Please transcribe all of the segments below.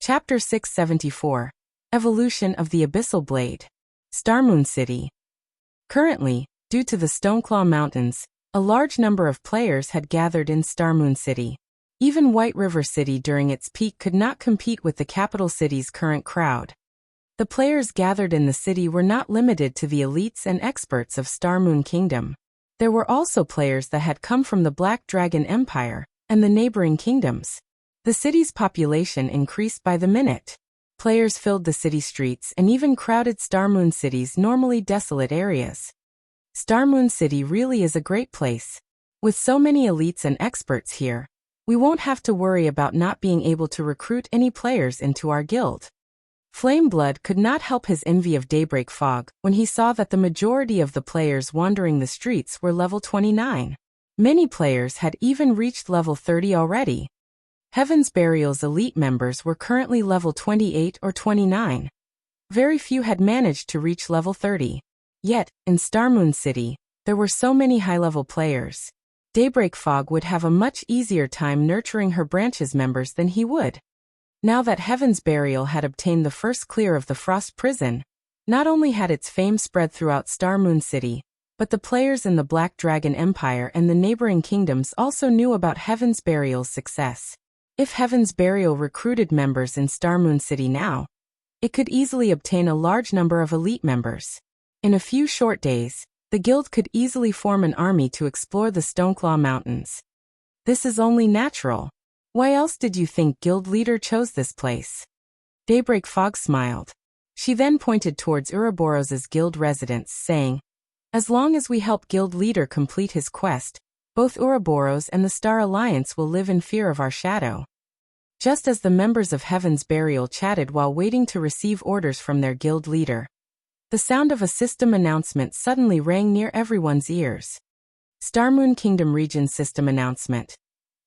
Chapter 674. Evolution of the Abyssal Blade. Starmoon City. Currently, due to the Stoneclaw Mountains, a large number of players had gathered in Starmoon City. Even White River City during its peak could not compete with the capital city's current crowd. The players gathered in the city were not limited to the elites and experts of Starmoon Kingdom. There were also players that had come from the Black Dragon Empire and the neighboring kingdoms. The city's population increased by the minute. Players filled the city streets and even crowded Starmoon City's normally desolate areas. Starmoon City really is a great place. With so many elites and experts here, we won't have to worry about not being able to recruit any players into our guild. Flameblood could not help his envy of Daybreak Fog when he saw that the majority of the players wandering the streets were level 29. Many players had even reached level 30 already. Heaven's Burial's elite members were currently level 28 or 29. Very few had managed to reach level 30. Yet, in Starmoon City, there were so many high-level players. Daybreak Fog would have a much easier time nurturing her branch's members than he would. Now that Heaven's Burial had obtained the first clear of the Frost Prison, not only had its fame spread throughout Starmoon City, but the players in the Black Dragon Empire and the neighboring kingdoms also knew about Heaven's Burial's success. If Heaven's Burial recruited members in Starmoon City now, it could easily obtain a large number of elite members. In a few short days, the guild could easily form an army to explore the Stoneclaw Mountains. This is only natural. Why else did you think guild leader chose this place? Daybreak Fog smiled. She then pointed towards Ouroboros's guild residence, saying, "As long as we help guild leader complete his quest, both Ouroboros and the Star Alliance will live in fear of our shadow." Just as the members of Heaven's Burial chatted while waiting to receive orders from their guild leader, the sound of a system announcement suddenly rang near everyone's ears. Starmoon Kingdom Region System Announcement.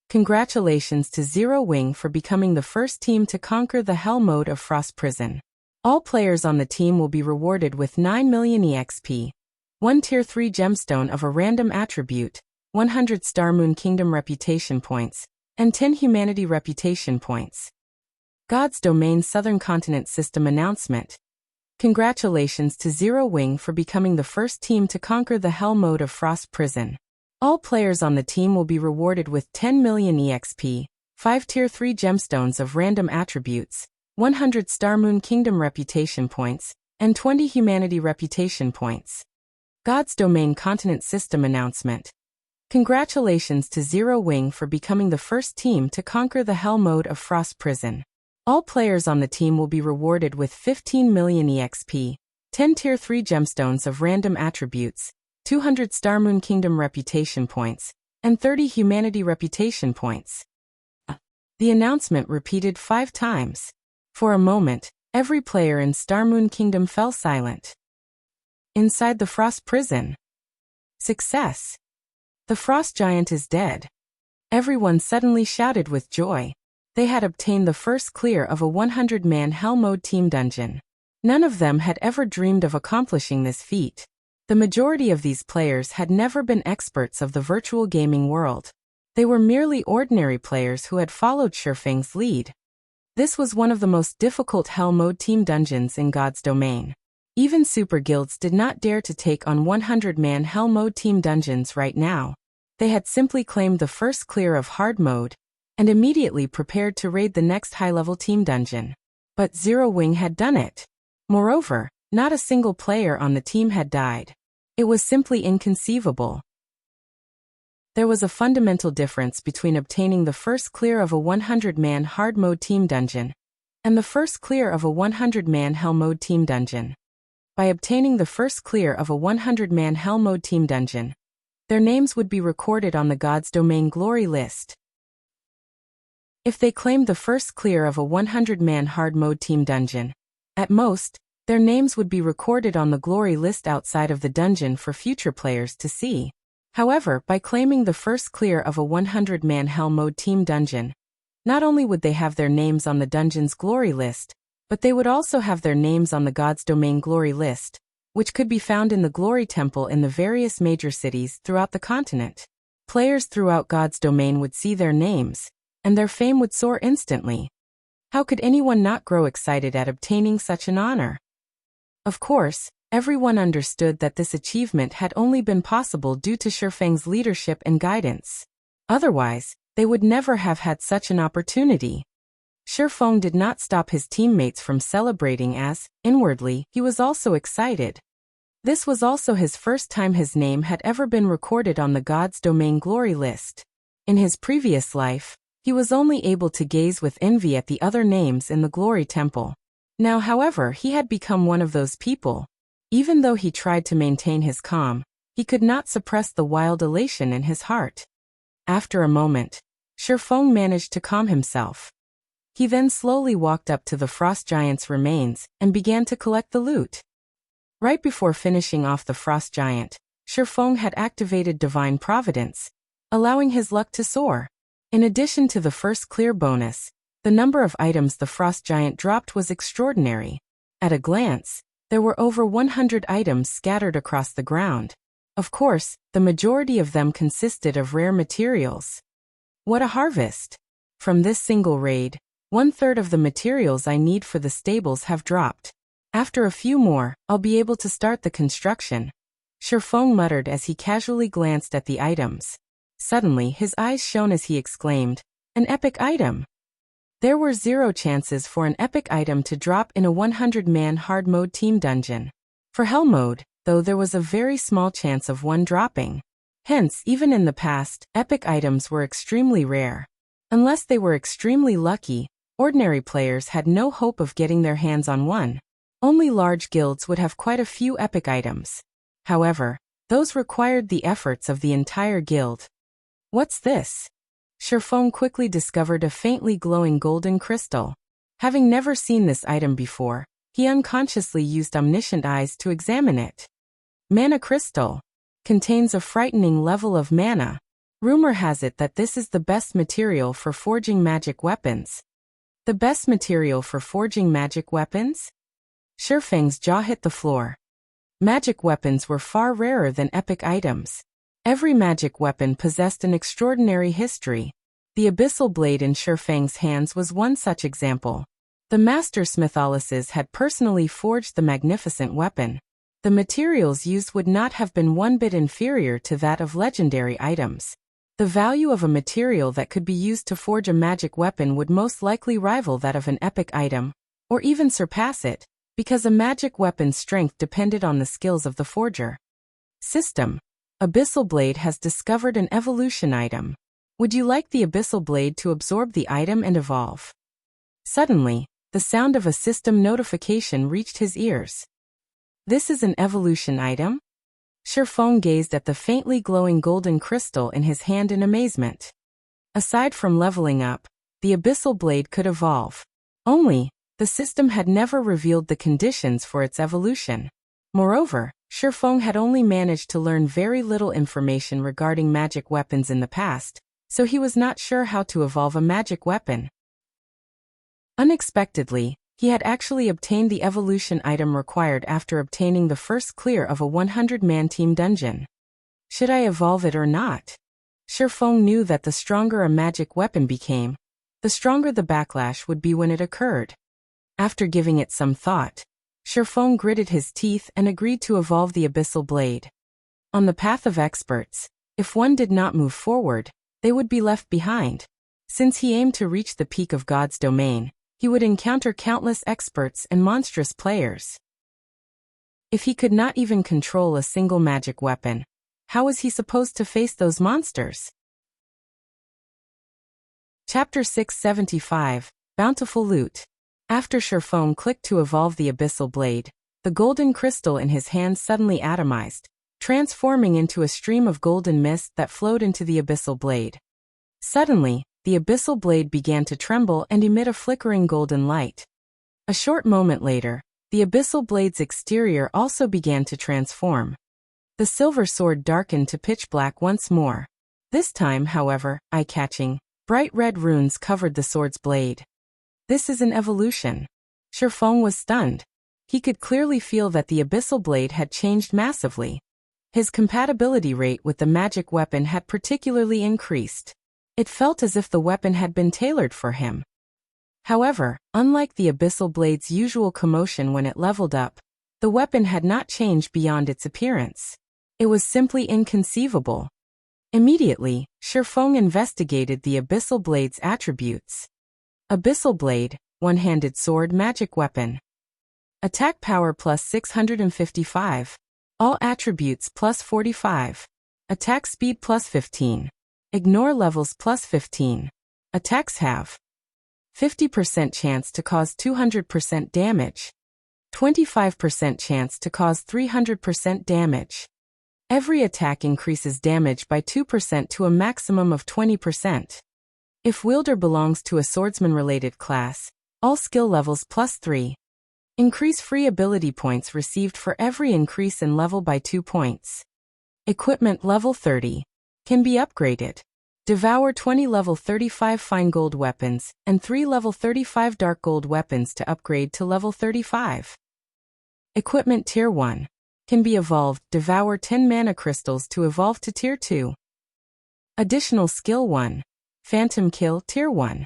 Congratulations to Zero Wing for becoming the first team to conquer the Hell mode of Frost Prison. All players on the team will be rewarded with 9 million EXP, 1 Tier 3 gemstone of a random attribute, 100 Starmoon Kingdom reputation points, and 10 humanity reputation points. God's Domain Southern Continent System Announcement. Congratulations to Zero Wing for becoming the first team to conquer the Hell mode of Frost Prison. All players on the team will be rewarded with 10 million EXP, 5 Tier 3 gemstones of random attributes, 100 Starmoon Kingdom reputation points, and 20 humanity reputation points. God's Domain Continent System Announcement. Congratulations to Zero Wing for becoming the first team to conquer the Hell mode of Frost Prison. All players on the team will be rewarded with 15 million EXP, 10 Tier 3 gemstones of random attributes, 200 Starmoon Kingdom reputation points, and 30 humanity reputation points. The announcement repeated 5 times. For a moment, every player in Starmoon Kingdom fell silent. Inside the Frost Prison. Success! The Frost Giant is dead. Everyone suddenly shouted with joy. They had obtained the first clear of a 100-man Hell mode team dungeon. None of them had ever dreamed of accomplishing this feat. The majority of these players had never been experts of the virtual gaming world. They were merely ordinary players who had followed Shurfeng's lead. This was one of the most difficult Hell mode team dungeons in God's Domain. Even super guilds did not dare to take on 100-man Hell mode team dungeons right now. They had simply claimed the first clear of hard mode, and immediately prepared to raid the next high-level team dungeon. But Zero Wing had done it. Moreover, not a single player on the team had died. It was simply inconceivable. There was a fundamental difference between obtaining the first clear of a 100-man hard mode team dungeon and the first clear of a 100-man Hell mode team dungeon. By obtaining the first clear of a 100-man Hell mode team dungeon, their names would be recorded on the God's Domain glory list. If they claimed the first clear of a 100-man hard mode team dungeon, at most, their names would be recorded on the glory list outside of the dungeon for future players to see. However, by claiming the first clear of a 100-man Hell mode team dungeon, not only would they have their names on the dungeon's glory list, but they would also have their names on the God's Domain glory list, which could be found in the Glory Temple in the various major cities throughout the continent. Players throughout God's Domain would see their names, and their fame would soar instantly. How could anyone not grow excited at obtaining such an honor? Of course, everyone understood that this achievement had only been possible due to Shifeng's leadership and guidance. Otherwise, they would never have had such an opportunity. Shifeng did not stop his teammates from celebrating as, inwardly, he was also excited. This was also his first time his name had ever been recorded on the God's Domain glory list. In his previous life, he was only able to gaze with envy at the other names in the glory temple. Now, however, he had become one of those people. Even though he tried to maintain his calm, he could not suppress the wild elation in his heart. After a moment, Shifeng managed to calm himself. He then slowly walked up to the frost giant's remains and began to collect the loot. Right before finishing off the frost giant, Shifeng had activated Divine Providence, allowing his luck to soar. In addition to the first clear bonus, the number of items the frost giant dropped was extraordinary. At a glance, there were over 100 items scattered across the ground. Of course, the majority of them consisted of rare materials. What a harvest! From this single raid, 1/3 of the materials I need for the stables have dropped. After a few more, I'll be able to start the construction. Shifeng muttered as he casually glanced at the items. Suddenly his eyes shone as he exclaimed, "An epic item!" There were 0 chances for an epic item to drop in a 100-man hard mode team dungeon. For hell mode, though, there was a very small chance of one dropping. Hence, even in the past, epic items were extremely rare. Unless they were extremely lucky, ordinary players had no hope of getting their hands on one. Only large guilds would have quite a few epic items. However, those required the efforts of the entire guild. What's this? Shifeng quickly discovered a faintly glowing golden crystal. Having never seen this item before, he unconsciously used omniscient eyes to examine it. Mana crystal. Contains a frightening level of mana. Rumor has it that this is the best material for forging magic weapons. The best material for forging magic weapons? Shifeng's jaw hit the floor. Magic weapons were far rarer than epic items. Every magic weapon possessed an extraordinary history. The Abyssal blade in Shifeng's hands was one such example. The master smithalices had personally forged the magnificent weapon. The materials used would not have been one bit inferior to that of legendary items. The value of a material that could be used to forge a magic weapon would most likely rival that of an epic item, or even surpass it, because a magic weapon's strength depended on the skills of the forger. System. Abyssal blade has discovered an evolution item. Would you like the Abyssal blade to absorb the item and evolve? Suddenly, the sound of a system notification reached his ears. This is an evolution item? Shifeng gazed at the faintly glowing golden crystal in his hand in amazement. Aside from leveling up, the Abyssal blade could evolve. Only, the system had never revealed the conditions for its evolution. Moreover, Shifeng had only managed to learn very little information regarding magic weapons in the past, so he was not sure how to evolve a magic weapon. Unexpectedly, he had actually obtained the evolution item required after obtaining the first clear of a 100-man team dungeon. Should I evolve it or not? Shifeng knew that the stronger a magic weapon became, the stronger the backlash would be when it occurred. After giving it some thought, Shifeng gritted his teeth and agreed to evolve the Abyssal blade. On the path of experts, if one did not move forward, they would be left behind. Since he aimed to reach the peak of God's domain, he would encounter countless experts and monstrous players. If he could not even control a single magic weapon, how was he supposed to face those monsters? Chapter 675, Bountiful Loot. After Shifeng clicked to evolve the Abyssal blade, the golden crystal in his hand suddenly atomized, transforming into a stream of golden mist that flowed into the Abyssal blade. Suddenly, the Abyssal blade began to tremble and emit a flickering golden light. A short moment later, the Abyssal blade's exterior also began to transform. The silver sword darkened to pitch black once more. This time, however, eye-catching, bright red runes covered the sword's blade. This is an evolution. Shifeng was stunned. He could clearly feel that the Abyssal blade had changed massively. His compatibility rate with the magic weapon had particularly increased. It felt as if the weapon had been tailored for him. However, unlike the Abyssal Blade's usual commotion when it leveled up, the weapon had not changed beyond its appearance. It was simply inconceivable. Immediately, Shifeng investigated the Abyssal Blade's attributes. Abyssal Blade, one-handed sword magic weapon. Attack power plus 655. All attributes plus 45. Attack speed plus 15. Ignore levels plus 15. Attacks have 50% chance to cause 200% damage. 25% chance to cause 300% damage. Every attack increases damage by 2% to a maximum of 20%. If wielder belongs to a swordsman-related class, all skill levels plus 3. Increase free ability points received for every increase in level by 2 points. Equipment level 30. Can be upgraded. Devour 20 level 35 fine gold weapons, and 3 level 35 dark gold weapons to upgrade to level 35. Equipment Tier 1. Can be evolved. Devour 10 mana crystals to evolve to Tier 2. Additional Skill 1. Phantom Kill Tier 1.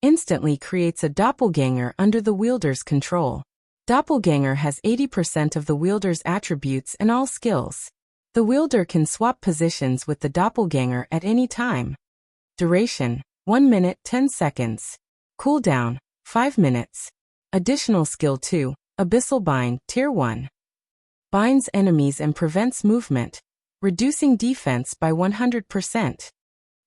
Instantly creates a doppelganger under the wielder's control. Doppelganger has 80% of the wielder's attributes and all skills. The wielder can swap positions with the doppelganger at any time. Duration, 1 minute 10 seconds. Cooldown, 5 minutes. Additional Skill 2, Abyssal Bind, Tier 1. Binds enemies and prevents movement, reducing defense by 100%.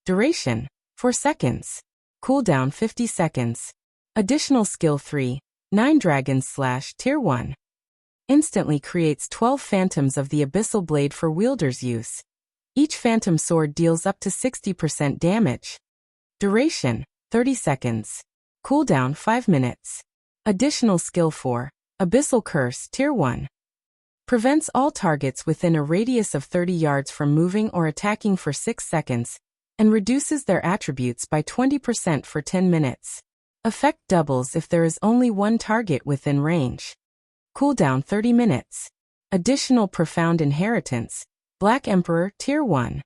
Duration, 4 seconds. Cooldown 50 seconds. Additional Skill 3, 9 Dragons Slash, Tier 1. Instantly creates 12 phantoms of the Abyssal Blade for wielder's use. Each phantom sword deals up to 60% damage. Duration, 30 seconds. Cooldown 5 minutes. Additional Skill 4, Abyssal Curse Tier 1. Prevents all targets within a radius of 30 yards from moving or attacking for 6 seconds, and reduces their attributes by 20% for 10 minutes. Effect doubles if there is only one target within range. Cooldown 30 minutes. Additional Profound Inheritance, Black Emperor Tier 1.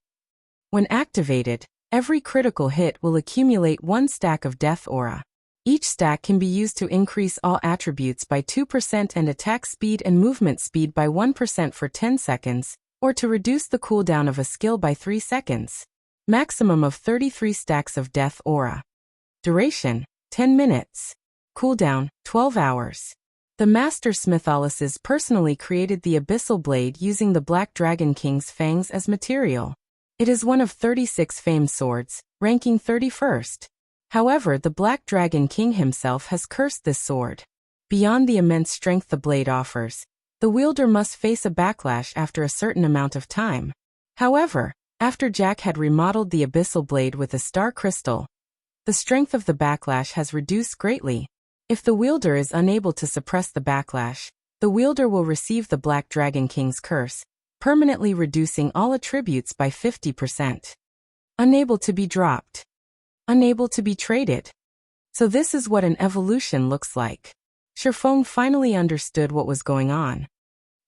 When activated, every critical hit will accumulate 1 stack of Death Aura. Each stack can be used to increase all attributes by 2% and attack speed and movement speed by 1% for 10 seconds, or to reduce the cooldown of a skill by 3 seconds. Maximum of 33 stacks of Death Aura. Duration, 10 minutes. Cooldown, 12 hours. The Master Smitholises personally created the Abyssal Blade using the Black Dragon King's fangs as material. It is one of 36 famed swords, ranking 31st. However, the Black Dragon King himself has cursed this sword. Beyond the immense strength the blade offers, the wielder must face a backlash after a certain amount of time. However, after Jack had remodeled the Abyssal Blade with a star crystal, the strength of the backlash has reduced greatly. If the wielder is unable to suppress the backlash, the wielder will receive the Black Dragon King's curse, permanently reducing all attributes by 50%. Unable to be dropped. Unable to be traded. So this is what an evolution looks like. Shifeng finally understood what was going on.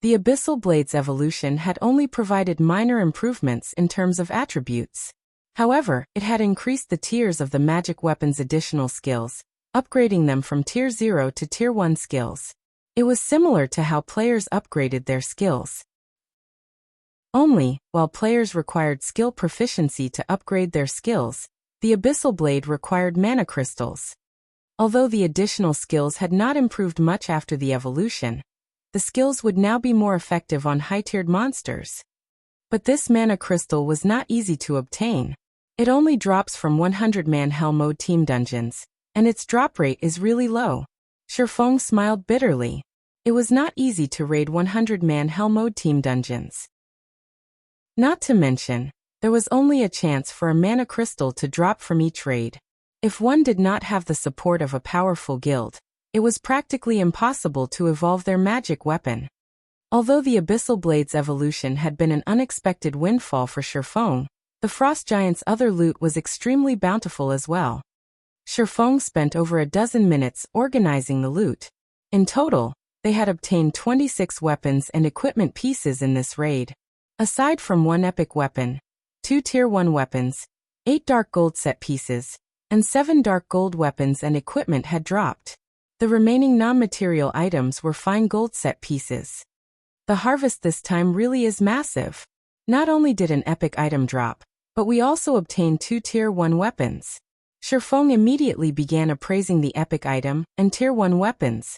The Abyssal Blade's evolution had only provided minor improvements in terms of attributes. However, it had increased the tiers of the magic weapon's additional skills, upgrading them from Tier 0 to Tier 1 skills. It was similar to how players upgraded their skills. Only, while players required skill proficiency to upgrade their skills, the Abyssal Blade required mana crystals. Although the additional skills had not improved much after the evolution, the skills would now be more effective on high-tiered monsters. But this mana crystal was not easy to obtain. It only drops from 100-man Hell Mode team dungeons, and its drop rate is really low. Shifeng smiled bitterly. It was not easy to raid 100-man Hell Mode team dungeons. Not to mention, there was only a chance for a mana crystal to drop from each raid. If one did not have the support of a powerful guild, it was practically impossible to evolve their magic weapon. Although the Abyssal Blade's evolution had been an unexpected windfall for Shifeng, the Frost Giant's other loot was extremely bountiful as well. Shifeng spent over a dozen minutes organizing the loot. In total, they had obtained 26 weapons and equipment pieces in this raid. Aside from one epic weapon, 2 Tier 1 weapons, 8 dark gold set pieces, and 7 dark gold weapons and equipment had dropped. The remaining non-material items were fine gold set pieces. The harvest this time really is massive. Not only did an epic item drop, but we also obtained 2 Tier 1 weapons. Shifeng immediately began appraising the epic item and Tier 1 weapons.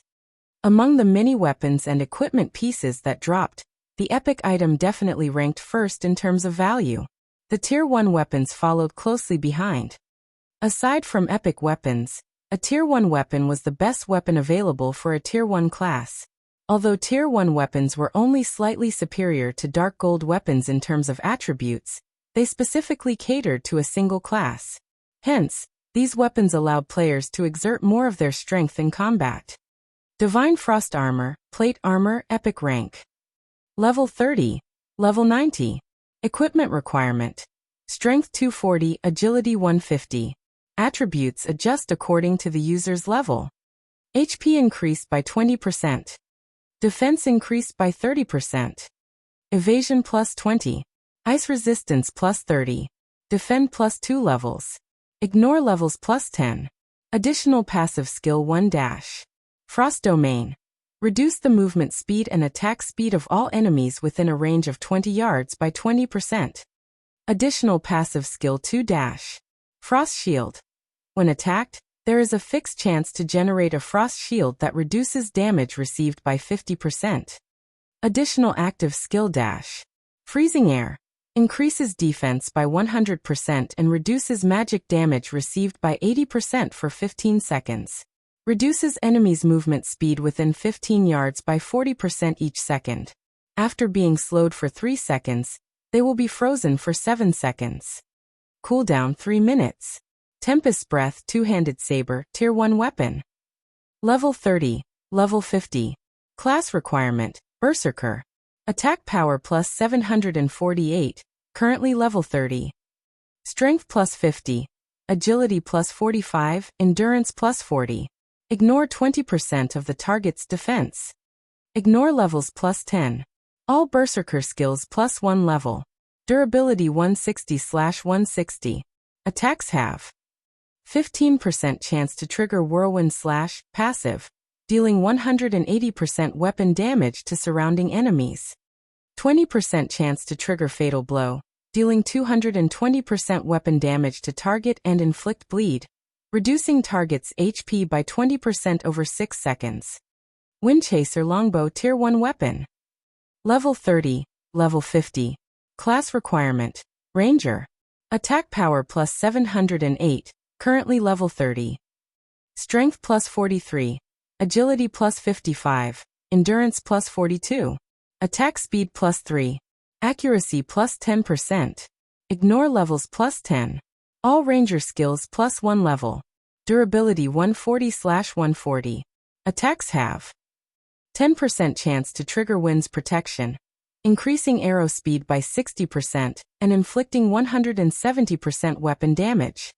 Among the many weapons and equipment pieces that dropped, the epic item definitely ranked first in terms of value. The Tier 1 weapons followed closely behind. Aside from epic weapons, a Tier 1 weapon was the best weapon available for a Tier 1 class. Although Tier 1 weapons were only slightly superior to dark gold weapons in terms of attributes, they specifically catered to a single class. Hence, these weapons allowed players to exert more of their strength in combat. Divine Frost Armor, Plate Armor, Epic Rank. Level 30, Level 90. Equipment Requirement. Strength 240, Agility 150. Attributes adjust according to the user's level. HP increased by 20%. Defense increased by 30%. Evasion plus 20. Ice resistance plus 30. Defend plus 2 levels. Ignore levels plus 10. Additional passive skill 1 dash. Frost Domain. Reduce the movement speed and attack speed of all enemies within a range of 20 yards by 20%. Additional passive skill 2 dash. Frost Shield. When attacked, there is a fixed chance to generate a frost shield that reduces damage received by 50%. Additional active skill dash. Freezing Air. Increases defense by 100% and reduces magic damage received by 80% for 15 seconds. Reduces enemies' movement speed within 15 yards by 40% each second. After being slowed for 3 seconds, they will be frozen for 7 seconds. Cooldown 3 minutes. Tempest Breath Two-Handed Saber, Tier 1 weapon. Level 30, Level 50. Class Requirement, Berserker. Attack Power plus 748, currently Level 30. Strength plus 50. Agility plus 45, Endurance plus 40. Ignore 20% of the target's defense. Ignore levels plus 10. All Berserker skills plus 1 level. Durability 160/160. Attacks have 15% chance to trigger Whirlwind Slash, passive, dealing 180% weapon damage to surrounding enemies. 20% chance to trigger Fatal Blow, dealing 220% weapon damage to target and inflict bleed, reducing target's HP by 20% over 6 seconds. Windchaser Longbow Tier 1 weapon. Level 30, Level 50. Class Requirement, Ranger. Attack Power plus 708, currently Level 30. Strength plus 43. Agility plus 55. Endurance plus 42. Attack Speed plus 3. Accuracy plus 10%. Ignore levels plus 10. All Ranger skills plus 1 level. Durability 140/140. Attacks have 10% chance to trigger Wind's Protection, increasing arrow speed by 60% and inflicting 170% weapon damage.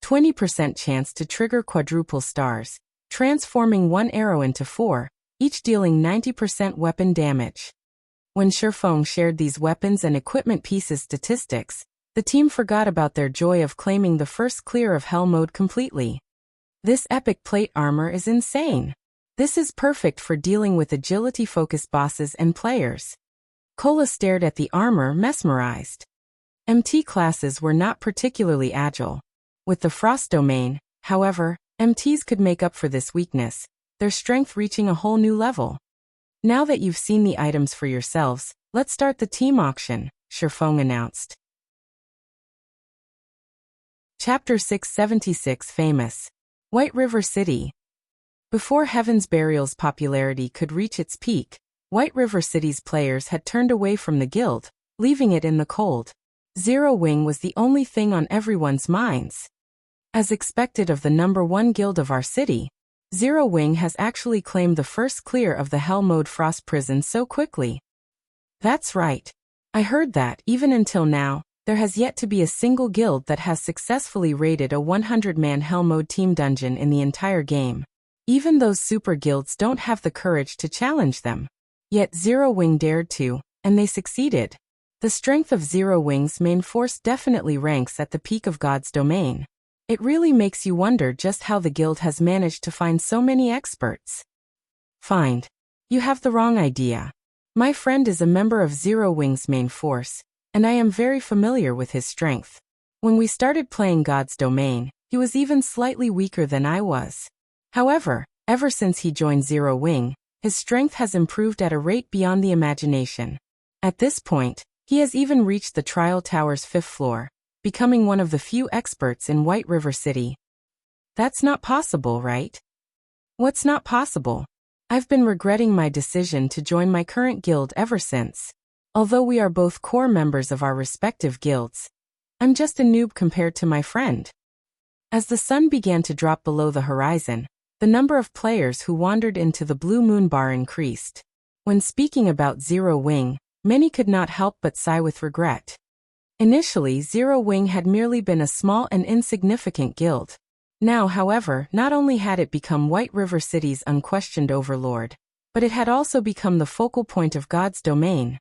20% chance to trigger Quadruple Stars, transforming 1 arrow into 4, each dealing 90% weapon damage. When Shifeng shared these weapons and equipment pieces statistics, the team forgot about their joy of claiming the first clear of Hell mode completely. This epic plate armor is insane. This is perfect for dealing with agility-focused bosses and players. Cola stared at the armor mesmerized. MT classes were not particularly agile. With the Frost Domain, however, MTs could make up for this weakness, their strength reaching a whole new level. Now that you've seen the items for yourselves, let's start the team auction, Shifeng announced. Chapter 676 Famous. White River City. Before Heaven's Burial's popularity could reach its peak, White River City's players had turned away from the guild, leaving it in the cold. Zero Wing was the only thing on everyone's minds. As expected of the #1 guild of our city, Zero Wing has actually claimed the first clear of the Hell mode Frost Prison so quickly. That's right. I heard that, even until now, there has yet to be a single guild that has successfully raided a 100-man Hell mode team dungeon in the entire game. Even those super guilds don't have the courage to challenge them. Yet Zero Wing dared to, and they succeeded. The strength of Zero Wing's main force definitely ranks at the peak of God's domain. It really makes you wonder just how the guild has managed to find so many experts. Find. You have the wrong idea. My friend is a member of Zero Wing's main force, and I am very familiar with his strength. When we started playing God's Domain, he was even slightly weaker than I was. However, ever since he joined Zero Wing, his strength has improved at a rate beyond the imagination. At this point, he has even reached the Trial Tower's 5th floor, becoming one of the few experts in White River City. That's not possible, right? What's not possible? I've been regretting my decision to join my current guild ever since. Although we are both core members of our respective guilds, I'm just a noob compared to my friend. As the sun began to drop below the horizon, the number of players who wandered into the Blue Moon Bar increased. When speaking about Zero Wing, many could not help but sigh with regret. Initially, Zero Wing had merely been a small and insignificant guild. Now, however, not only had it become White River City's unquestioned overlord, but it had also become the focal point of God's Domain.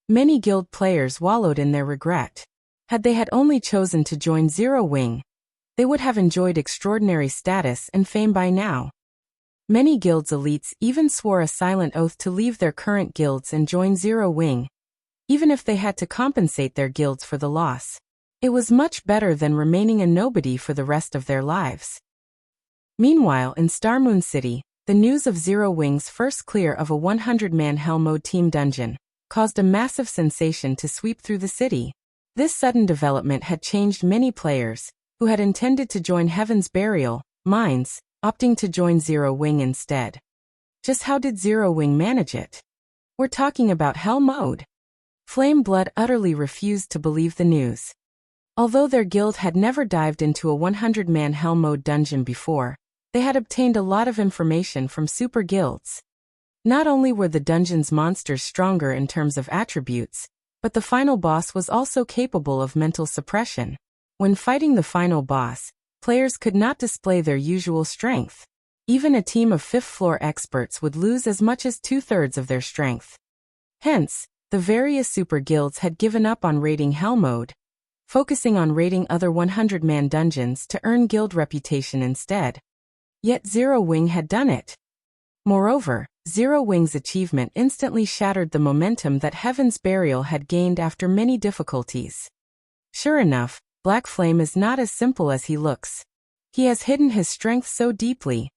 Many guild players wallowed in their regret. Had they had only chosen to join Zero Wing, they would have enjoyed extraordinary status and fame by now. Many guilds' elites even swore a silent oath to leave their current guilds and join Zero Wing, even if they had to compensate their guilds for the loss. It was much better than remaining a nobody for the rest of their lives. Meanwhile, in Starmoon City, the news of Zero Wing's first clear of a 100-man Hell Mode team dungeon caused a massive sensation to sweep through the city. This sudden development had changed many players, who had intended to join Heaven's Burial, minds, opting to join Zero Wing instead. Just how did Zero Wing manage it? We're talking about Hell Mode. Flame Blood utterly refused to believe the news. Although their guild had never dived into a 100-man Hell Mode dungeon before, they had obtained a lot of information from super guilds. Not only were the dungeon's monsters stronger in terms of attributes, but the final boss was also capable of mental suppression. When fighting the final boss, players could not display their usual strength. Even a team of 5th floor experts would lose as much as 2/3 of their strength. Hence, the various super guilds had given up on raiding Hell Mode, focusing on raiding other 100-man dungeons to earn guild reputation instead. Yet Zero Wing had done it. Moreover, Zero Wing's achievement instantly shattered the momentum that Heaven's Burial had gained after many difficulties. Sure enough, Black Flame is not as simple as he looks. He has hidden his strength so deeply,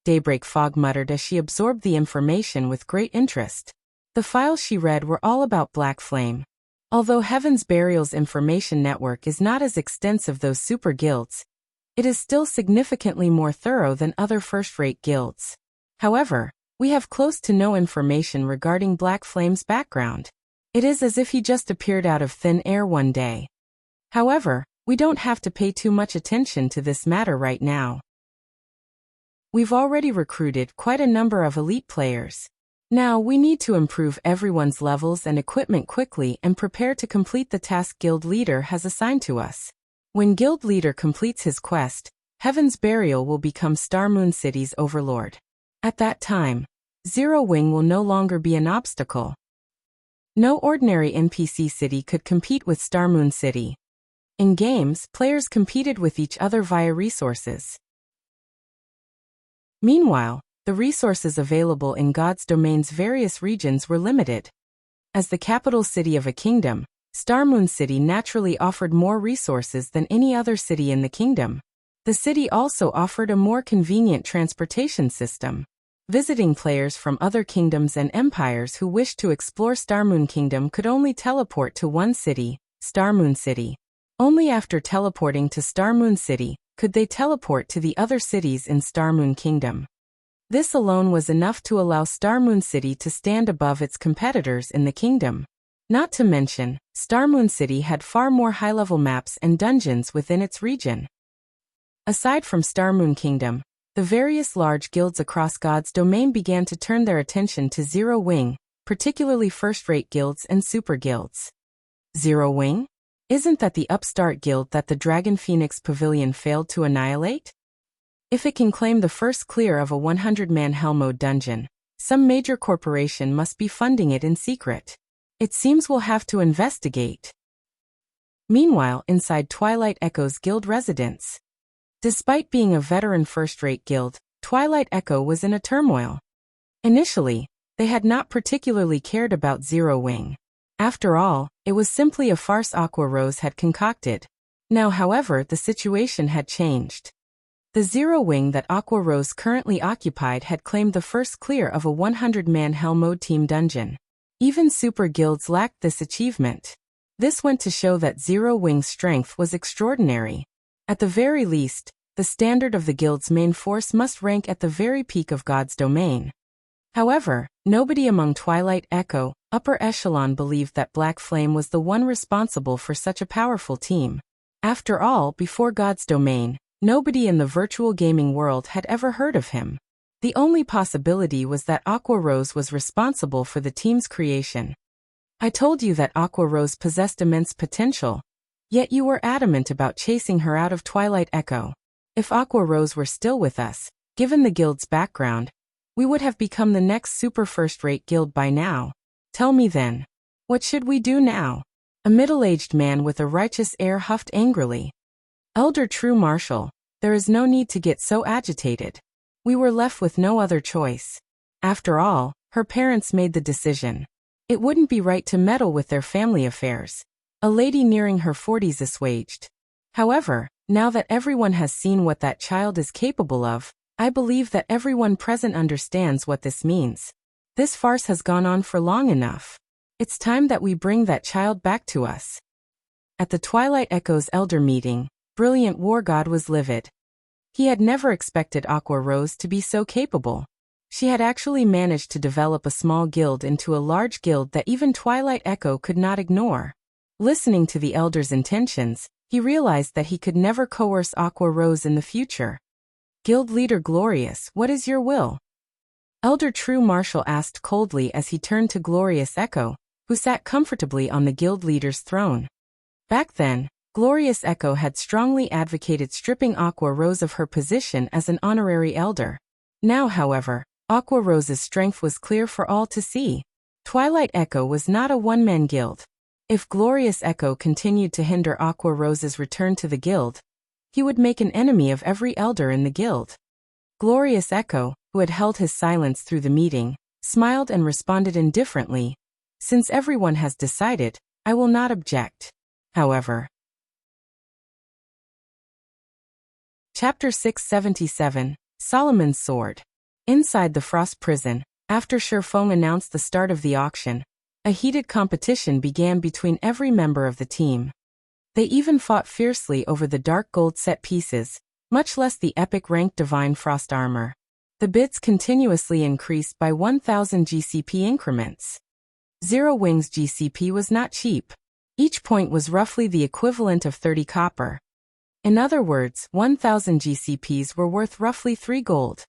Daybreak Fog muttered as she absorbed the information with great interest. The files she read were all about Black Flame. Although Heaven's Burial's information network is not as extensive as those super guilds, it is still significantly more thorough than other first-rate guilds. However, we have close to no information regarding Black Flame's background. It is as if he just appeared out of thin air one day. However, we don't have to pay too much attention to this matter right now. We've already recruited quite a number of elite players. Now we need to improve everyone's levels and equipment quickly and prepare to complete the task Guild Leader has assigned to us. When Guild Leader completes his quest, Heaven's Burial will become Starmoon City's overlord. At that time, Zero Wing will no longer be an obstacle. No ordinary NPC city could compete with Starmoon City. In games, players competed with each other via resources. Meanwhile, the resources available in God's Domain's various regions were limited. As the capital city of a kingdom, Starmoon City naturally offered more resources than any other city in the kingdom. The city also offered a more convenient transportation system. Visiting players from other kingdoms and empires who wished to explore Starmoon Kingdom could only teleport to one city, Starmoon City. Only after teleporting to Starmoon City could they teleport to the other cities in Starmoon Kingdom. This alone was enough to allow Starmoon City to stand above its competitors in the kingdom. Not to mention, Starmoon City had far more high-level maps and dungeons within its region. Aside from Starmoon Kingdom, the various large guilds across God's Domain began to turn their attention to Zero Wing, particularly first-rate guilds and super guilds. Zero Wing? Isn't that the upstart guild that the Dragon Phoenix Pavilion failed to annihilate? If it can claim the first clear of a 100-man Hell Mode dungeon, some major corporation must be funding it in secret. It seems we'll have to investigate. Meanwhile, inside Twilight Echo's guild residence, Despite being a veteran first-rate guild, Twilight Echo was in a turmoil. Initially, they had not particularly cared about Zero Wing. After all, it was simply a farce Aqua Rose had concocted. Now, however, the situation had changed. The Zero Wing that Aqua Rose currently occupied had claimed the first clear of a 100-man Hell Mode team dungeon. Even super guilds lacked this achievement. This went to show that Zero Wing's strength was extraordinary. At the very least, the standard of the guild's main force must rank at the very peak of God's domain. However, nobody among Twilight Echo, upper echelon believed that Black Flame was the one responsible for such a powerful team. After all, before God's domain, nobody in the virtual gaming world had ever heard of him. The only possibility was that Aqua Rose was responsible for the team's creation. I told you that Aqua Rose possessed immense potential, yet you were adamant about chasing her out of Twilight Echo. If Aqua Rose were still with us, given the guild's background, we would have become the next super first-rate guild by now. Tell me then, what should we do now? A middle-aged man with a righteous air huffed angrily. Elder True Marshal, there is no need to get so agitated. We were left with no other choice. After all, her parents made the decision. It wouldn't be right to meddle with their family affairs. A lady nearing her 40s assuaged. However, now that everyone has seen what that child is capable of, I believe that everyone present understands what this means. This farce has gone on for long enough. It's time that we bring that child back to us. At the Twilight Echo's elder meeting, Brilliant War God was livid. He had never expected Aqua Rose to be so capable. She had actually managed to develop a small guild into a large guild that even Twilight Echo could not ignore. Listening to the elder's intentions, he realized that he could never coerce Aqua Rose in the future. Guild leader Glorious, what is your will? Elder True Marshal asked coldly as he turned to Glorious Echo, who sat comfortably on the guild leader's throne. Back then, Glorious Echo had strongly advocated stripping Aqua Rose of her position as an honorary elder. Now, however, Aqua Rose's strength was clear for all to see. Twilight Echo was not a one-man guild. If Glorious Echo continued to hinder Aqua Rose's return to the guild, he would make an enemy of every elder in the guild. Glorious Echo, who had held his silence through the meeting, smiled and responded indifferently. Since everyone has decided, I will not object. However. Chapter 677, Solomon's Sword. Inside the Frost Prison, after Shifeng announced the start of the auction, a heated competition began between every member of the team. They even fought fiercely over the dark gold set pieces, much less the epic ranked Divine Frost armor. The bids continuously increased by 1,000 GCP increments. Zero Wing's GCP was not cheap. Each point was roughly the equivalent of 30 copper. In other words, 1,000 GCPs were worth roughly 3 gold.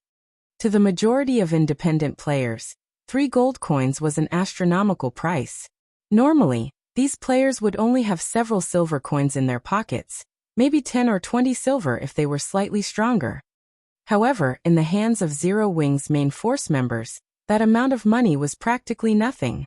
To the majority of independent players, 3 gold coins was an astronomical price. Normally, these players would only have several silver coins in their pockets, maybe 10 or 20 silver if they were slightly stronger. However, in the hands of Zero Wing's main force members, that amount of money was practically nothing.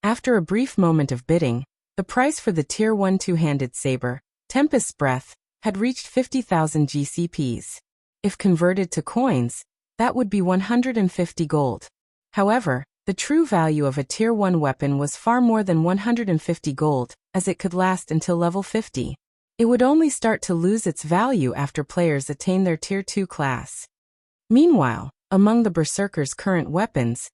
After a brief moment of bidding, the price for the Tier 1 two-handed saber, Tempest's Breath, had reached 50,000 GCPs. If converted to coins, that would be 150 gold. However, the true value of a Tier 1 weapon was far more than 150 gold, as it could last until level 50. It would only start to lose its value after players attain their Tier 2 class. Meanwhile, among the Berserker's current weapons,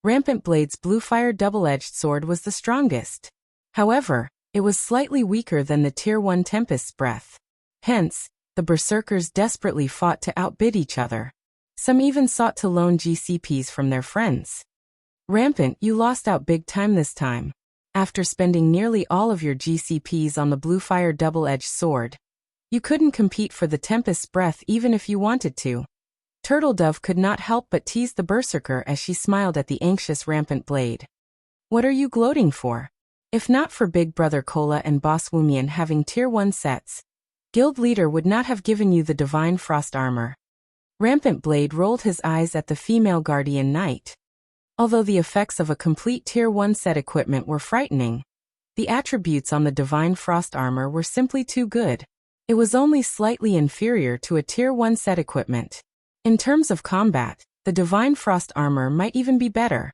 Rampant Blade's Bluefire double-edged sword was the strongest. However, it was slightly weaker than the Tier 1 Tempest's Breath. Hence, the Berserkers desperately fought to outbid each other. Some even sought to loan GCPs from their friends. Rampant, you lost out big time this time. After spending nearly all of your GCPs on the Bluefire double-edged sword, you couldn't compete for the Tempest's Breath even if you wanted to. Turtledove could not help but tease the Berserker as she smiled at the anxious Rampant Blade. What are you gloating for? If not for Big Brother Cola and Boss Wumian having Tier 1 sets, Guild Leader would not have given you the Divine Frost armor. Rampant Blade rolled his eyes at the female Guardian Knight. Although the effects of a complete Tier 1 set equipment were frightening, the attributes on the Divine Frost armor were simply too good. It was only slightly inferior to a Tier 1 set equipment. In terms of combat, the Divine Frost armor might even be better.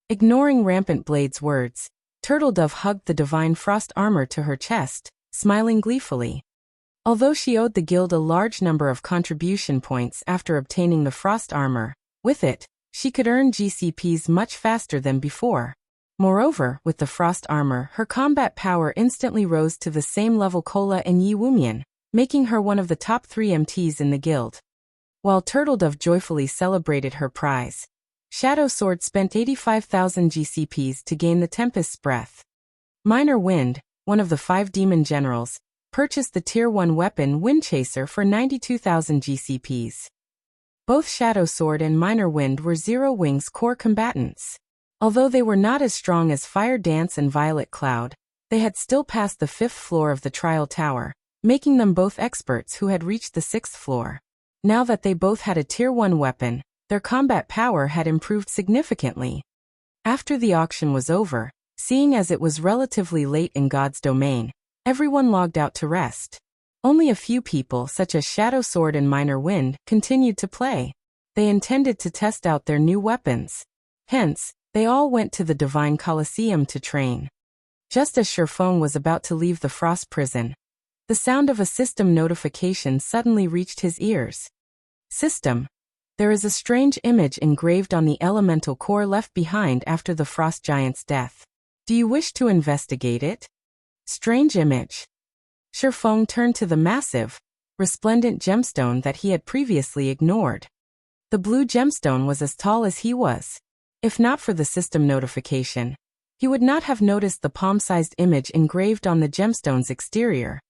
Ignoring Rampant Blade's words, Turtledove hugged the Divine Frost armor to her chest, smiling gleefully. Although she owed the guild a large number of contribution points after obtaining the Frost armor, with it, she could earn GCPs much faster than before. Moreover, with the Frost armor, her combat power instantly rose to the same level Cola and Yi Wumian, making her one of the top 3 MTs in the guild. While Turtledove joyfully celebrated her prize, Shadow Sword spent 85,000 GCPs to gain the Tempest's Breath. Minor Wind, one of the 5 demon generals, purchased the Tier 1 weapon Windchaser for 92,000 GCPs. Both Shadow Sword and Minor Wind were Zero Wings core combatants. Although they were not as strong as Fire Dance and Violet Cloud, they had still passed the 5th floor of the Trial Tower, making them both experts who had reached the 6th floor. Now that they both had a Tier 1 weapon, their combat power had improved significantly. After the auction was over, seeing as it was relatively late in God's domain, everyone logged out to rest. Only a few people, such as Shadow Sword and Minor Wind, continued to play. They intended to test out their new weapons. Hence, they all went to the Divine Colosseum to train. Just as Sherfong was about to leave the Frost Prison, the sound of a system notification suddenly reached his ears. System. There is a strange image engraved on the elemental core left behind after the Frost Giant's death. Do you wish to investigate it? Strange image. Sherfong turned to the massive, resplendent gemstone that he had previously ignored. The blue gemstone was as tall as he was. If not for the system notification, he would not have noticed the palm-sized image engraved on the gemstone's exterior.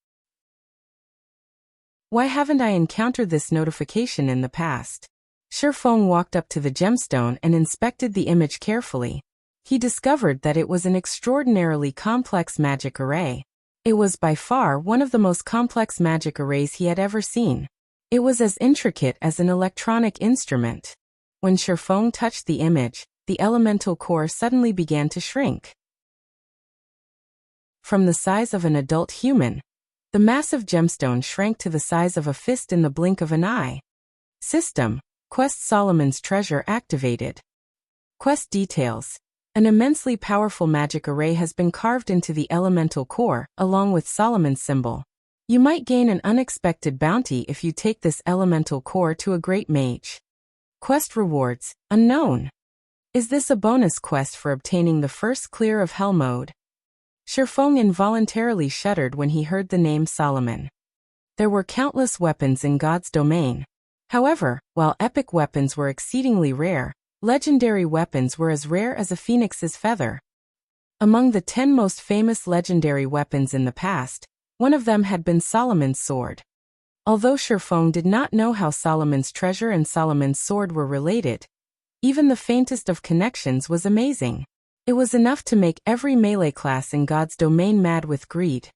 Why haven't I encountered this notification in the past? Sherfong walked up to the gemstone and inspected the image carefully. He discovered that it was an extraordinarily complex magic array. It was by far one of the most complex magic arrays he had ever seen. It was as intricate as an electronic instrument. When Sherfong touched the image, the elemental core suddenly began to shrink. From the size of an adult human, the massive gemstone shrank to the size of a fist in the blink of an eye. System. Quest Solomon's Treasure activated. Quest details. An immensely powerful magic array has been carved into the elemental core, along with Solomon's symbol. You might gain an unexpected bounty if you take this elemental core to a great mage. Quest rewards. Unknown. Is this a bonus quest for obtaining the first clear of Hell mode? Sherfong involuntarily shuddered when he heard the name Solomon. There were countless weapons in God's domain. However, while epic weapons were exceedingly rare, legendary weapons were as rare as a phoenix's feather. Among the 10 most famous legendary weapons in the past, one of them had been Solomon's sword. Although Sherfong did not know how Solomon's treasure and Solomon's sword were related, even the faintest of connections was amazing. It was enough to make every melee class in God's domain mad with greed.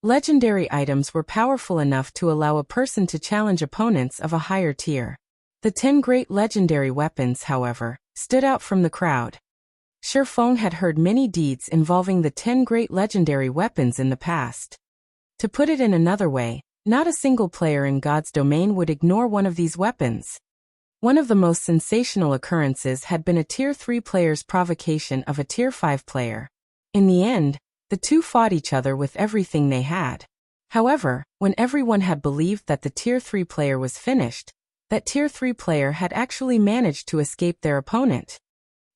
Legendary items were powerful enough to allow a person to challenge opponents of a higher tier. The 10 great legendary weapons, however, stood out from the crowd. Sherfong had heard many deeds involving the 10 great legendary weapons in the past. To put it in another way, not a single player in God's domain would ignore one of these weapons. One of the most sensational occurrences had been a Tier 3 player's provocation of a Tier 5 player. In the end, the two fought each other with everything they had. However, when everyone had believed that the Tier 3 player was finished, that Tier 3 player had actually managed to escape their opponent.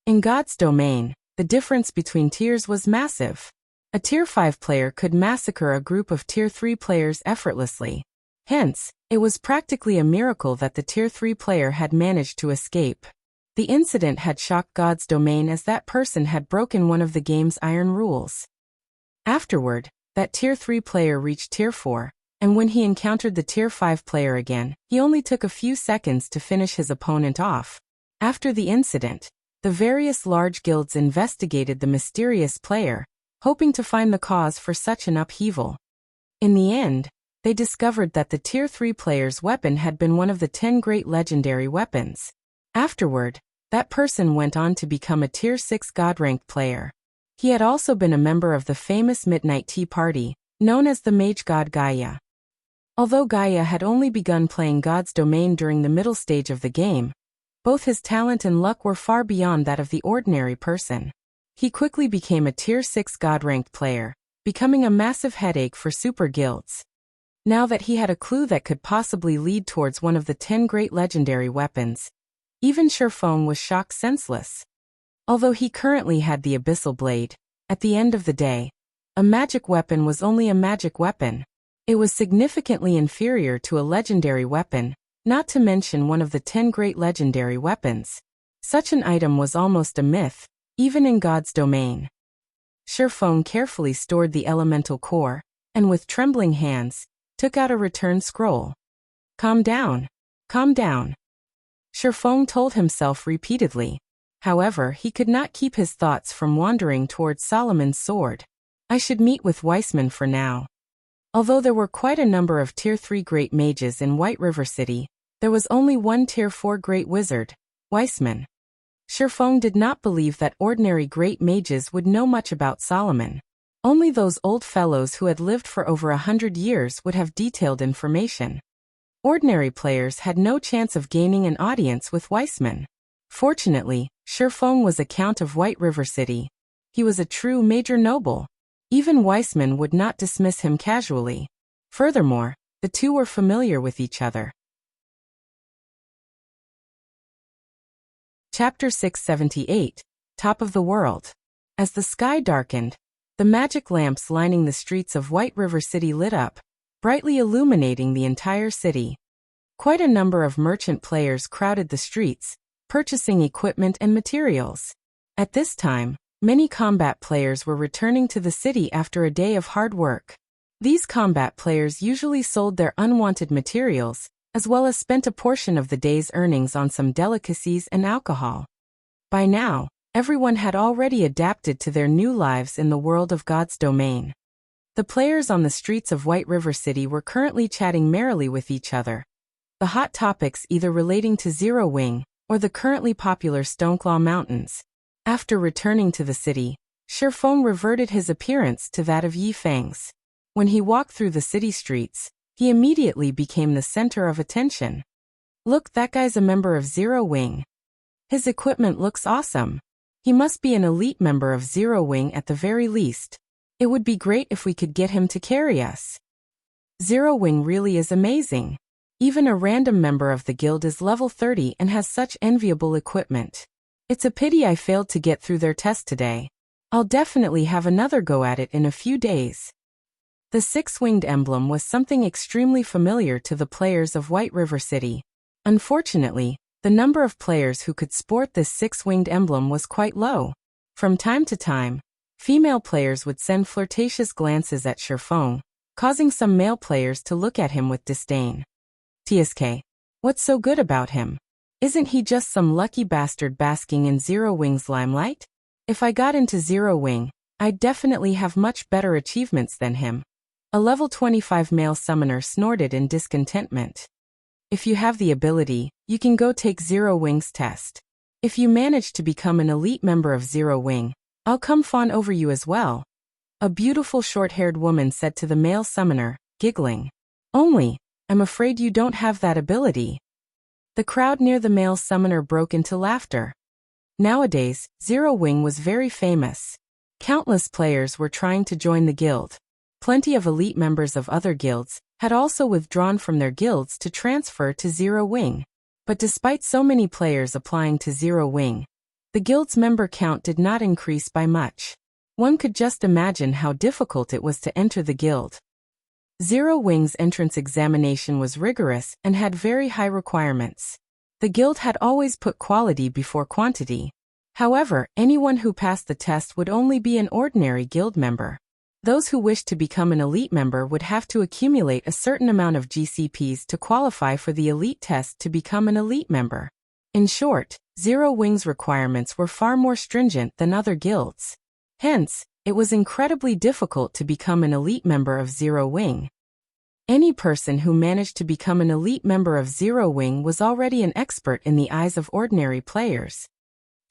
In God's domain, the difference between tiers was massive. A Tier 5 player could massacre a group of Tier 3 players effortlessly. Hence, it was practically a miracle that the Tier 3 player had managed to escape. The incident had shocked God's domain as that person had broken one of the game's iron rules. Afterward, that Tier 3 player reached Tier 4, and when he encountered the Tier 5 player again, he only took a few seconds to finish his opponent off. After the incident, the various large guilds investigated the mysterious player, hoping to find the cause for such an upheaval. In the end, they discovered that the Tier 3 player's weapon had been one of the 10 great legendary weapons. Afterward, that person went on to become a Tier 6 God-ranked player. He had also been a member of the famous Midnight Tea Party, known as the Mage God Gaia. Although Gaia had only begun playing God's Domain during the middle stage of the game, both his talent and luck were far beyond that of the ordinary person. He quickly became a Tier 6 God-ranked player, becoming a massive headache for super guilds. Now that he had a clue that could possibly lead towards one of the 10 great legendary weapons, even Sherfong was shocked senseless. Although he currently had the Abyssal Blade, at the end of the day, a magic weapon was only a magic weapon. It was significantly inferior to a legendary weapon, not to mention one of the 10 great legendary weapons. Such an item was almost a myth, even in God's Domain. Sherfong carefully stored the elemental core, and with trembling hands, took out a return scroll. Calm down. Calm down. Sherfong told himself repeatedly. However, he could not keep his thoughts from wandering towards Solomon's sword. I should meet with Weissman for now. Although there were quite a number of Tier 3 great mages in White River City, there was only one Tier 4 great wizard, Weissman. Sherfong did not believe that ordinary great mages would know much about Solomon. Only those old fellows who had lived for over 100 years would have detailed information. Ordinary players had no chance of gaining an audience with Weissman. Fortunately, Sherfong was a Count of White River City. He was a true major noble. Even Weissman would not dismiss him casually. Furthermore, the two were familiar with each other. Chapter 678, Top of the World. As the sky darkened, the magic lamps lining the streets of White River City lit up, brightly illuminating the entire city. Quite a number of merchant players crowded the streets, purchasing equipment and materials. At this time, many combat players were returning to the city after a day of hard work. These combat players usually sold their unwanted materials, as well as spent a portion of the day's earnings on some delicacies and alcohol. By now, everyone had already adapted to their new lives in the world of God's Domain. The players on the streets of White River City were currently chatting merrily with each other. The hot topics either relating to Zero Wing, or the currently popular Stoneclaw Mountains. After returning to the city, Sherfong reverted his appearance to that of Yi Fang's. When he walked through the city streets, he immediately became the center of attention. Look, that guy's a member of Zero Wing. His equipment looks awesome. He must be an elite member of Zero Wing at the very least. It would be great if we could get him to carry us. Zero Wing really is amazing. Even a random member of the guild is level 30 and has such enviable equipment. It's a pity I failed to get through their test today. I'll definitely have another go at it in a few days. The six-winged emblem was something extremely familiar to the players of White River City. Unfortunately, the number of players who could sport this six-winged emblem was quite low. From time to time, female players would send flirtatious glances at Sherfong, causing some male players to look at him with disdain. TSK. What's so good about him? Isn't he just some lucky bastard basking in Zero Wing's limelight? If I got into Zero Wing, I'd definitely have much better achievements than him. A level 25 male summoner snorted in discontentment. If you have the ability, you can go take Zero Wing's test. If you manage to become an elite member of Zero Wing, I'll come fawn over you as well. A beautiful short-haired woman said to the male summoner, giggling. Only, I'm afraid you don't have that ability. The crowd near the male summoner broke into laughter. Nowadays, Zero Wing was very famous. Countless players were trying to join the guild. Plenty of elite members of other guilds had also withdrawn from their guilds to transfer to Zero Wing. But despite so many players applying to Zero Wing, the guild's member count did not increase by much. One could just imagine how difficult it was to enter the guild. Zero Wing's entrance examination was rigorous and had very high requirements. The guild had always put quality before quantity. However, anyone who passed the test would only be an ordinary guild member. Those who wished to become an elite member would have to accumulate a certain amount of GCPs to qualify for the elite test to become an elite member. In short, Zero Wing's requirements were far more stringent than other guilds. Hence, it was incredibly difficult to become an elite member of Zero Wing. Any person who managed to become an elite member of Zero Wing was already an expert in the eyes of ordinary players.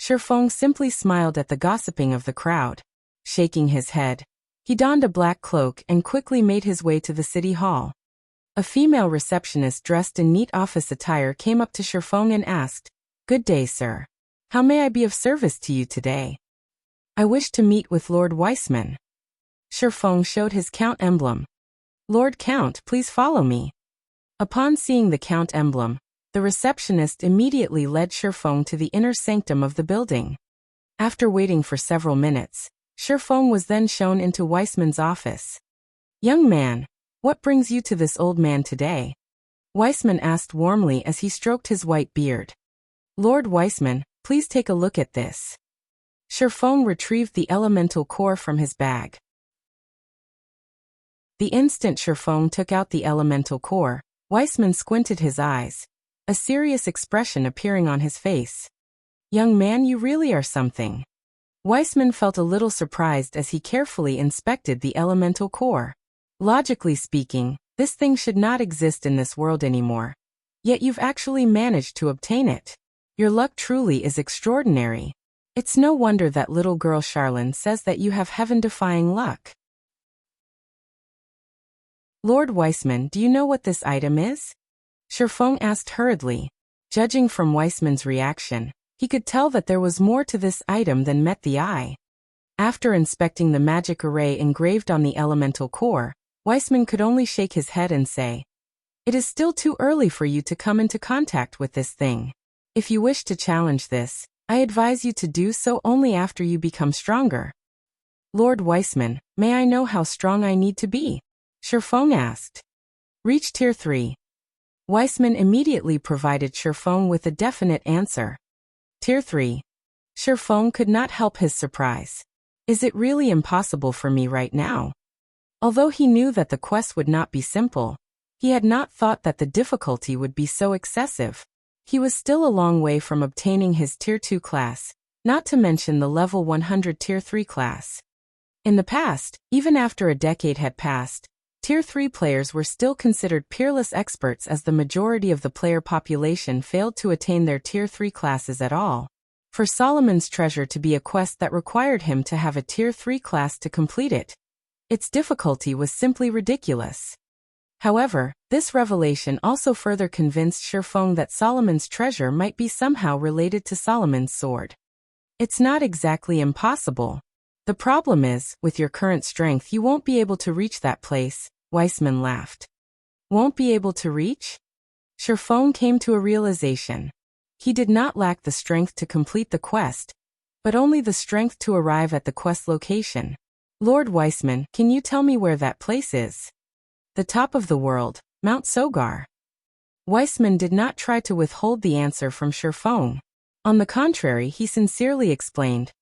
Sherfong simply smiled at the gossiping of the crowd. Shaking his head, he donned a black cloak and quickly made his way to the city hall. A female receptionist dressed in neat office attire came up to Shifeng and asked, "Good day, sir. How may I be of service to you today?" "I wish to meet with Lord Weissman." Shifeng showed his Count emblem. "Lord Count, please follow me." Upon seeing the Count emblem, the receptionist immediately led Shifeng to the inner sanctum of the building. After waiting for several minutes, Shifeng was then shown into Weissman's office. "Young man, what brings you to this old man today?" Weissman asked warmly as he stroked his white beard. "Lord Weissman, please take a look at this." Shifeng retrieved the elemental core from his bag. The instant Shifeng took out the elemental core, Weissman squinted his eyes, a serious expression appearing on his face. "Young man, you really are something." Weissman felt a little surprised as he carefully inspected the elemental core. Logically speaking, this thing should not exist in this world anymore. Yet you've actually managed to obtain it. Your luck truly is extraordinary. It's no wonder that little girl Charlene says that you have heaven-defying luck. "Lord Weissman, do you know what this item is?" Shifeng asked hurriedly. Judging from Weissman's reaction, he could tell that there was more to this item than met the eye. After inspecting the magic array engraved on the elemental core, Weissman could only shake his head and say, "It is still too early for you to come into contact with this thing. If you wish to challenge this, I advise you to do so only after you become stronger." "Lord Weissman, may I know how strong I need to be?" Shifeng asked. "Reach Tier 3. Weissman immediately provided Shifeng with a definite answer. Tier 3. Shifeng could not help his surprise. Is it really impossible for me right now? Although he knew that the quest would not be simple, he had not thought that the difficulty would be so excessive. He was still a long way from obtaining his Tier 2 class, not to mention the level 100 Tier 3 class. In the past, even after a decade had passed, Tier 3 players were still considered peerless experts as the majority of the player population failed to attain their Tier 3 classes at all. For Solomon's Treasure to be a quest that required him to have a Tier 3 class to complete it, its difficulty was simply ridiculous. However, this revelation also further convinced Shifeng that Solomon's Treasure might be somehow related to Solomon's sword. "It's not exactly impossible. The problem is, with your current strength you won't be able to reach that place," Weissman laughed. "Won't be able to reach?" Shifeng came to a realization. He did not lack the strength to complete the quest, but only the strength to arrive at the quest location. "Lord Weissman, can you tell me where that place is?" "The top of the world, Mount Sogar." Weissman did not try to withhold the answer from Shifeng. On the contrary, he sincerely explained,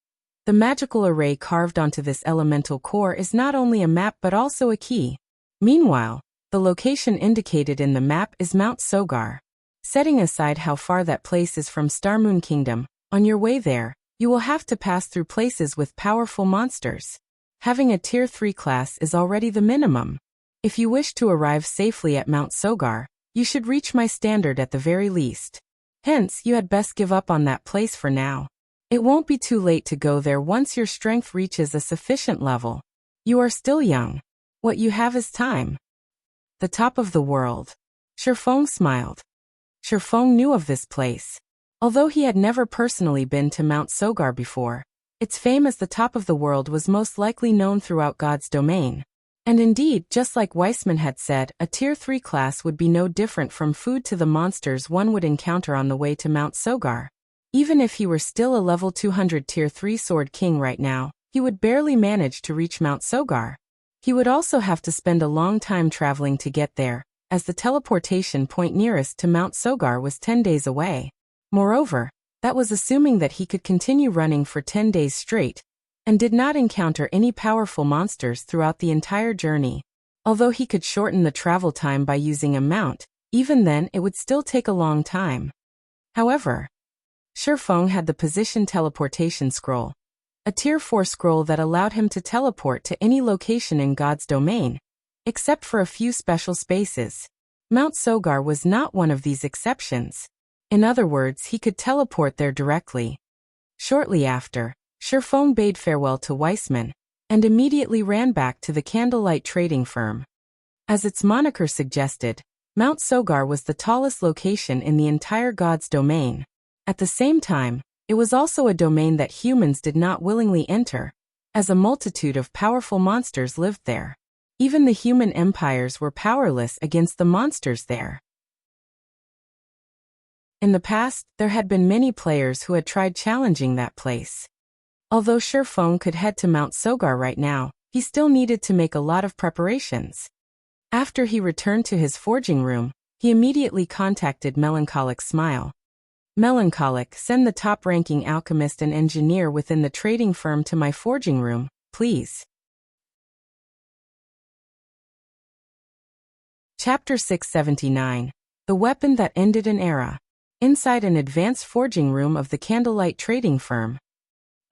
"The magical array carved onto this elemental core is not only a map but also a key. Meanwhile, the location indicated in the map is Mount Sogar. Setting aside how far that place is from Starmoon Kingdom, on your way there, you will have to pass through places with powerful monsters. Having a Tier 3 class is already the minimum. If you wish to arrive safely at Mount Sogar, you should reach my standard at the very least. Hence, you had best give up on that place for now. It won't be too late to go there once your strength reaches a sufficient level. You are still young. What you have is time." The top of the world. Shifeng smiled. Shifeng knew of this place. Although he had never personally been to Mount Sogar before, its fame as the top of the world was most likely known throughout God's domain. And indeed, just like Weissman had said, a Tier 3 class would be no different from food to the monsters one would encounter on the way to Mount Sogar. Even if he were still a level 200 Tier 3 Sword King right now, he would barely manage to reach Mount Sogar. He would also have to spend a long time traveling to get there, as the teleportation point nearest to Mount Sogar was 10 days away. Moreover, that was assuming that he could continue running for 10 days straight, and did not encounter any powerful monsters throughout the entire journey. Although he could shorten the travel time by using a mount, even then it would still take a long time. However, Shifeng had the position teleportation scroll, a Tier 4 scroll that allowed him to teleport to any location in God's domain, except for a few special spaces. Mount Sogar was not one of these exceptions. In other words, he could teleport there directly. Shortly after, Shifeng bade farewell to Weissman, and immediately ran back to the candlelight trading firm. As its moniker suggested, Mount Sogar was the tallest location in the entire God's domain. At the same time, it was also a domain that humans did not willingly enter, as a multitude of powerful monsters lived there. Even the human empires were powerless against the monsters there. In the past, there had been many players who had tried challenging that place. Although Shifeng could head to Mount Sogar right now, he still needed to make a lot of preparations. After he returned to his forging room, he immediately contacted Melancholic Smile. Melancholic, send the top-ranking alchemist and engineer within the trading firm to my forging room, please. Chapter 679. The Weapon That Ended an Era. Inside an advanced forging room of the Candlelight Trading Firm.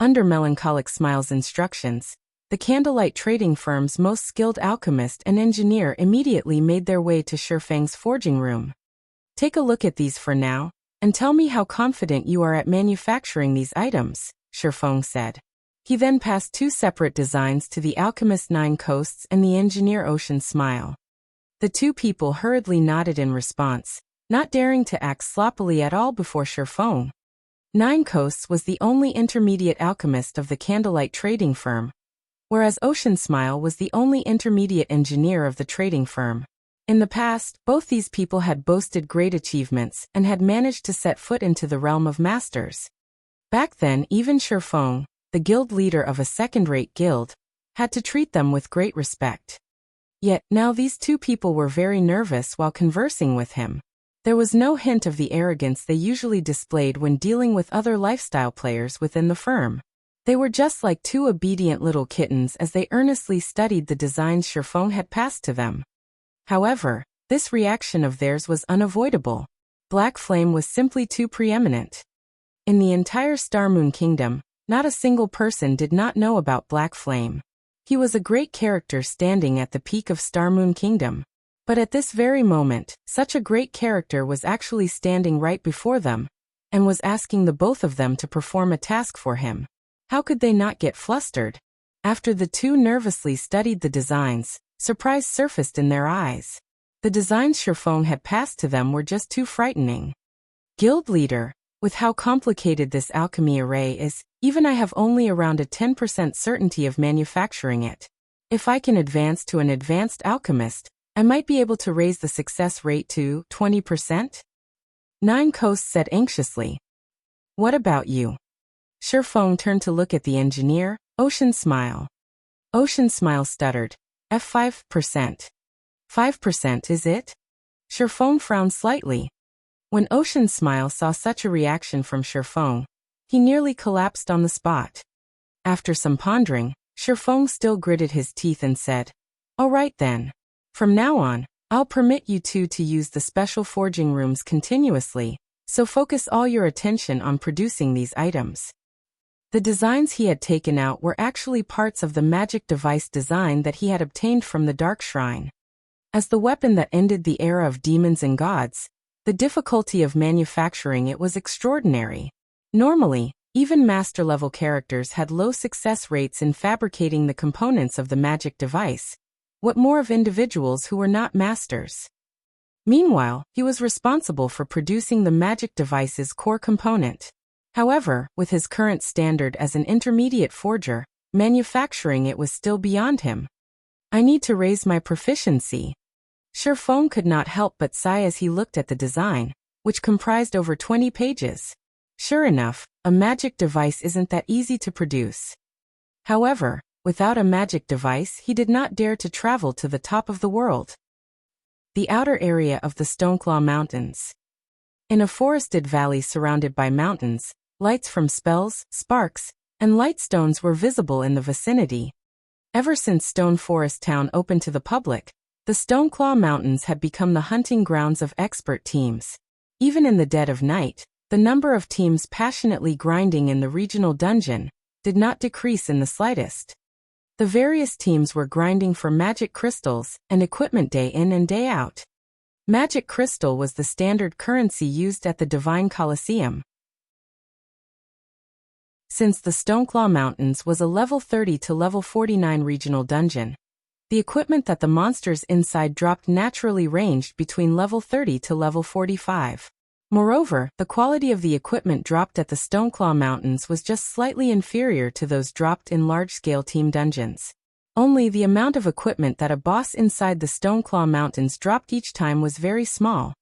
Under Melancholic Smile's instructions, the Candlelight Trading Firm's most skilled alchemist and engineer immediately made their way to Shifeng's forging room. Take a look at these for now, and tell me how confident you are at manufacturing these items, Shifeng said. He then passed two separate designs to the alchemist Nine Coasts and the engineer Ocean Smile. The two people hurriedly nodded in response, not daring to act sloppily at all before Shifeng. Nine Coasts was the only intermediate alchemist of the Candlelight Trading Firm, whereas Ocean Smile was the only intermediate engineer of the trading firm. In the past, both these people had boasted great achievements and had managed to set foot into the realm of masters. Back then, even Shifeng, the guild leader of a second-rate guild, had to treat them with great respect. Yet, now these two people were very nervous while conversing with him. There was no hint of the arrogance they usually displayed when dealing with other lifestyle players within the firm. They were just like two obedient little kittens as they earnestly studied the designs Shifeng had passed to them. However, this reaction of theirs was unavoidable. Black Flame was simply too preeminent. In the entire Starmoon Kingdom, not a single person did not know about Black Flame. He was a great character standing at the peak of Starmoon Kingdom. But at this very moment, such a great character was actually standing right before them, and was asking the both of them to perform a task for him. How could they not get flustered? After the two nervously studied the designs, surprise surfaced in their eyes. The designs Shifeng had passed to them were just too frightening. Guild leader, with how complicated this alchemy array is, even I have only around a 10% certainty of manufacturing it. If I can advance to an advanced alchemist, I might be able to raise the success rate to 20%? Nine Coasts said anxiously. What about you? Shifeng turned to look at the engineer, Ocean Smile. Ocean Smile stuttered. F5%. 5% is it? Shifeng frowned slightly. When Ocean Smile saw such a reaction from Shifeng, he nearly collapsed on the spot. After some pondering, Shifeng still gritted his teeth and said, "All right then. From now on, I'll permit you two to use the special forging rooms continuously, so focus all your attention on producing these items." The designs he had taken out were actually parts of the magic device design that he had obtained from the Dark Shrine. As the weapon that ended the era of demons and gods, the difficulty of manufacturing it was extraordinary. Normally, even master-level characters had low success rates in fabricating the components of the magic device. What more of individuals who were not masters? Meanwhile, he was responsible for producing the magic device's core component. However, with his current standard as an intermediate forger, manufacturing it was still beyond him. I need to raise my proficiency. Shifeng could not help but sigh as he looked at the design, which comprised over 20 pages. Sure enough, a magic device isn't that easy to produce. However, without a magic device, he did not dare to travel to the top of the world. The outer area of the Stoneclaw Mountains. In a forested valley surrounded by mountains, lights from spells, sparks, and light stones were visible in the vicinity. Ever since Stone Forest Town opened to the public, the Stoneclaw Mountains had become the hunting grounds of expert teams. Even in the dead of night, the number of teams passionately grinding in the regional dungeon did not decrease in the slightest. The various teams were grinding for magic crystals and equipment day in and day out. Magic crystal was the standard currency used at the Divine Colosseum. Since the Stoneclaw Mountains was a level 30 to level 49 regional dungeon, The equipment that the monsters inside dropped naturally ranged between level 30 to level 45. Moreover, the quality of the equipment dropped at the Stoneclaw Mountains was just slightly inferior to those dropped in large-scale team dungeons. Only the amount of equipment that a boss inside the Stoneclaw Mountains dropped each time was very small.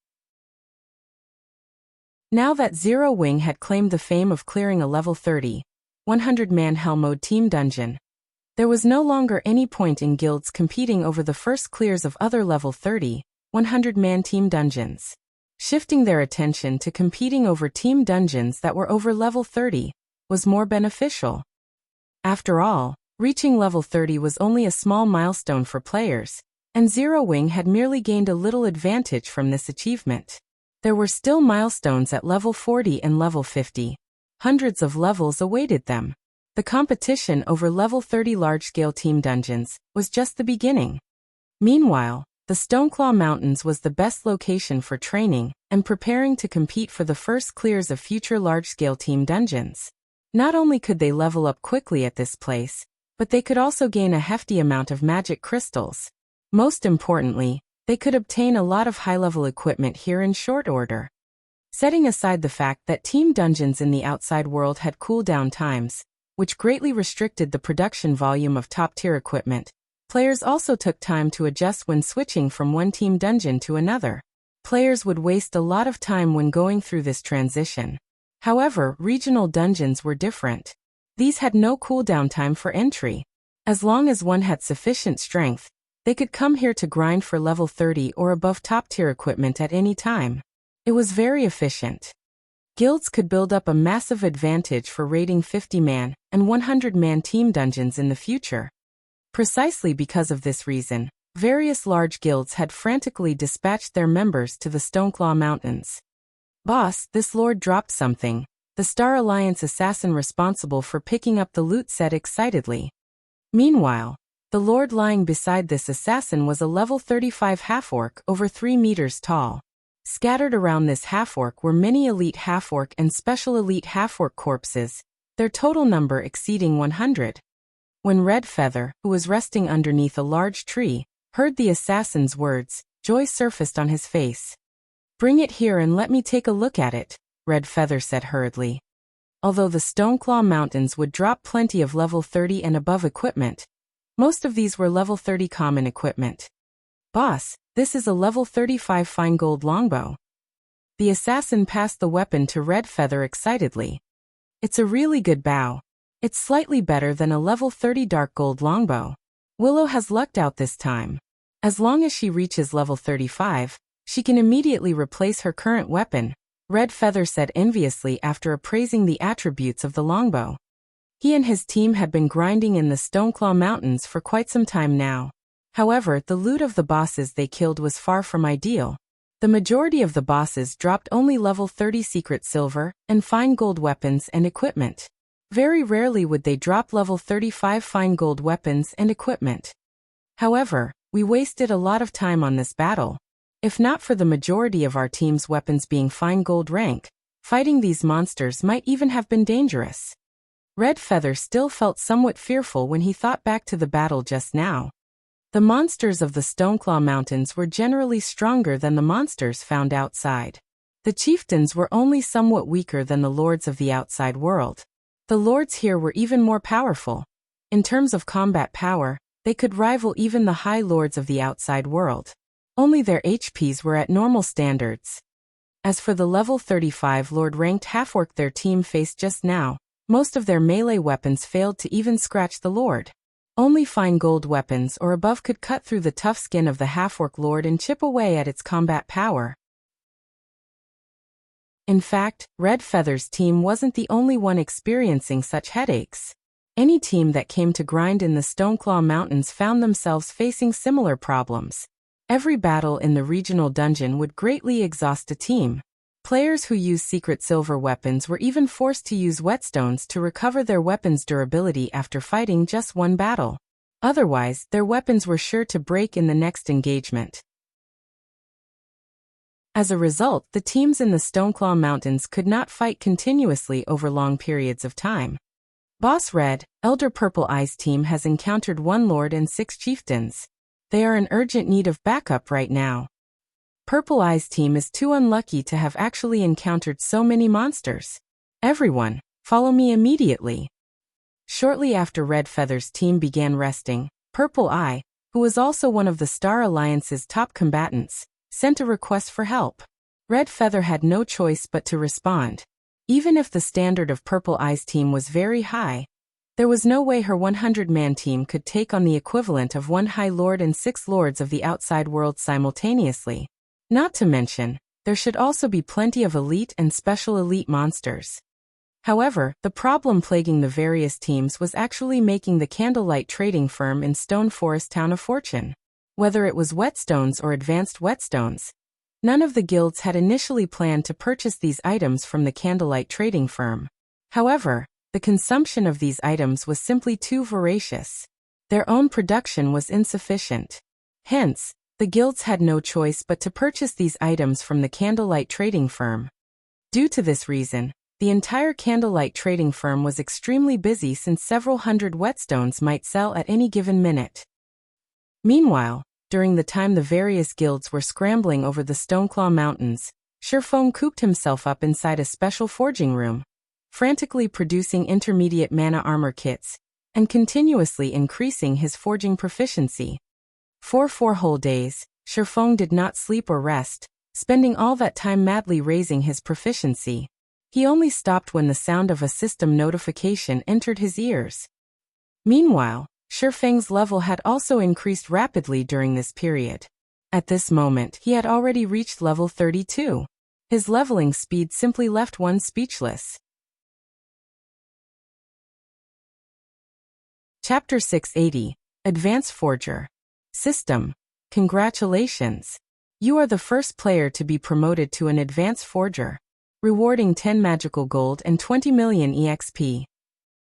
Now that Zero Wing had claimed the fame of clearing a level 30, 100-man Hell Mode team dungeon, there was no longer any point in guilds competing over the first clears of other level 30, 100-man team dungeons, shifting their attention to competing over team dungeons that were over level 30 was more beneficial. After all, reaching level 30 was only a small milestone for players, and Zero Wing had merely gained a little advantage from this achievement. There were still milestones at level 40 and level 50. Hundreds of levels awaited them. The competition over level 30 large-scale team dungeons was just the beginning. Meanwhile, the Stoneclaw Mountains was the best location for training and preparing to compete for the first clears of future large-scale team dungeons. Not only could they level up quickly at this place, but they could also gain a hefty amount of magic crystals. Most importantly, they could obtain a lot of high-level equipment here in short order. Setting aside the fact that team dungeons in the outside world had cooldown times, which greatly restricted the production volume of top-tier equipment, players also took time to adjust when switching from one team dungeon to another. Players would waste a lot of time when going through this transition. However, regional dungeons were different. These had no cooldown time for entry. As long as one had sufficient strength, they could come here to grind for level 30 or above top-tier equipment at any time. It was very efficient. Guilds could build up a massive advantage for raiding 50-man and 100-man team dungeons in the future. Precisely because of this reason, various large guilds had frantically dispatched their members to the Stoneclaw Mountains. "Boss, this lord dropped something," the Star Alliance assassin responsible for picking up the loot said excitedly. Meanwhile, the lord lying beside this assassin was a level 35 half-orc over 3 meters tall. Scattered around this half-orc were many elite half-orc and special elite half-orc corpses, their total number exceeding 100. When Red Feather, who was resting underneath a large tree, heard the assassin's words, joy surfaced on his face. "Bring it here and let me take a look at it," Red Feather said hurriedly. Although the Stoneclaw Mountains would drop plenty of level 30 and above equipment, most of these were level 30 common equipment. "Boss, this is a level 35 fine gold longbow." The assassin passed the weapon to Red Feather excitedly. "It's a really good bow. It's slightly better than a level 30 dark gold longbow. Willow has lucked out this time. As long as she reaches level 35, she can immediately replace her current weapon," Red Feather said enviously after appraising the attributes of the longbow. He and his team had been grinding in the Stoneclaw Mountains for quite some time now. However, the loot of the bosses they killed was far from ideal. The majority of the bosses dropped only level 30 secret silver and fine gold weapons and equipment. Very rarely would they drop level 35 fine gold weapons and equipment. However, we wasted a lot of time on this battle. If not for the majority of our team's weapons being fine gold rank, fighting these monsters might even have been dangerous. Red Feather still felt somewhat fearful when he thought back to the battle just now. The monsters of the Stoneclaw Mountains were generally stronger than the monsters found outside. The chieftains were only somewhat weaker than the lords of the outside world. The lords here were even more powerful. In terms of combat power, they could rival even the high lords of the outside world. Only their HPs were at normal standards. As for the level 35 lord-ranked half-orc their team faced just now, most of their melee weapons failed to even scratch the lord. Only fine gold weapons or above could cut through the tough skin of the half-orc lord and chip away at its combat power. In fact, Red Feather's team wasn't the only one experiencing such headaches. Any team that came to grind in the Stoneclaw Mountains found themselves facing similar problems. Every battle in the regional dungeon would greatly exhaust a team. Players who used secret silver weapons were even forced to use whetstones to recover their weapons' durability after fighting just one battle. Otherwise, their weapons were sure to break in the next engagement. As a result, the teams in the Stoneclaw Mountains could not fight continuously over long periods of time. Boss Red, Elder Purple Eye's team has encountered one lord and 6 chieftains. They are in urgent need of backup right now. Purple Eye's team is too unlucky to have actually encountered so many monsters. Everyone, follow me immediately. Shortly after Red Feather's team began resting, Purple Eye, who was also one of the Star Alliance's top combatants, sent a request for help. Red Feather had no choice but to respond. Even if the standard of Purple Eye's team was very high, there was no way her 100-man team could take on the equivalent of 1 High Lord and 6 Lords of the outside world simultaneously. Not to mention, there should also be plenty of elite and special elite monsters. However, the problem plaguing the various teams was actually making the Candlelight trading firm in Stone Forest Town a fortune. Whether it was whetstones or advanced whetstones, none of the guilds had initially planned to purchase these items from the Candlelight trading firm. However, the consumption of these items was simply too voracious. Their own production was insufficient. Hence, the guilds had no choice but to purchase these items from the Candlelight trading firm. Due to this reason, the entire Candlelight trading firm was extremely busy since several hundred whetstones might sell at any given minute. Meanwhile, during the time the various guilds were scrambling over the Stoneclaw Mountains, Shifeng cooped himself up inside a special forging room, frantically producing intermediate mana armor kits, and continuously increasing his forging proficiency. For 4 whole days, Shifeng did not sleep or rest, spending all that time madly raising his proficiency. He only stopped when the sound of a system notification entered his ears. Meanwhile, Shifeng's level had also increased rapidly during this period. At this moment, he had already reached level 32. His leveling speed simply left one speechless. Chapter 680, Advanced Forger. System. Congratulations. You are the first player to be promoted to an Advanced Forger, rewarding 10 magical gold and 20 million EXP.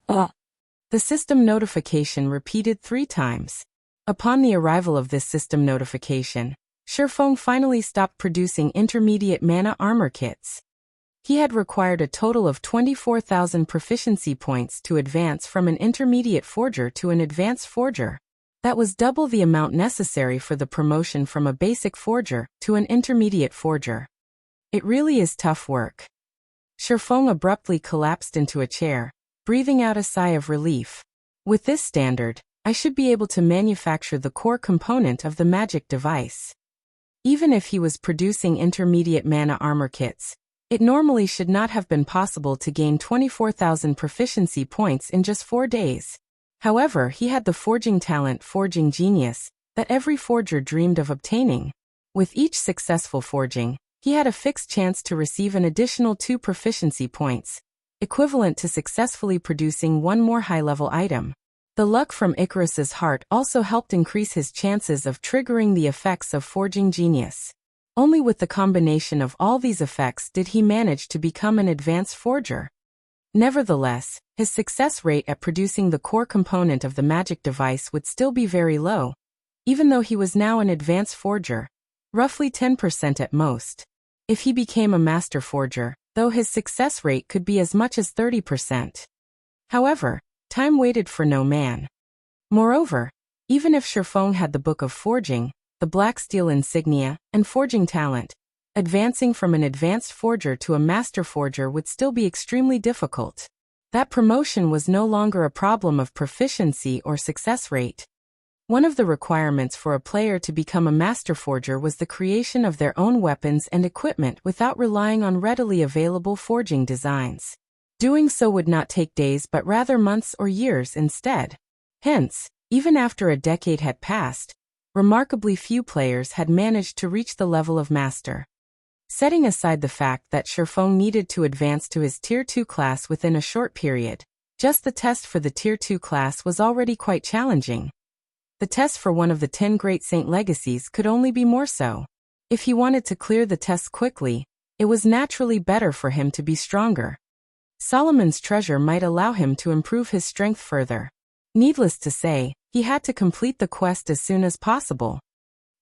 The system notification repeated 3 times. Upon the arrival of this system notification, Shifeng finally stopped producing intermediate mana armor kits. He had required a total of 24,000 proficiency points to advance from an intermediate forger to an advanced forger. That was double the amount necessary for the promotion from a basic forger to an intermediate forger. It really is tough work. Shifeng abruptly collapsed into a chair, breathing out a sigh of relief. With this standard, I should be able to manufacture the core component of the magic device. Even if he was producing intermediate mana armor kits, it normally should not have been possible to gain 24,000 proficiency points in just 4 days. However, he had the forging talent, forging genius, that every forger dreamed of obtaining. With each successful forging, he had a fixed chance to receive an additional 2 proficiency points, equivalent to successfully producing 1 more high-level item. The luck from Icarus's heart also helped increase his chances of triggering the effects of forging genius. Only with the combination of all these effects did he manage to become an advanced forger. Nevertheless, his success rate at producing the core component of the magic device would still be very low, even though he was now an advanced forger, roughly 10% at most. If he became a master forger, though, his success rate could be as much as 30%. However, time waited for no man. Moreover, even if Shifeng had the Book of Forging, the black steel insignia, and forging talent, advancing from an advanced forger to a master forger would still be extremely difficult. That promotion was no longer a problem of proficiency or success rate. One of the requirements for a player to become a master forger was the creation of their own weapons and equipment without relying on readily available forging designs. Doing so would not take days but rather months or years instead. Hence, even after a decade had passed, remarkably few players had managed to reach the level of master. Setting aside the fact that Shifeng needed to advance to his Tier 2 class within a short period, just the test for the Tier 2 class was already quite challenging. The test for one of the 10 Great Saint Legacies could only be more so. If he wanted to clear the test quickly, it was naturally better for him to be stronger. Solomon's treasure might allow him to improve his strength further. Needless to say, he had to complete the quest as soon as possible.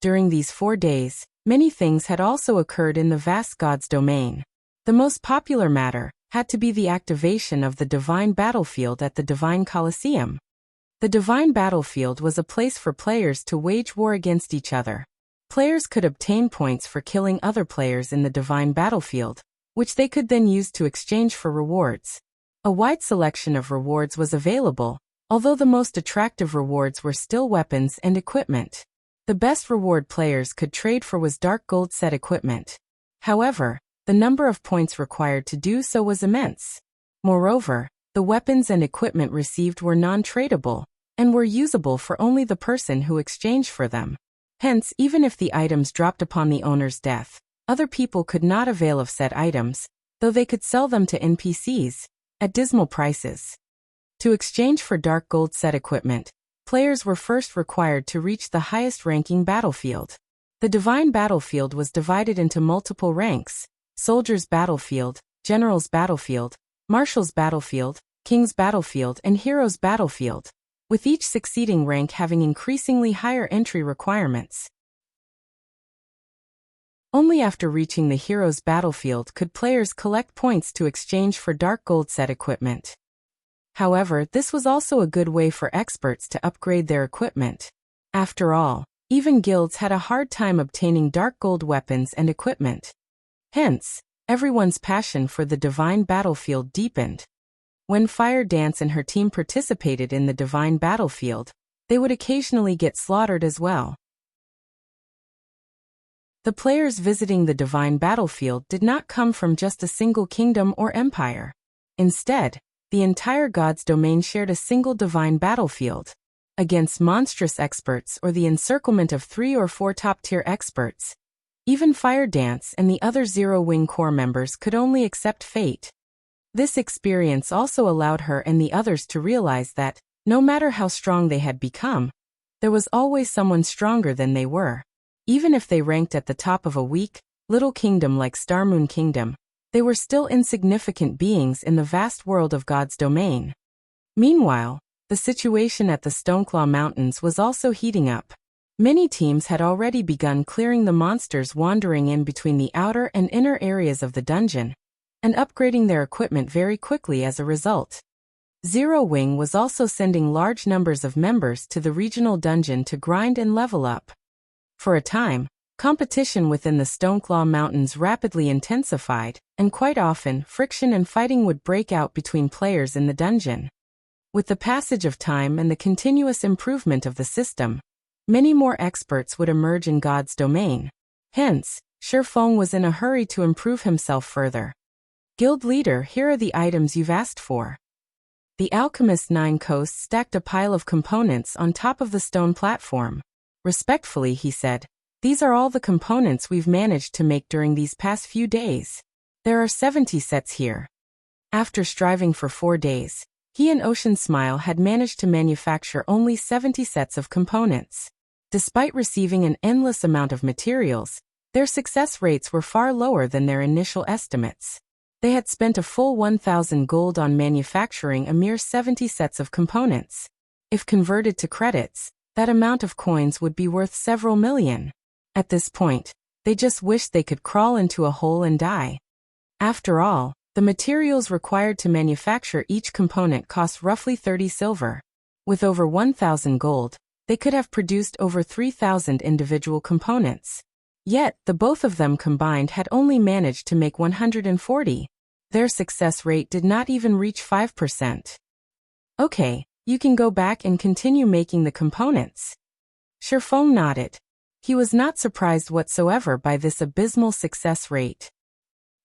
During these 4 days, many things had also occurred in the vast god's domain. The most popular matter had to be the activation of the divine battlefield at the Divine Colosseum. The Divine Battlefield was a place for players to wage war against each other. Players could obtain points for killing other players in the Divine Battlefield, which they could then use to exchange for rewards. A wide selection of rewards was available, although the most attractive rewards were still weapons and equipment. The best reward players could trade for was dark gold set equipment. However, the number of points required to do so was immense. Moreover, the weapons and equipment received were non-tradable, and were usable for only the person who exchanged for them. Hence, even if the items dropped upon the owner's death, other people could not avail of said items, though they could sell them to NPCs at dismal prices. To exchange for dark gold set equipment, players were first required to reach the highest ranking battlefield. The Divine Battlefield was divided into multiple ranks: Soldier's Battlefield, General's Battlefield, Marshal's Battlefield, King's Battlefield, and Hero's Battlefield, with each succeeding rank having increasingly higher entry requirements. Only after reaching the Hero's Battlefield could players collect points to exchange for dark gold set equipment. However, this was also a good way for experts to upgrade their equipment. After all, even guilds had a hard time obtaining dark gold weapons and equipment. Hence, everyone's passion for the Divine Battlefield deepened. When Fire Dance and her team participated in the Divine Battlefield, they would occasionally get slaughtered as well. The players visiting the Divine Battlefield did not come from just a single kingdom or empire. Instead, the entire God's domain shared a single Divine Battlefield. Against monstrous experts or the encirclement of 3 or 4 top-tier experts, even Fire Dance and the other Zero Wing Corps members could only accept fate. This experience also allowed her and the others to realize that, no matter how strong they had become, there was always someone stronger than they were. Even if they ranked at the top of a weak, little kingdom like Starmoon Kingdom, they were still insignificant beings in the vast world of God's domain. Meanwhile, the situation at the Stoneclaw Mountains was also heating up. Many teams had already begun clearing the monsters wandering in between the outer and inner areas of the dungeon, and upgrading their equipment very quickly as a result. Zero Wing was also sending large numbers of members to the regional dungeon to grind and level up. For a time, competition within the Stoneclaw Mountains rapidly intensified, and quite often, friction and fighting would break out between players in the dungeon. With the passage of time and the continuous improvement of the system, many more experts would emerge in God's domain. Hence, Shifeng was in a hurry to improve himself further. Guild leader, here are the items you've asked for. The alchemist Nine Coasts stacked a pile of components on top of the stone platform. Respectfully, he said, these are all the components we've managed to make during these past few days. There are 70 sets here. After striving for 4 days, he and Ocean Smile had managed to manufacture only 70 sets of components. Despite receiving an endless amount of materials, their success rates were far lower than their initial estimates. They had spent a full 1,000 gold on manufacturing a mere 70 sets of components. If converted to credits, that amount of coins would be worth several million. At this point, they just wished they could crawl into a hole and die. After all, the materials required to manufacture each component cost roughly 30 silver. With over 1,000 gold, they could have produced over 3,000 individual components. Yet, the both of them combined had only managed to make 140. Their success rate did not even reach 5%. Okay, you can go back and continue making the components. Shifeng nodded. He was not surprised whatsoever by this abysmal success rate.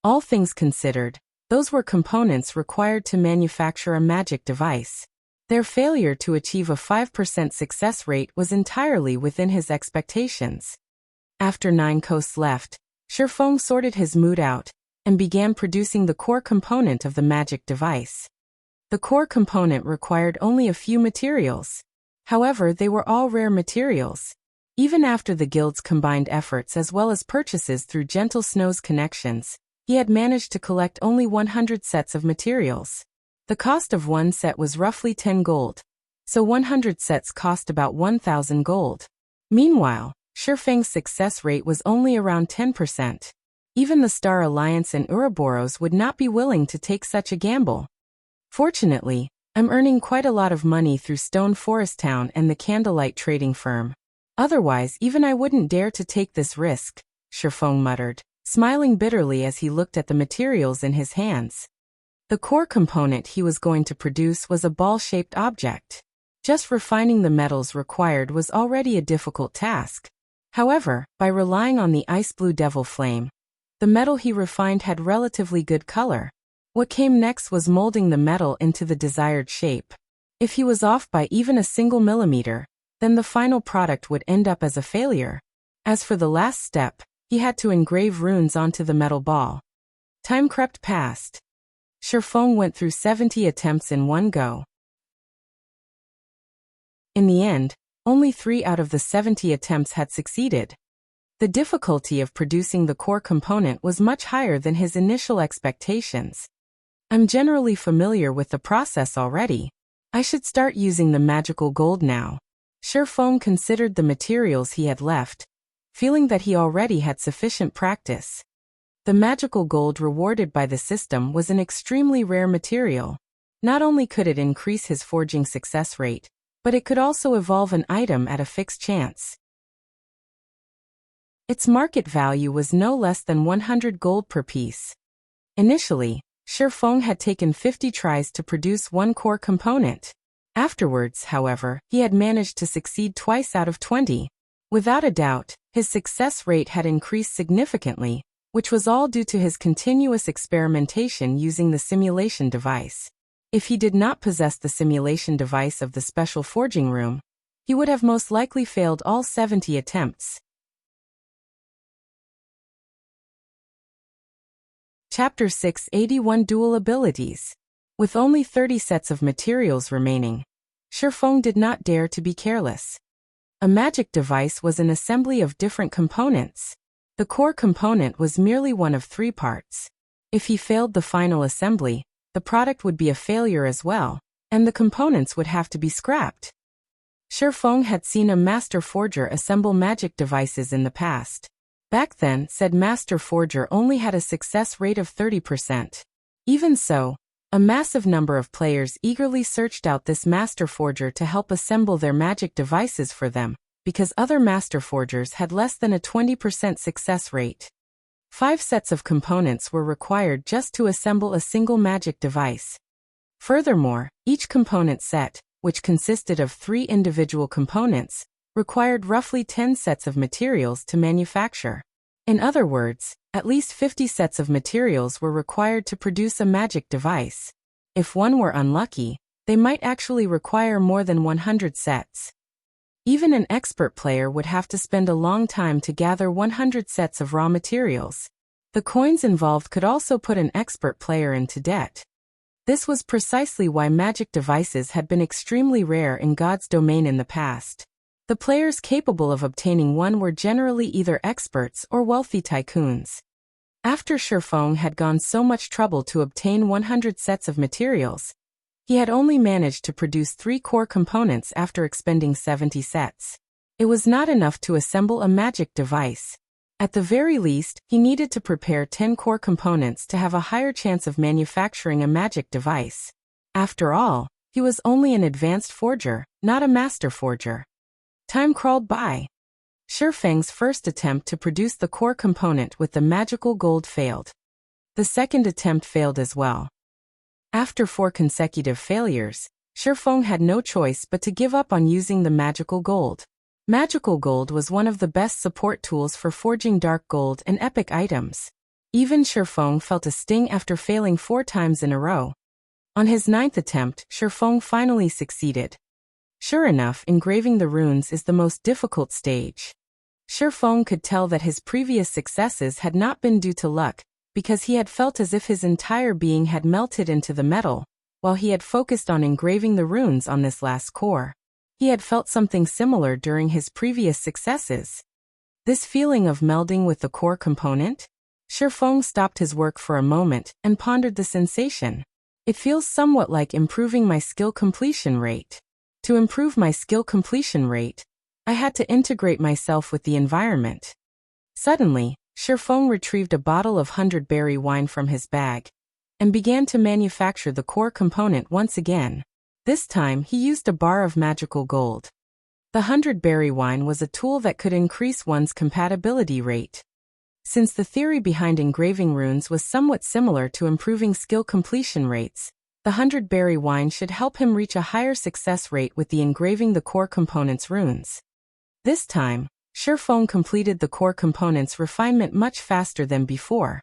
All things considered, those were components required to manufacture a magic device. Their failure to achieve a 5% success rate was entirely within his expectations. After Nine Coasts left, Shifeng sorted his mood out, and began producing the core component of the magic device. The core component required only a few materials. However, they were all rare materials. Even after the guild's combined efforts as well as purchases through Gentle Snow's connections, he had managed to collect only 100 sets of materials. The cost of one set was roughly 10 gold, so 100 sets cost about 1,000 gold. Meanwhile, Shifeng's success rate was only around 10%. Even the Star Alliance and Ouroboros would not be willing to take such a gamble. Fortunately, I'm earning quite a lot of money through Stone Forest Town and the Candlelight Trading Firm. Otherwise, even I wouldn't dare to take this risk, Shifeng muttered, smiling bitterly as he looked at the materials in his hands. The core component he was going to produce was a ball-shaped object. Just refining the metals required was already a difficult task. However, by relying on the ice blue devil flame, the metal he refined had relatively good color. What came next was molding the metal into the desired shape. If he was off by even a single millimeter, then the final product would end up as a failure. As for the last step, he had to engrave runes onto the metal ball. Time crept past. Shifeng went through 70 attempts in one go. In the end, only 3 out of the 70 attempts had succeeded. The difficulty of producing the core component was much higher than his initial expectations. I'm generally familiar with the process already. I should start using the magical gold now. Shifeng considered the materials he had left, feeling that he already had sufficient practice. The magical gold rewarded by the system was an extremely rare material. Not only could it increase his forging success rate, but it could also evolve an item at a fixed chance. Its market value was no less than 100 gold per piece. Initially, Shifeng had taken 50 tries to produce one core component. Afterwards, however, he had managed to succeed twice out of 20. Without a doubt, his success rate had increased significantly, which was all due to his continuous experimentation using the simulation device. If he did not possess the simulation device of the special forging room, he would have most likely failed all 70 attempts. Chapter 6 81 Dual Abilities. With only 30 sets of materials remaining, Shifeng did not dare to be careless. A magic device was an assembly of different components. The core component was merely one of 3 parts. If he failed the final assembly, the product would be a failure as well, and the components would have to be scrapped. Shifeng had seen a master forger assemble magic devices in the past. Back then, said master forger only had a success rate of 30%. Even so, a massive number of players eagerly searched out this master forger to help assemble their magic devices for them, because other master forgers had less than a 20% success rate. 5 sets of components were required just to assemble a single magic device. Furthermore, each component set, which consisted of 3 individual components, required roughly 10 sets of materials to manufacture. In other words, at least 50 sets of materials were required to produce a magic device. If one were unlucky, they might actually require more than 100 sets. Even an expert player would have to spend a long time to gather 100 sets of raw materials. The coins involved could also put an expert player into debt. This was precisely why magic devices had been extremely rare in God's domain in the past. The players capable of obtaining one were generally either experts or wealthy tycoons. After Shifeng had gone so much trouble to obtain 100 sets of materials, he had only managed to produce 3 core components after expending 70 sets. It was not enough to assemble a magic device. At the very least, he needed to prepare 10 core components to have a higher chance of manufacturing a magic device. After all, he was only an advanced forger, not a master forger. Time crawled by. Shifeng's first attempt to produce the core component with the magical gold failed. The second attempt failed as well. After 4 consecutive failures, Shifeng had no choice but to give up on using the magical gold. Magical gold was one of the best support tools for forging dark gold and epic items. Even Shifeng felt a sting after failing 4 times in a row. On his 9th attempt, Shifeng finally succeeded. Sure enough, engraving the runes is the most difficult stage. Shifeng could tell that his previous successes had not been due to luck, because he had felt as if his entire being had melted into the metal, while he had focused on engraving the runes on this last core. He had felt something similar during his previous successes. This feeling of melding with the core component? Shifeng stopped his work for a moment and pondered the sensation. It feels somewhat like improving my skill completion rate. To improve my skill completion rate, I had to integrate myself with the environment. Suddenly, Shifeng retrieved a bottle of 100-berry wine from his bag and began to manufacture the core component once again. This time, he used a bar of magical gold. The 100-berry wine was a tool that could increase one's compatibility rate. Since the theory behind engraving runes was somewhat similar to improving skill completion rates, the 100-berry wine should help him reach a higher success rate with the engraving the core components runes. This time, Shifeng completed the core components refinement much faster than before.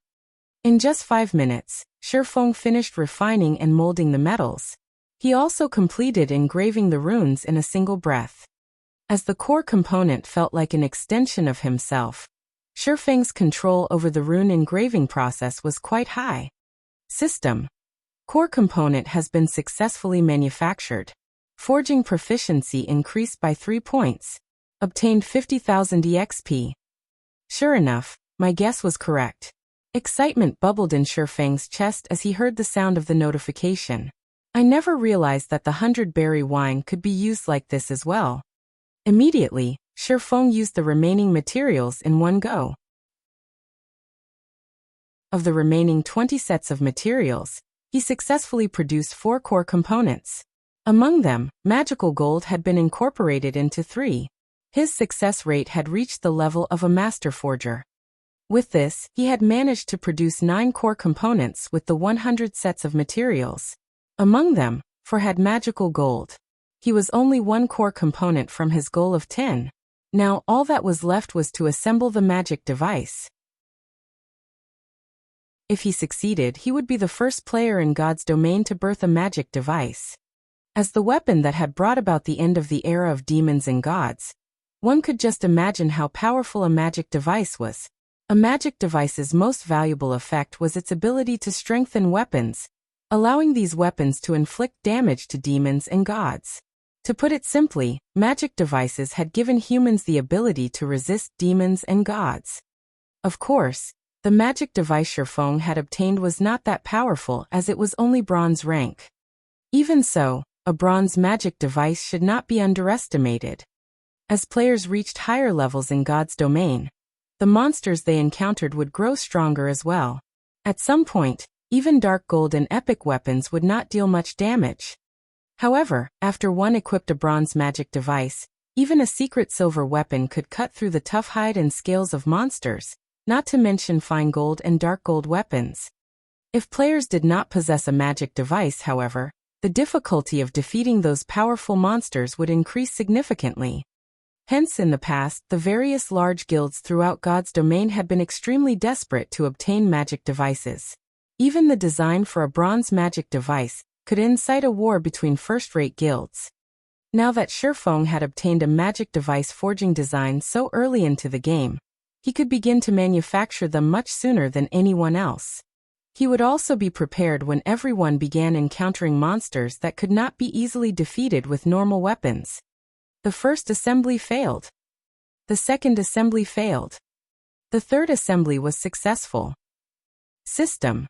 In just 5 minutes, Shifeng finished refining and molding the metals. He also completed engraving the runes in a single breath. As the core component felt like an extension of himself, Shifeng's control over the rune engraving process was quite high. System. Core component has been successfully manufactured. Forging proficiency increased by 3 points. Obtained 50,000 EXP. Sure enough, my guess was correct. Excitement bubbled in Shifeng's chest as he heard the sound of the notification. I never realized that the 100-berry wine could be used like this as well. Immediately, Shifeng used the remaining materials in one go. Of the remaining 20 sets of materials, he successfully produced 4 core components. Among them, magical gold had been incorporated into 3. His success rate had reached the level of a master forger. With this, he had managed to produce 9 core components with the 100 sets of materials. Among them, 4 had magical gold. He was only 1 core component from his goal of 10. Now all that was left was to assemble the magic device. If he succeeded, he would be the first player in God's domain to birth a magic device. As the weapon that had brought about the end of the era of demons and gods, one could just imagine how powerful a magic device was. A magic device's most valuable effect was its ability to strengthen weapons, allowing these weapons to inflict damage to demons and gods. To put it simply, magic devices had given humans the ability to resist demons and gods. Of course, the magic device Shifeng had obtained was not that powerful as it was only bronze rank. Even so, a bronze magic device should not be underestimated. As players reached higher levels in God's domain, the monsters they encountered would grow stronger as well. At some point, even dark gold and epic weapons would not deal much damage. However, after one equipped a bronze magic device, even a secret silver weapon could cut through the tough hide and scales of monsters, not to mention fine gold and dark gold weapons. If players did not possess a magic device, however, the difficulty of defeating those powerful monsters would increase significantly. Hence, in the past, the various large guilds throughout God's domain had been extremely desperate to obtain magic devices. Even the design for a bronze magic device could incite a war between first-rate guilds. Now that Shifeng had obtained a magic device forging design so early into the game, he could begin to manufacture them much sooner than anyone else. He would also be prepared when everyone began encountering monsters that could not be easily defeated with normal weapons. The first assembly failed. The second assembly failed. The third assembly was successful. System.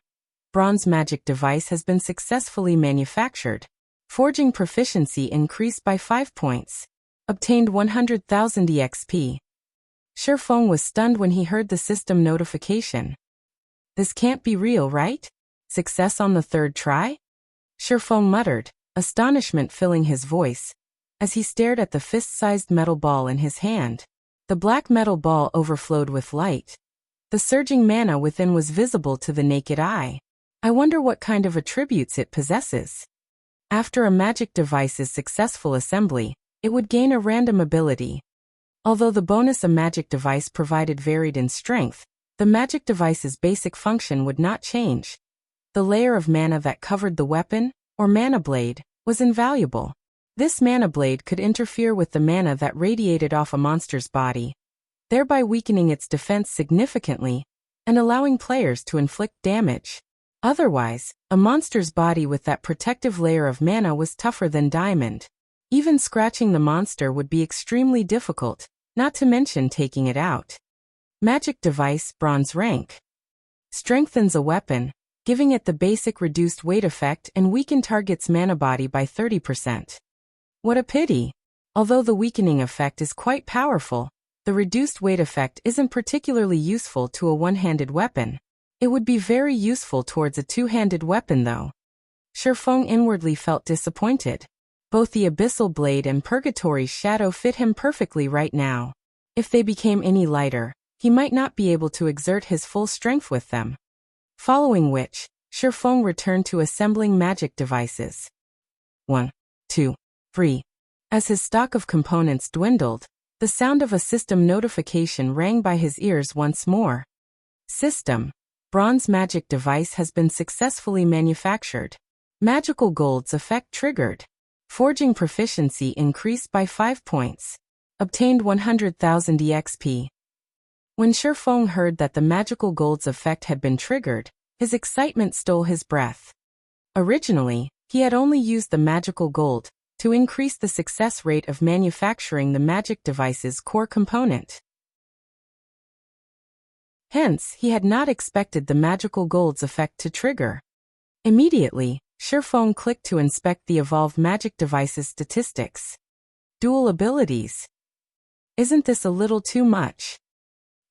Bronze magic device has been successfully manufactured. Forging proficiency increased by 5 points. Obtained 100,000 EXP. Shifeng was stunned when he heard the system notification. This can't be real, right? Success on the 3rd try? Shifeng muttered, astonishment filling his voice, as he stared at the fist-sized metal ball in his hand. The black metal ball overflowed with light. The surging mana within was visible to the naked eye. I wonder what kind of attributes it possesses. After a magic device's successful assembly, it would gain a random ability. Although the bonus a magic device provided varied in strength, the magic device's basic function would not change. The layer of mana that covered the weapon, or mana blade, was invaluable. This mana blade could interfere with the mana that radiated off a monster's body, thereby weakening its defense significantly and allowing players to inflict damage. Otherwise, a monster's body with that protective layer of mana was tougher than diamond. Even scratching the monster would be extremely difficult, not to mention taking it out. Magic device, bronze rank. Strengthens a weapon, giving it the basic reduced weight effect and weaken target's mana body by 30%. What a pity! Although the weakening effect is quite powerful, the reduced weight effect isn't particularly useful to a one-handed weapon. It would be very useful towards a two-handed weapon though. Shifeng inwardly felt disappointed. Both the Abyssal Blade and Purgatory's shadow fit him perfectly right now. If they became any lighter, he might not be able to exert his full strength with them. Following which, Shifeng returned to assembling magic devices. 1, 2, 3. As his stock of components dwindled, the sound of a system notification rang by his ears once more. System. Bronze magic device has been successfully manufactured. Magical Gold's effect triggered. Forging proficiency increased by 5 points. Obtained 100,000 EXP. When Shifeng heard that the Magical Gold's effect had been triggered, his excitement stole his breath. Originally, he had only used the Magical Gold to increase the success rate of manufacturing the magic device's core component. Hence, he had not expected the Magical Gold's effect to trigger. Immediately, Shifeng clicked to inspect the evolved magic device's statistics. Dual abilities. Isn't this a little too much?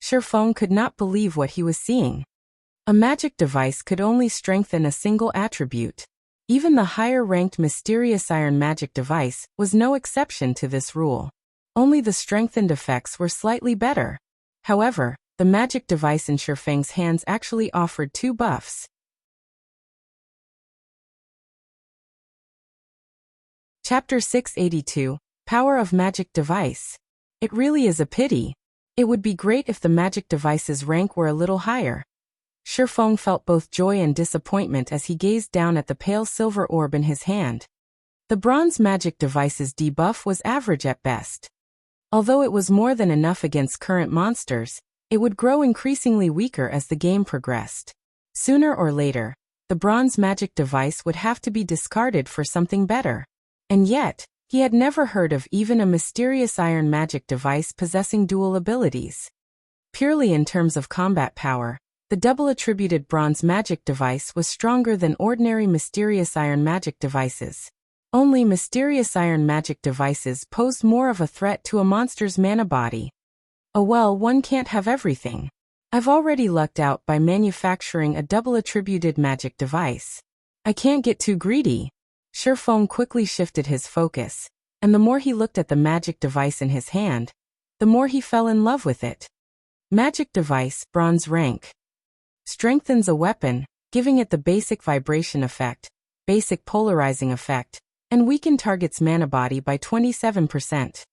Shifeng could not believe what he was seeing. A magic device could only strengthen a single attribute. Even the higher-ranked Mysterious Iron magic device was no exception to this rule. Only the strengthened effects were slightly better. However, the magic device in Shifeng's hands actually offered 2 buffs. Chapter 682, Power of Magic Device. It really is a pity. It would be great if the magic device's rank were a little higher. Shifeng felt both joy and disappointment as he gazed down at the pale silver orb in his hand. The bronze magic device's debuff was average at best. Although it was more than enough against current monsters, it would grow increasingly weaker as the game progressed. Sooner or later, the bronze magic device would have to be discarded for something better. And yet, he had never heard of even a mysterious iron magic device possessing dual abilities. Purely in terms of combat power, the double-attributed bronze magic device was stronger than ordinary mysterious iron magic devices. Only mysterious iron magic devices posed more of a threat to a monster's mana body. Oh well, one can't have everything. I've already lucked out by manufacturing a double-attributed magic device. I can't get too greedy. Shifeng quickly shifted his focus, and the more he looked at the magic device in his hand, the more he fell in love with it. Magic device, bronze rank. Strengthens a weapon, giving it the basic vibration effect, basic polarizing effect, and weaken target's mana body by 27%.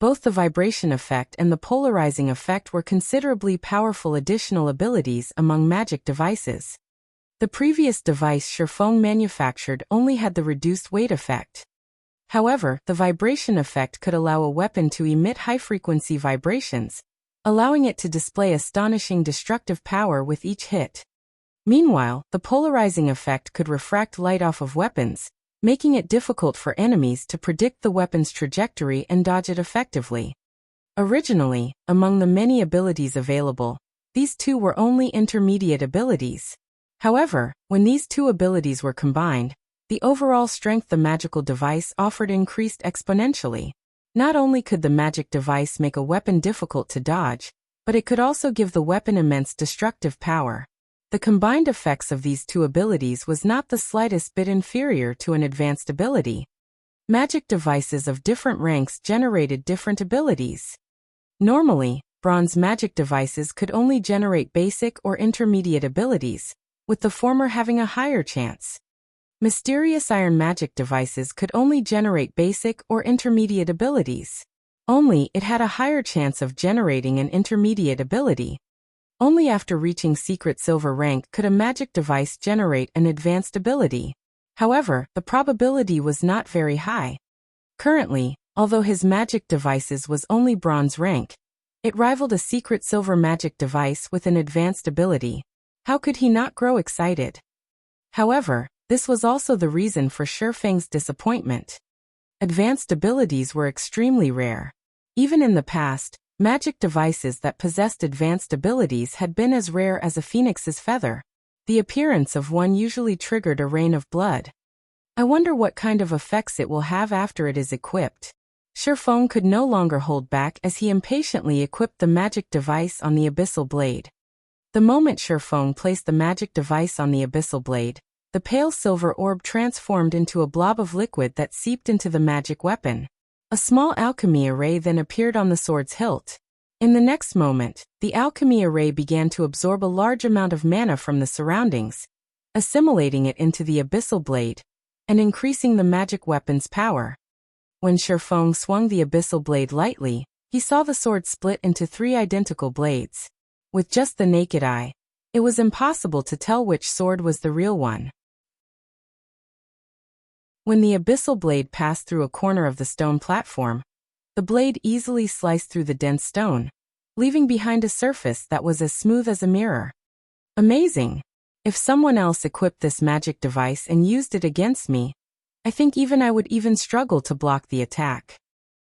Both the vibration effect and the polarizing effect were considerably powerful additional abilities among magic devices. The previous device Shifeng manufactured only had the reduced weight effect. However, the vibration effect could allow a weapon to emit high-frequency vibrations, allowing it to display astonishing destructive power with each hit. Meanwhile, the polarizing effect could refract light off of weapons, making it difficult for enemies to predict the weapon's trajectory and dodge it effectively. Originally, among the many abilities available, these two were only intermediate abilities. However, when these two abilities were combined, the overall strength the magical device offered increased exponentially. Not only could the magic device make a weapon difficult to dodge, but it could also give the weapon immense destructive power. The combined effects of these two abilities was not the slightest bit inferior to an advanced ability. Magic devices of different ranks generated different abilities. Normally, bronze magic devices could only generate basic or intermediate abilities, with the former having a higher chance. Mysterious iron magic devices could only generate basic or intermediate abilities. Only it had a higher chance of generating an intermediate ability. Only after reaching secret silver rank could a magic device generate an advanced ability. However, the probability was not very high. Currently, although his magic devices was only bronze rank, it rivaled a secret silver magic device with an advanced ability. How could he not grow excited? However, this was also the reason for Shifeng's disappointment. Advanced abilities were extremely rare. Even in the past, magic devices that possessed advanced abilities had been as rare as a phoenix's feather. The appearance of one usually triggered a rain of blood. I wonder what kind of effects it will have after it is equipped. Shifeng could no longer hold back as he impatiently equipped the magic device on the Abyssal Blade. The moment Shifeng placed the magic device on the Abyssal Blade, the pale silver orb transformed into a blob of liquid that seeped into the magic weapon. A small alchemy array then appeared on the sword's hilt. In the next moment, the alchemy array began to absorb a large amount of mana from the surroundings, assimilating it into the abyssal blade, and increasing the magic weapon's power. When Shifeng swung the abyssal blade lightly, he saw the sword split into 3 identical blades. With just the naked eye, it was impossible to tell which sword was the real one. When the abyssal blade passed through a corner of the stone platform, the blade easily sliced through the dense stone, leaving behind a surface that was as smooth as a mirror. Amazing! If someone else equipped this magic device and used it against me, I think I would even struggle to block the attack.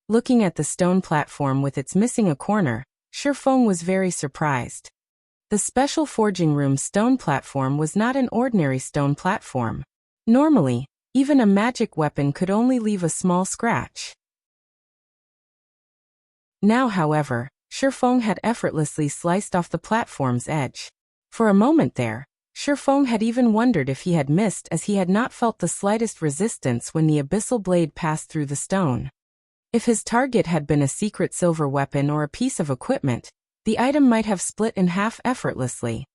Looking at the stone platform with its missing a corner, Shifeng was very surprised. The special forging room stone platform was not an ordinary stone platform. Normally, even a magic weapon could only leave a small scratch. Now, however, Shifeng had effortlessly sliced off the platform's edge. For a moment there, Shifeng had even wondered if he had missed, as he had not felt the slightest resistance when the abyssal blade passed through the stone. If his target had been a secret silver weapon or a piece of equipment, the item might have split in half effortlessly.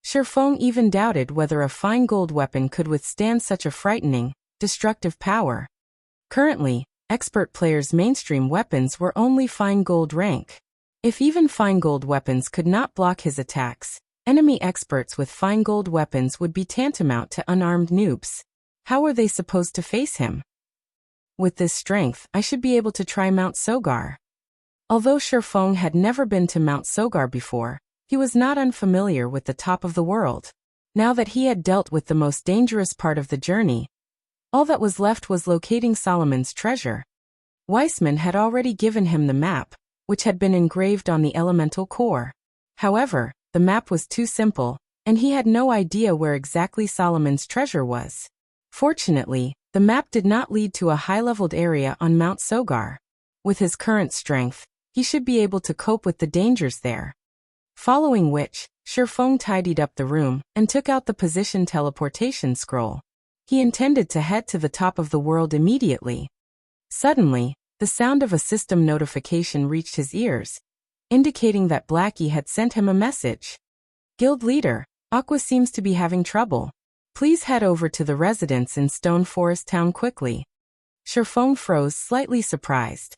Shifeng even doubted whether a fine gold weapon could withstand such a frightening, destructive power. Currently, expert players' mainstream weapons were only fine gold rank. If even fine gold weapons could not block his attacks, enemy experts with fine gold weapons would be tantamount to unarmed noobs. How were they supposed to face him? With this strength, I should be able to try Mount Sogar. Although Shifeng had never been to Mount Sogar before, he was not unfamiliar with the top of the world. Now that he had dealt with the most dangerous part of the journey, all that was left was locating Solomon's treasure. Weissman had already given him the map, which had been engraved on the elemental core. However, the map was too simple, and he had no idea where exactly Solomon's treasure was. Fortunately, the map did not lead to a high-leveled area on Mount Sogar. With his current strength, he should be able to cope with the dangers there. Following which, Shifeng tidied up the room and took out the position teleportation scroll. He intended to head to the top of the world immediately. Suddenly, the sound of a system notification reached his ears, indicating that Blackie had sent him a message. Guild leader, Aqua seems to be having trouble. Please head over to the residence in Stone Forest Town quickly. Shifeng froze, slightly surprised.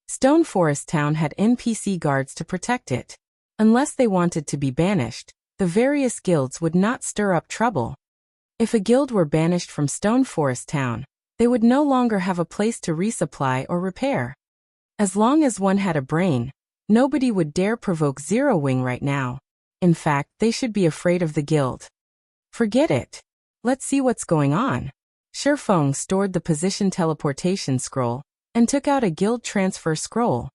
Stone Forest Town had NPC guards to protect it. Unless they wanted to be banished, the various guilds would not stir up trouble. If a guild were banished from Stone Forest Town, they would no longer have a place to resupply or repair. As long as one had a brain, nobody would dare provoke Zero Wing right now. In fact, they should be afraid of the guild. Forget it. Let's see what's going on. Shifeng stored the position teleportation scroll and took out a guild transfer scroll.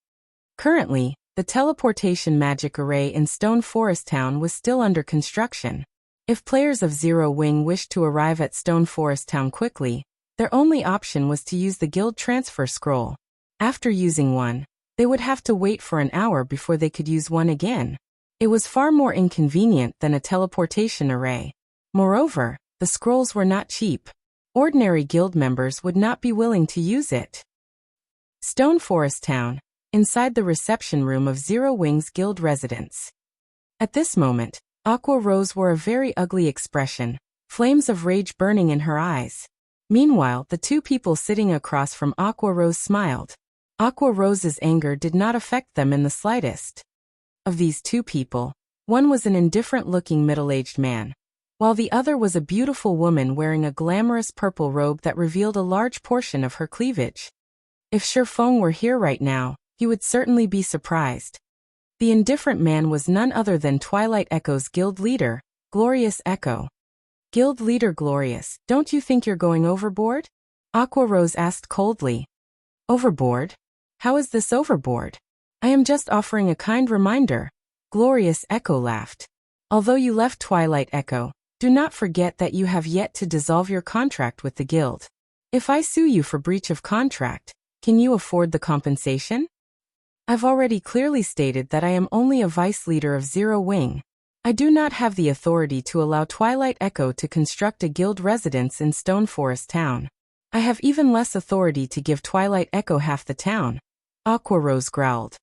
Currently, the teleportation magic array in Stone Forest Town was still under construction. If players of Zero Wing wished to arrive at Stone Forest Town quickly, their only option was to use the guild transfer scroll. After using one, they would have to wait for an hour before they could use one again. It was far more inconvenient than a teleportation array. Moreover, the scrolls were not cheap. Ordinary guild members would not be willing to use it. Stone Forest Town, inside the reception room of Zero Wing's guild residence. At this moment, Aqua Rose wore a very ugly expression, flames of rage burning in her eyes. Meanwhile, the two people sitting across from Aqua Rose smiled. Aqua Rose's anger did not affect them in the slightest. Of these two people, one was an indifferent-looking middle-aged man, while the other was a beautiful woman wearing a glamorous purple robe that revealed a large portion of her cleavage. If Shifeng were here right now, he would certainly be surprised. The indifferent man was none other than Twilight Echo's guild leader, Glorious Echo. Guild leader Glorious, don't you think you're going overboard? Aqua Rose asked coldly. Overboard? How is this overboard? I am just offering a kind reminder. Glorious Echo laughed. Although you left Twilight Echo, do not forget that you have yet to dissolve your contract with the guild. If I sue you for breach of contract, can you afford the compensation? I've already clearly stated that I am only a vice leader of Zero Wing. I do not have the authority to allow Twilight Echo to construct a guild residence in Stone Forest Town. I have even less authority to give Twilight Echo half the town, Aqua Rose growled.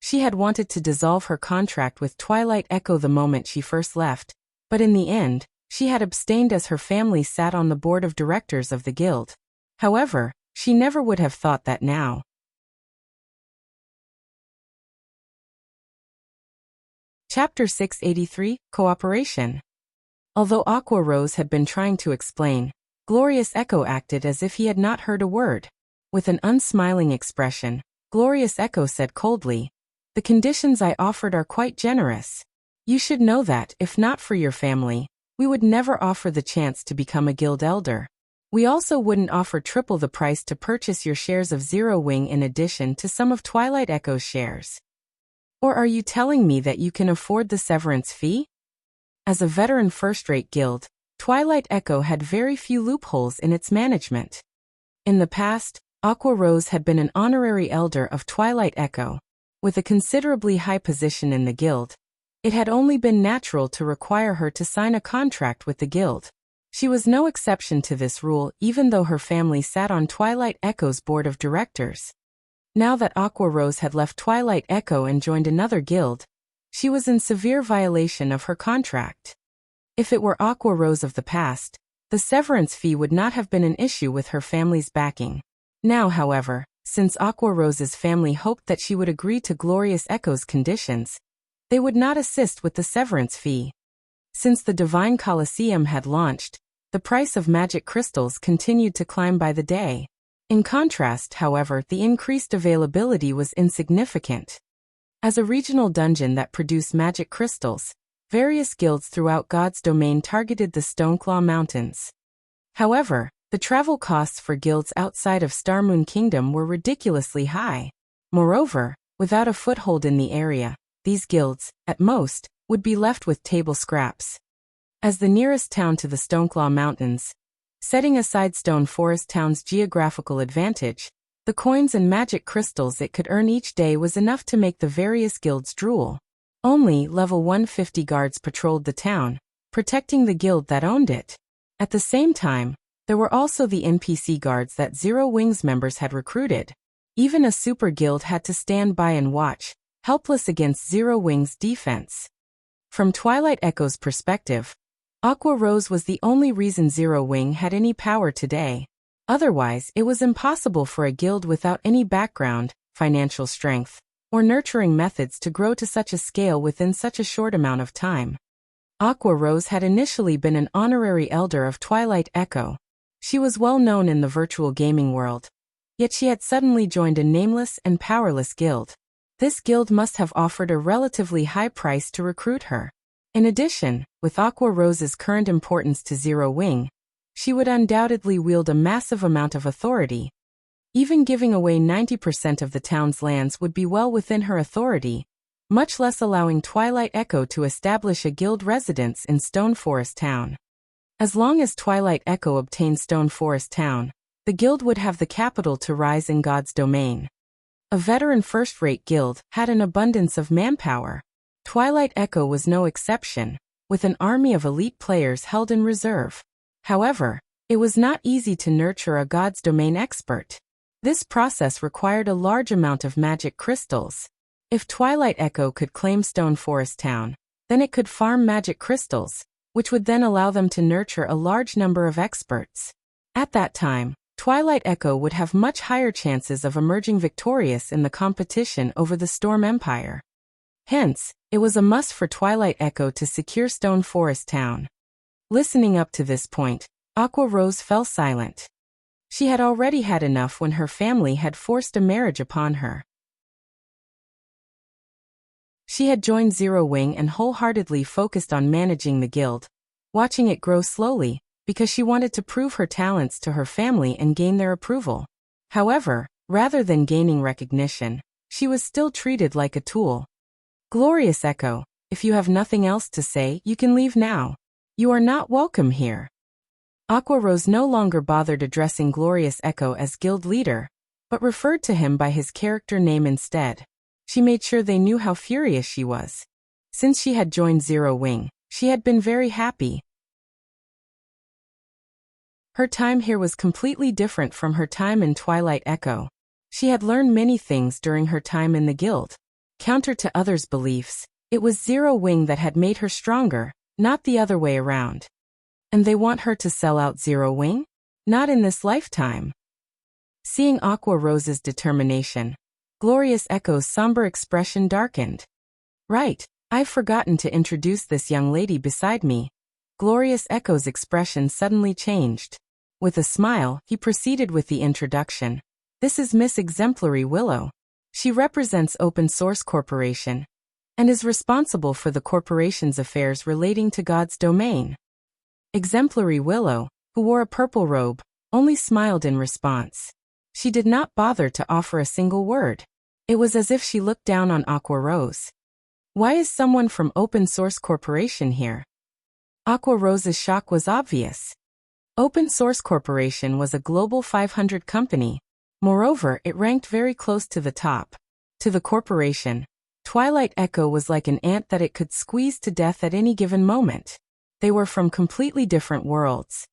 She had wanted to dissolve her contract with Twilight Echo the moment she first left, but in the end, she had abstained as her family sat on the board of directors of the guild. However, she never would have thought that now. Chapter 683, Cooperation. Although Aqua Rose had been trying to explain, Glorious Echo acted as if he had not heard a word. With an unsmiling expression, Glorious Echo said coldly, "The conditions I offered are quite generous. You should know that, if not for your family, we would never offer the chance to become a guild elder. We also wouldn't offer triple the price to purchase your shares of Zero Wing in addition to some of Twilight Echo's shares. Or are you telling me that you can afford the severance fee?" As a veteran first-rate guild, Twilight Echo had very few loopholes in its management. In the past, Aqua Rose had been an honorary elder of Twilight Echo. With a considerably high position in the guild, it had only been natural to require her to sign a contract with the guild. She was no exception to this rule, even though her family sat on Twilight Echo's board of directors. Now that Aqua Rose had left Twilight Echo and joined another guild, she was in severe violation of her contract. If it were Aqua Rose of the past, the severance fee would not have been an issue with her family's backing. Now, however, since Aqua Rose's family hoped that she would agree to Glorious Echo's conditions, they would not assist with the severance fee. Since the Divine Colosseum had launched, the price of magic crystals continued to climb by the day. In contrast, however, the increased availability was insignificant. As a regional dungeon that produced magic crystals, various guilds throughout God's domain targeted the Stoneclaw Mountains. However, the travel costs for guilds outside of Starmoon Kingdom were ridiculously high. Moreover, without a foothold in the area, these guilds, at most, would be left with table scraps. As the nearest town to the Stoneclaw Mountains, setting aside Stone Forest Town's geographical advantage, the coins and magic crystals it could earn each day was enough to make the various guilds drool. Only level 150 guards patrolled the town, protecting the guild that owned it. At the same time, there were also the NPC guards that Zero Wings members had recruited. Even a super guild had to stand by and watch, helpless against Zero Wings' defense. From Twilight Echo's perspective, Aqua Rose was the only reason Zero Wing had any power today. Otherwise, it was impossible for a guild without any background, financial strength, or nurturing methods to grow to such a scale within such a short amount of time. Aqua Rose had initially been an honorary elder of Twilight Echo. She was well known in the virtual gaming world, yet she had suddenly joined a nameless and powerless guild. This guild must have offered a relatively high price to recruit her. In addition, with Aqua Rose's current importance to Zero Wing, she would undoubtedly wield a massive amount of authority. Even giving away 90% of the town's lands would be well within her authority, much less allowing Twilight Echo to establish a guild residence in Stone Forest Town. As long as Twilight Echo obtained Stone Forest Town, the guild would have the capital to rise in God's domain. A veteran first-rate guild had an abundance of manpower. Twilight Echo was no exception, with an army of elite players held in reserve. However, it was not easy to nurture a God's domain expert. This process required a large amount of magic crystals. If Twilight Echo could claim Stone Forest Town, then it could farm magic crystals, which would then allow them to nurture a large number of experts. At that time, Twilight Echo would have much higher chances of emerging victorious in the competition over the Storm Empire. Hence, it was a must for Twilight Echo to secure Stone Forest Town. Listening up to this point, Aqua Rose fell silent. She had already had enough when her family had forced a marriage upon her. She had joined Zero Wing and wholeheartedly focused on managing the guild, watching it grow slowly, because she wanted to prove her talents to her family and gain their approval. However, rather than gaining recognition, she was still treated like a tool. Glorious Echo, if you have nothing else to say, you can leave now. You are not welcome here. Aqua Rose no longer bothered addressing Glorious Echo as guild leader, but referred to him by his character name instead. She made sure they knew how furious she was. Since she had joined Zero Wing, she had been very happy. Her time here was completely different from her time in Twilight Echo. She had learned many things during her time in the guild. Counter to others' beliefs, it was Zero Wing that had made her stronger, not the other way around. And they want her to sell out Zero Wing? Not in this lifetime. Seeing Aqua Rose's determination, Glorious Echo's somber expression darkened. Right, I've forgotten to introduce this young lady beside me. Glorious Echo's expression suddenly changed. With a smile, he proceeded with the introduction. This is Miss Exemplary Willow. She represents Open Source Corporation and is responsible for the corporation's affairs relating to God's domain. Exemplary Willow, who wore a purple robe, only smiled in response. She did not bother to offer a single word. It was as if she looked down on Aqua Rose. Why is someone from Open Source Corporation here? Aqua Rose's shock was obvious. Open Source Corporation was a Global 500 company. Moreover, it ranked very close to the top. To the corporation, Twilight Echo was like an ant that it could squeeze to death at any given moment. They were from completely different worlds.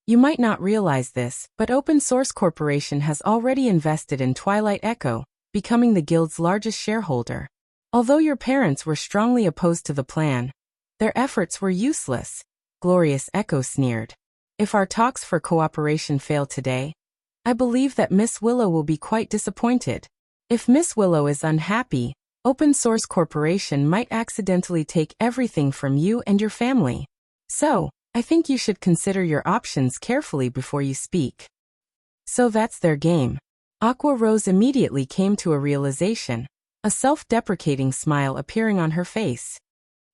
You might not realize this, but Open Source Corporation has already invested in Twilight Echo, becoming the guild's largest shareholder. Although your parents were strongly opposed to the plan, their efforts were useless, Glorious Echo sneered. If our talks for cooperation fail today, I believe that Miss Willow will be quite disappointed. If Miss Willow is unhappy, Open Source Corporation might accidentally take everything from you and your family. So, I think you should consider your options carefully before you speak. So that's their game. Aqua Rose immediately came to a realization, a self-deprecating smile appearing on her face.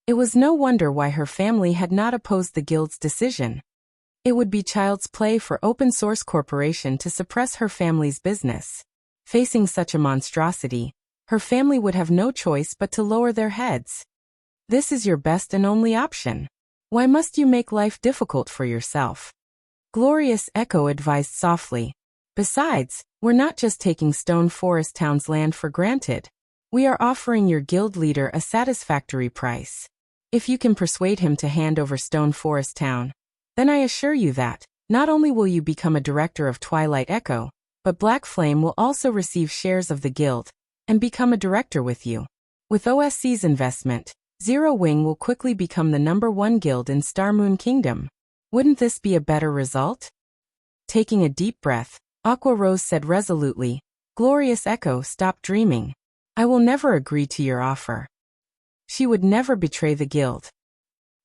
It was no wonder why her family had not opposed the guild's decision. It would be child's play for Open Source Corporation to suppress her family's business. Facing such a monstrosity, her family would have no choice but to lower their heads. This is your best and only option. Why must you make life difficult for yourself? Glorious Echo advised softly. Besides, we're not just taking Stone Forest Town's land for granted. We are offering your guild leader a satisfactory price. If you can persuade him to hand over Stone Forest Town, then I assure you that, not only will you become a director of Twilight Echo, but Black Flame will also receive shares of the guild, and become a director with you. With OSC's investment, Zero Wing will quickly become the #1 guild in Star Moon Kingdom. Wouldn't this be a better result? Taking a deep breath, Aqua Rose said resolutely, Glorious Echo, stop dreaming. I will never agree to your offer. She would never betray the guild.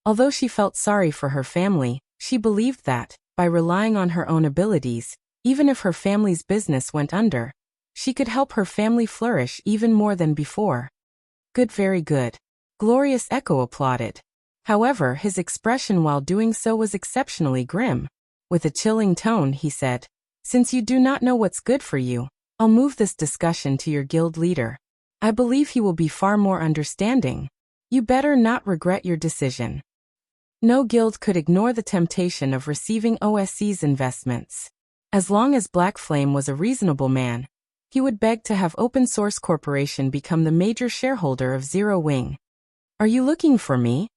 Although she felt sorry for her family, she believed that, by relying on her own abilities, even if her family's business went under, she could help her family flourish even more than before. Good, very good. Glorious Echo applauded. However, his expression while doing so was exceptionally grim. With a chilling tone, he said, Since you do not know what's good for you, I'll move this discussion to your guild leader. I believe he will be far more understanding. You better not regret your decision. No guild could ignore the temptation of receiving OSC's investments. As long as Black Flame was a reasonable man, he would beg to have Open Source Corporation become the major shareholder of Zero Wing. Are you looking for me?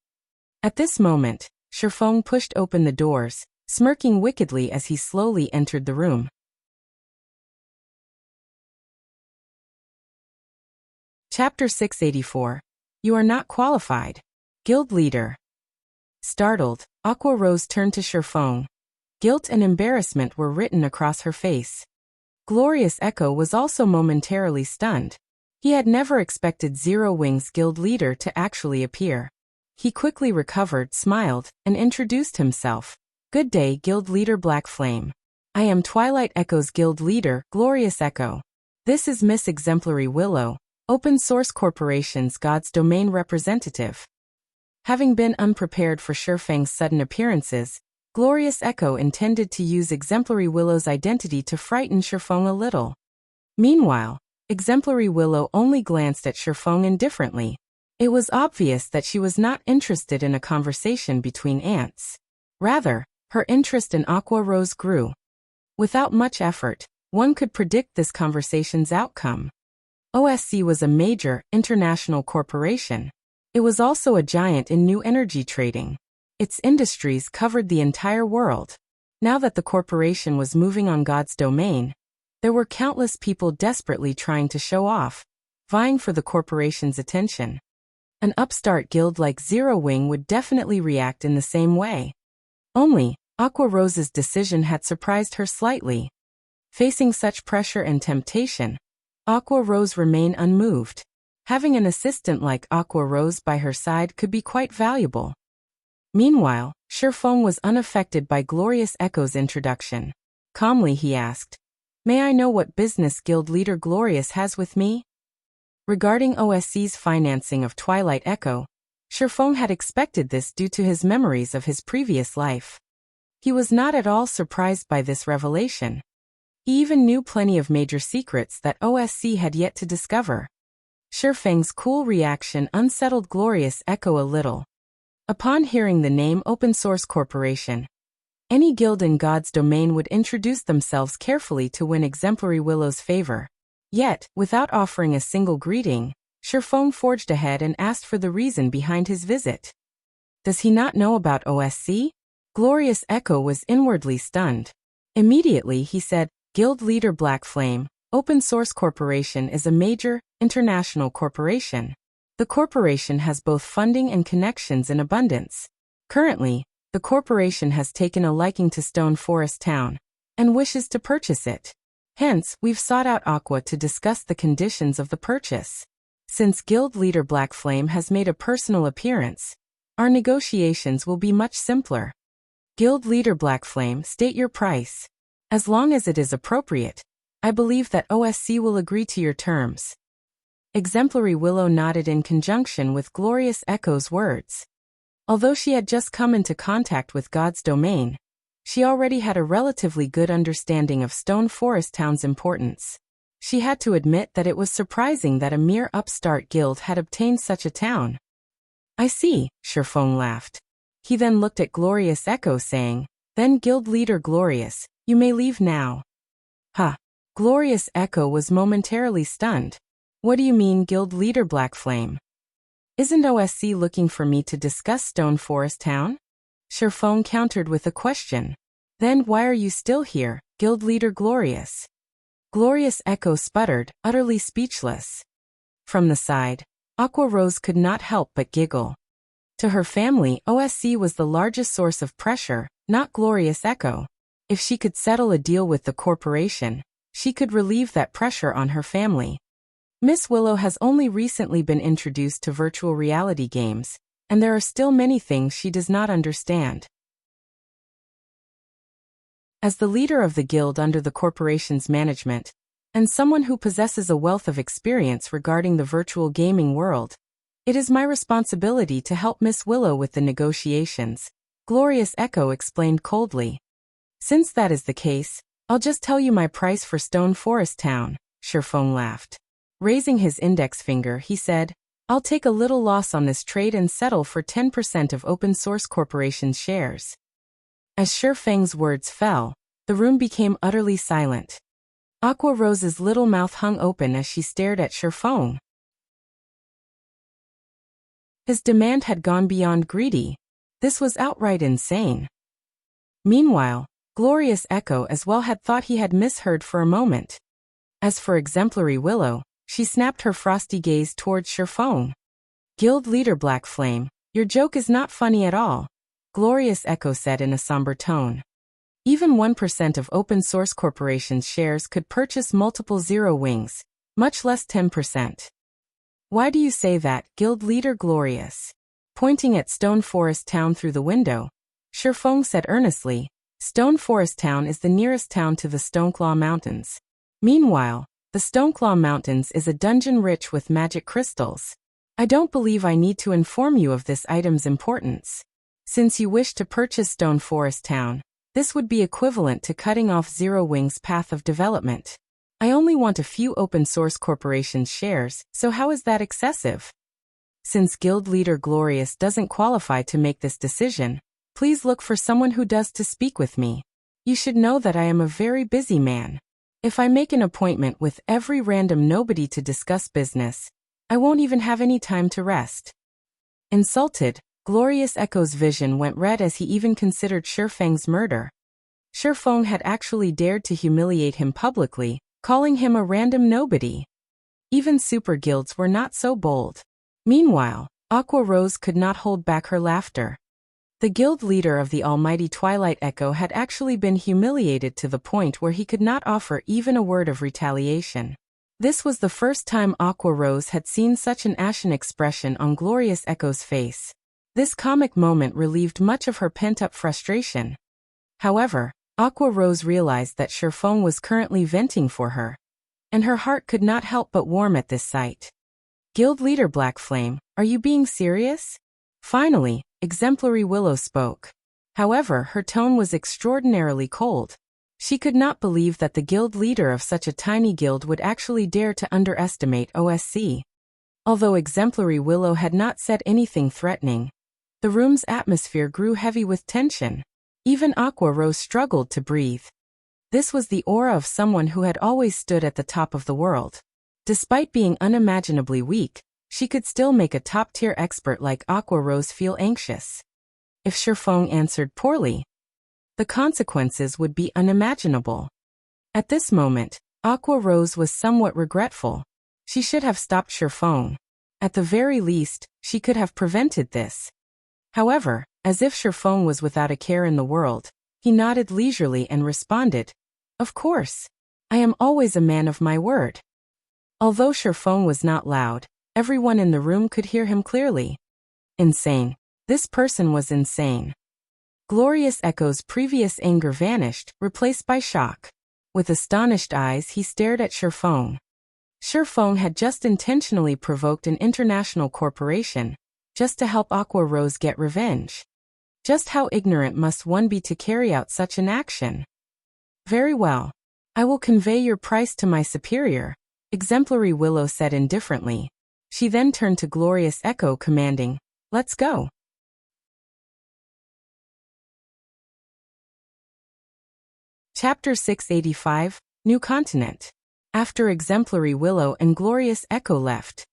At this moment, Shifeng pushed open the doors, smirking wickedly as he slowly entered the room. Chapter 684. You are not qualified. Guild leader. Startled, Aqua Rose turned to Shifeng. Guilt and embarrassment were written across her face. Glorious Echo was also momentarily stunned. He had never expected Zero Wing's guild leader to actually appear. He quickly recovered, smiled, and introduced himself. Good day, Guild Leader Black Flame. I am Twilight Echo's guild leader, Glorious Echo. This is Miss Exemplary Willow, Open Source Corporation's God's Domain representative. Having been unprepared for Shifeng's sudden appearances, Glorious Echo intended to use Exemplary Willow's identity to frighten Shifeng a little. Meanwhile, Exemplary Willow only glanced at Shifeng indifferently. It was obvious that she was not interested in a conversation between ants. Rather, her interest in Aqua Rose grew. Without much effort, one could predict this conversation's outcome. OSC was a major, international corporation. It was also a giant in new energy trading. Its industries covered the entire world. Now that the corporation was moving on God's domain, there were countless people desperately trying to show off, vying for the corporation's attention. An upstart guild like Zero Wing would definitely react in the same way. Only, Aqua Rose's decision had surprised her slightly. Facing such pressure and temptation, Aqua Rose remained unmoved. Having an assistant like Aqua Rose by her side could be quite valuable. Meanwhile, Shifeng was unaffected by Glorious Echo's introduction. Calmly he asked, "May I know what business guild leader Glorious has with me?" Regarding OSC's financing of Twilight Echo, Shifeng had expected this due to his memories of his previous life. He was not at all surprised by this revelation. He even knew plenty of major secrets that OSC had yet to discover. Shifeng's cool reaction unsettled Glorious Echo a little. Upon hearing the name Open Source Corporation, any guild in God's domain would introduce themselves carefully to win Exemplary Willow's favor. Yet, without offering a single greeting, Shifeng forged ahead and asked for the reason behind his visit. Does he not know about OSC? Glorious Echo was inwardly stunned. Immediately he said, "Guild leader Black Flame, Open Source Corporation is a major, international corporation. The corporation has both funding and connections in abundance. Currently, the corporation has taken a liking to Stone Forest Town and wishes to purchase it. Hence, we've sought out Aqua to discuss the conditions of the purchase. Since Guild leader Black Flame has made a personal appearance, our negotiations will be much simpler. Guild leader Black Flame, state your price. As long as it is appropriate, I believe that OSC will agree to your terms." Exemplary Willow nodded in conjunction with Glorious Echo's words. Although she had just come into contact with God's domain, she already had a relatively good understanding of Stone Forest Town's importance. She had to admit that it was surprising that a mere upstart guild had obtained such a town. "I see," Shifeng laughed. He then looked at Glorious Echo saying, "Then Guild Leader Glorious, you may leave now." "Huh." Glorious Echo was momentarily stunned. "What do you mean, Guild Leader Black Flame? Isn't OSC looking for me to discuss Stone Forest Town?" Shifeng countered with a question. "Then why are you still here, Guild Leader Glorious?" Glorious Echo sputtered, utterly speechless. From the side, Aqua Rose could not help but giggle. To her family, OSC was the largest source of pressure, not Glorious Echo. If she could settle a deal with the corporation, she could relieve that pressure on her family. Miss Willow has only recently been introduced to virtual reality games, and there are still many things she does not understand. As the leader of the guild under the corporation's management, and someone who possesses a wealth of experience regarding the virtual gaming world, it is my responsibility to help Miss Willow with the negotiations, Glorious Echo explained coldly. "Since that is the case, I'll just tell you my price for Stone Forest Town," Shifeng laughed. Raising his index finger, he said, "I'll take a little loss on this trade and settle for 10% of Open Source Corporation's shares." As Shifeng's words fell, the room became utterly silent. Aqua Rose's little mouth hung open as she stared at Shifeng. His demand had gone beyond greedy. This was outright insane. Meanwhile, Glorious Echo as well had thought he had misheard for a moment. As for Exemplary Willow, she snapped her frosty gaze towards Shifeng. "Guild leader Black Flame, your joke is not funny at all," Glorious Echo said in a somber tone. "Even 1% of Open Source Corporation's shares could purchase multiple Zero Wings, much less 10%. Why do you say that, Guild leader Glorious?" Pointing at Stone Forest Town through the window, Shifeng said earnestly, "Stone Forest Town is the nearest town to the Stoneclaw Mountains. Meanwhile, the Stoneclaw Mountains is a dungeon rich with magic crystals. I don't believe I need to inform you of this item's importance. Since you wish to purchase Stone Forest Town, this would be equivalent to cutting off Zero Wing's path of development. I only want a few Open Source Corporation's shares, so how is that excessive? Since Guild Leader Glorious doesn't qualify to make this decision, please look for someone who does to speak with me. You should know that I am a very busy man." If I make an appointment with every random nobody to discuss business, I won't even have any time to rest. Insulted, Glorious Echo's vision went red as he even considered Shifeng's murder. Shifeng had actually dared to humiliate him publicly, calling him a random nobody. Even super guilds were not so bold. Meanwhile, Aqua Rose could not hold back her laughter. The guild leader of the almighty Twilight Echo had actually been humiliated to the point where he could not offer even a word of retaliation. This was the first time Aqua Rose had seen such an ashen expression on Glorious Echo's face. This comic moment relieved much of her pent-up frustration. However, Aqua Rose realized that Shifeng was currently venting for her, and her heart could not help but warm at this sight. Guild leader Black Flame, are you being serious? Finally, Exemplary Willow spoke. However, her tone was extraordinarily cold. She could not believe that the guild leader of such a tiny guild would actually dare to underestimate OSC. Although Exemplary Willow had not said anything threatening, the room's atmosphere grew heavy with tension. Even Aqua Rose struggled to breathe. This was the aura of someone who had always stood at the top of the world. Despite being unimaginably weak, she could still make a top-tier expert like Aqua Rose feel anxious. If Shifeng answered poorly, the consequences would be unimaginable. At this moment, Aqua Rose was somewhat regretful. She should have stopped Shifeng. At the very least, she could have prevented this. However, as if Shifeng was without a care in the world, he nodded leisurely and responded, "Of course. I am always a man of my word." Although Shifeng was not loud, everyone in the room could hear him clearly. Insane. This person was insane. Glorious Echo's previous anger vanished, replaced by shock. With astonished eyes he stared at Shifeng. Shifeng had just intentionally provoked an international corporation, just to help Aqua Rose get revenge. Just how ignorant must one be to carry out such an action? Very well. I will convey your price to my superior, Exemplary Willow said indifferently. She then turned to Glorious Echo commanding, "Let's go." Chapter 685, New Continent. After Exemplary Willow and Glorious Echo left,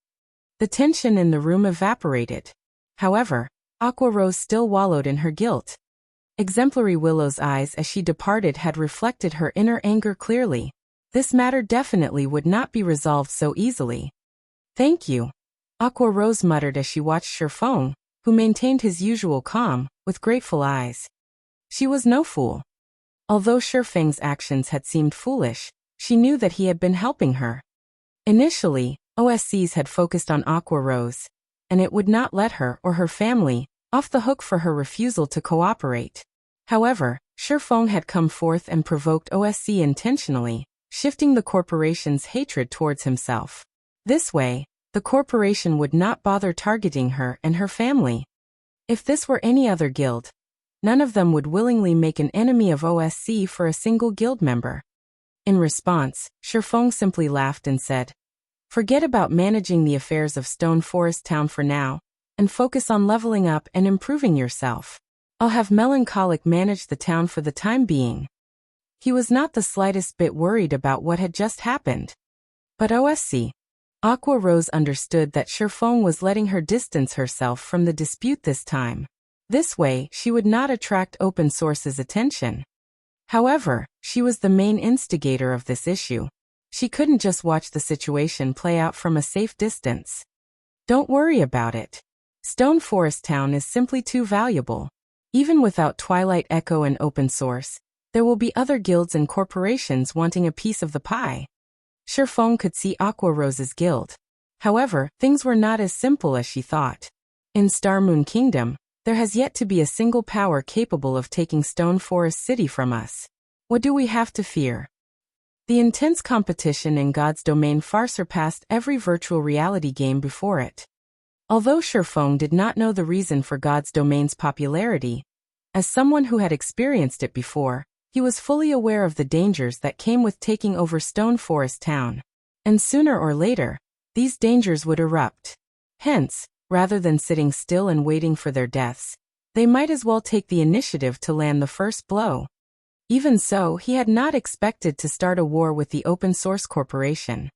the tension in the room evaporated. However, Aqua Rose still wallowed in her guilt. Exemplary Willow's eyes as she departed had reflected her inner anger clearly. This matter definitely would not be resolved so easily. "Thank you," Aqua Rose muttered as she watched Shifeng, who maintained his usual calm, with grateful eyes. She was no fool. Although Shifeng's actions had seemed foolish, she knew that he had been helping her. Initially, OSCs had focused on Aqua Rose, and it would not let her or her family off the hook for her refusal to cooperate. However, Shifeng had come forth and provoked OSC intentionally, shifting the corporation's hatred towards himself. This way, the corporation would not bother targeting her and her family. If this were any other guild, none of them would willingly make an enemy of OSC for a single guild member. In response, Shifeng simply laughed and said, "Forget about managing the affairs of Stone Forest Town for now, and focus on leveling up and improving yourself. I'll have Melancholic manage the town for the time being." He was not the slightest bit worried about what had just happened. But OSC, Aqua Rose understood that Shifeng was letting her distance herself from the dispute this time. This way, she would not attract Open Source's attention. However, she was the main instigator of this issue. She couldn't just watch the situation play out from a safe distance. Don't worry about it. Stone Forest Town is simply too valuable. Even without Twilight Echo and Open Source, there will be other guilds and corporations wanting a piece of the pie. Shifeng could see Aqua Rose's guild. However, things were not as simple as she thought. In Starmoon Kingdom, there has yet to be a single power capable of taking Stone Forest City from us. What do we have to fear? The intense competition in God's domain far surpassed every virtual reality game before it. Although Shifeng did not know the reason for God's domain's popularity, as someone who had experienced it before, he was fully aware of the dangers that came with taking over Stone Forest Town. And sooner or later, these dangers would erupt. Hence, rather than sitting still and waiting for their deaths, they might as well take the initiative to land the first blow. Even so, he had not expected to start a war with the open source corporation.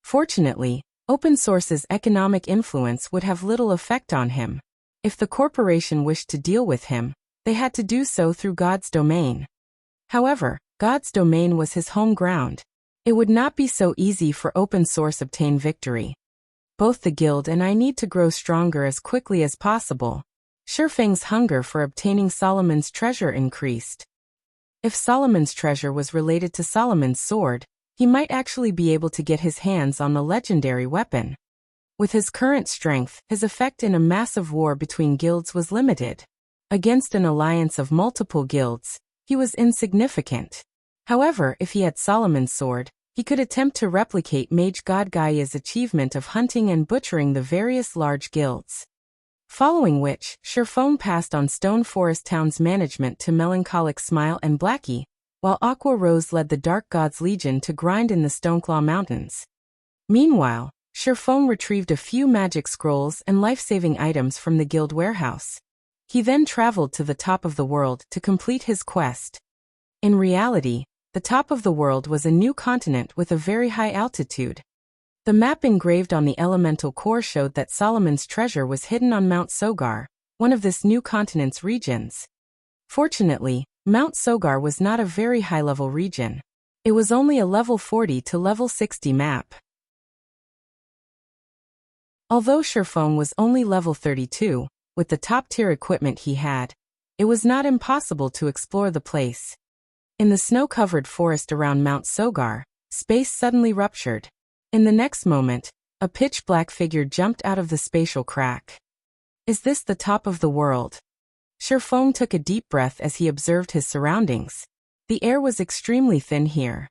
Fortunately, open source's economic influence would have little effect on him. If the corporation wished to deal with him, they had to do so through God's domain. However, God's domain was his home ground. It would not be so easy for open source obtain victory. Both the guild and I need to grow stronger as quickly as possible. Shifeng's hunger for obtaining Solomon's treasure increased. If Solomon's treasure was related to Solomon's sword, he might actually be able to get his hands on the legendary weapon. With his current strength, his effect in a massive war between guilds was limited. Against an alliance of multiple guilds, he was insignificant. However, if he had Solomon's sword, he could attempt to replicate Mage God Gaia's achievement of hunting and butchering the various large guilds. Following which, Shifeng passed on Stone Forest Town's management to Melancholic Smile and Blackie, while Aqua Rose led the Dark God's Legion to grind in the Stoneclaw Mountains. Meanwhile, Shifeng retrieved a few magic scrolls and life-saving items from the guild warehouse. He then traveled to the top of the world to complete his quest. In reality, the top of the world was a new continent with a very high altitude. The map engraved on the elemental core showed that Solomon's treasure was hidden on Mount Sogar, one of this new continent's regions. Fortunately, Mount Sogar was not a very high-level region. It was only a level 40 to level 60 map. Although Shifeng was only level 32, with the top-tier equipment he had, it was not impossible to explore the place. In the snow-covered forest around Mount Sogar, space suddenly ruptured. In the next moment, a pitch-black figure jumped out of the spatial crack. Is this the top of the world? Shifeng took a deep breath as he observed his surroundings. The air was extremely thin here.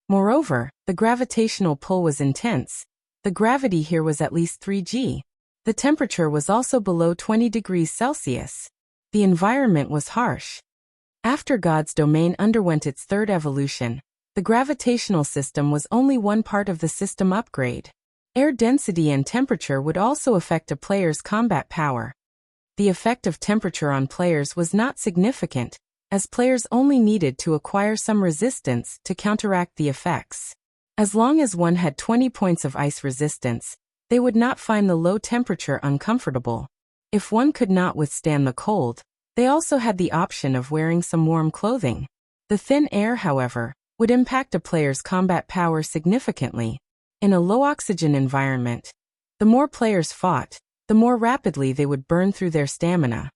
Moreover, the gravitational pull was intense. The gravity here was at least 3G. The temperature was also below 20 degrees Celsius. The environment was harsh. After God's domain underwent its third evolution, the gravitational system was only one part of the system upgrade. Air density and temperature would also affect a player's combat power. The effect of temperature on players was not significant, as players only needed to acquire some resistance to counteract the effects. As long as one had 20 points of ice resistance, they would not find the low temperature uncomfortable. If one could not withstand the cold, they also had the option of wearing some warm clothing. The thin air, however, would impact a player's combat power significantly. In a low-oxygen environment, the more players fought, the more rapidly they would burn through their stamina.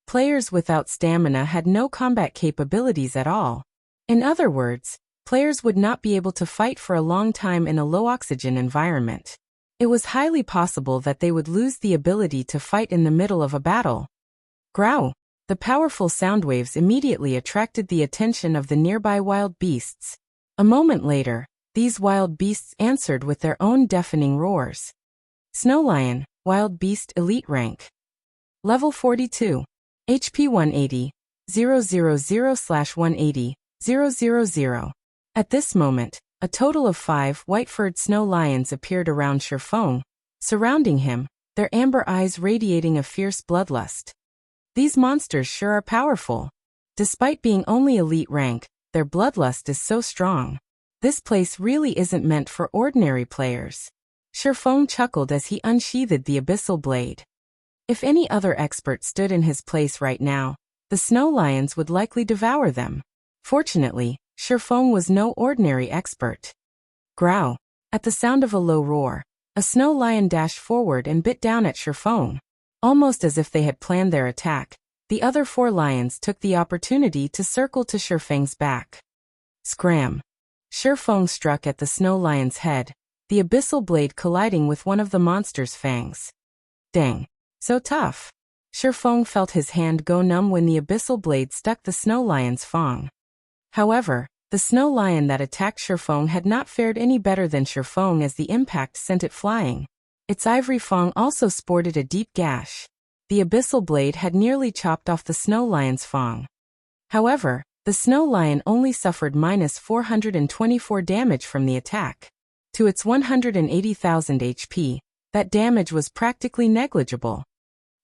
Players without stamina had no combat capabilities at all. In other words, players would not be able to fight for a long time in a low-oxygen environment. It was highly possible that they would lose the ability to fight in the middle of a battle. Growl! The powerful sound waves immediately attracted the attention of the nearby wild beasts. A moment later, these wild beasts answered with their own deafening roars. Snow Lion, Wild Beast Elite Rank. Level 42. HP 180, 000/180, 000. At this moment, a total of 5 white-furred snow lions appeared around Shifeng, surrounding him, their amber eyes radiating a fierce bloodlust. These monsters sure are powerful. Despite being only elite rank, their bloodlust is so strong. This place really isn't meant for ordinary players. Shifeng chuckled as he unsheathed the Abyssal blade. If any other expert stood in his place right now, the snow lions would likely devour them. Fortunately, Shifeng was no ordinary expert. Growl! At the sound of a low roar, a snow lion dashed forward and bit down at Shifeng. Almost as if they had planned their attack, the other 4 lions took the opportunity to circle to Shifeng's back. Scram! Shifeng struck at the snow lion's head, the abyssal blade colliding with one of the monster's fangs. Dang! So tough! Shifeng felt his hand go numb when the abyssal blade stuck the snow lion's fang. However, the snow lion that attacked Shifeng had not fared any better than Shifeng as the impact sent it flying. Its ivory fang also sported a deep gash. The abyssal blade had nearly chopped off the snow lion's fang. However, the snow lion only suffered -424 damage from the attack. To its 180,000 HP, that damage was practically negligible.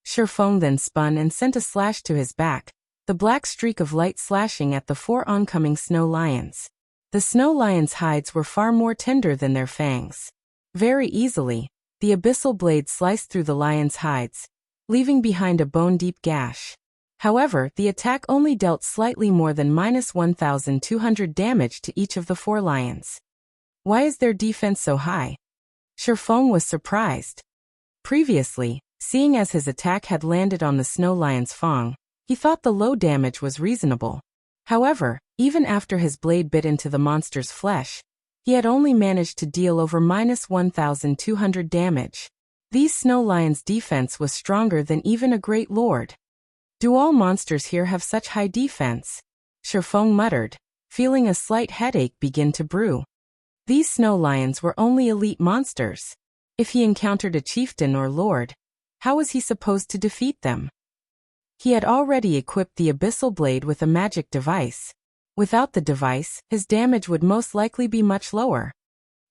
Shifeng then spun and sent a slash to his back, the black streak of light slashing at the 4 oncoming snow lions. The snow lions' hides were far more tender than their fangs. Very easily, the abyssal blade sliced through the lions' hides, leaving behind a bone-deep gash. However, the attack only dealt slightly more than -1,200 damage to each of the 4 lions. Why is their defense so high? Shifeng was surprised. Previously, seeing as his attack had landed on the snow lion's fang, he thought the low damage was reasonable. However, even after his blade bit into the monster's flesh, he had only managed to deal over -1,200 damage. These snow lions' defense was stronger than even a great lord. Do all monsters here have such high defense? Shifeng muttered, feeling a slight headache begin to brew. These snow lions were only elite monsters. If he encountered a chieftain or lord, how was he supposed to defeat them? He had already equipped the abyssal blade with a magic device. Without the device, his damage would most likely be much lower.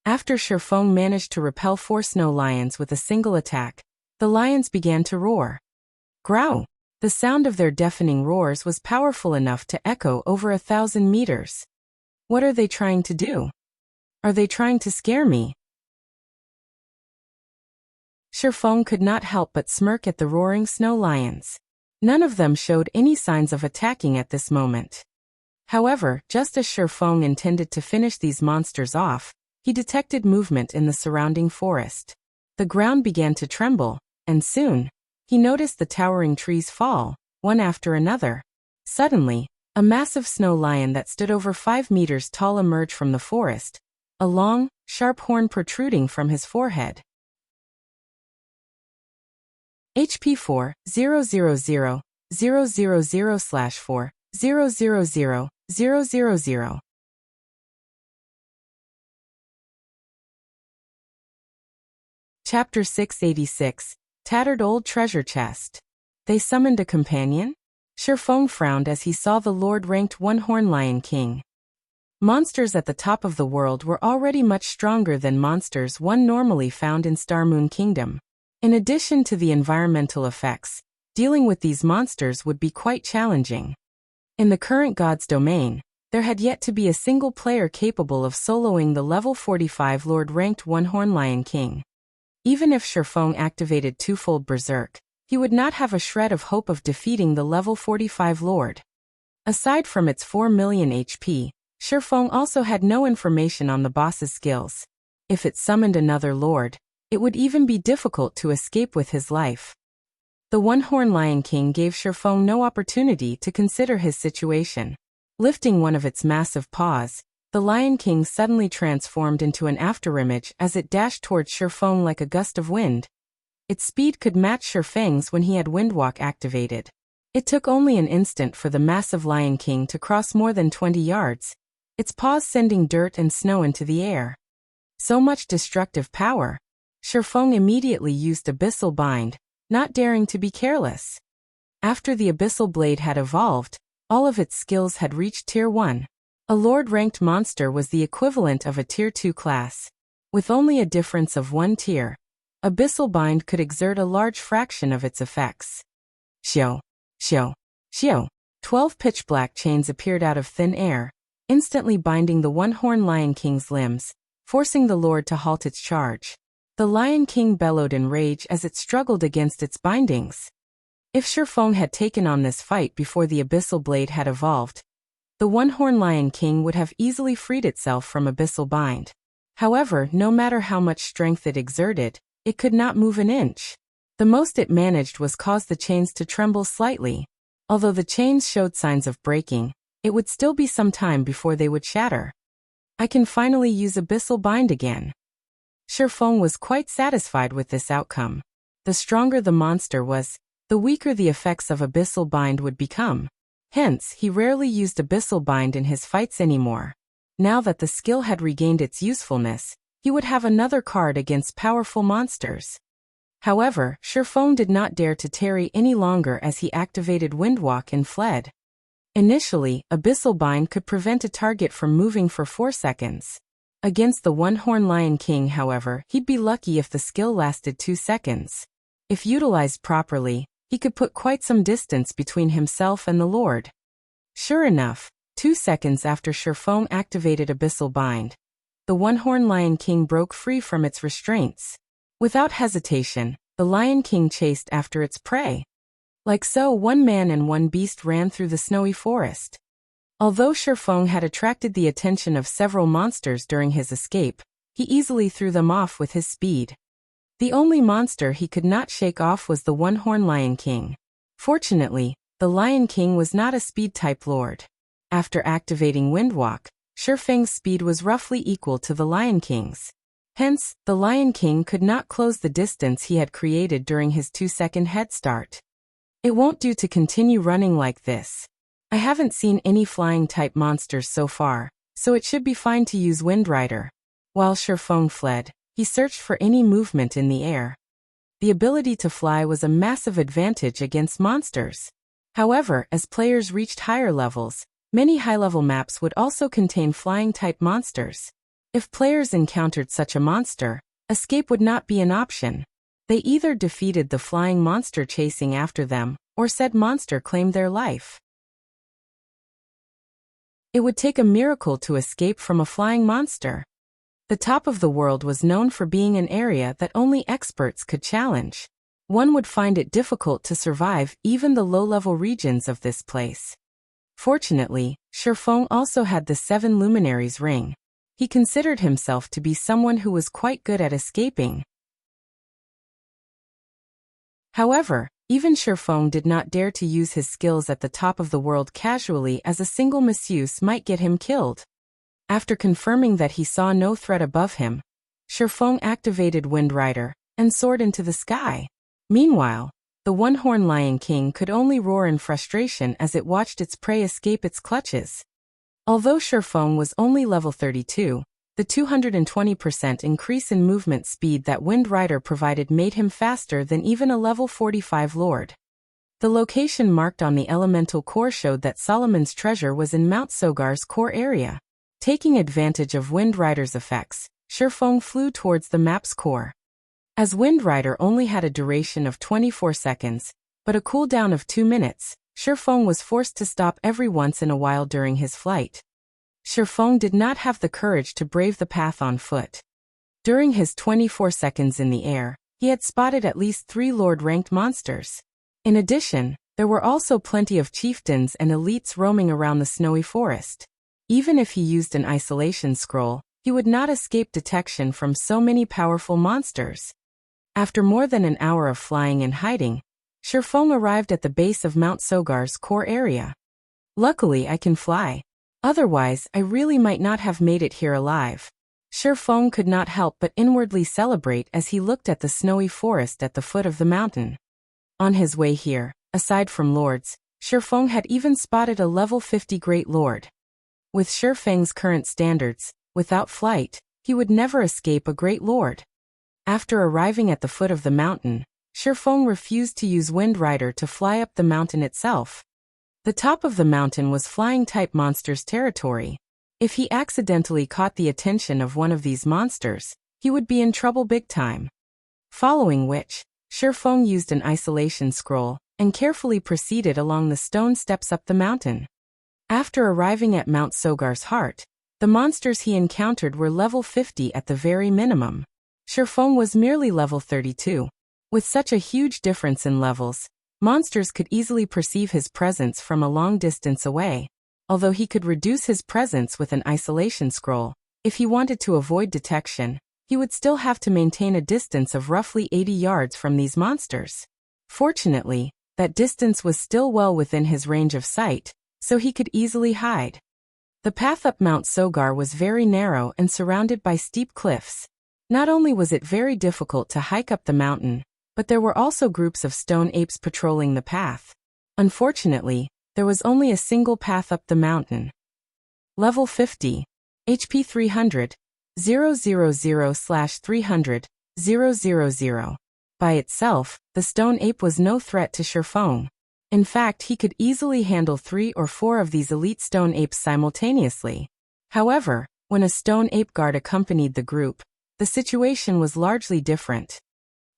After Shifeng managed to repel 4 snow lions with a single attack, the lions began to roar. Growl! The sound of their deafening roars was powerful enough to echo over 1,000 meters. What are they trying to do? Are they trying to scare me? Shifeng could not help but smirk at the roaring snow lions. None of them showed any signs of attacking at this moment. However, just as Shifeng intended to finish these monsters off, he detected movement in the surrounding forest. The ground began to tremble, and soon, he noticed the towering trees fall, one after another. Suddenly, a massive snow lion that stood over 5 meters tall emerged from the forest, a long, sharp horn protruding from his forehead. HP 4:000/4:000:000. Chapter 686, Tattered Old Treasure Chest. They summoned a companion? Shifeng frowned as he saw the Lord-ranked One-Horn Lion King. Monsters at the top of the world were already much stronger than monsters one normally found in Starmoon Kingdom. In addition to the environmental effects, dealing with these monsters would be quite challenging. In the current God's domain, there had yet to be a single player capable of soloing the level 45 Lord-ranked One-Horn Lion King. Even if Shifeng activated twofold Berserk, he would not have a shred of hope of defeating the level 45 Lord. Aside from its 4 million HP, Shifeng also had no information on the boss's skills. If it summoned another Lord, it would even be difficult to escape with his life. The One-Horn Lion King gave Shifeng no opportunity to consider his situation. Lifting one of its massive paws, the Lion King suddenly transformed into an afterimage as it dashed towards Shifeng like a gust of wind. Its speed could match Shifeng's when he had Windwalk activated. It took only an instant for the massive Lion King to cross more than 20 yards, its paws sending dirt and snow into the air. So much destructive power. Shifeng immediately used Abyssal Bind, not daring to be careless. After the Abyssal Blade had evolved, all of its skills had reached Tier 1. A Lord-ranked monster was the equivalent of a Tier 2 class. With only a difference of 1 tier, Abyssal Bind could exert a large fraction of its effects. Xiao, xiao, xiao. 12 pitch-black chains appeared out of thin air, instantly binding the One-Horn Lion King's limbs, forcing the Lord to halt its charge. The Lion King bellowed in rage as it struggled against its bindings. If Shifeng had taken on this fight before the Abyssal Blade had evolved, the One-Horn Lion King would have easily freed itself from Abyssal Bind. However, no matter how much strength it exerted, it could not move an inch. The most it managed was cause the chains to tremble slightly. Although the chains showed signs of breaking, it would still be some time before they would shatter. I can finally use Abyssal Bind again. Shifeng was quite satisfied with this outcome. The stronger the monster was, the weaker the effects of Abyssal Bind would become. Hence, he rarely used Abyssal Bind in his fights anymore. Now that the skill had regained its usefulness, he would have another card against powerful monsters. However, Shifeng did not dare to tarry any longer as he activated Windwalk and fled. Initially, Abyssal Bind could prevent a target from moving for 4 seconds. Against the One-Horn Lion King, however, he'd be lucky if the skill lasted 2 seconds. If utilized properly, he could put quite some distance between himself and the Lord. Sure enough, 2 seconds after Sherfeng activated Abyssal Bind, the one-horned Lion King broke free from its restraints. Without hesitation, the Lion King chased after its prey. Like so, one man and one beast ran through the snowy forest. Although Sherfeng had attracted the attention of several monsters during his escape, he easily threw them off with his speed. The only monster he could not shake off was the one-horned Lion King. Fortunately, the Lion King was not a speed-type lord. After activating Windwalk, Sherfeng's speed was roughly equal to the Lion King's. Hence, the Lion King could not close the distance he had created during his 2-second head start. It won't do to continue running like this. I haven't seen any flying-type monsters so far, so it should be fine to use Wind Rider. While Sherfeng fled, he searched for any movement in the air. The ability to fly was a massive advantage against monsters. However, as players reached higher levels, many high-level maps would also contain flying-type monsters. If players encountered such a monster, escape would not be an option. They either defeated the flying monster chasing after them, or said monster claimed their life. It would take a miracle to escape from a flying monster. The top of the world was known for being an area that only experts could challenge. One would find it difficult to survive even the low-level regions of this place. Fortunately, Sherfeng also had the 7 Luminaries ring. He considered himself to be someone who was quite good at escaping. However, even Sherfeng did not dare to use his skills at the top of the world casually, as a single misuse might get him killed. After confirming that he saw no threat above him, Sherfeng activated Wind Rider and soared into the sky. Meanwhile, the one-horned Lion King could only roar in frustration as it watched its prey escape its clutches. Although Sherfeng was only level 32, the 220% increase in movement speed that Wind Rider provided made him faster than even a level 45 lord. The location marked on the elemental core showed that Solomon's treasure was in Mount Sogar's core area. Taking advantage of Wind Rider's effects, Sherfeng flew towards the map's core. As Wind Rider only had a duration of 24 seconds, but a cooldown of 2 minutes, Sherfeng was forced to stop every once in a while during his flight. Sherfeng did not have the courage to brave the path on foot. During his 24 seconds in the air, he had spotted at least 3 Lord-ranked monsters. In addition, there were also plenty of chieftains and elites roaming around the snowy forest. Even if he used an isolation scroll, he would not escape detection from so many powerful monsters. After more than an hour of flying and hiding, Sherfeng arrived at the base of Mount Sogar's core area. Luckily, I can fly. Otherwise, I really might not have made it here alive. Sherfeng could not help but inwardly celebrate as he looked at the snowy forest at the foot of the mountain. On his way here, aside from lords, Sherfeng had even spotted a level 50 Great Lord. With Sherfeng's current standards, without flight, he would never escape a Great Lord. After arriving at the foot of the mountain, Sherfeng refused to use Wind Rider to fly up the mountain itself. The top of the mountain was flying-type monsters' territory. If he accidentally caught the attention of one of these monsters, he would be in trouble big time. Following which, Sherfeng used an isolation scroll and carefully proceeded along the stone steps up the mountain. After arriving at Mount Sogar's heart, the monsters he encountered were level 50 at the very minimum. Sherfeng was merely level 32. With such a huge difference in levels, monsters could easily perceive his presence from a long distance away. Although he could reduce his presence with an isolation scroll, if he wanted to avoid detection, he would still have to maintain a distance of roughly 80 yards from these monsters. Fortunately, that distance was still well within his range of sight, so he could easily hide. The path up Mount Sogar was very narrow and surrounded by steep cliffs. Not only was it very difficult to hike up the mountain, but there were also groups of stone apes patrolling the path. Unfortunately, there was only a single path up the mountain. Level 50. HP 300. 000/300. 000. By itself, the stone ape was no threat to Sherfeng. In fact, he could easily handle 3 or 4 of these elite stone apes simultaneously. However, when a stone ape guard accompanied the group, the situation was largely different.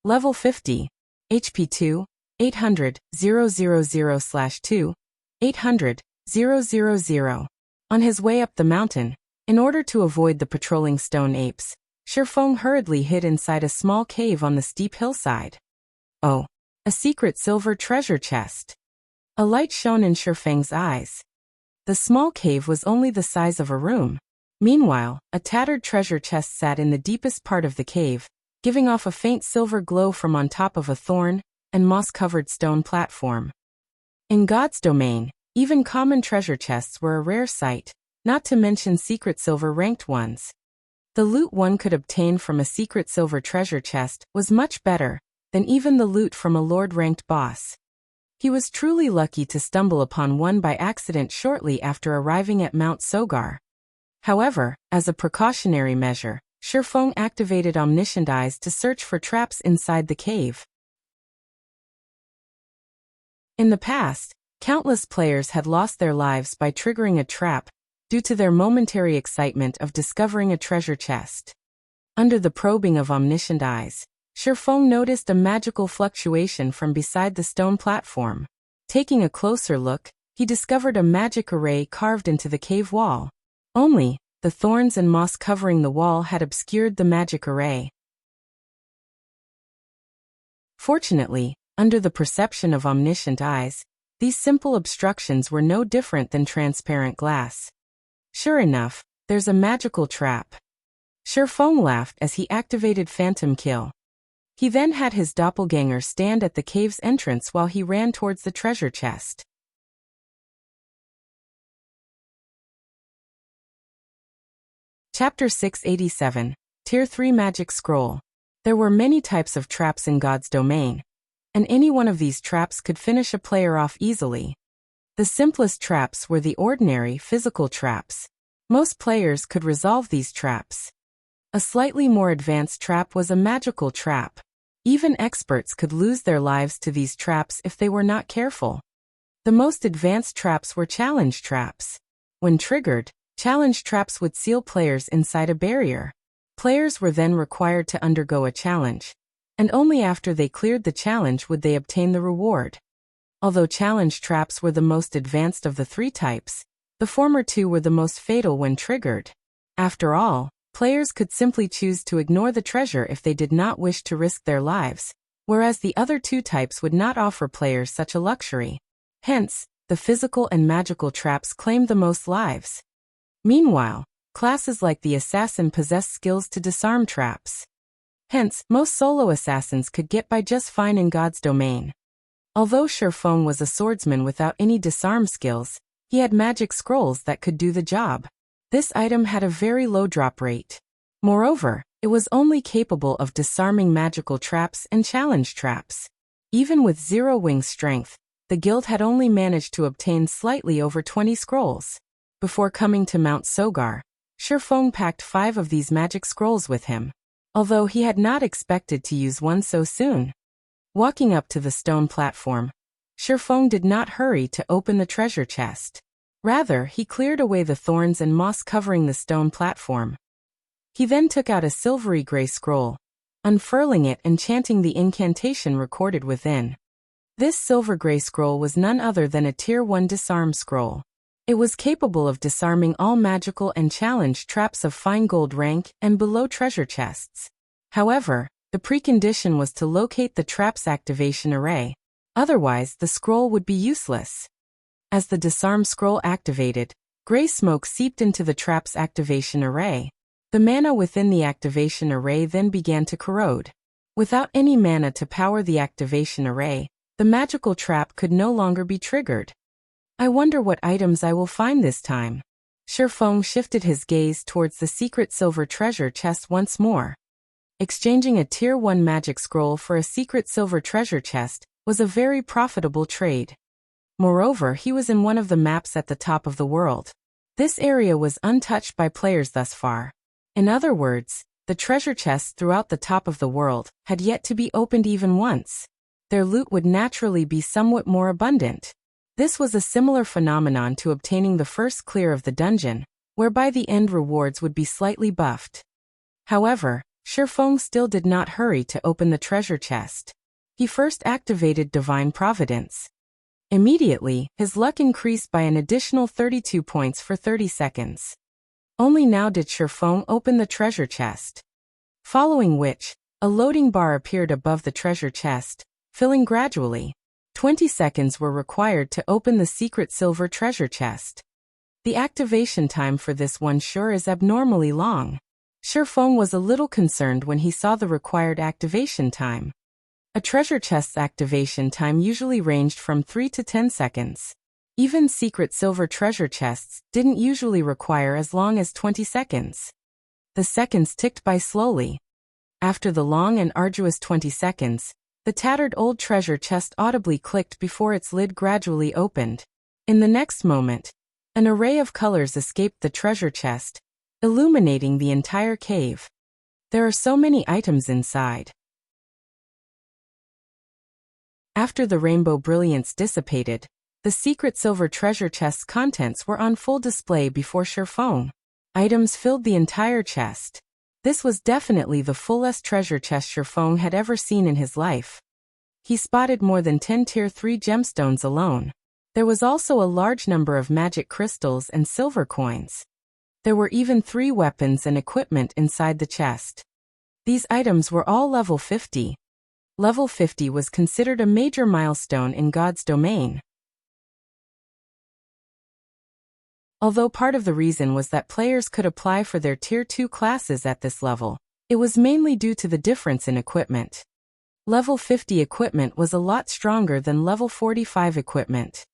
Level 50. HP 2. 800,000/2, 800,000. On his way up the mountain, in order to avoid the patrolling stone apes, Shifeng hurriedly hid inside a small cave on the steep hillside. Oh, a secret silver treasure chest. A light shone in Shifeng's eyes. The small cave was only the size of a room. Meanwhile, a tattered treasure chest sat in the deepest part of the cave, giving off a faint silver glow from on top of a thorn and moss-covered stone platform. In God's domain, even common treasure chests were a rare sight, not to mention secret silver-ranked ones. The loot one could obtain from a secret silver treasure chest was much better than even the loot from a lord-ranked boss. He was truly lucky to stumble upon one by accident shortly after arriving at Mount Sogar. However, as a precautionary measure, Shifeng activated Omniscient Eyes to search for traps inside the cave. In the past, countless players had lost their lives by triggering a trap due to their momentary excitement of discovering a treasure chest. Under the probing of Omniscient Eyes, Shifeng noticed a magical fluctuation from beside the stone platform. Taking a closer look, he discovered a magic array carved into the cave wall. Only, the thorns and moss covering the wall had obscured the magic array. Fortunately, under the perception of Omniscient Eyes, these simple obstructions were no different than transparent glass. Sure enough, there's a magical trap. Shifeng laughed as he activated Phantom Kill. He then had his doppelganger stand at the cave's entrance while he ran towards the treasure chest. Chapter 687, Tier 3 Magic Scroll. There were many types of traps in God's domain, and any one of these traps could finish a player off easily. The simplest traps were the ordinary physical traps. Most players could resolve these traps. A slightly more advanced trap was a magical trap. Even experts could lose their lives to these traps if they were not careful. The most advanced traps were challenge traps. When triggered, challenge traps would seal players inside a barrier. Players were then required to undergo a challenge, and only after they cleared the challenge would they obtain the reward. Although challenge traps were the most advanced of the three types, the former two were the most fatal when triggered. After all, players could simply choose to ignore the treasure if they did not wish to risk their lives, whereas the other two types would not offer players such a luxury. Hence, the physical and magical traps claimed the most lives. Meanwhile, classes like the assassin possessed skills to disarm traps. Hence, most solo assassins could get by just fine in God's domain. Although Shifeng was a swordsman without any disarm skills, he had magic scrolls that could do the job. This item had a very low drop rate. Moreover, it was only capable of disarming magical traps and challenge traps. Even with 0 wing strength, the guild had only managed to obtain slightly over 20 scrolls. Before coming to Mount Sogar, Shifeng packed 5 of these magic scrolls with him, although he had not expected to use one so soon. Walking up to the stone platform, Shifeng did not hurry to open the treasure chest. Rather, he cleared away the thorns and moss covering the stone platform. He then took out a silvery gray scroll, unfurling it and chanting the incantation recorded within. This silver gray scroll was none other than a Tier 1 disarm scroll. It was capable of disarming all magical and challenge traps of fine gold rank and below treasure chests. However, the precondition was to locate the trap's activation array. Otherwise, the scroll would be useless. As the disarm scroll activated, gray smoke seeped into the trap's activation array. The mana within the activation array then began to corrode. Without any mana to power the activation array, the magical trap could no longer be triggered. I wonder what items I will find this time. Shifeng shifted his gaze towards the secret silver treasure chest once more. Exchanging a Tier 1 magic scroll for a secret silver treasure chest was a very profitable trade. Moreover, he was in one of the maps at the top of the world. This area was untouched by players thus far. In other words, the treasure chests throughout the top of the world had yet to be opened even once. Their loot would naturally be somewhat more abundant. This was a similar phenomenon to obtaining the first clear of the dungeon, whereby the end rewards would be slightly buffed. However, Shifeng still did not hurry to open the treasure chest. He first activated Divine Providence. Immediately, his luck increased by an additional 32 points for 30 seconds. Only now did Shifeng open the treasure chest. Following which, a loading bar appeared above the treasure chest, filling gradually. 20 seconds were required to open the secret silver treasure chest. The activation time for this one sure is abnormally long. Shifeng was a little concerned when he saw the required activation time. A treasure chest's activation time usually ranged from 3 to 10 seconds. Even secret silver treasure chests didn't usually require as long as 20 seconds. The seconds ticked by slowly. After the long and arduous 20 seconds, the tattered old treasure chest audibly clicked before its lid gradually opened. In the next moment, an array of colors escaped the treasure chest, illuminating the entire cave. There are so many items inside. After the rainbow brilliance dissipated, the secret silver treasure chest's contents were on full display before Shifeng. Items filled the entire chest. This was definitely the fullest treasure chest Shifeng had ever seen in his life. He spotted more than 10 Tier 3 gemstones alone. There was also a large number of magic crystals and silver coins. There were even 3 weapons and equipment inside the chest. These items were all level 50. Level 50 was considered a major milestone in God's domain. Although part of the reason was that players could apply for their Tier 2 classes at this level, it was mainly due to the difference in equipment. Level 50 equipment was a lot stronger than level 45 equipment.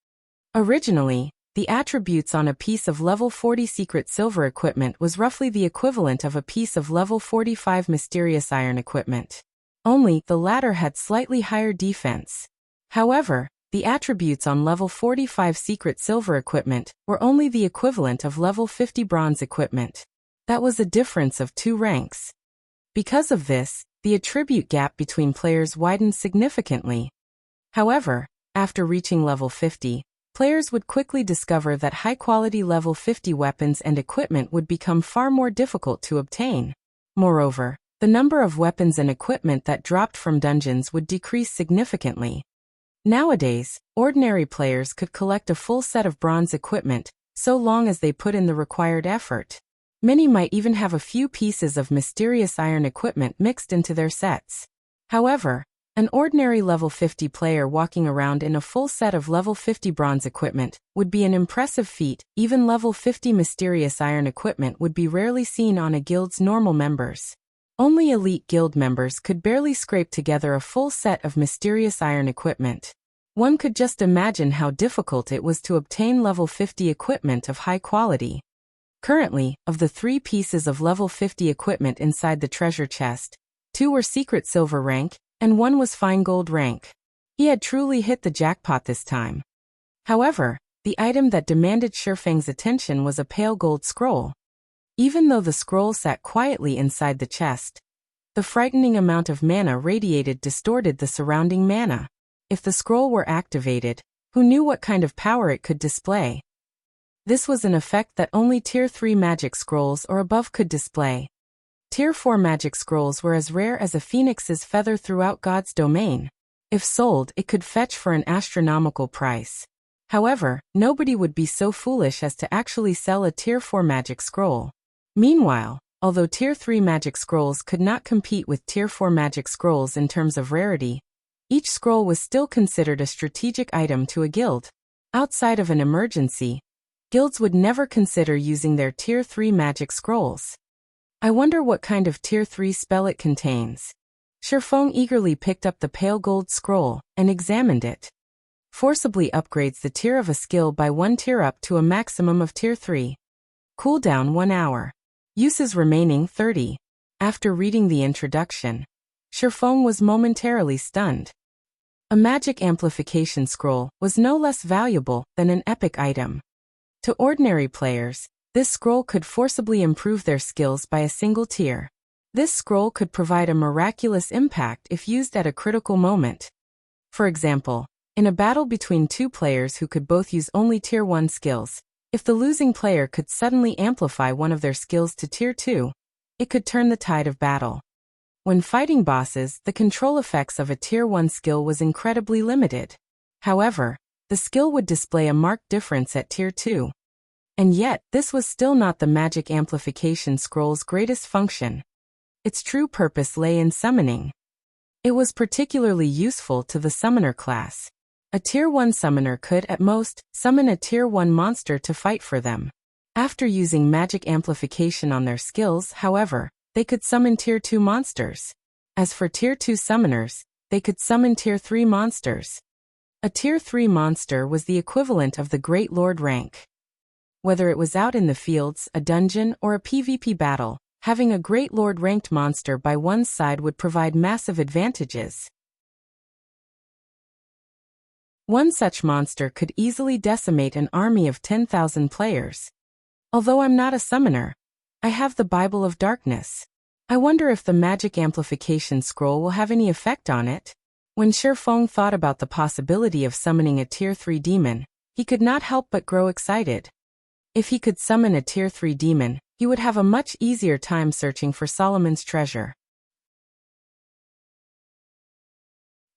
Originally, the attributes on a piece of level 40 secret silver equipment was roughly the equivalent of a piece of level 45 mysterious iron equipment. Only, the latter had slightly higher defense. However, the attributes on level 45 secret silver equipment were only the equivalent of level 50 bronze equipment. That was a difference of 2 ranks. Because of this, the attribute gap between players widened significantly. However, after reaching level 50, players would quickly discover that high-quality level 50 weapons and equipment would become far more difficult to obtain. Moreover, the number of weapons and equipment that dropped from dungeons would decrease significantly. Nowadays, ordinary players could collect a full set of bronze equipment, so long as they put in the required effort. Many might even have a few pieces of mysterious iron equipment mixed into their sets. However, an ordinary level 50 player walking around in a full set of level 50 bronze equipment would be an impressive feat. Even level 50 mysterious iron equipment would be rarely seen on a guild's normal members. Only elite guild members could barely scrape together a full set of mysterious iron equipment. One could just imagine how difficult it was to obtain level 50 equipment of high quality. Currently, of the 3 pieces of level 50 equipment inside the treasure chest, 2 were secret silver rank, and 1 was fine gold rank. He had truly hit the jackpot this time. However, the item that demanded Shifeng's attention was a pale gold scroll. Even though the scroll sat quietly inside the chest, the frightening amount of mana radiated distorted the surrounding mana. If the scroll were activated, who knew what kind of power it could display? This was an effect that only Tier 3 magic scrolls or above could display. Tier 4 magic scrolls were as rare as a phoenix's feather throughout God's domain. If sold, it could fetch for an astronomical price. However, nobody would be so foolish as to actually sell a Tier 4 magic scroll. Meanwhile, although Tier 3 magic scrolls could not compete with Tier 4 magic scrolls in terms of rarity, each scroll was still considered a strategic item to a guild. Outside of an emergency, guilds would never consider using their Tier 3 magic scrolls. I wonder what kind of Tier 3 spell it contains. Shifeng eagerly picked up the pale gold scroll and examined it. Forcibly upgrades the tier of a skill by 1 tier up to a maximum of Tier 3. Cooldown 1 hour. Uses remaining 30. After reading the introduction, Shifeng was momentarily stunned. A magic amplification scroll was no less valuable than an epic item. To ordinary players, this scroll could forcibly improve their skills by a single tier. This scroll could provide a miraculous impact if used at a critical moment. For example, in a battle between 2 players who could both use only Tier 1 skills, if the losing player could suddenly amplify one of their skills to Tier 2, it could turn the tide of battle. When fighting bosses, the control effects of a Tier 1 skill was incredibly limited. However, the skill would display a marked difference at Tier 2. And yet, this was still not the magic amplification scroll's greatest function. Its true purpose lay in summoning. It was particularly useful to the summoner class. A Tier 1 summoner could, at most, summon a Tier 1 monster to fight for them. After using magic amplification on their skills, however, they could summon Tier 2 monsters. As for Tier 2 summoners, they could summon Tier 3 monsters. A Tier 3 monster was the equivalent of the Great Lord rank. Whether it was out in the fields, a dungeon, or a PvP battle, having a Great Lord ranked monster by one's side would provide massive advantages. One such monster could easily decimate an army of 10,000 players. Although I'm not a summoner, I have the Bible of Darkness. I wonder if the magic amplification scroll will have any effect on it. When Shifeng thought about the possibility of summoning a Tier 3 demon, he could not help but grow excited. If he could summon a Tier 3 demon, he would have a much easier time searching for Solomon's treasure.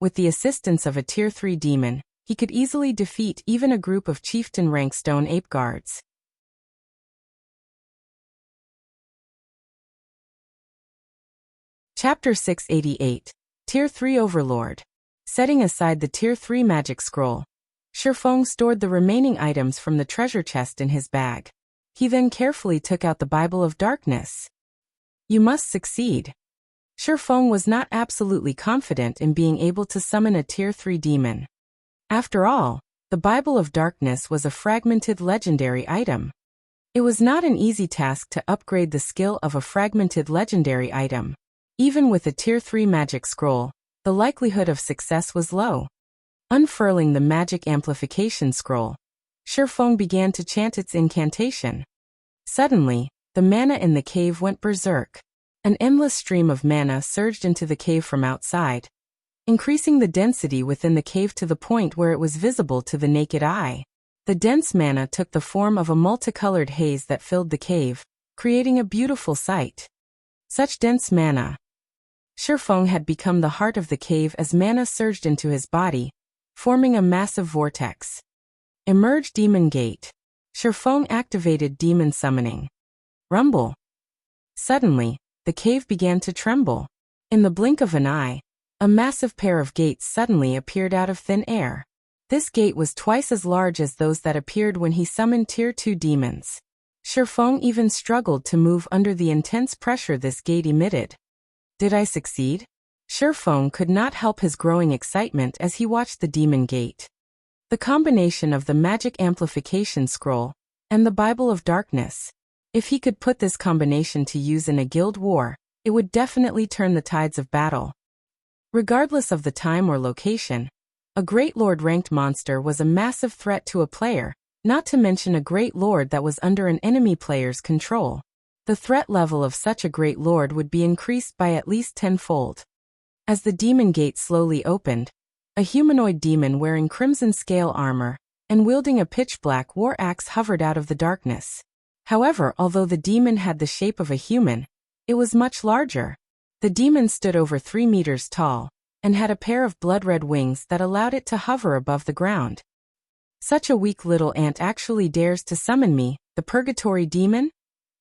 With the assistance of a Tier 3 demon, he could easily defeat even a group of chieftain-rank stone ape guards. Chapter 688. Tier 3 Overlord. Setting aside the Tier 3 magic scroll, Shifeng stored the remaining items from the treasure chest in his bag. He then carefully took out the Bible of Darkness. You must succeed. Shifeng was not absolutely confident in being able to summon a Tier 3 demon. After all, the Bible of Darkness was a fragmented legendary item. It was not an easy task to upgrade the skill of a fragmented legendary item. Even with a Tier 3 magic scroll, the likelihood of success was low. Unfurling the magic amplification scroll, Shifeng began to chant its incantation. Suddenly, the mana in the cave went berserk. An endless stream of mana surged into the cave from outside, increasing the density within the cave to the point where it was visible to the naked eye. The dense mana took the form of a multicolored haze that filled the cave, creating a beautiful sight. Such dense mana. Shifeng had become the heart of the cave as mana surged into his body, forming a massive vortex. Emerge Demon Gate. Shifeng activated demon summoning. Rumble. Suddenly, the cave began to tremble. In the blink of an eye, a massive pair of gates suddenly appeared out of thin air. This gate was twice as large as those that appeared when he summoned Tier 2 demons. Shifeng even struggled to move under the intense pressure this gate emitted. Did I succeed? Shifeng could not help his growing excitement as he watched the demon gate. The combination of the magic amplification scroll and the Bible of Darkness. If he could put this combination to use in a guild war, it would definitely turn the tides of battle. Regardless of the time or location, a Great Lord ranked monster was a massive threat to a player, not to mention a Great Lord that was under an enemy player's control. The threat level of such a Great Lord would be increased by at least tenfold. As the demon gate slowly opened, a humanoid demon wearing crimson scale armor and wielding a pitch-black war axe hovered out of the darkness. However, although the demon had the shape of a human, it was much larger. The demon stood over 3 meters tall and had a pair of blood-red wings that allowed it to hover above the ground. Such a weak little ant actually dares to summon me, the Purgatory Demon?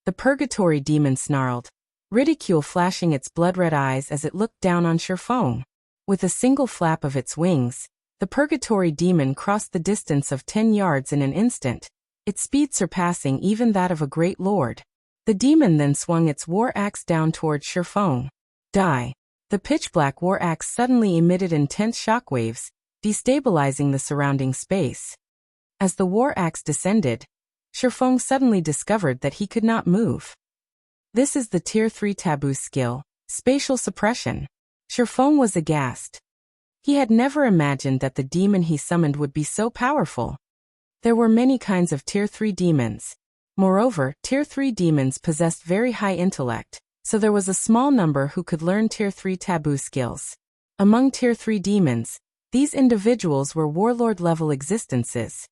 The Purgatory Demon snarled, ridicule flashing its blood-red eyes as it looked down on Shifeng. With a single flap of its wings, the Purgatory Demon crossed the distance of 10 yards in an instant, its speed surpassing even that of a Great Lord. The demon then swung its war axe down towards Shifeng. Die. The pitch-black war axe suddenly emitted intense shockwaves, destabilizing the surrounding space. As the war axe descended, Shifeng suddenly discovered that he could not move. This is the Tier 3 taboo skill, Spatial Suppression. Shifeng was aghast. He had never imagined that the demon he summoned would be so powerful. There were many kinds of Tier 3 demons. Moreover, Tier 3 demons possessed very high intellect, so there was a small number who could learn Tier 3 taboo skills. Among Tier 3 demons, these individuals were warlord-level existences.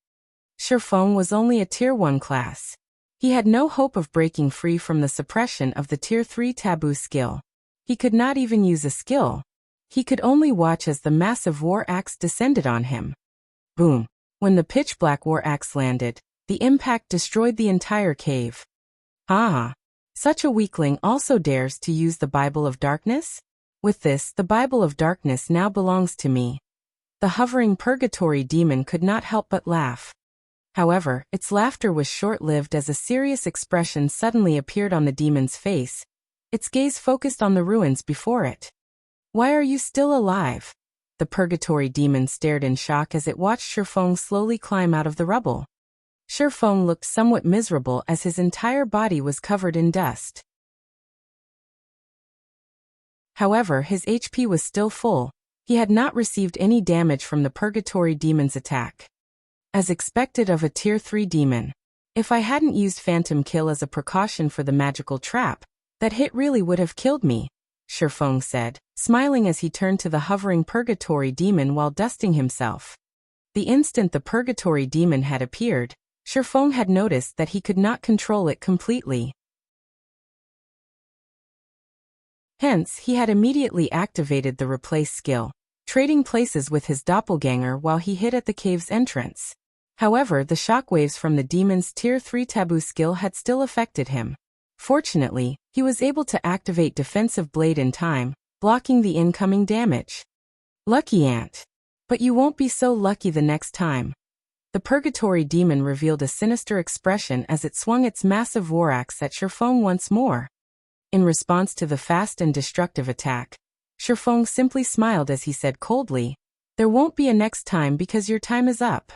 Shifeng was only a Tier 1 class. He had no hope of breaking free from the suppression of the Tier 3 taboo skill. He could not even use a skill. He could only watch as the massive war axe descended on him. Boom! When the pitch-black war axe landed, the impact destroyed the entire cave. Ah! Such a weakling also dares to use the Bible of Darkness? With this, the Bible of Darkness now belongs to me. The hovering purgatory demon could not help but laugh. However, its laughter was short-lived as a serious expression suddenly appeared on the demon's face. Its gaze focused on the ruins before it. Why are you still alive? The purgatory demon stared in shock as it watched Shifeng slowly climb out of the rubble. Shifeng looked somewhat miserable as his entire body was covered in dust. However, his HP was still full. He had not received any damage from the purgatory demon's attack. As expected of a Tier 3 demon. If I hadn't used Phantom Kill as a precaution for the magical trap, that hit really would have killed me, Shifeng said, smiling as he turned to the hovering purgatory demon while dusting himself. The instant the purgatory demon had appeared, Shifeng had noticed that he could not control it completely. Hence, he had immediately activated the replace skill, trading places with his doppelganger while he hid at the cave's entrance. However, the shockwaves from the demon's Tier 3 taboo skill had still affected him. Fortunately, he was able to activate Defensive Blade in time, blocking the incoming damage. Lucky ant. But you won't be so lucky the next time. The purgatory demon revealed a sinister expression as it swung its massive war axe at Shifeng once more. In response to the fast and destructive attack, Shifeng simply smiled as he said coldly, "There won't be a next time because your time is up."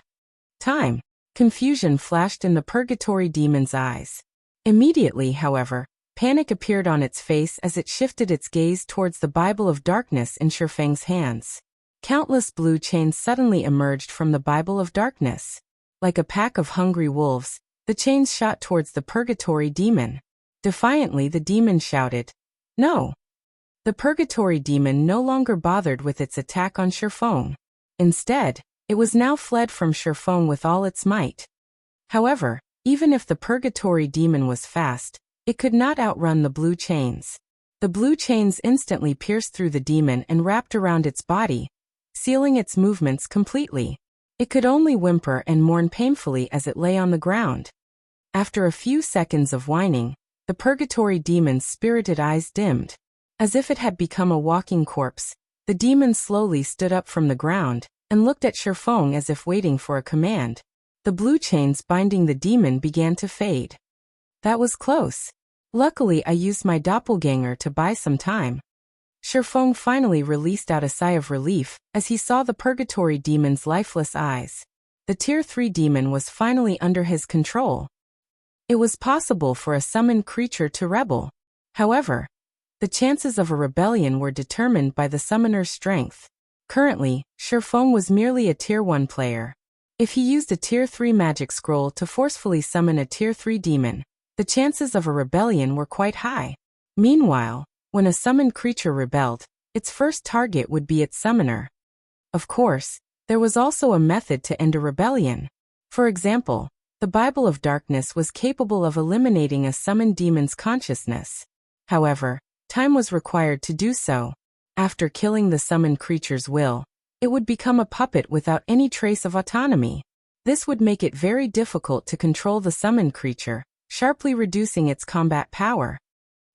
Time. Confusion flashed in the purgatory demon's eyes. Immediately, however, panic appeared on its face as it shifted its gaze towards the Bible of Darkness in Shifeng's hands. Countless blue chains suddenly emerged from the Bible of Darkness. Like a pack of hungry wolves, the chains shot towards the purgatory demon. Defiantly, the demon shouted, "No!" The purgatory demon no longer bothered with its attack on Shifeng. Instead, it was now fled from Shifeng with all its might. However, even if the purgatory demon was fast, it could not outrun the blue chains. The blue chains instantly pierced through the demon and wrapped around its body, sealing its movements completely. It could only whimper and mourn painfully as it lay on the ground. After a few seconds of whining, the purgatory demon's spirited eyes dimmed. As if it had become a walking corpse, the demon slowly stood up from the ground and looked at Shifeng as if waiting for a command. The blue chains binding the demon began to fade. That was close. Luckily, I used my doppelganger to buy some time. Shifeng finally released out a sigh of relief as he saw the purgatory demon's lifeless eyes. The Tier 3 demon was finally under his control. It was possible for a summoned creature to rebel. However, the chances of a rebellion were determined by the summoner's strength. Currently, Shifeng was merely a Tier 1 player. If he used a Tier 3 magic scroll to forcefully summon a Tier 3 demon, the chances of a rebellion were quite high. Meanwhile, when a summoned creature rebelled, its first target would be its summoner. Of course, there was also a method to end a rebellion. For example, the Bible of Darkness was capable of eliminating a summoned demon's consciousness. However, time was required to do so. After killing the summoned creature's will, it would become a puppet without any trace of autonomy. This would make it very difficult to control the summoned creature, sharply reducing its combat power.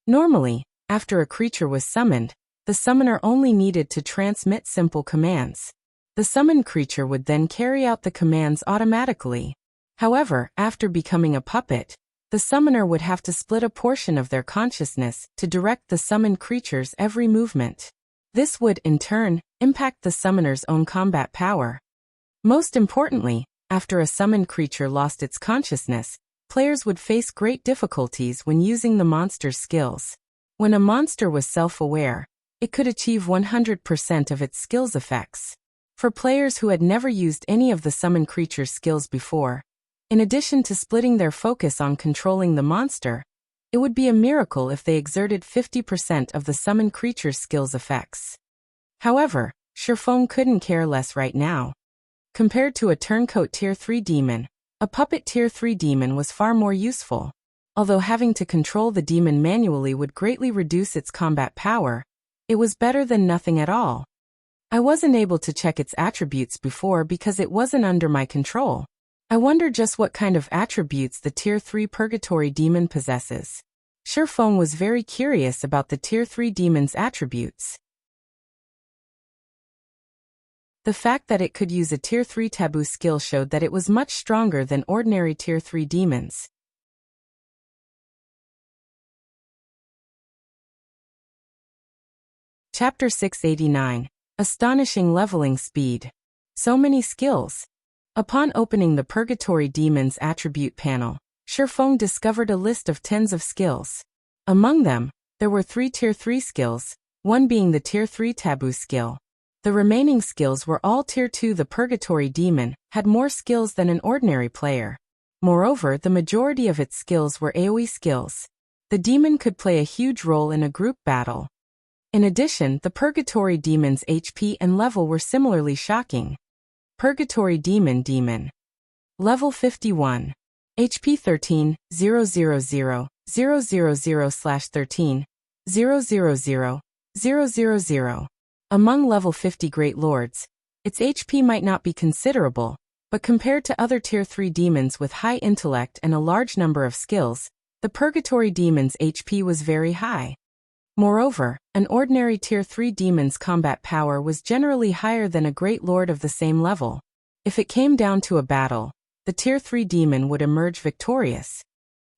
Normally, after a creature was summoned, the summoner only needed to transmit simple commands. The summoned creature would then carry out the commands automatically. However, after becoming a puppet, the summoner would have to split a portion of their consciousness to direct the summoned creature's every movement. This would, in turn, impact the summoner's own combat power. Most importantly, after a summoned creature lost its consciousness, players would face great difficulties when using the monster's skills. When a monster was self-aware, it could achieve 100% of its skills effects. For players who had never used any of the summoned creature's skills before, in addition to splitting their focus on controlling the monster, it would be a miracle if they exerted 50% of the summoned creature's skills effects. However, Shifeng couldn't care less right now. Compared to a turncoat Tier 3 demon, a puppet Tier 3 demon was far more useful. Although having to control the demon manually would greatly reduce its combat power, It was better than nothing at all. I wasn't able to check its attributes before because it wasn't under my control. I wonder just what kind of attributes the Tier 3 Purgatory Demon possesses. Shifeng was very curious about the Tier 3 demon's attributes. The fact that it could use a Tier 3 taboo skill showed that it was much stronger than ordinary Tier 3 demons. Chapter 689. Astonishing Leveling Speed. So many skills. Upon opening the Purgatory Demon's attribute panel, Shifeng discovered a list of tens of skills. Among them, there were 3 Tier 3 skills, one being the Tier 3 taboo skill. The remaining skills were all Tier 2. The Purgatory Demon had more skills than an ordinary player. Moreover, the majority of its skills were AoE skills. The demon could play a huge role in a group battle. In addition, the Purgatory Demon's HP and level were similarly shocking. Purgatory Demon. Level 51. HP 13, 000, 000/13, 000, 000. Among level 50 Great Lords, its HP might not be considerable, but compared to other Tier 3 demons with high intellect and a large number of skills, the Purgatory Demon's HP was very high. Moreover, an ordinary Tier 3 demon's combat power was generally higher than a Great Lord of the same level. If it came down to a battle, the Tier 3 demon would emerge victorious.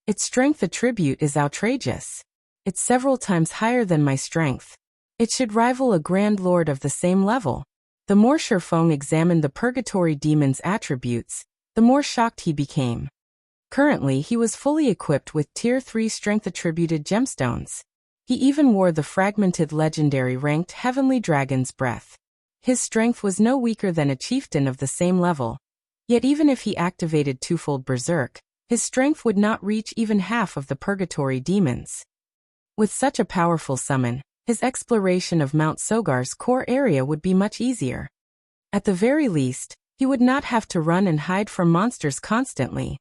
Its strength attribute is outrageous. It's several times higher than my strength. It should rival a Grand Lord of the same level. The more Shifeng examined the Purgatory Demon's attributes, the more shocked he became. Currently, he was fully equipped with Tier 3 strength-attributed gemstones. He even wore the fragmented legendary ranked Heavenly Dragon's Breath. His strength was no weaker than a chieftain of the same level. Yet even if he activated twofold Berserk, his strength would not reach even half of the Purgatory Demon's. With such a powerful summon, his exploration of Mount Sogar's core area would be much easier. At the very least, he would not have to run and hide from monsters constantly.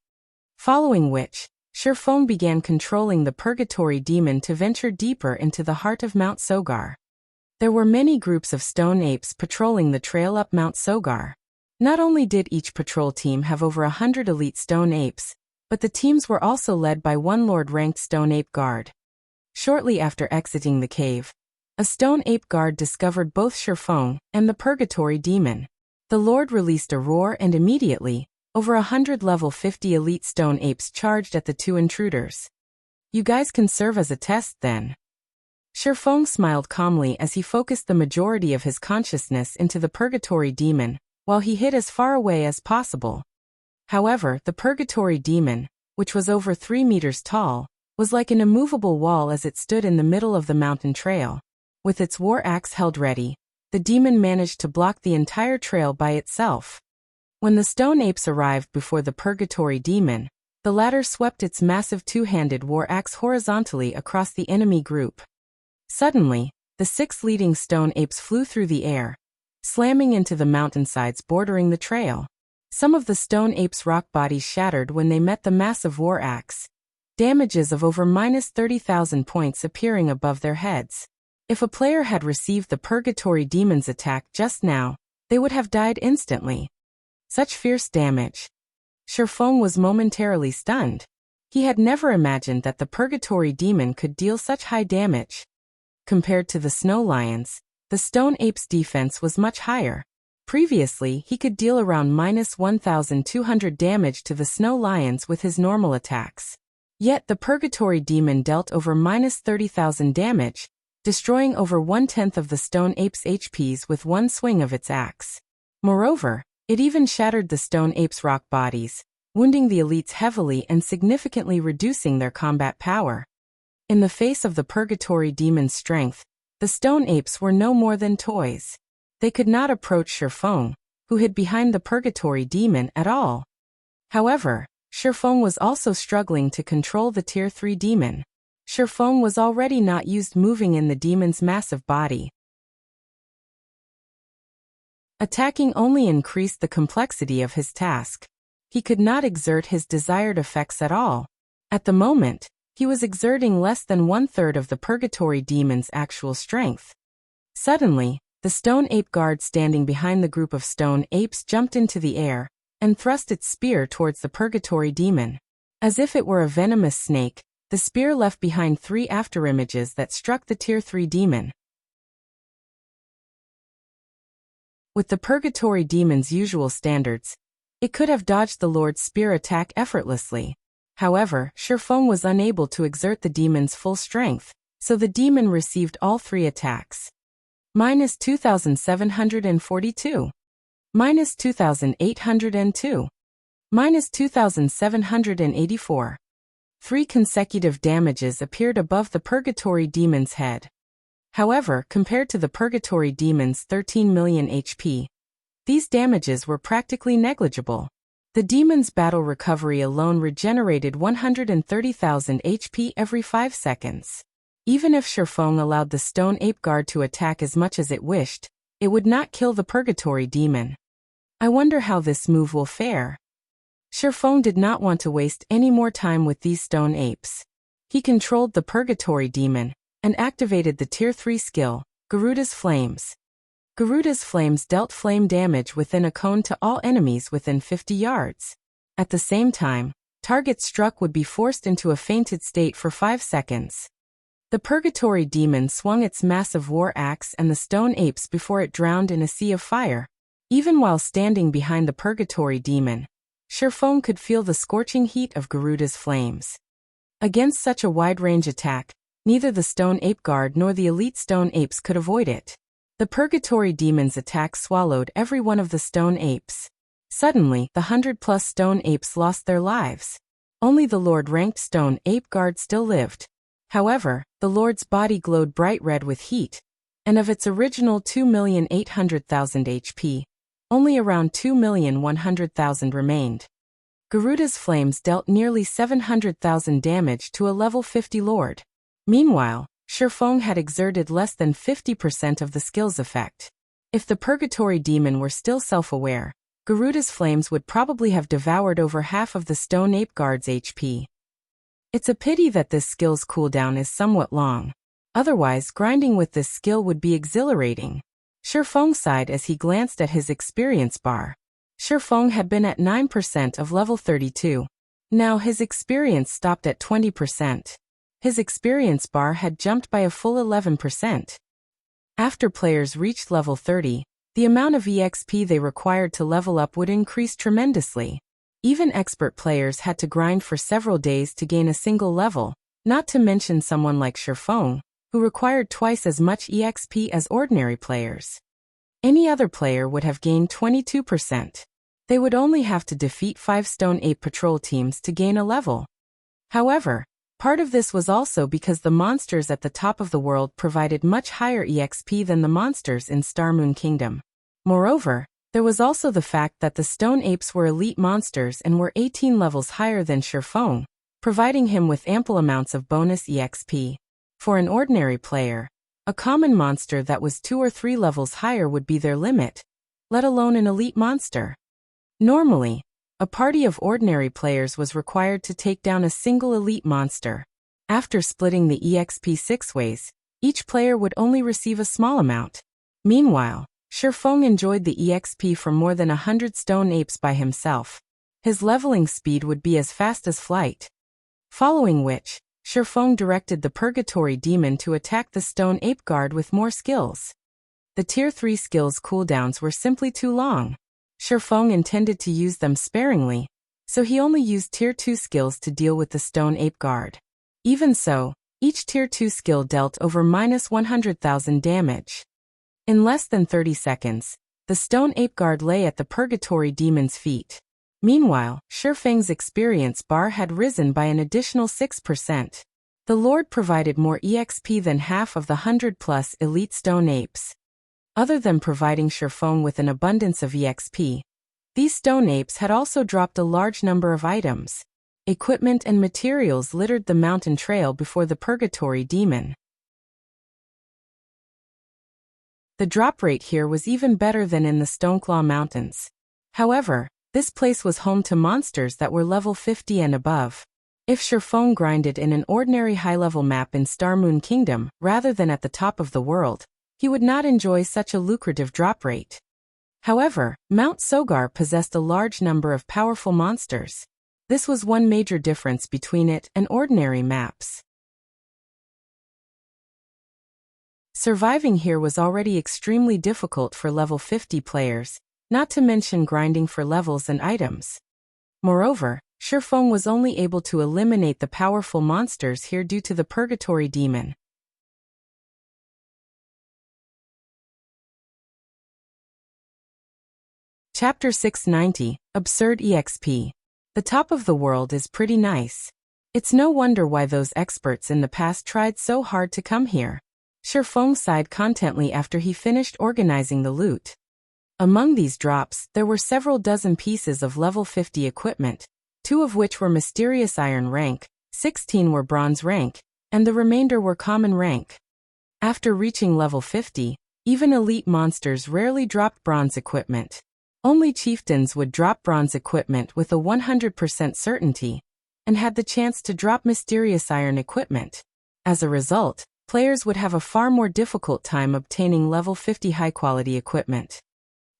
Following which, Shifeng began controlling the Purgatory Demon to venture deeper into the heart of Mount Sogar. There were many groups of stone apes patrolling the trail up Mount Sogar. Not only did each patrol team have over 100 elite stone apes, but the teams were also led by one Lord-ranked stone ape guard. Shortly after exiting the cave, a stone ape guard discovered both Shifeng and the Purgatory Demon. The Lord released a roar and immediately, over 100 level 50 elite stone apes charged at the two intruders. You guys can serve as a test then. Shifeng smiled calmly as he focused the majority of his consciousness into the Purgatory Demon, while he hid as far away as possible. However, the Purgatory Demon, which was over 3 meters tall, was like an immovable wall as it stood in the middle of the mountain trail. With its war axe held ready, the demon managed to block the entire trail by itself. When the stone apes arrived before the Purgatory Demon, the latter swept its massive two-handed war axe horizontally across the enemy group. Suddenly, the 6 leading stone apes flew through the air, slamming into the mountainsides bordering the trail. Some of the stone apes' rock bodies shattered when they met the massive war axe, damages of over -30,000 points appearing above their heads. If a player had received the Purgatory Demon's attack just now, they would have died instantly. Such fierce damage. Shifeng was momentarily stunned. He had never imagined that the Purgatory Demon could deal such high damage. Compared to the Snow Lions, the Stone Ape's defense was much higher. Previously, he could deal around -1,200 damage to the Snow Lions with his normal attacks. Yet the Purgatory Demon dealt over -30,000 damage, destroying over 1/10 of the Stone Ape's HPs with one swing of its axe. Moreover, it even shattered the Stone Ape's rock bodies, wounding the elites heavily and significantly reducing their combat power. In the face of the Purgatory Demon's strength, the Stone Apes were no more than toys. They could not approach Shifeng, who hid behind the Purgatory Demon, at all. However, Shifeng was also struggling to control the Tier 3 demon. Shifeng was already not used moving in the demon's massive body. Attacking only increased the complexity of his task. He could not exert his desired effects at all. At the moment, he was exerting less than 1/3 of the Purgatory Demon's actual strength. Suddenly, the stone ape guard standing behind the group of stone apes jumped into the air and thrust its spear towards the purgatory demon. As if it were a venomous snake, the spear left behind 3 afterimages that struck the Tier 3 demon. With the purgatory demon's usual standards, it could have dodged the Lord's spear attack effortlessly. However, Shifeng was unable to exert the demon's full strength, so the demon received all 3 attacks. -2,742. -2,802. -2,784. 3 consecutive damages appeared above the purgatory demon's head. However, compared to the purgatory demon's 13 million HP, these damages were practically negligible. The demon's battle recovery alone regenerated 130,000 HP every 5 seconds. Even if Shifeng allowed the stone ape guard to attack as much as it wished, it would not kill the purgatory demon. I wonder how this move will fare. Shifeng did not want to waste any more time with these stone apes. He controlled the purgatory demon and activated the Tier 3 skill, Garuda's Flames. Garuda's Flames dealt flame damage within a cone to all enemies within 50 yards. At the same time, targets struck would be forced into a fainted state for 5 seconds. The purgatory demon swung its massive war axe and the stone apes before it drowned in a sea of fire. Even while standing behind the purgatory demon, Shifeng could feel the scorching heat of Garuda's flames. Against such a wide-range attack, neither the stone ape guard nor the elite stone apes could avoid it. The purgatory demon's attack swallowed every one of the stone apes. Suddenly, the 100+ stone apes lost their lives. Only the Lord-ranked stone ape guard still lived. However, the Lord's body glowed bright red with heat, and of its original 2,800,000 HP, only around 2,100,000 remained. Garuda's flames dealt nearly 700,000 damage to a level 50 Lord. Meanwhile, Shifeng had exerted less than 50% of the skill's effect. If the purgatory demon were still self-aware, Garuda's flames would probably have devoured over half of the stone ape guard's HP. It's a pity that this skill's cooldown is somewhat long. Otherwise, grinding with this skill would be exhilarating. Shifeng sighed as he glanced at his experience bar. Shifeng had been at 9% of level 32. Now his experience stopped at 20%. His experience bar had jumped by a full 11%. After players reached level 30, the amount of EXP they required to level up would increase tremendously. Even expert players had to grind for several days to gain a single level, not to mention someone like Shifeng, who required twice as much EXP as ordinary players. Any other player would have gained 22%. They would only have to defeat 5 stone ape patrol teams to gain a level. However, part of this was also because the monsters at the top of the world provided much higher EXP than the monsters in Starmoon Kingdom. Moreover, there was also the fact that the stone apes were elite monsters and were 18 levels higher than Shifeng, providing him with ample amounts of bonus EXP. For an ordinary player, a common monster that was 2 or 3 levels higher would be their limit, let alone an elite monster. Normally, a party of ordinary players was required to take down a single elite monster. After splitting the EXP 6 ways, each player would only receive a small amount. Meanwhile, Shifeng enjoyed the EXP from more than 100 stone apes by himself. His leveling speed would be as fast as flight. Following which, Shifeng directed the purgatory demon to attack the stone ape guard with more skills. The Tier 3 skills cooldowns were simply too long. Shifeng intended to use them sparingly, so he only used Tier 2 skills to deal with the stone ape guard. Even so, each Tier 2 skill dealt over -100,000 damage. In less than 30 seconds, the stone ape guard lay at the purgatory demon's feet. Meanwhile, Shifeng's experience bar had risen by an additional 6%. The Lord provided more EXP than half of the 100+ elite stone apes. Other than providing Shifeng with an abundance of EXP, these stone apes had also dropped a large number of items. Equipment and materials littered the mountain trail before the purgatory demon. The drop rate here was even better than in the Stoneclaw Mountains. However, this place was home to monsters that were level 50 and above. If Shifeng grinded in an ordinary high-level map in Starmoon Kingdom rather than at the top of the world, he would not enjoy such a lucrative drop rate. However, Mount Sogar possessed a large number of powerful monsters. This was one major difference between it and ordinary maps. Surviving here was already extremely difficult for level 50 players, not to mention grinding for levels and items. Moreover, Shifeng was only able to eliminate the powerful monsters here due to the Purgatory Demon. Chapter 690, Absurd EXP. The top of the world is pretty nice. It's no wonder why those experts in the past tried so hard to come here. Shifeng sighed contently after he finished organizing the loot. Among these drops, there were several dozen pieces of level 50 equipment, 2 of which were mysterious iron rank, 16 were bronze rank, and the remainder were common rank. After reaching level 50, even elite monsters rarely dropped bronze equipment. Only chieftains would drop bronze equipment with a 100% certainty, and had the chance to drop mysterious iron equipment. As a result, players would have a far more difficult time obtaining level 50 high-quality equipment.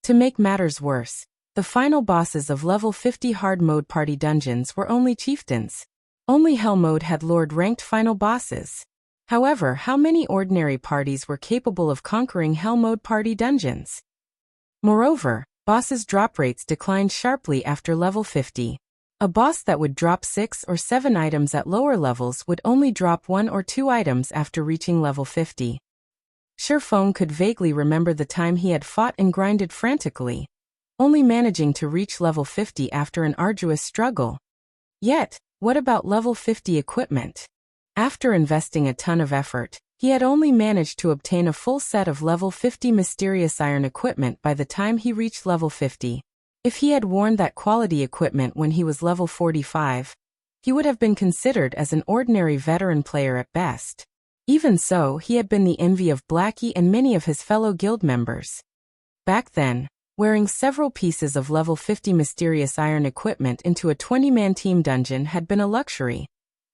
To make matters worse, the final bosses of level 50 hard mode party dungeons were only chieftains. Only hell mode had lord-ranked final bosses. However, how many ordinary parties were capable of conquering hell mode party dungeons? Moreover, bosses' drop rates declined sharply after level 50. A boss that would drop 6 or 7 items at lower levels would only drop 1 or 2 items after reaching level 50. Shifeng could vaguely remember the time he had fought and grinded frantically, only managing to reach level 50 after an arduous struggle. Yet, what about level 50 equipment? After investing a ton of effort, he had only managed to obtain a full set of level 50 mysterious iron equipment by the time he reached level 50. If he had worn that quality equipment when he was level 45, he would have been considered as an ordinary veteran player at best. Even so, he had been the envy of Blackie and many of his fellow guild members. Back then, wearing several pieces of level 50 mysterious iron equipment into a 20-man team dungeon had been a luxury,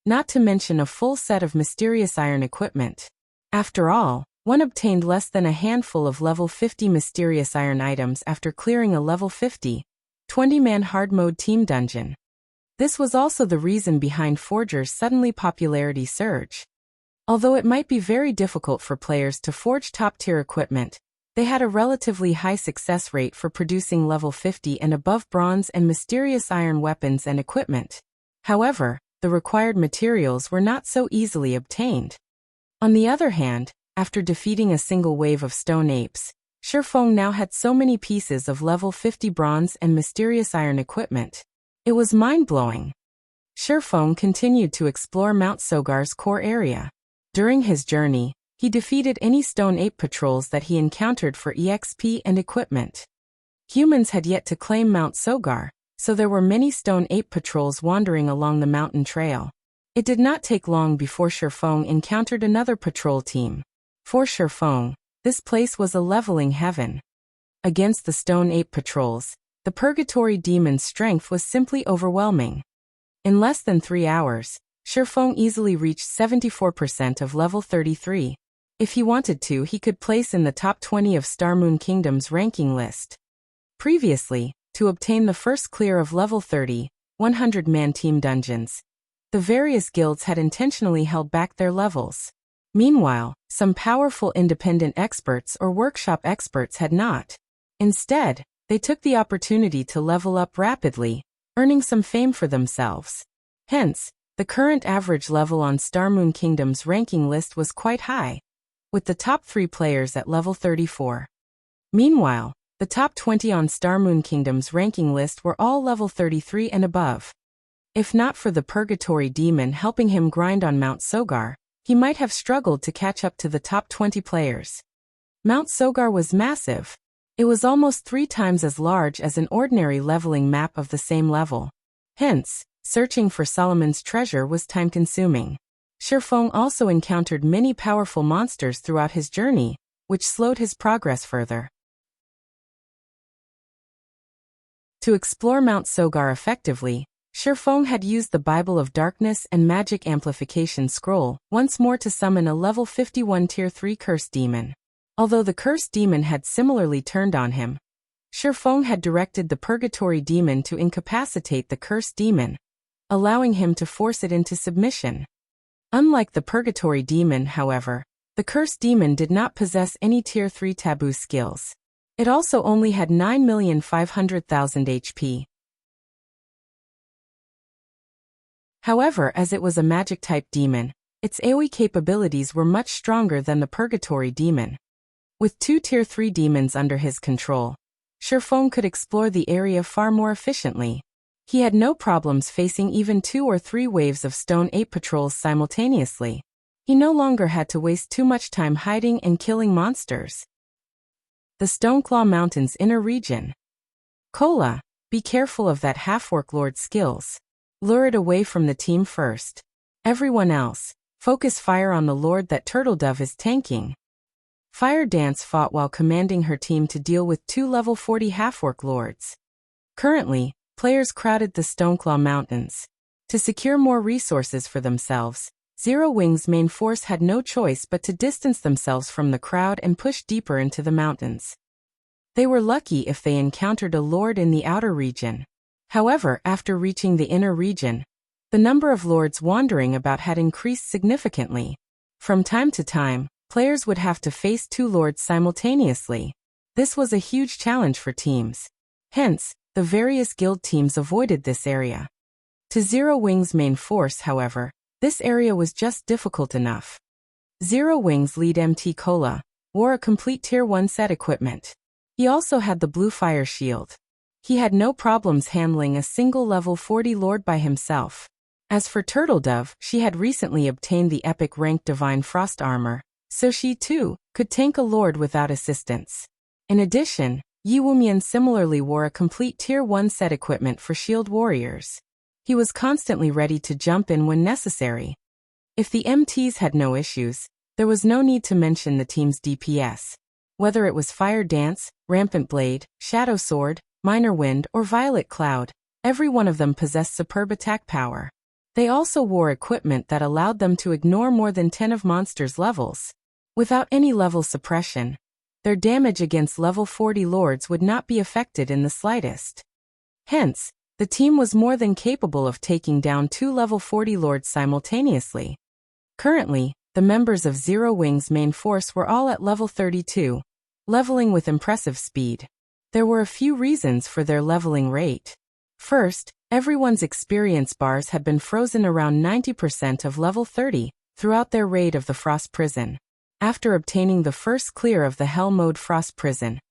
not to mention a full set of mysterious iron equipment. After all, one obtained less than a handful of level 50 mysterious iron items after clearing a level 50, 20-man hard mode team dungeon. This was also the reason behind Forger's suddenly popularity surge. Although it might be very difficult for players to forge top-tier equipment, they had a relatively high success rate for producing level 50 and above bronze and mysterious iron weapons and equipment. However, the required materials were not so easily obtained. On the other hand, after defeating a single wave of stone apes, Shifeng now had so many pieces of level 50 bronze and mysterious iron equipment. It was mind-blowing. Shifeng continued to explore Mount Sogar's core area. During his journey, he defeated any stone ape patrols that he encountered for EXP and equipment. Humans had yet to claim Mount Sogar, so there were many stone ape patrols wandering along the mountain trail. It did not take long before Shifeng encountered another patrol team. For Shifeng, this place was a leveling heaven. Against the stone ape patrols, the Purgatory Demon's strength was simply overwhelming. In less than 3 hours, Shifeng easily reached 74% of level 33. If he wanted to, he could place in the top 20 of Starmoon Kingdom's ranking list. Previously, to obtain the first clear of level 30, 100-man team dungeons, the various guilds had intentionally held back their levels. Meanwhile, some powerful independent experts or workshop experts had not. Instead, they took the opportunity to level up rapidly, earning some fame for themselves. Hence, the current average level on Starmoon Kingdom's ranking list was quite high, with the top 3 players at level 34. Meanwhile, the top 20 on Starmoon Kingdom's ranking list were all level 33 and above. If not for the Purgatory Demon helping him grind on Mount Sogar, he might have struggled to catch up to the top 20 players. Mount Sogar was massive. It was almost 3 times as large as an ordinary leveling map of the same level. Hence, searching for Solomon's treasure was time-consuming. Shifeng also encountered many powerful monsters throughout his journey, which slowed his progress further. To explore Mount Sogar effectively, Shifeng had used the Bible of Darkness and Magic Amplification Scroll once more to summon a level 51 Tier 3 Curse Demon. Although the cursed demon had similarly turned on him, Shifeng had directed the purgatory demon to incapacitate the cursed demon, allowing him to force it into submission. Unlike the purgatory demon, however, the cursed demon did not possess any Tier 3 taboo skills. It also only had 9,500,000 HP. However, as it was a magic-type demon, its AoE capabilities were much stronger than the purgatory demon. With 2 Tier 3 demons under his control, Shifeng could explore the area far more efficiently. He had no problems facing even 2 or 3 waves of Stone Ape patrols simultaneously. He no longer had to waste too much time hiding and killing monsters. The Stoneclaw Mountains inner region. Kola, be careful of that half-orc lord skills. Lure it away from the team first. Everyone else, focus fire on the lord that Turtledove is tanking. Fire Dance fought while commanding her team to deal with 2 level 40 half-orc lords. Currently, players crowded the Stoneclaw Mountains. To secure more resources for themselves, Zero Wing's main force had no choice but to distance themselves from the crowd and push deeper into the mountains. They were lucky if they encountered a lord in the outer region. However, after reaching the inner region, the number of lords wandering about had increased significantly. From time to time, players would have to face 2 lords simultaneously. This was a huge challenge for teams. Hence, the various guild teams avoided this area. To Zero Wing's main force, however, this area was just difficult enough. Zero Wing's lead MT Kola wore a complete Tier 1 set equipment. He also had the blue fire shield. He had no problems handling a single level 40 lord by himself. As for Turtledove, she had recently obtained the epic rank Divine Frost armor, so she too could tank a lord without assistance. In addition, Yi Wumian similarly wore a complete Tier 1 set equipment for shield warriors. He was constantly ready to jump in when necessary. If the MTs had no issues, there was no need to mention the team's DPS. Whether it was Fire Dance, Rampant Blade, Shadow Sword, Minor Wind, or Violet Cloud, every one of them possessed superb attack power. They also wore equipment that allowed them to ignore more than 10 of monsters' levels. Without any level suppression, their damage against level 40 lords would not be affected in the slightest. Hence, the team was more than capable of taking down 2 level 40 lords simultaneously. Currently, the members of Zero Wing's main force were all at level 32, leveling with impressive speed. There were a few reasons for their leveling rate. First, everyone's experience bars had been frozen around 90% of level 30 throughout their raid of the Frost Prison. After obtaining the first clear of the Hell Mode Frost Prison,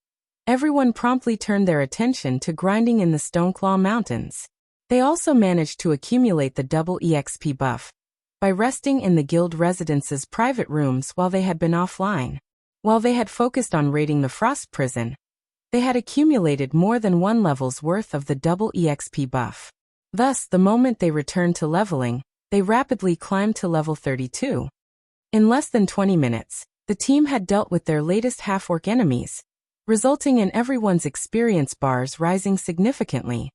everyone promptly turned their attention to grinding in the Stoneclaw Mountains. They also managed to accumulate the double EXP buff by resting in the guild residence's private rooms while they had been offline. While they had focused on raiding the Frost Prison, they had accumulated more than 1 level's worth of the double EXP buff. Thus, the moment they returned to leveling, they rapidly climbed to level 32. In less than 20 minutes, the team had dealt with their latest half-orc enemies, resulting in everyone's experience bars rising significantly.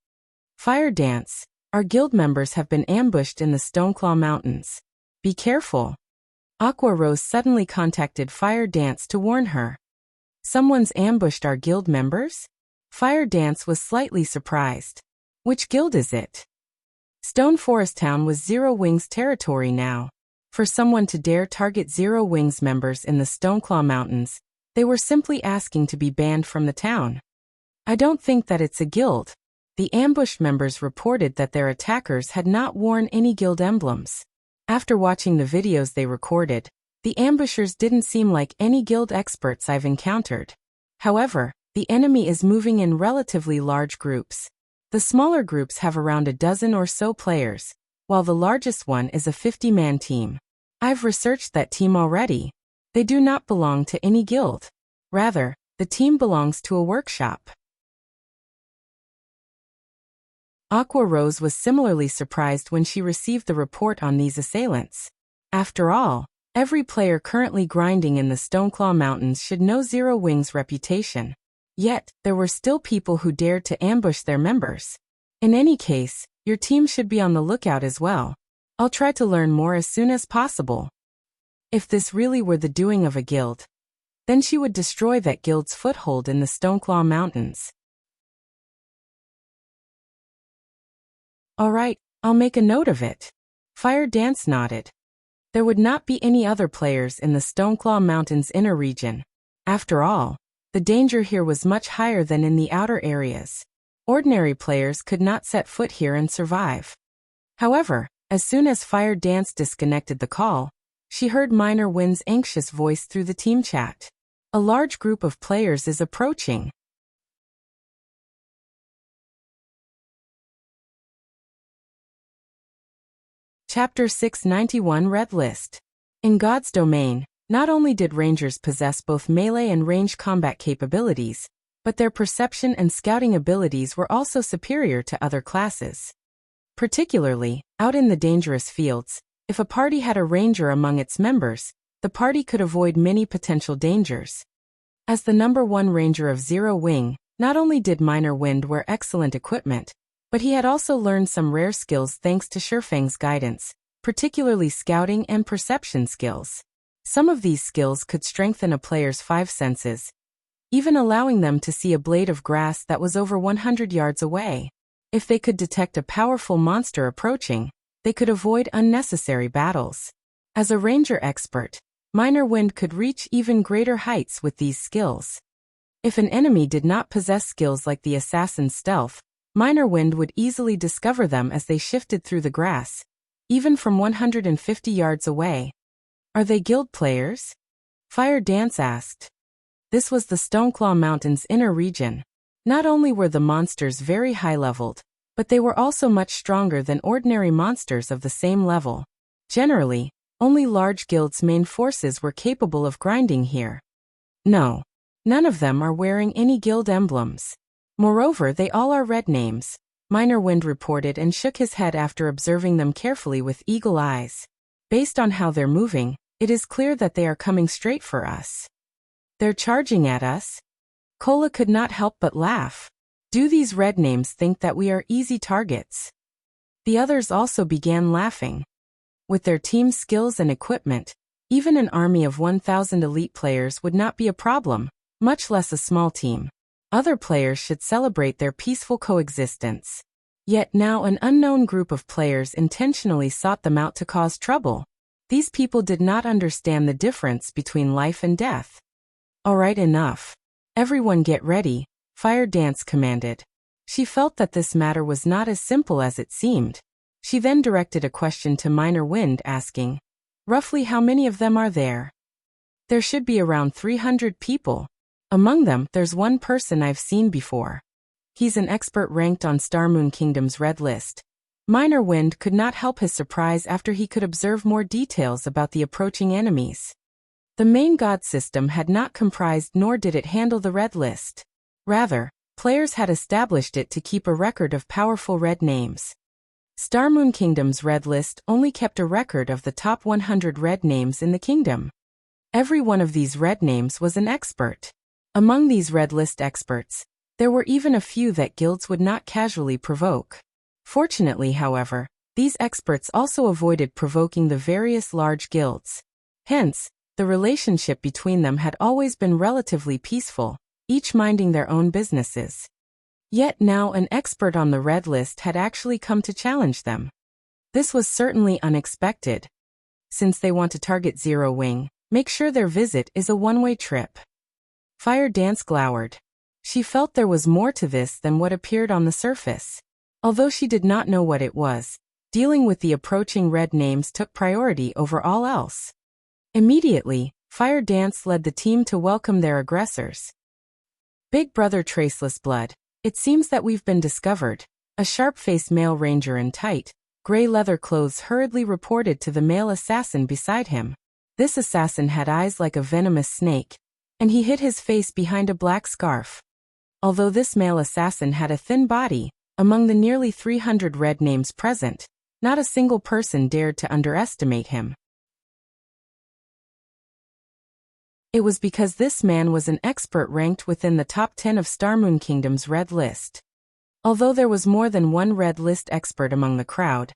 Fire Dance, our guild members have been ambushed in the Stoneclaw Mountains. Be careful. Aqua Rose suddenly contacted Fire Dance to warn her. Someone's ambushed our guild members? Fire Dance was slightly surprised. Which guild is it? Stone Forest Town was Zero Wing's territory now. For someone to dare target Zero Wing's members in the Stoneclaw Mountains, they were simply asking to be banned from the town. I don't think that it's a guild. The ambushed members reported that their attackers had not worn any guild emblems. After watching the videos they recorded, the ambushers didn't seem like any guild experts I've encountered. However, the enemy is moving in relatively large groups. The smaller groups have around a dozen or so players, while the largest one is a 50-man team. I've researched that team already. They do not belong to any guild. Rather, the team belongs to a workshop. Aqua Rose was similarly surprised when she received the report on these assailants. After all, every player currently grinding in the Stoneclaw Mountains should know Zero Wing's reputation. Yet, there were still people who dared to ambush their members. In any case, your team should be on the lookout as well. I'll try to learn more as soon as possible. If this really were the doing of a guild, Then she would destroy that guild's foothold in the Stoneclaw Mountains. All right, I'll make a note of it. Fire Dance nodded. There would not be any other players in the Stoneclaw Mountains inner region. After all, the danger here was much higher than in the outer areas. Ordinary players could not set foot here and survive. However, as soon as Fire Dance disconnected the call, she heard Minor Wind's anxious voice through the team chat. A large group of players is approaching. Chapter 691 Red List. In God's domain, not only did Rangers possess both melee and range combat capabilities, but their perception and scouting abilities were also superior to other classes. Particularly, out in the dangerous fields, if a party had a ranger among its members, the party could avoid many potential dangers. As the number 1 ranger of Zero Wing, not only did Minor Wind wear excellent equipment, but he had also learned some rare skills thanks to Shurfang's guidance, particularly scouting and perception skills. Some of these skills could strengthen a player's 5 senses, even allowing them to see a blade of grass that was over 100 yards away. If they could detect a powerful monster approaching, they could avoid unnecessary battles. As a ranger expert, Minor Wind could reach even greater heights with these skills. If an enemy did not possess skills like the assassin's stealth, Minor Wind would easily discover them as they shifted through the grass, even from 150 yards away. Are they guild players? Fire Dance asked. This was the Stoneclaw Mountains inner region. Not only were the monsters very high-leveled, but they were also much stronger than ordinary monsters of the same level. Generally, only large guilds' main forces were capable of grinding here. No, none of them are wearing any guild emblems. Moreover, they all are red names, Minor Wind reported and shook his head after observing them carefully with eagle eyes. Based on how they're moving, it is clear that they are coming straight for us. They're charging at us? Kola could not help but laugh. Do these red names think that we are easy targets? The others also began laughing. With their team's skills and equipment, even an army of 1,000 elite players would not be a problem, much less a small team. Other players should celebrate their peaceful coexistence. Yet now an unknown group of players intentionally sought them out to cause trouble. These people did not understand the difference between life and death. All right, enough. Everyone get ready, Fire Dance commanded. She felt that this matter was not as simple as it seemed. She then directed a question to Minor Wind, asking, roughly how many of them are there? There should be around 300 people. Among them, there's one person I've seen before. He's an expert ranked on Starmoon Kingdom's red list. Minor Wind could not help his surprise after he could observe more details about the approaching enemies. The main god system had not comprised nor did it handle the red list. Rather, players had established it to keep a record of powerful red names. Starmoon Kingdom's red list only kept a record of the top 100 red names in the kingdom. Every one of these red names was an expert. Among these red list experts, there were even a few that guilds would not casually provoke. Fortunately, however, these experts also avoided provoking the various large guilds. Hence, the relationship between them had always been relatively peaceful, each minding their own businesses. Yet now an expert on the red list had actually come to challenge them. This was certainly unexpected. Since they want to target Zero Wing, make sure their visit is a one-way trip. Fire Dance glowered. She felt there was more to this than what appeared on the surface. Although she did not know what it was, dealing with the approaching red names took priority over all else. Immediately, Fire Dance led the team to welcome their aggressors. Big Brother Traceless Blood, it seems that we've been discovered, a sharp-faced male ranger in tight, gray leather clothes hurriedly reported to the male assassin beside him. This assassin had eyes like a venomous snake, and he hid his face behind a black scarf. Although this male assassin had a thin body, among the nearly 300 red names present, not a single person dared to underestimate him. It was because this man was an expert ranked within the top 10 of Starmoon Kingdom's red list. Although there was more than one red list expert among the crowd,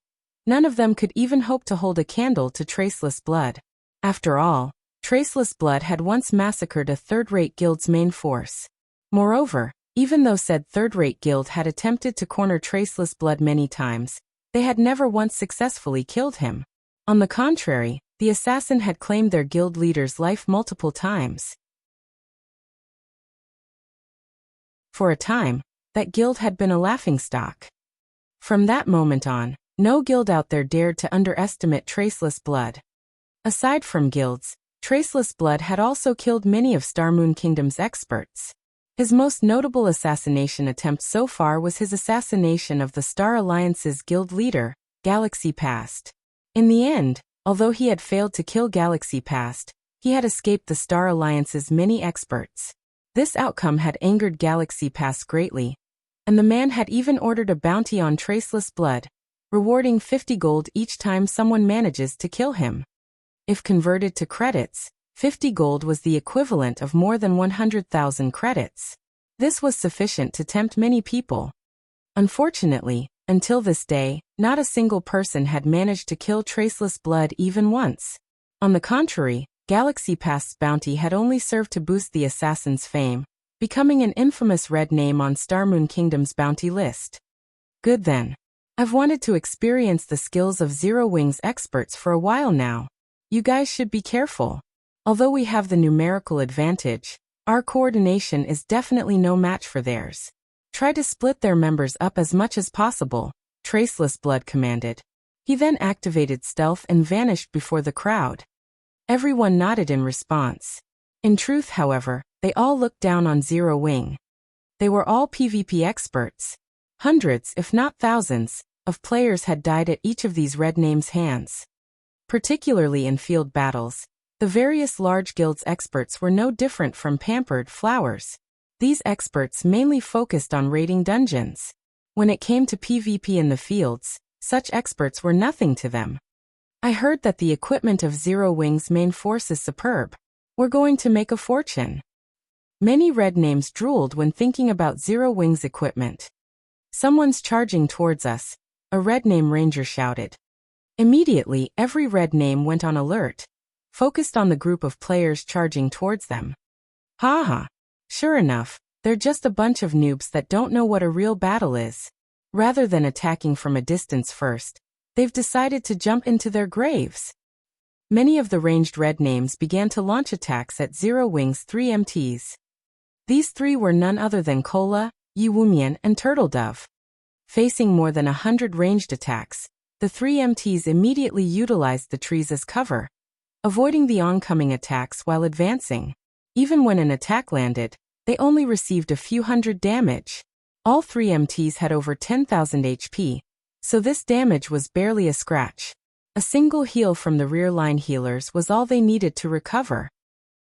none of them could even hope to hold a candle to Traceless Blood. After all, Traceless Blood had once massacred a third-rate guild's main force. Moreover, even though said third-rate guild had attempted to corner Traceless Blood many times, they had never once successfully killed him. On the contrary, the assassin had claimed their guild leader's life multiple times. For a time, that guild had been a laughingstock. From that moment on, no guild out there dared to underestimate Traceless Blood. Aside from guilds, Traceless Blood had also killed many of Starmoon Kingdom's experts. His most notable assassination attempt so far was his assassination of the Star Alliance's guild leader, Galaxy Past. In the end, although he had failed to kill Galaxy Past, he had escaped the Star Alliance's many experts. This outcome had angered Galaxy Past greatly, and the man had even ordered a bounty on Traceless Blood, rewarding 50 gold each time someone manages to kill him. If converted to credits, 50 gold was the equivalent of more than 100,000 credits. This was sufficient to tempt many people. Unfortunately, until this day, not a single person had managed to kill Traceless Blood even once. On the contrary, Galaxy Past's bounty had only served to boost the assassin's fame, becoming an infamous red name on Starmoon Kingdom's bounty list. Good then. I've wanted to experience the skills of Zero Wings experts for a while now. You guys should be careful. Although we have the numerical advantage, our coordination is definitely no match for theirs. Try to split their members up as much as possible, Traceless Blood commanded. He then activated stealth and vanished before the crowd. Everyone nodded in response. In truth, however, they all looked down on Zero Wing. They were all PvP experts. Hundreds, if not thousands, of players had died at each of these red names' hands. Particularly in field battles, the various large guilds' experts were no different from pampered flowers. These experts mainly focused on raiding dungeons. When it came to PvP in the fields, such experts were nothing to them. I heard that the equipment of Zero Wing's main force is superb. We're going to make a fortune. Many red names drooled when thinking about Zero Wing's equipment. Someone's charging towards us, a red name ranger shouted. Immediately, every red name went on alert, focused on the group of players charging towards them. Ha. Sure enough, they're just a bunch of noobs that don't know what a real battle is. Rather than attacking from a distance first, they've decided to jump into their graves. Many of the ranged red names began to launch attacks at Zero Wing's 3 MTs. These three were none other than Cola, Yiwumian, and Turtledove. Facing more than 100 ranged attacks, the 3 MTs immediately utilized the trees as cover, avoiding the oncoming attacks while advancing. Even when an attack landed, they only received a few hundred damage. All 3 MTs had over 10,000 HP, so this damage was barely a scratch. A single heal from the rear line healers was all they needed to recover.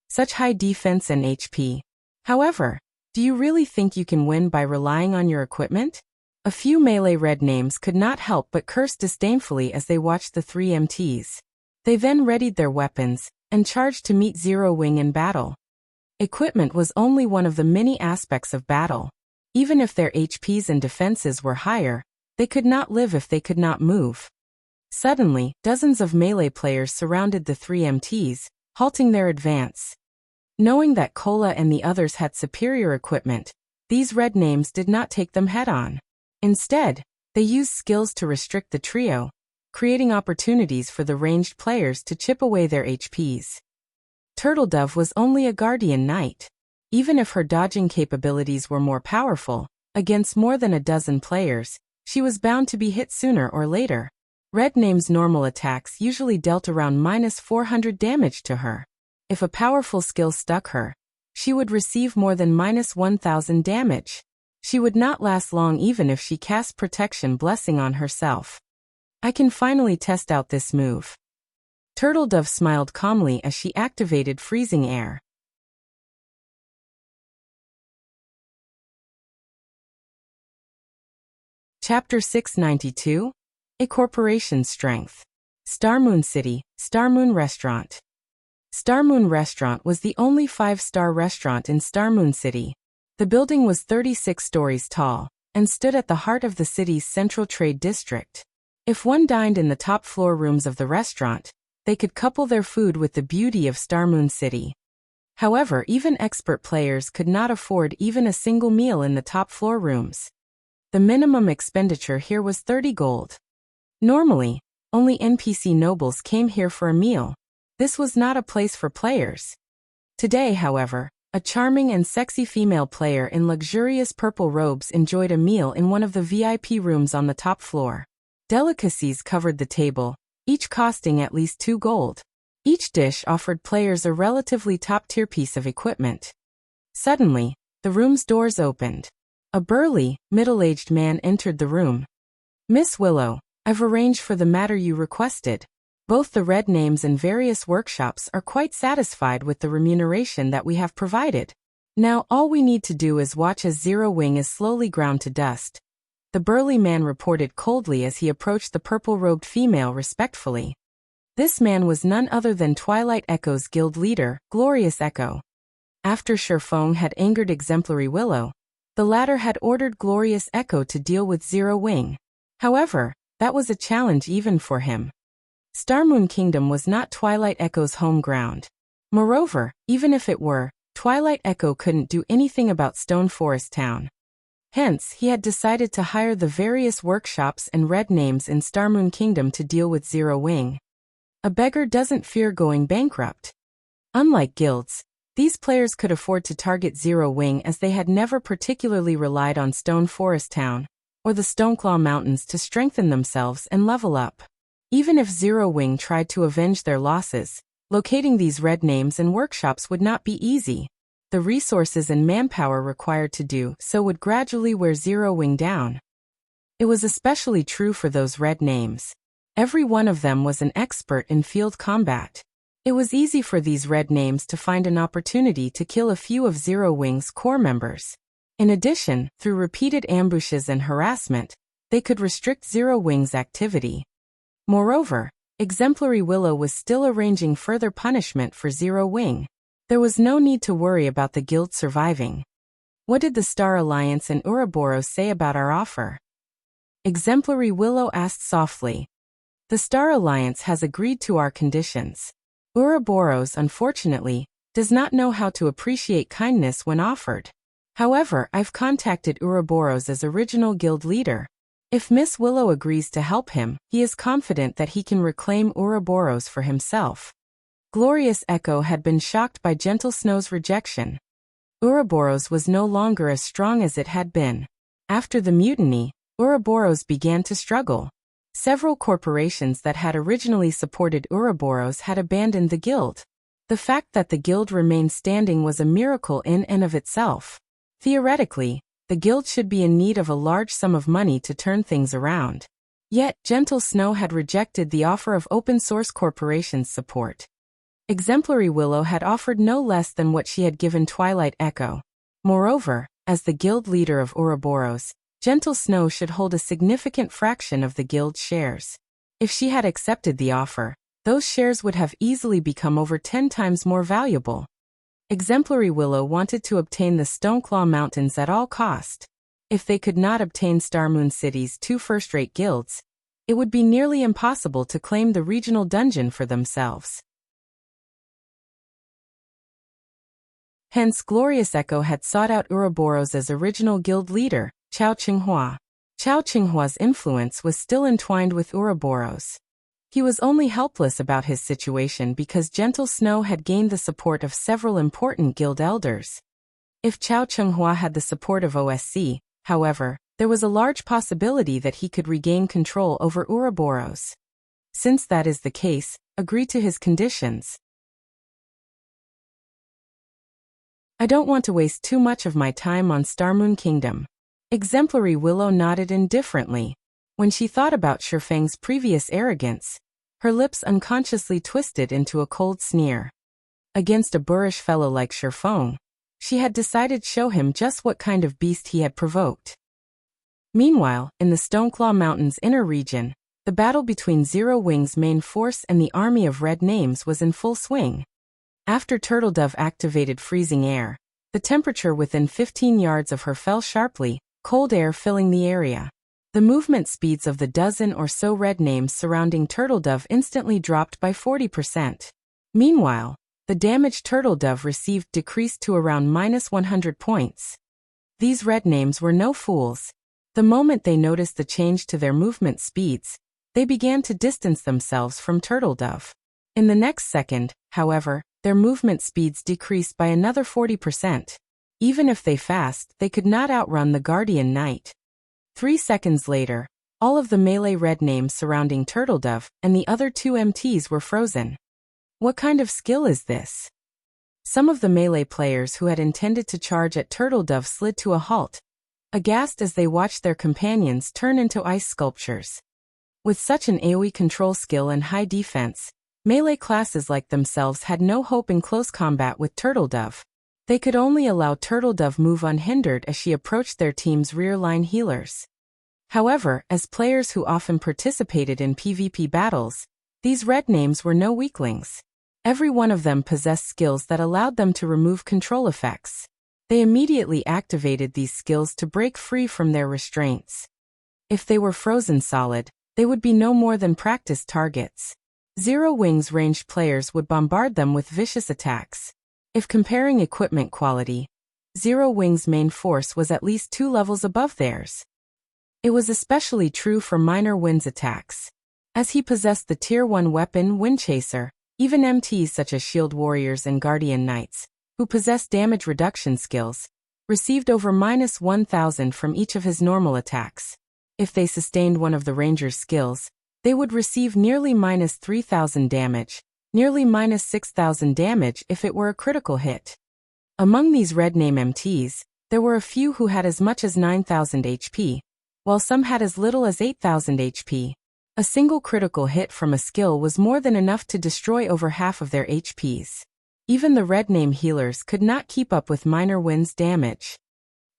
Such high defense and HP. However, do you really think you can win by relying on your equipment? A few melee red names could not help but curse disdainfully as they watched the 3 MTs. They then readied their weapons and charged to meet Zero Wing in battle. Equipment was only one of the many aspects of battle. Even if their HPs and defenses were higher, they could not live if they could not move. Suddenly, dozens of melee players surrounded the 3 MTs, halting their advance. Knowing that Cola and the others had superior equipment, these red names did not take them head-on. Instead, they used skills to restrict the trio, creating opportunities for the ranged players to chip away their HPs. Turtledove was only a guardian knight. Even if her dodging capabilities were more powerful, against more than a dozen players, she was bound to be hit sooner or later. Red name's normal attacks usually dealt around -400 damage to her. If a powerful skill stuck her, she would receive more than -1,000 damage. She would not last long even if she cast Protection Blessing on herself. I can finally test out this move. Turtledove smiled calmly as she activated Freezing Air. Chapter 692, A Corporation's Strength. Starmoon City, Starmoon Restaurant. Starmoon Restaurant was the only 5-star restaurant in Starmoon City. The building was 36 stories tall, and stood at the heart of the city's central trade district. If one dined in the top floor rooms of the restaurant, they could couple their food with the beauty of Starmoon City. However, even expert players could not afford even a single meal in the top floor rooms. The minimum expenditure here was 30 gold. Normally, only NPC nobles came here for a meal. This was not a place for players. Today, however, a charming and sexy female player in luxurious purple robes enjoyed a meal in one of the VIP rooms on the top floor. Delicacies covered the table, each costing at least 2 gold. Each dish offered players a relatively top-tier piece of equipment. Suddenly, the room's doors opened. A burly, middle-aged man entered the room. "Miss Willow, I've arranged for the matter you requested. Both the red names and various workshops are quite satisfied with the remuneration that we have provided. Now all we need to do is watch as Zero Wing is slowly ground to dust." The burly man reported coldly as he approached the purple-robed female respectfully. This man was none other than Twilight Echo's guild leader, Glorious Echo. After Sherfong had angered Exemplary Willow, the latter had ordered Glorious Echo to deal with Zero Wing. However, that was a challenge even for him. Starmoon Kingdom was not Twilight Echo's home ground. Moreover, even if it were, Twilight Echo couldn't do anything about Stone Forest Town. Hence, he had decided to hire the various workshops and red names in Starmoon Kingdom to deal with Zero Wing. A beggar doesn't fear going bankrupt. Unlike guilds, these players could afford to target Zero Wing as they had never particularly relied on Stone Forest Town or the Stoneclaw Mountains to strengthen themselves and level up. Even if Zero Wing tried to avenge their losses, locating these red names and workshops would not be easy. The resources and manpower required to do so would gradually wear Zero Wing down. It was especially true for those red names. Every one of them was an expert in field combat. It was easy for these red names to find an opportunity to kill a few of Zero Wing's core members. In addition, through repeated ambushes and harassment, they could restrict Zero Wing's activity. Moreover, Exemplary Willow was still arranging further punishment for Zero Wing. There was no need to worry about the guild surviving. "What did the Star Alliance and Ouroboros say about our offer?" Exemplary Willow asked softly. "The Star Alliance has agreed to our conditions. Ouroboros, unfortunately, does not know how to appreciate kindness when offered. However, I've contacted Ouroboros as original guild leader. If Miss Willow agrees to help him, he is confident that he can reclaim Ouroboros for himself." Glorious Echo had been shocked by Gentle Snow's rejection. Ouroboros was no longer as strong as it had been. After the mutiny, Ouroboros began to struggle. Several corporations that had originally supported Ouroboros had abandoned the guild. The fact that the guild remained standing was a miracle in and of itself. Theoretically, the guild should be in need of a large sum of money to turn things around. Yet, Gentle Snow had rejected the offer of open-source corporations' support. Exemplary Willow had offered no less than what she had given Twilight Echo. Moreover, as the guild leader of Ouroboros, Gentle Snow should hold a significant fraction of the guild's shares. If she had accepted the offer, those shares would have easily become over 10 times more valuable. Exemplary Willow wanted to obtain the Stoneclaw Mountains at all cost. If they could not obtain Starmoon City's 2 first-rate guilds, it would be nearly impossible to claim the regional dungeon for themselves. Hence, Glorious Echo had sought out Ouroboros as original guild leader, Chao Qinghua. Chao Qinghua's influence was still entwined with Ouroboros. He was only helpless about his situation because Gentle Snow had gained the support of several important guild elders. If Chao Qinghua had the support of OSC, however, there was a large possibility that he could regain control over Ouroboros. Since that is the case, agree to his conditions. "I don't want to waste too much of my time on Starmoon Kingdom." Exemplary Willow nodded indifferently. When she thought about Sherfang's previous arrogance, her lips unconsciously twisted into a cold sneer. Against a boorish fellow like Sherfang, she had decided to show him just what kind of beast he had provoked. Meanwhile, in the Stoneclaw Mountains inner region, the battle between Zero Wing's main force and the army of red names was in full swing. After Turtledove activated freezing air, the temperature within 15 yards of her fell sharply, cold air filling the area. The movement speeds of the dozen or so red names surrounding Turtledove instantly dropped by 40%. Meanwhile, the damage Turtledove received decreased to around -100 points. These red names were no fools. The moment they noticed the change to their movement speeds, they began to distance themselves from Turtledove. In the next second, however, their movement speeds decreased by another 40%. Even if they fast, they could not outrun the Guardian Knight. 3 seconds later, all of the melee red names surrounding Turtledove and the other 2 MTs were frozen. What kind of skill is this? Some of the melee players who had intended to charge at Turtledove slid to a halt, aghast as they watched their companions turn into ice sculptures. With such an AoE control skill and high defense, melee classes like themselves had no hope in close combat with Turtledove. They could only allow Turtledove move unhindered as she approached their team's rear-line healers. However, as players who often participated in PvP battles, these red names were no weaklings. Every one of them possessed skills that allowed them to remove control effects. They immediately activated these skills to break free from their restraints. If they were frozen solid, they would be no more than practice targets. Zero Wings ranged players would bombard them with vicious attacks. If comparing equipment quality, Zero Wings' main force was at least 2 levels above theirs. It was especially true for Minor Wind's attacks. As he possessed the Tier 1 weapon Windchaser, even MTs such as Shield Warriors and Guardian Knights, who possessed damage reduction skills, received over -1000 from each of his normal attacks. If they sustained one of the Ranger's skills, they would receive nearly -3000 damage, nearly -6000 damage if it were a critical hit. Among these red name MTs, there were a few who had as much as 9000 HP, while some had as little as 8000 HP. A single critical hit from a skill was more than enough to destroy over half of their HPs. Even the red name healers could not keep up with Minor Wind's damage.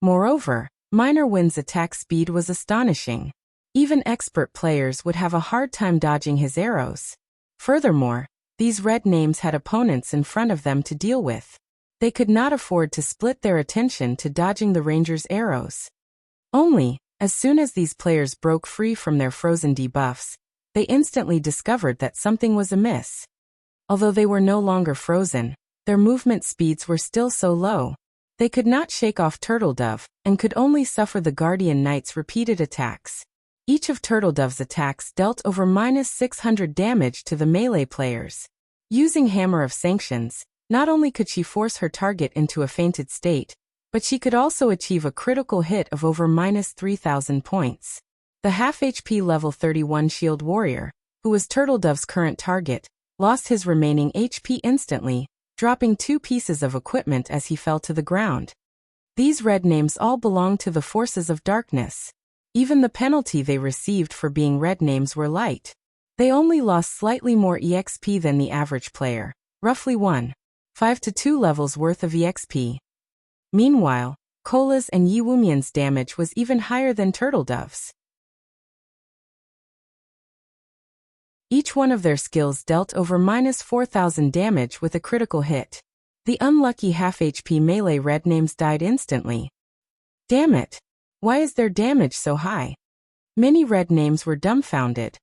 Moreover, Minor Wind's attack speed was astonishing. Even expert players would have a hard time dodging his arrows. Furthermore, these red names had opponents in front of them to deal with. They could not afford to split their attention to dodging the Ranger's arrows. Only, as soon as these players broke free from their frozen debuffs, they instantly discovered that something was amiss. Although they were no longer frozen, their movement speeds were still so low. They could not shake off Turtledove, and could only suffer the Guardian Knight's repeated attacks. Each of Turtledove's attacks dealt over -600 damage to the melee players. Using Hammer of Sanctions, not only could she force her target into a fainted state, but she could also achieve a critical hit of over -3000 points. The half HP level 31 Shield Warrior, who was Turtledove's current target, lost his remaining HP instantly, dropping 2 pieces of equipment as he fell to the ground. These red names all belonged to the forces of darkness. Even the penalty they received for being red names were light. They only lost slightly more EXP than the average player, roughly 1.5 to 2 levels worth of EXP. Meanwhile, Cola's and Yiwumian's damage was even higher than Turtledove's. Each one of their skills dealt over -4000 damage with a critical hit. The unlucky half HP melee red names died instantly. Damn it! Why is their damage so high? Many red names were dumbfounded.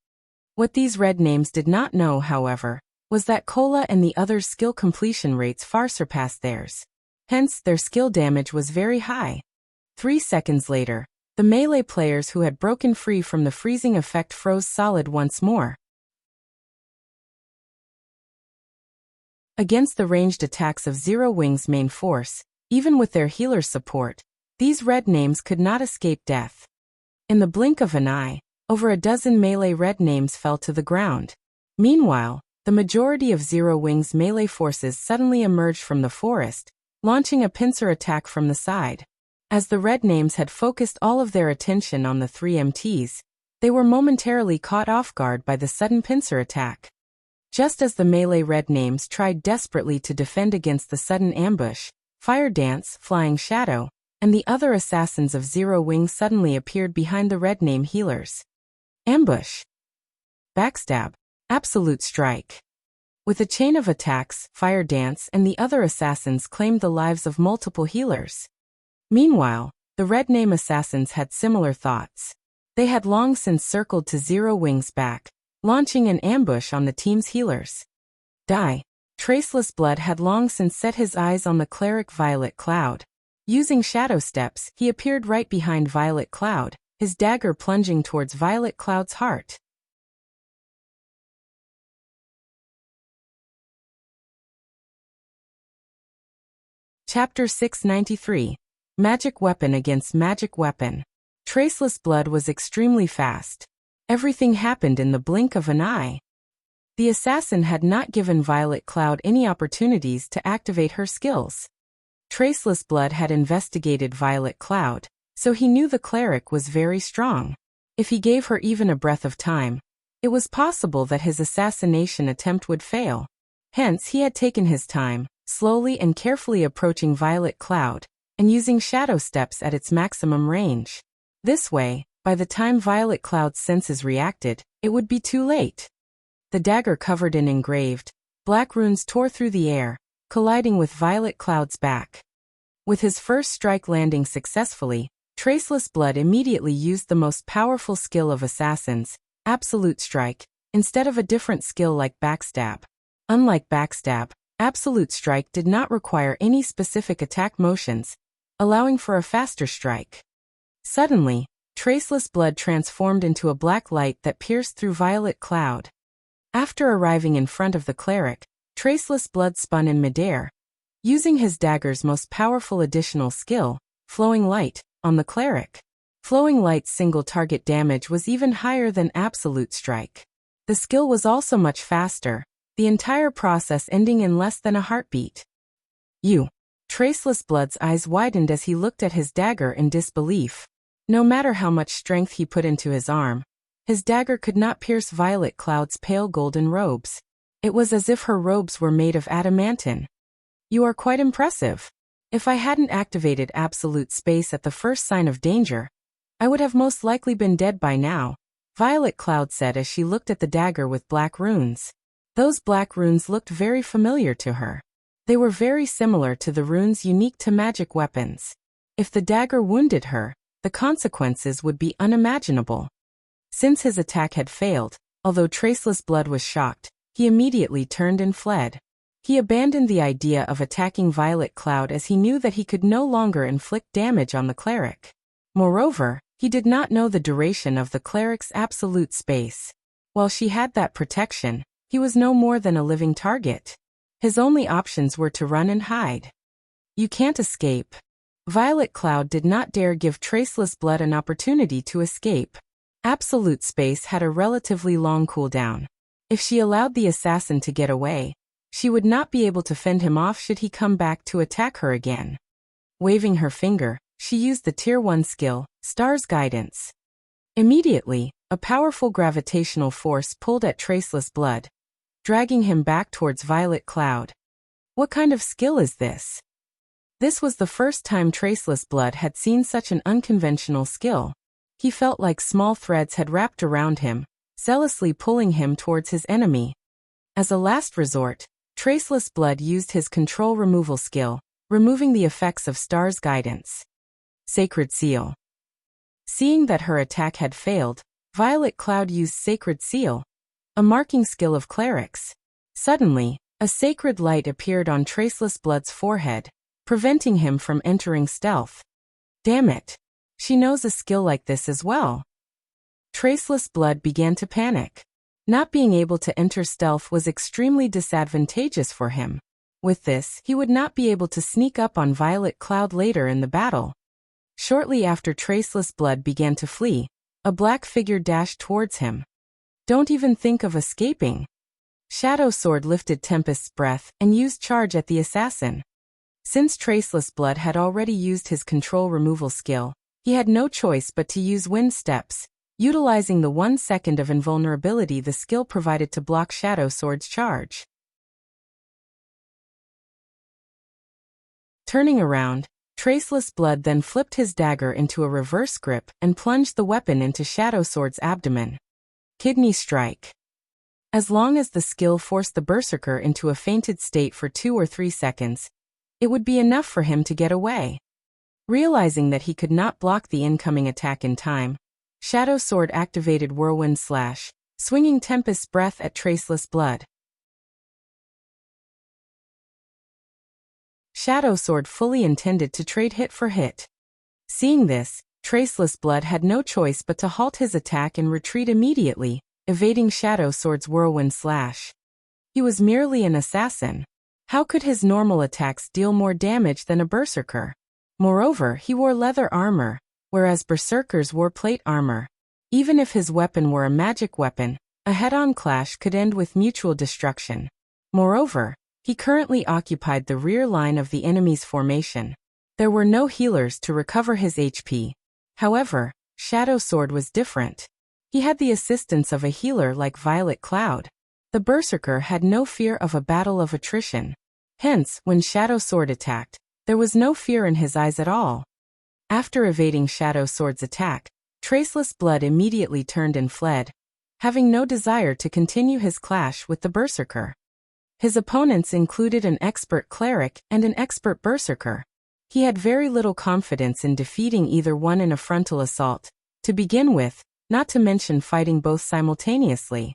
What these red names did not know, however, was that Cola and the others' skill completion rates far surpassed theirs. Hence, their skill damage was very high. 3 seconds later, the melee players who had broken free from the freezing effect froze solid once more. Against the ranged attacks of Zero Wings' main force, even with their healer support, these red names could not escape death. In the blink of an eye, over a dozen melee red names fell to the ground. Meanwhile, the majority of Zero Wings' melee forces suddenly emerged from the forest, launching a pincer attack from the side. As the red names had focused all of their attention on the 3 MTs, they were momentarily caught off guard by the sudden pincer attack. Just as the melee red names tried desperately to defend against the sudden ambush, Fire Dance, Flying Shadow, and the other assassins of Zero Wing suddenly appeared behind the red name healers. Ambush, Backstab, Absolute Strike. With a chain of attacks, Fire Dance and the other assassins claimed the lives of multiple healers. Meanwhile, the red name assassins had similar thoughts. They had long since circled to 0 wings back, launching an ambush on the team's healers. Die. Traceless Blood had long since set his eyes on the cleric Violet Cloud. Using shadow steps, he appeared right behind Violet Cloud, his dagger plunging towards Violet Cloud's heart. Chapter 693. Magic Weapon Against Magic Weapon. Traceless Blood was extremely fast. Everything happened in the blink of an eye. The assassin had not given Violet Cloud any opportunities to activate her skills. Traceless Blood had investigated Violet Cloud, so he knew the cleric was very strong. If he gave her even a breath of time, it was possible that his assassination attempt would fail. Hence he had taken his time, slowly and carefully approaching Violet Cloud, and using shadow steps at its maximum range. This way, by the time Violet Cloud's senses reacted, it would be too late. The dagger covered in engraved black runes tore through the air, colliding with Violet Cloud's back. With his first strike landing successfully, Traceless Blood immediately used the most powerful skill of assassins, Absolute Strike, instead of a different skill like Backstab. Unlike Backstab, Absolute Strike did not require any specific attack motions, allowing for a faster strike. Suddenly, Traceless Blood transformed into a black light that pierced through Violet Cloud. After arriving in front of the cleric, Traceless Blood spun in midair, using his dagger's most powerful additional skill, Flowing Light, on the cleric. Flowing Light's single target damage was even higher than Absolute Strike. The skill was also much faster, the entire process ending in less than a heartbeat. Traceless Blood's eyes widened as he looked at his dagger in disbelief. No matter how much strength he put into his arm, his dagger could not pierce Violet Cloud's pale golden robes. It was as if her robes were made of adamantine. You are quite impressive. If I hadn't activated absolute space at the first sign of danger, I would have most likely been dead by now, Violet Cloud said as she looked at the dagger with black runes. Those black runes looked very familiar to her. They were very similar to the runes unique to magic weapons. If the dagger wounded her, the consequences would be unimaginable. Since his attack had failed, although Traceless Blood was shocked, he immediately turned and fled. He abandoned the idea of attacking Violet Cloud as he knew that he could no longer inflict damage on the cleric. Moreover, he did not know the duration of the cleric's absolute space. While she had that protection, he was no more than a living target. His only options were to run and hide. You can't escape. Violet Cloud did not dare give Traceless Blood an opportunity to escape. Absolute space had a relatively long cooldown. If she allowed the assassin to get away, she would not be able to fend him off should he come back to attack her again. Waving her finger, she used the Tier 1 skill, Star's Guidance. Immediately, a powerful gravitational force pulled at Traceless Blood, dragging him back towards Violet Cloud. What kind of skill is this? This was the first time Traceless Blood had seen such an unconventional skill. He felt like small threads had wrapped around him, zealously pulling him towards his enemy. As a last resort, Traceless Blood used his control removal skill, removing the effects of Star's Guidance. Sacred Seal. Seeing that her attack had failed, Violet Cloud used Sacred Seal, a marking skill of clerics. Suddenly, a sacred light appeared on Traceless Blood's forehead, preventing him from entering stealth. Damn it! She knows a skill like this as well. Traceless Blood began to panic. Not being able to enter stealth was extremely disadvantageous for him. With this, he would not be able to sneak up on Violet Cloud later in the battle. Shortly after Traceless Blood began to flee, a black figure dashed towards him. Don't even think of escaping. Shadow Sword lifted Tempest's breath and used charge at the assassin. Since Traceless Blood had already used his control removal skill, he had no choice but to use Wind Steps, utilizing the 1 second of invulnerability the skill provided to block Shadow Sword's charge. Turning around, Traceless Blood then flipped his dagger into a reverse grip and plunged the weapon into Shadow Sword's abdomen. Kidney Strike. As long as the skill forced the berserker into a fainted state for 2 or 3 seconds, it would be enough for him to get away. Realizing that he could not block the incoming attack in time, Shadow Sword activated Whirlwind Slash, swinging Tempest Breath at Traceless Blood. Shadow Sword fully intended to trade hit for hit. Seeing this, Traceless Blood had no choice but to halt his attack and retreat immediately, evading Shadow Sword's Whirlwind Slash. He was merely an assassin. How could his normal attacks deal more damage than a berserker? Moreover, he wore leather armor, whereas berserkers wore plate armor. Even if his weapon were a magic weapon, a head-on clash could end with mutual destruction. Moreover, he currently occupied the rear line of the enemy's formation. There were no healers to recover his HP. However, Shadow Sword was different. He had the assistance of a healer like Violet Cloud. The berserker had no fear of a battle of attrition. Hence, when Shadow Sword attacked, there was no fear in his eyes at all. After evading Shadow Sword's attack, Traceless Blood immediately turned and fled, having no desire to continue his clash with the berserker. His opponents included an expert cleric and an expert berserker. He had very little confidence in defeating either one in a frontal assault, to begin with, not to mention fighting both simultaneously.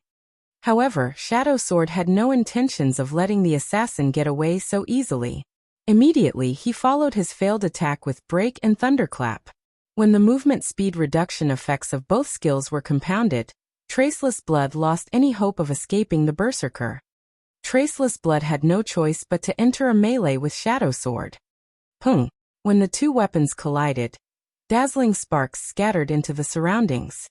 However, Shadow Sword had no intentions of letting the assassin get away so easily. Immediately, he followed his failed attack with Break and Thunderclap. When the movement speed reduction effects of both skills were compounded, Traceless Blood lost any hope of escaping the berserker. Traceless Blood had no choice but to enter a melee with Shadow Sword. Pung! When the two weapons collided, dazzling sparks scattered into the surroundings.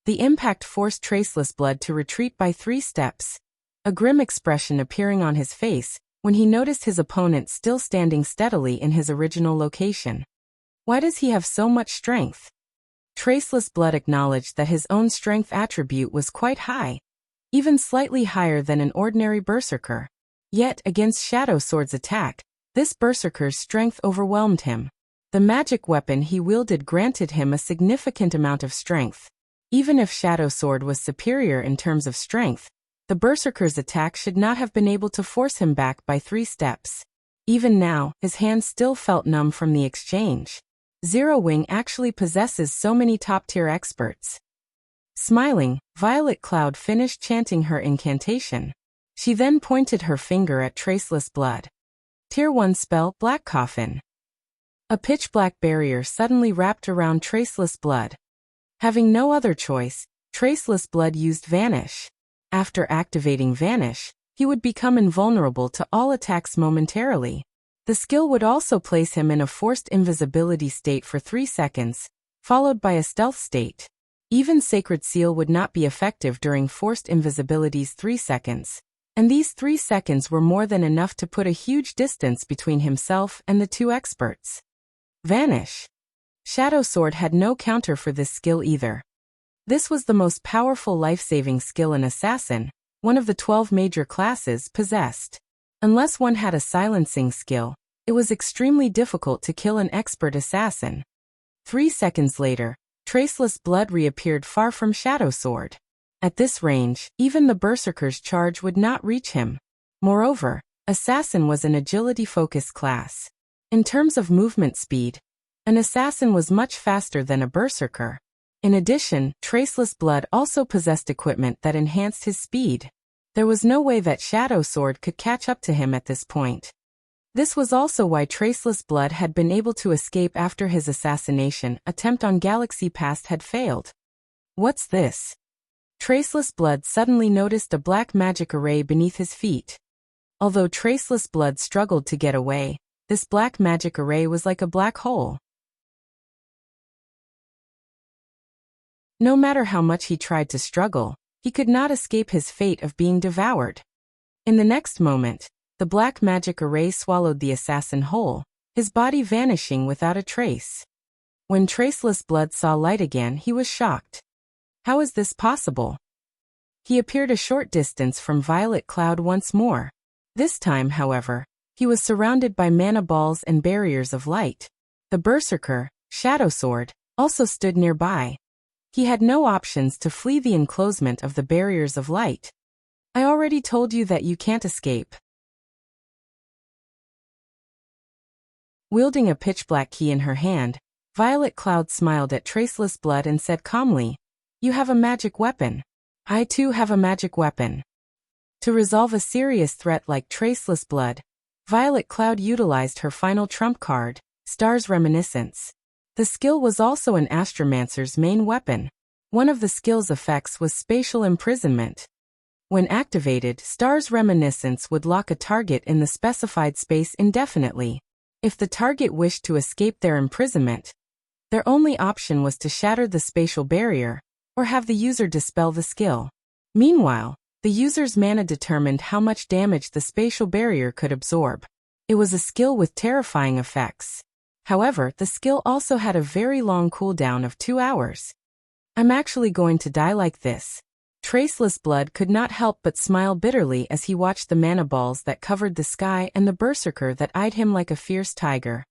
The impact forced Traceless Blood to retreat by 3 steps, a grim expression appearing on his face when he noticed his opponent still standing steadily in his original location. Why does he have so much strength? Traceless Blood acknowledged that his own strength attribute was quite high, even slightly higher than an ordinary berserker. Yet, against Shadow Sword's attack, this berserker's strength overwhelmed him. The magic weapon he wielded granted him a significant amount of strength. Even if Shadow Sword was superior in terms of strength, the berserker's attack should not have been able to force him back by 3 steps. Even now, his hands still felt numb from the exchange. Zero Wing actually possesses so many top-tier experts. Smiling, Violet Cloud finished chanting her incantation. She then pointed her finger at Traceless Blood. Tier 1 spell, Black Coffin. A pitch-black barrier suddenly wrapped around Traceless Blood. Having no other choice, Traceless Blood used Vanish. After activating Vanish, he would become invulnerable to all attacks momentarily. The skill would also place him in a forced invisibility state for 3 seconds, followed by a stealth state. Even Sacred Seal would not be effective during forced invisibility's 3 seconds, and these 3 seconds were more than enough to put a huge distance between himself and the 2 experts. Vanish. Shadow Sword had no counter for this skill either. This was the most powerful life-saving skill an assassin, one of the 12 major classes, possessed. Unless one had a silencing skill, it was extremely difficult to kill an expert assassin. 3 seconds later, Traceless Blood reappeared far from Shadow Sword. At this range, even the berserker's charge would not reach him. Moreover, assassin was an agility-focused class. In terms of movement speed, an assassin was much faster than a berserker. In addition, Traceless Blood also possessed equipment that enhanced his speed. There was no way that Shadow Sword could catch up to him at this point. This was also why Traceless Blood had been able to escape after his assassination attempt on Galaxy Past had failed. What's this? Traceless Blood suddenly noticed a black magic array beneath his feet. Although Traceless Blood struggled to get away, this black magic array was like a black hole. No matter how much he tried to struggle, he could not escape his fate of being devoured. In the next moment, the black magic array swallowed the assassin whole, his body vanishing without a trace. When Traceless Blood saw light again, he was shocked. How is this possible? He appeared a short distance from Violet Cloud once more. This time, however, he was surrounded by mana balls and barriers of light. The berserker, Shadow Sword, also stood nearby. He had no options to flee the enclosement of the barriers of light. I already told you that you can't escape. Wielding a pitch-black key in her hand, Violet Cloud smiled at Traceless Blood and said calmly, "You have a magic weapon. I too have a magic weapon." To resolve a serious threat like Traceless Blood, Violet Cloud utilized her final trump card, Star's Reminiscence. The skill was also an Astromancer's main weapon. One of the skill's effects was spatial imprisonment. When activated, Star's Reminiscence would lock a target in the specified space indefinitely. If the target wished to escape their imprisonment, their only option was to shatter the spatial barrier, or have the user dispel the skill. Meanwhile, the user's mana determined how much damage the spatial barrier could absorb. It was a skill with terrifying effects. However, the skill also had a very long cooldown of 2 hours. "I'm actually going to die like this." Traceless Blood could not help but smile bitterly as he watched the mana balls that covered the sky and the berserker that eyed him like a fierce tiger.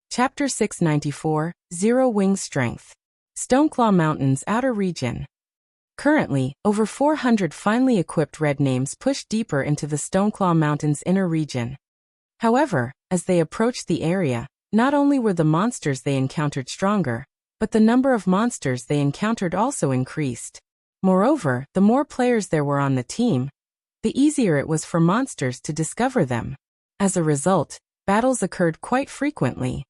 Chapter 694, Zero Wing Strength. Stoneclaw Mountains Outer Region. Currently, over 400 finely equipped red names push deeper into the Stoneclaw Mountains inner region. However, as they approached the area, not only were the monsters they encountered stronger, but the number of monsters they encountered also increased. Moreover, the more players there were on the team, the easier it was for monsters to discover them. As a result, battles occurred quite frequently.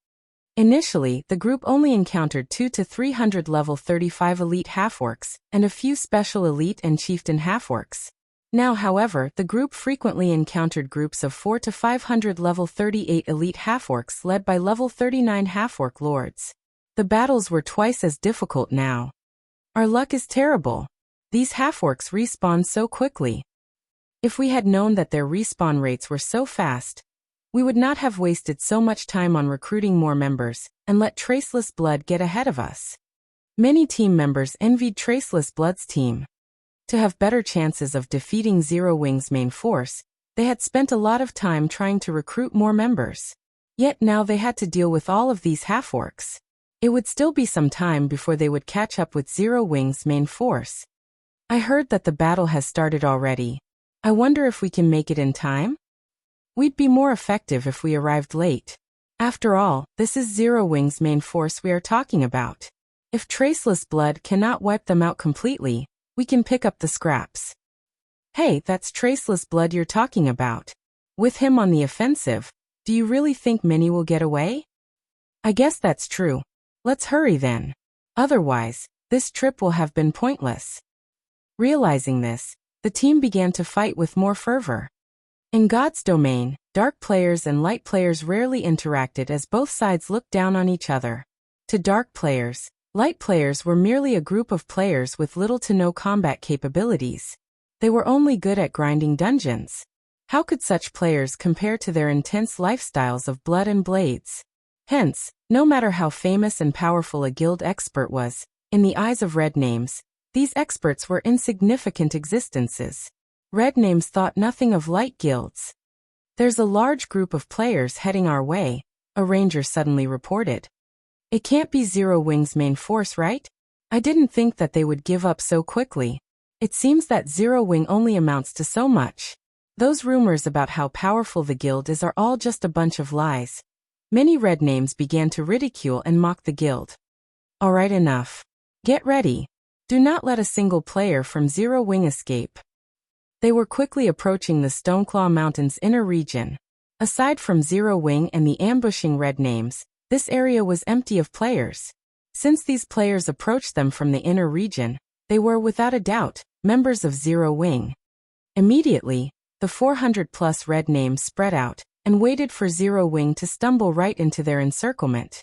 Initially, the group only encountered 200 to 300 level 35 elite half-orcs, and a few special elite and chieftain half-orcs. Now, however, the group frequently encountered groups of 400 to 500 level 38 elite half-orcs led by level 39 half-orc lords. The battles were twice as difficult now. Our luck is terrible. These half-orcs respawn so quickly. If we had known that their respawn rates were so fast, we would not have wasted so much time on recruiting more members, and let Traceless Blood get ahead of us. Many team members envied Traceless Blood's team. To have better chances of defeating Zero Wing's main force, they had spent a lot of time trying to recruit more members. Yet now they had to deal with all of these half-orcs. It would still be some time before they would catch up with Zero Wing's main force. "I heard that the battle has started already. I wonder if we can make it in time? We'd be more effective if we arrived late. After all, this is Zero Wing's main force we are talking about. If Traceless Blood cannot wipe them out completely, we can pick up the scraps." "Hey, that's Traceless Blood you're talking about. With him on the offensive, do you really think many will get away?" "I guess that's true. Let's hurry then. Otherwise, this trip will have been pointless." Realizing this, the team began to fight with more fervor. In God's domain, dark players and light players rarely interacted as both sides looked down on each other. To dark players, light players were merely a group of players with little to no combat capabilities. They were only good at grinding dungeons. How could such players compare to their intense lifestyles of blood and blades? Hence, no matter how famous and powerful a guild expert was, in the eyes of red names, these experts were insignificant existences. Red names thought nothing of light guilds. "There's a large group of players heading our way," a ranger suddenly reported. "It can't be Zero Wing's main force, right? I didn't think that they would give up so quickly. It seems that Zero Wing only amounts to so much. Those rumors about how powerful the guild is are all just a bunch of lies." Many red names began to ridicule and mock the guild. "All right, enough. Get ready. Do not let a single player from Zero Wing escape." They were quickly approaching the Stoneclaw Mountains inner region. Aside from Zero Wing and the ambushing red names, this area was empty of players. Since these players approached them from the inner region, they were, without a doubt, members of Zero Wing. Immediately, the 400-plus red names spread out and waited for Zero Wing to stumble right into their encirclement.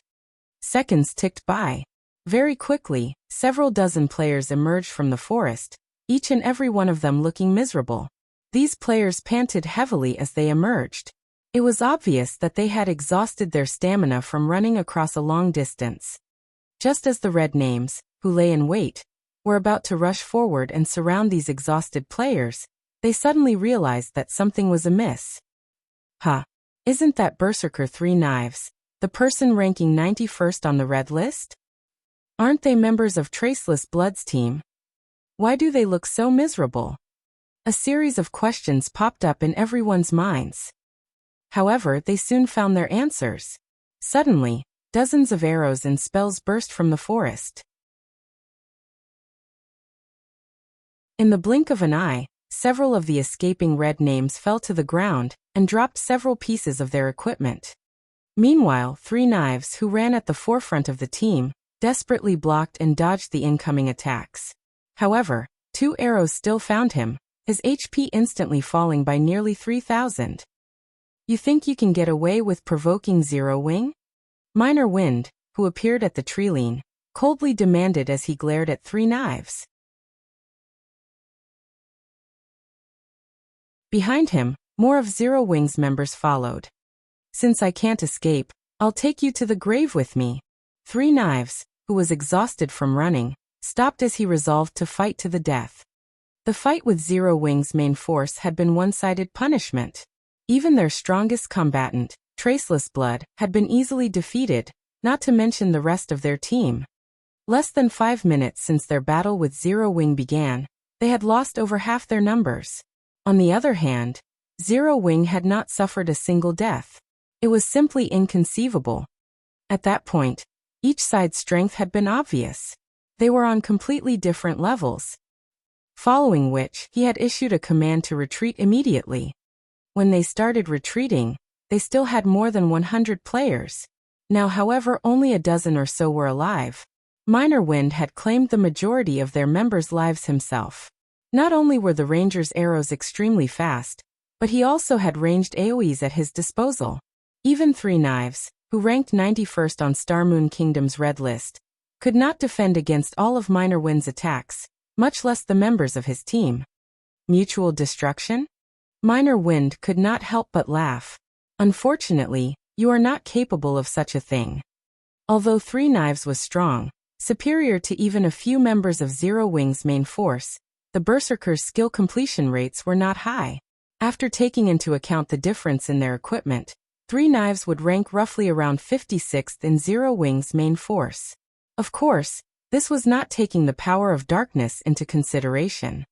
Seconds ticked by. Very quickly, several dozen players emerged from the forest, each and every one of them looking miserable. These players panted heavily as they emerged. It was obvious that they had exhausted their stamina from running across a long distance. Just as the red names, who lay in wait, were about to rush forward and surround these exhausted players, they suddenly realized that something was amiss. "Huh, isn't that Berserker 3 Knives, the person ranking 91st on the red list? Aren't they members of Traceless Blood's team? Why do they look so miserable?" A series of questions popped up in everyone's minds. However, they soon found their answers. Suddenly, dozens of arrows and spells burst from the forest. In the blink of an eye, several of the escaping red names fell to the ground and dropped several pieces of their equipment. Meanwhile, Three Knives, who ran at the forefront of the team, desperately blocked and dodged the incoming attacks. However, 2 arrows still found him, his HP instantly falling by nearly 3,000. You think you can get away with provoking Zero Wing? Minor Wind, who appeared at the treeline, coldly demanded as he glared at Three Knives. Behind him, more of Zero Wing's members followed. Since I can't escape, I'll take you to the grave with me. Three Knives, who was exhausted from running, stopped as he resolved to fight to the death. The fight with Zero Wing's main force had been one-sided punishment. Even their strongest combatant, Traceless Blood, had been easily defeated, not to mention the rest of their team. Less than 5 minutes since their battle with Zero Wing began, they had lost over half their numbers. On the other hand, Zero Wing had not suffered a single death. It was simply inconceivable. At that point, each side's strength had been obvious. They were on completely different levels. Following which, he had issued a command to retreat immediately. When they started retreating, they still had more than 100 players. Now, however, only a dozen or so were alive. Minor Wind had claimed the majority of their members' lives himself. Not only were the Ranger's arrows extremely fast, but he also had ranged AoEs at his disposal. Even Three Knives, who ranked 91st on Starmoon Kingdom's red list, could not defend against all of Minor Wind's attacks, much less the members of his team. Mutual destruction? Minor Wind could not help but laugh. Unfortunately, you are not capable of such a thing. Although Three Knives was strong, superior to even a few members of Zero Wing's main force, the Berserker's skill completion rates were not high. After taking into account the difference in their equipment, Three Knives would rank roughly around 56th in Zero Wing's main force. Of course, this was not taking the power of darkness into consideration.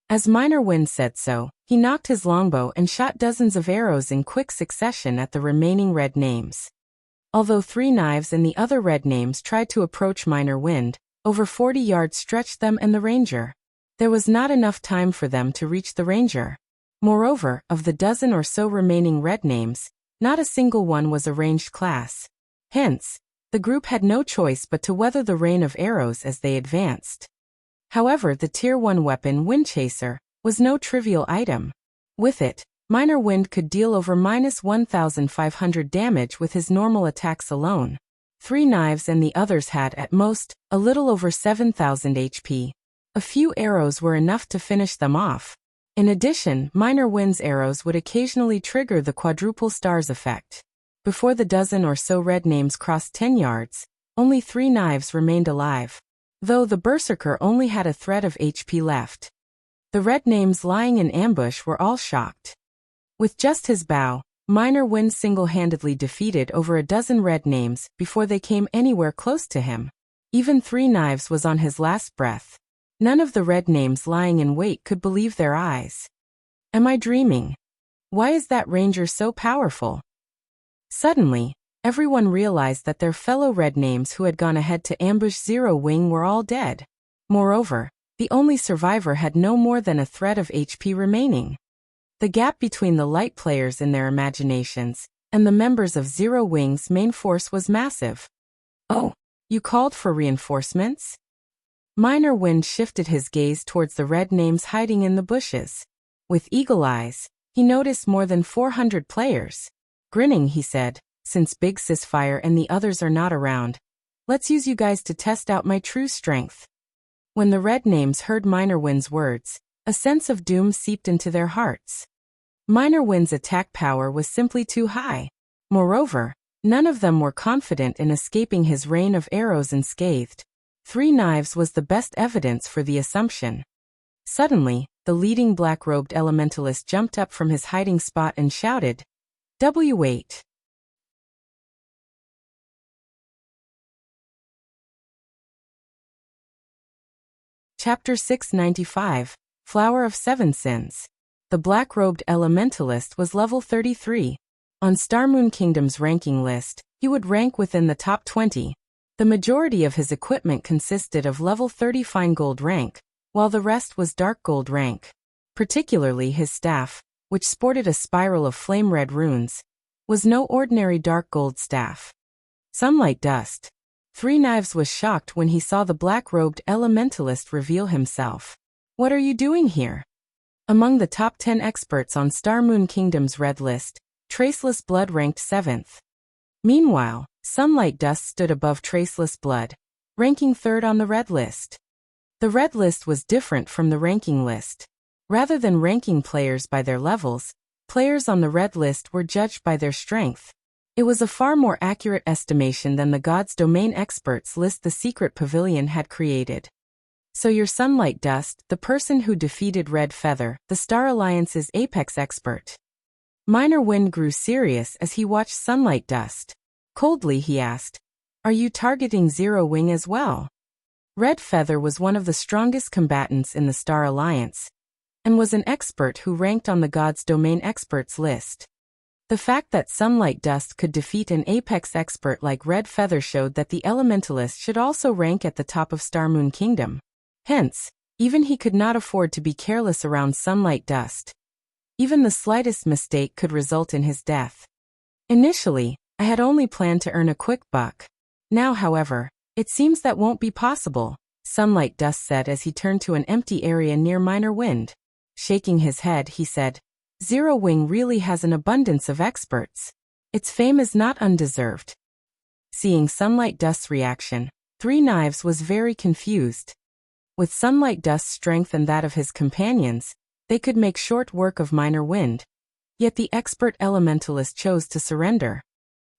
As Minor Wind said so, he knocked his longbow and shot dozens of arrows in quick succession at the remaining red names. Although Three Knives and the other red names tried to approach Minor Wind, over 40 yards stretched them and the Ranger. There was not enough time for them to reach the Ranger. Moreover, of the dozen or so remaining red names, not a single one was a ranged class. Hence, the group had no choice but to weather the rain of arrows as they advanced. However, the Tier 1 weapon Windchaser was no trivial item. With it, Minor Wind could deal over -1,500 damage with his normal attacks alone. Three Knives and the others had, at most, a little over 7,000 HP. A few arrows were enough to finish them off. In addition, Minor Wind's arrows would occasionally trigger the quadruple stars effect. Before the dozen or so red names crossed 10 yards, only Three Knives remained alive, though the Berserker only had a thread of HP left. The red names lying in ambush were all shocked. With just his bow, Minor Wind single-handedly defeated over a dozen red names before they came anywhere close to him. Even Three Knives was on his last breath. None of the red names lying in wait could believe their eyes. Am I dreaming? Why is that Ranger so powerful? Suddenly, everyone realized that their fellow red names who had gone ahead to ambush Zero Wing were all dead. Moreover, the only survivor had no more than a thread of HP remaining. The gap between the light players in their imaginations and the members of Zero Wing's main force was massive. Oh, you called for reinforcements? Minor Wind shifted his gaze towards the red names hiding in the bushes. With eagle eyes, he noticed more than 400 players. Grinning, he said, "Since Big Sis Fire and the others are not around, let's use you guys to test out my true strength." When the red names heard Minor Wind's words, a sense of doom seeped into their hearts. Minor Wind's attack power was simply too high. Moreover, none of them were confident in escaping his rain of arrows unscathed. Three Knives was the best evidence for the assumption. Suddenly, the leading black-robed elementalist jumped up from his hiding spot and shouted, "W8." Chapter 695, Flower of Seven Sins. The black-robed elementalist was level 33. On Starmoon Kingdom's ranking list, he would rank within the top 20. The majority of his equipment consisted of level 30 fine gold rank, while the rest was dark gold rank. Particularly his staff, which sported a spiral of flame-red runes, was no ordinary dark gold staff. Sunlight Dust. Three Knives was shocked when he saw the black-robed elementalist reveal himself. What are you doing here? Among the top 10 experts on Starmoon Kingdom's red list, Traceless Blood ranked 7th. Meanwhile, Sunlight Dust stood above Traceless Blood, ranking 3rd on the red list. The red list was different from the ranking list. Rather than ranking players by their levels, players on the red list were judged by their strength. It was a far more accurate estimation than the God's Domain experts list the secret pavilion had created. So you're Sunlight Dust, the person who defeated Red Feather, the Star Alliance's apex expert. Minor Wind grew serious as he watched Sunlight Dust. Coldly he asked, "Are you targeting Zero Wing as well?" Red Feather was one of the strongest combatants in the Star Alliance, and was an expert who ranked on the God's Domain experts list. The fact that Sunlight Dust could defeat an apex expert like Red Feather showed that the Elementalist should also rank at the top of Starmoon Kingdom. Hence, even he could not afford to be careless around Sunlight Dust. Even the slightest mistake could result in his death. Initially, I had only planned to earn a quick buck. Now, however, it seems that won't be possible, Sunlight Dust said as he turned to an empty area near Minor Wind. Shaking his head, he said, "Zero Wing really has an abundance of experts. Its fame is not undeserved." Seeing Sunlight Dust's reaction, Three Knives was very confused. With Sunlight Dust's strength and that of his companions, they could make short work of Minor Wind. Yet the expert elementalist chose to surrender.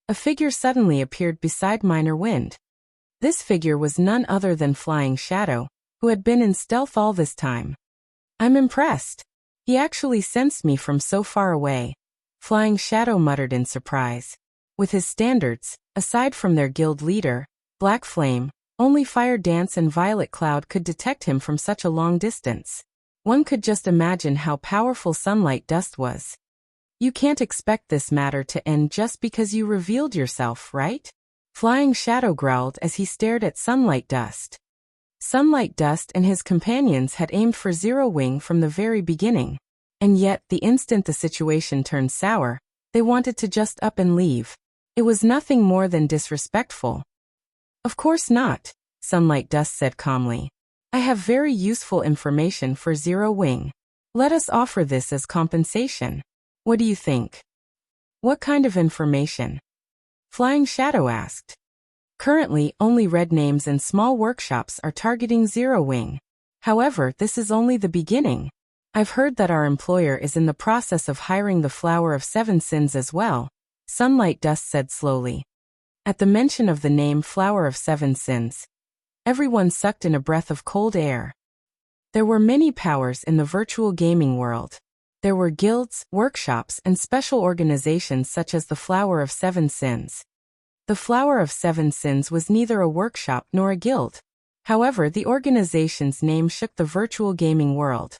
A figure suddenly appeared beside Minor Wind. This figure was none other than Flying Shadow, who had been in stealth all this time. "I'm impressed. He actually sensed me from so far away," Flying Shadow muttered in surprise. With his standards, aside from their guild leader, Black Flame, only Fire Dance and Violet Cloud could detect him from such a long distance. One could just imagine how powerful Sunlight Dust was. "You can't expect this matter to end just because you revealed yourself, right?" Flying Shadow growled as he stared at Sunlight Dust. Sunlight Dust and his companions had aimed for Zero Wing from the very beginning. And yet, the instant the situation turned sour, they wanted to just up and leave. It was nothing more than disrespectful. "Of course not," Sunlight Dust said calmly. "I have very useful information for Zero Wing. Let us offer this as compensation. What do you think?" "What kind of information?" Flying Shadow asked. "Currently, only red names and small workshops are targeting Zero Wing. However, this is only the beginning. I've heard that our employer is in the process of hiring the Flower of Seven Sins as well," Sunlight Dust said slowly. At the mention of the name Flower of Seven Sins, everyone sucked in a breath of cold air. There were many powers in the virtual gaming world. There were guilds, workshops, and special organizations such as the Flower of Seven Sins. The Flower of Seven Sins was neither a workshop nor a guild. However, the organization's name shook the virtual gaming world.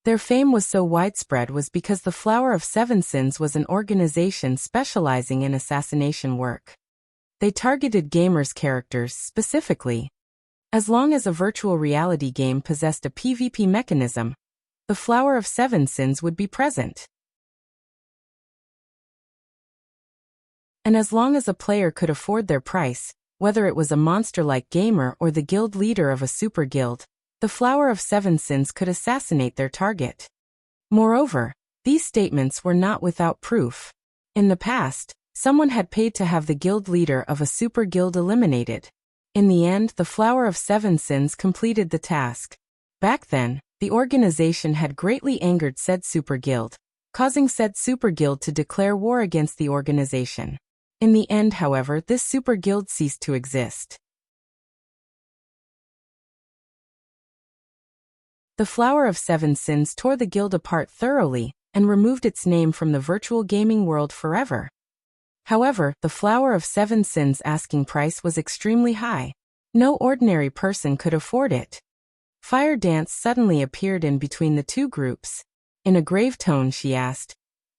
Their fame was so widespread was because the Flower of Seven Sins was an organization specializing in assassination work. They targeted gamers' characters specifically. As long as a virtual reality game possessed a PvP mechanism, the Flower of Seven Sins would be present. And as long as a player could afford their price, whether it was a monster-like gamer or the guild leader of a super guild, the Flower of Seven Sins could assassinate their target. Moreover, these statements were not without proof. In the past, someone had paid to have the guild leader of a super guild eliminated. In the end, the Flower of Seven Sins completed the task. Back then, the organization had greatly angered said super guild, causing said super guild to declare war against the organization. In the end, however, this super guild ceased to exist. The Flower of Seven Sins tore the guild apart thoroughly and removed its name from the virtual gaming world forever. However, the Flower of Seven Sins' asking price was extremely high. No ordinary person could afford it. Fire Dance suddenly appeared in between the two groups. In a grave tone she asked,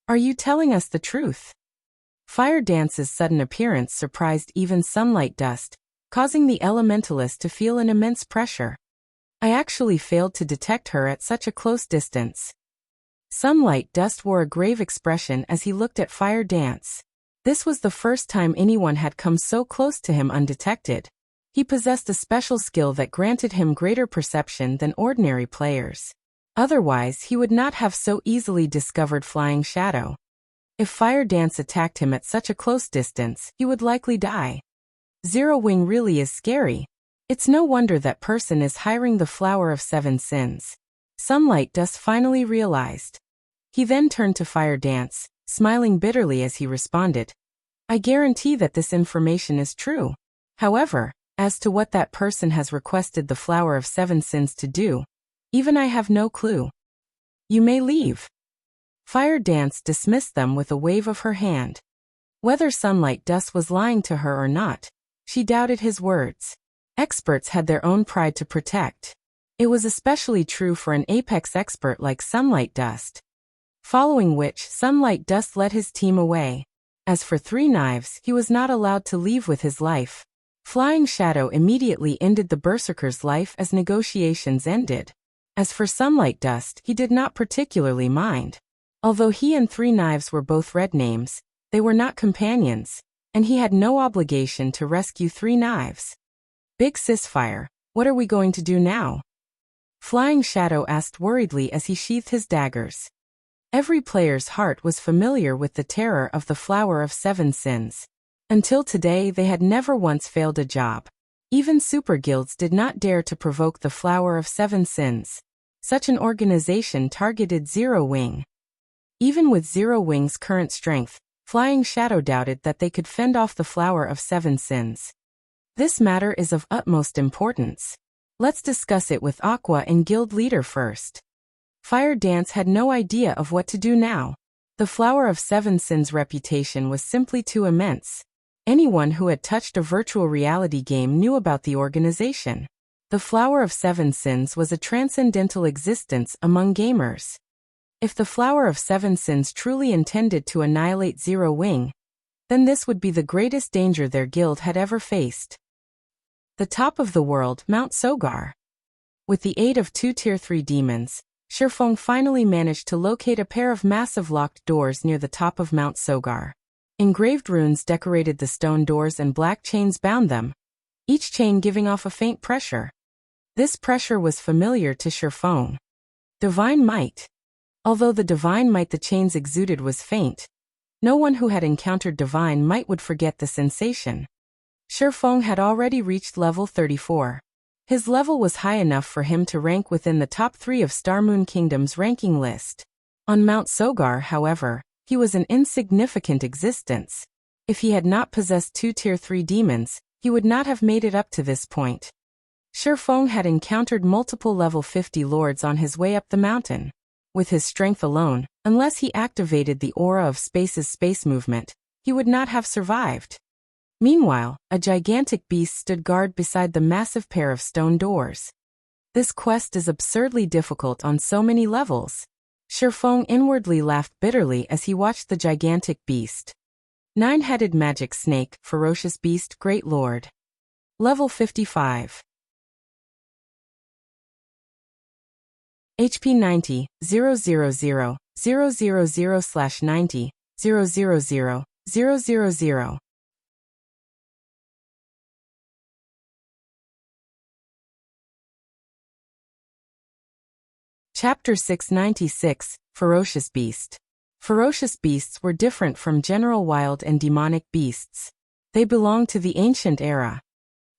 "Are you telling us the truth?" Fire Dance's sudden appearance surprised even Sunlight Dust, causing the elementalist to feel an immense pressure. "I actually failed to detect her at such a close distance." Sunlight Dust wore a grave expression as he looked at Fire Dance. This was the first time anyone had come so close to him undetected. He possessed a special skill that granted him greater perception than ordinary players. Otherwise, he would not have so easily discovered Flying Shadow. If Fire Dance attacked him at such a close distance, he would likely die. Zero Wing really is scary. It's no wonder that person is hiring the Flower of Seven Sins. Sunlight Dust finally realized. He then turned to Fire Dance, smiling bitterly as he responded, "I guarantee that this information is true. However, as to what that person has requested the Flower of Seven Sins to do, even I have no clue. You may leave." Fire Dance dismissed them with a wave of her hand. Whether Sunlight Dust was lying to her or not, she doubted his words. Experts had their own pride to protect. It was especially true for an apex expert like Sunlight Dust. Following which, Sunlight Dust led his team away. As for Three Knives, he was not allowed to leave with his life. Flying Shadow immediately ended the Berserker's life as negotiations ended. As for Sunlight Dust, he did not particularly mind. Although he and Three Knives were both red names, they were not companions, and he had no obligation to rescue Three Knives. "Big Sis Fire, what are we going to do now?" Flying Shadow asked worriedly as he sheathed his daggers. Every player's heart was familiar with the terror of the Flower of Seven Sins. Until today they had never once failed a job. Even super guilds did not dare to provoke the Flower of Seven Sins. Such an organization targeted Zero Wing. Even with Zero Wing's current strength, Flying Shadow doubted that they could fend off the Flower of Seven Sins. This matter is of utmost importance. Let's discuss it with Aqua and guild leader first. Fire Dance had no idea of what to do now. The Flower of Seven Sins' reputation was simply too immense. Anyone who had touched a virtual reality game knew about the organization. The Flower of Seven Sins was a transcendental existence among gamers. If the Flower of Seven Sins truly intended to annihilate Zero Wing, then this would be the greatest danger their guild had ever faced. The top of the world, Mount Sogar. With the aid of two Tier 3 demons, Shifeng finally managed to locate a pair of massive locked doors near the top of Mount Sogar. Engraved runes decorated the stone doors and black chains bound them, each chain giving off a faint pressure. This pressure was familiar to Shifeng. Divine might. Although the divine might the chains exuded was faint, no one who had encountered divine might would forget the sensation. Shifeng had already reached level 34. His level was high enough for him to rank within the top 3 of Star Moon Kingdom's ranking list. On Mount Sogar, however, he was an insignificant existence. If he had not possessed two Tier 3 demons, he would not have made it up to this point. Shifeng had encountered multiple level 50 lords on his way up the mountain. With his strength alone, unless he activated the aura of space's space movement, he would not have survived. Meanwhile, a gigantic beast stood guard beside the massive pair of stone doors. This quest is absurdly difficult on so many levels. Shifeng inwardly laughed bitterly as he watched the gigantic beast. Nine-headed magic snake, ferocious beast, great lord. Level 55. HP 90, 000, 000/90, 000, 000. Chapter 696, Ferocious Beast. Ferocious beasts were different from general wild and demonic beasts. They belonged to the ancient era.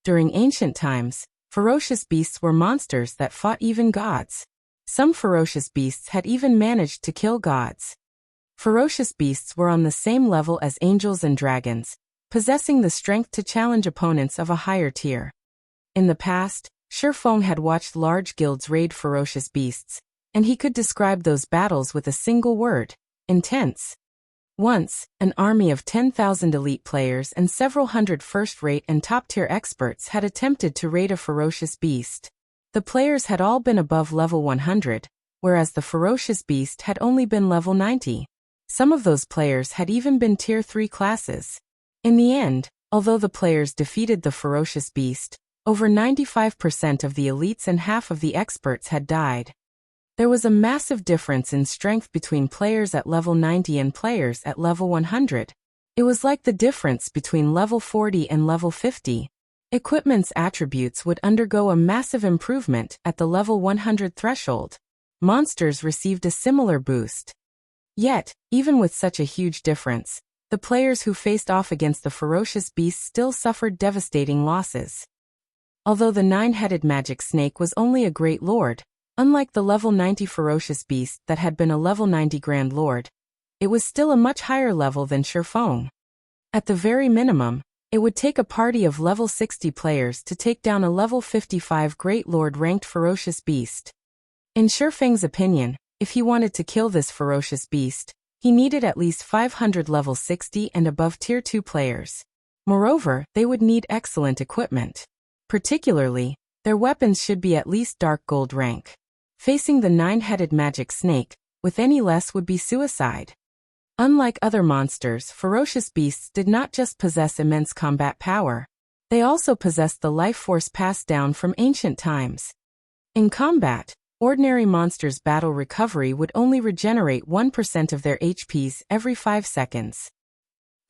During ancient times, ferocious beasts were monsters that fought even gods. Some ferocious beasts had even managed to kill gods. Ferocious beasts were on the same level as angels and dragons, possessing the strength to challenge opponents of a higher tier. In the past, Shifeng had watched large guilds raid ferocious beasts, and he could describe those battles with a single word: intense. Once, an army of 10,000 elite players and several hundred first-rate and top-tier experts had attempted to raid a ferocious beast. The players had all been above level 100, whereas the Ferocious beast had only been level 90. Some of those players had even been tier 3 classes. In the end, although the players defeated the Ferocious beast, over 95% of the elites and half of the experts had died. There was a massive difference in strength between players at level 90 and players at level 100. It was like the difference between level 40 and level 50. Equipment's attributes would undergo a massive improvement at the level 100 threshold. Monsters received a similar boost. Yet, even with such a huge difference, the players who faced off against the Ferocious beast still suffered devastating losses. Although the 9-headed magic snake was only a Great Lord, unlike the level 90 Ferocious beast that had been a level 90 Grand Lord, it was still a much higher level than Shifeng. At the very minimum, it would take a party of level 60 players to take down a level 55 Great Lord ranked Ferocious beast. In Shifeng's opinion, if he wanted to kill this Ferocious beast, he needed at least 500 level 60 and above tier 2 players. Moreover, they would need excellent equipment. Particularly, their weapons should be at least dark gold rank. Facing the 9-headed magic snake, with any less would be suicide. Unlike other monsters, Ferocious beasts did not just possess immense combat power. They also possessed the life force passed down from ancient times. In combat, ordinary monsters' battle recovery would only regenerate 1% of their HPs every 5 seconds.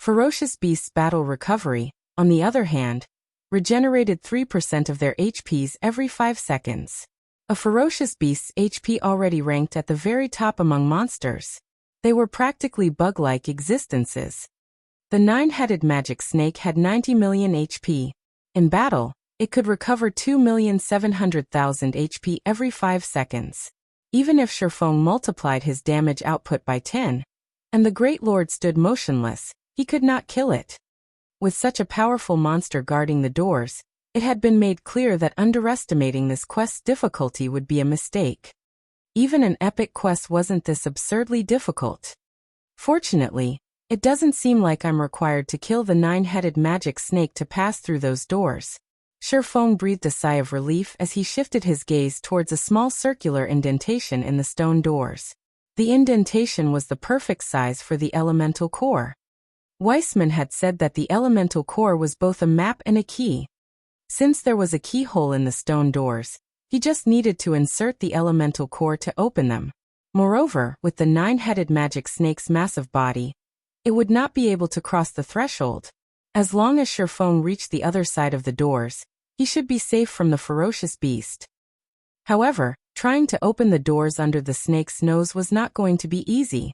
Ferocious beasts' battle recovery, on the other hand, regenerated 3% of their HPs every 5 seconds. A Ferocious beast's HP already ranked at the very top among monsters. They were practically bug-like existences. The 9-headed magic snake had 90 million HP. In battle, it could recover 2,700,000 HP every 5 seconds. Even if Shifeng multiplied his damage output by 10, and the Great Lord stood motionless, he could not kill it. With such a powerful monster guarding the doors, it had been made clear that underestimating this quest's difficulty would be a mistake. Even an epic quest wasn't this absurdly difficult. Fortunately, it doesn't seem like I'm required to kill the 9-headed magic snake to pass through those doors. Shifeng breathed a sigh of relief as he shifted his gaze towards a small circular indentation in the stone doors. The indentation was the perfect size for the elemental core. Weissman had said that the elemental core was both a map and a key. Since there was a keyhole in the stone doors, he just needed to insert the elemental core to open them. Moreover, with the 9-headed magic snake's massive body, it would not be able to cross the threshold. As long as Shifeng reached the other side of the doors, he should be safe from the Ferocious beast. However, trying to open the doors under the snake's nose was not going to be easy.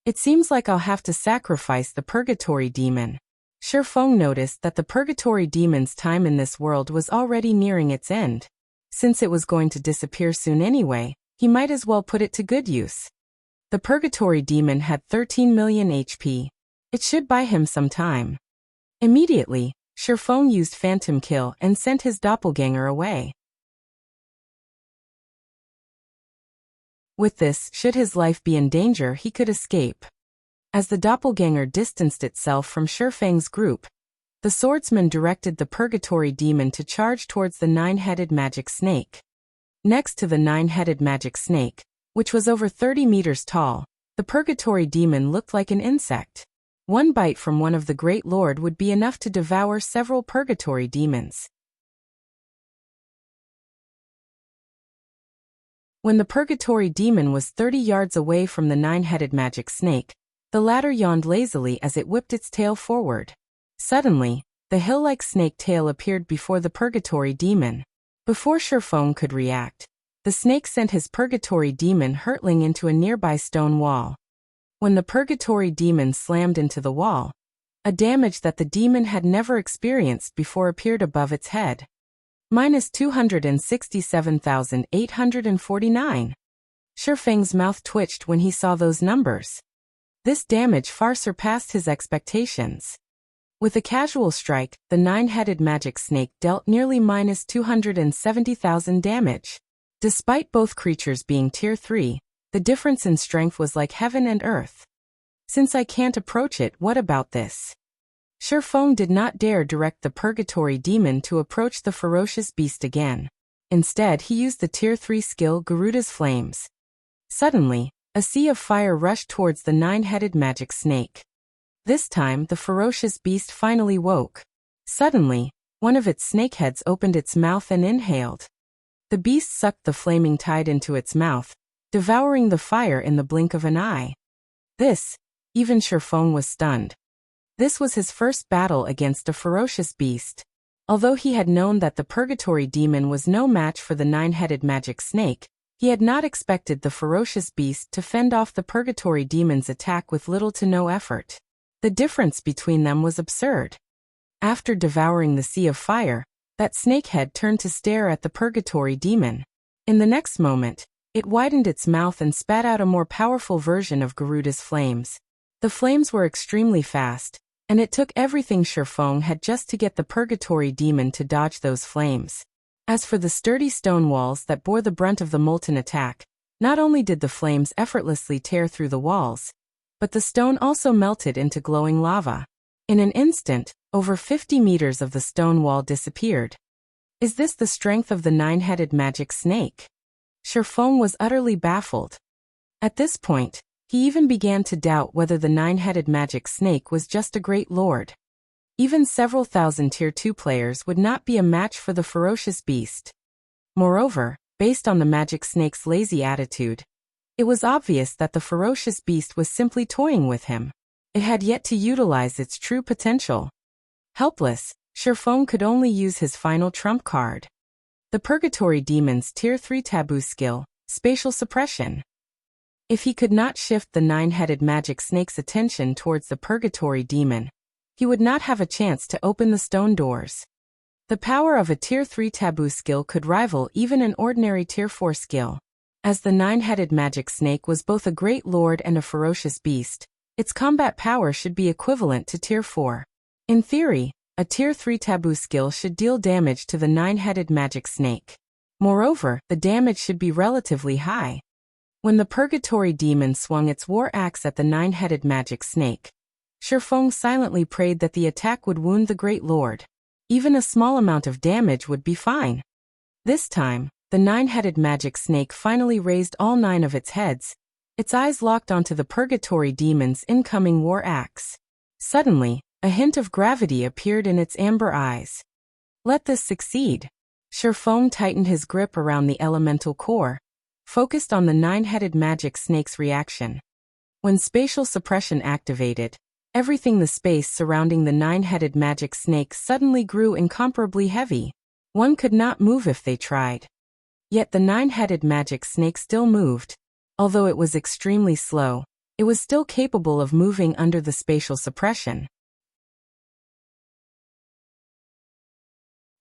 It seems like I'll have to sacrifice the Purgatory Demon. Shifeng noticed that the Purgatory Demon's time in this world was already nearing its end. Since it was going to disappear soon anyway, he might as well put it to good use. The Purgatory Demon had 13 million HP. It should buy him some time. Immediately, Shifeng used Phantom Kill and sent his doppelganger away. With this, should his life be in danger, he could escape. As the doppelganger distanced itself from Shifeng's group, the swordsman directed the Purgatory Demon to charge towards the 9-headed magic snake. Next to the 9-headed magic snake, which was over 30 meters tall, the Purgatory Demon looked like an insect. One bite from one of the Great Lord would be enough to devour several Purgatory Demons. When the Purgatory Demon was 30 yards away from the 9-headed magic snake, the latter yawned lazily as it whipped its tail forward. Suddenly, the hill-like snake tail appeared before the Purgatory Demon. Before Shifeng could react, the snake sent his Purgatory Demon hurtling into a nearby stone wall. When the Purgatory Demon slammed into the wall, a damage that the demon had never experienced before appeared above its head. Minus 267,849. Shifeng's mouth twitched when he saw those numbers. This damage far surpassed his expectations. With a casual strike, the 9-headed magic snake dealt nearly minus 270,000 damage. Despite both creatures being tier 3, the difference in strength was like heaven and earth. Since I can't approach it, what about this? Shifeng did not dare direct the Purgatory Demon to approach the Ferocious beast again. Instead, he used the Tier 3 skill Garuda's Flames. Suddenly, a sea of fire rushed towards the 9-headed magic snake. This time, the ferocious beast finally woke. Suddenly, one of its snakeheads opened its mouth and inhaled. The beast sucked the flaming tide into its mouth, devouring the fire in the blink of an eye. Even Shifeng was stunned. This was his first battle against a ferocious beast. Although he had known that the purgatory demon was no match for the 9-headed magic snake, he had not expected the ferocious beast to fend off the purgatory demon's attack with little to no effort. The difference between them was absurd. After devouring the sea of fire, that snakehead turned to stare at the purgatory demon. In the next moment, it widened its mouth and spat out a more powerful version of Garuda's flames. The flames were extremely fast, and it took everything Shifeng had just to get the purgatory demon to dodge those flames. As for the sturdy stone walls that bore the brunt of the molten attack, not only did the flames effortlessly tear through the walls, but the stone also melted into glowing lava. In an instant, over 50 meters of the stone wall disappeared. Is this the strength of the 9-headed magic snake? Shifeng was utterly baffled. At this point, he even began to doubt whether the 9-headed magic snake was just a great lord. Even several thousand Tier 2 players would not be a match for the ferocious beast. Moreover, based on the magic snake's lazy attitude, it was obvious that the ferocious beast was simply toying with him. It had yet to utilize its true potential. Helpless, Shifeng could only use his final trump card. The purgatory demon's Tier 3 taboo skill, Spatial Suppression. If he could not shift the 9-headed magic snake's attention towards the purgatory demon, he would not have a chance to open the stone doors. The power of a Tier 3 taboo skill could rival even an ordinary Tier 4 skill. As the 9-headed magic snake was both a great lord and a ferocious beast, its combat power should be equivalent to Tier 4. In theory, a Tier 3 taboo skill should deal damage to the 9-headed magic snake. Moreover, the damage should be relatively high. When the purgatory demon swung its war axe at the 9-headed magic snake, Shifeng silently prayed that the attack would wound the great lord. Even a small amount of damage would be fine. This time, the 9-headed magic snake finally raised all 9 of its heads, its eyes locked onto the purgatory demon's incoming war axe. Suddenly, a hint of gravity appeared in its amber eyes. Let this succeed. Shifeng tightened his grip around the elemental core, focused on the 9-headed magic snake's reaction. When spatial suppression activated, everything the space surrounding the 9-headed magic snake suddenly grew incomparably heavy. One could not move if they tried. Yet the 9-headed magic snake still moved. Although it was extremely slow, it was still capable of moving under the spatial suppression.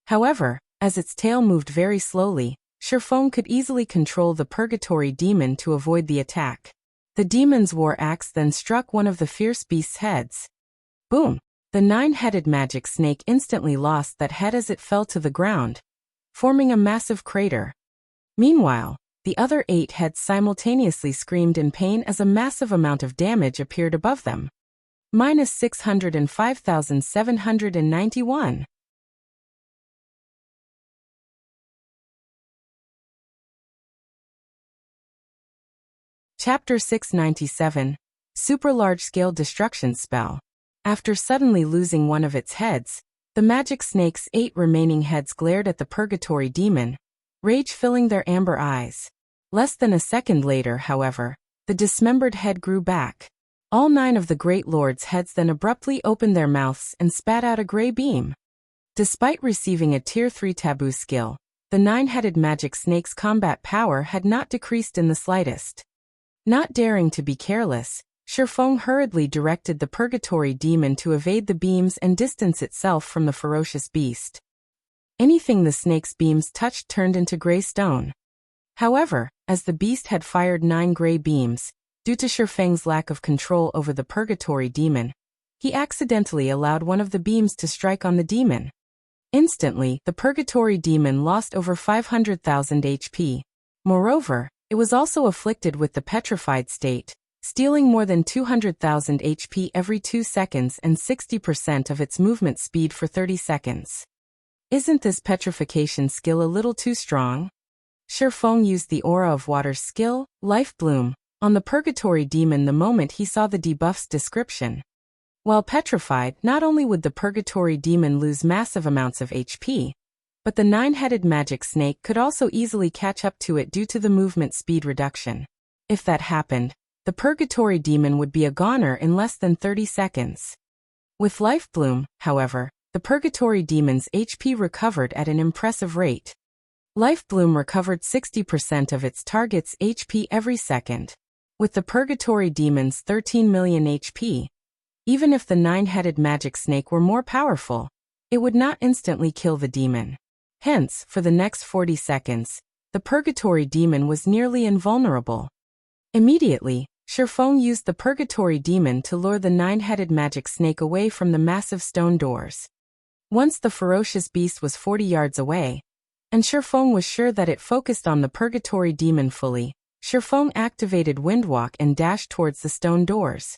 However, as its tail moved very slowly, Shifeng could easily control the purgatory demon to avoid the attack. The demon's war axe then struck one of the fierce beast's heads. Boom! The 9-headed magic snake instantly lost that head as it fell to the ground, forming a massive crater. Meanwhile, the other 8 heads simultaneously screamed in pain as a massive amount of damage appeared above them. Minus 605,791. Chapter 697, Super Large-Scale Destruction Spell. After suddenly losing one of its heads, the magic snake's 8 remaining heads glared at the purgatory demon, rage filling their amber eyes. Less than a second later, however, the dismembered head grew back. All 9 of the great lord's heads then abruptly opened their mouths and spat out a gray beam. Despite receiving a Tier 3 taboo skill, the 9-headed magic snake's combat power had not decreased in the slightest. Not daring to be careless, Shifeng hurriedly directed the purgatory demon to evade the beams and distance itself from the ferocious beast. Anything the snake's beams touched turned into gray stone. However, as the beast had fired 9 gray beams, due to Shifeng's lack of control over the purgatory demon, he accidentally allowed one of the beams to strike on the demon. Instantly, the purgatory demon lost over 500,000 HP. Moreover, it was also afflicted with the petrified state, stealing more than 200,000 HP every 2 seconds and 60% of its movement speed for 30 seconds. Isn't this petrification skill a little too strong? Shifeng used the Aura of Water's skill, Life Bloom, on the Purgatory Demon the moment he saw the debuff's description. While petrified, not only would the Purgatory Demon lose massive amounts of HP, but the nine-headed magic snake could also easily catch up to it due to the movement speed reduction. If that happened, the Purgatory Demon would be a goner in less than 30 seconds. With Life Bloom, however, the Purgatory Demon's HP recovered at an impressive rate. Life Bloom recovered 60% of its target's HP every second. With the Purgatory Demon's 13 million HP, even if the nine-headed magic snake were more powerful, it would not instantly kill the demon. Hence, for the next 40 seconds, the Purgatory Demon was nearly invulnerable. Immediately, Shifeng used the Purgatory Demon to lure the nine-headed magic snake away from the massive stone doors. Once the ferocious beast was 40 yards away, and Shifeng was sure that it focused on the Purgatory Demon fully, Shifeng activated Windwalk and dashed towards the stone doors.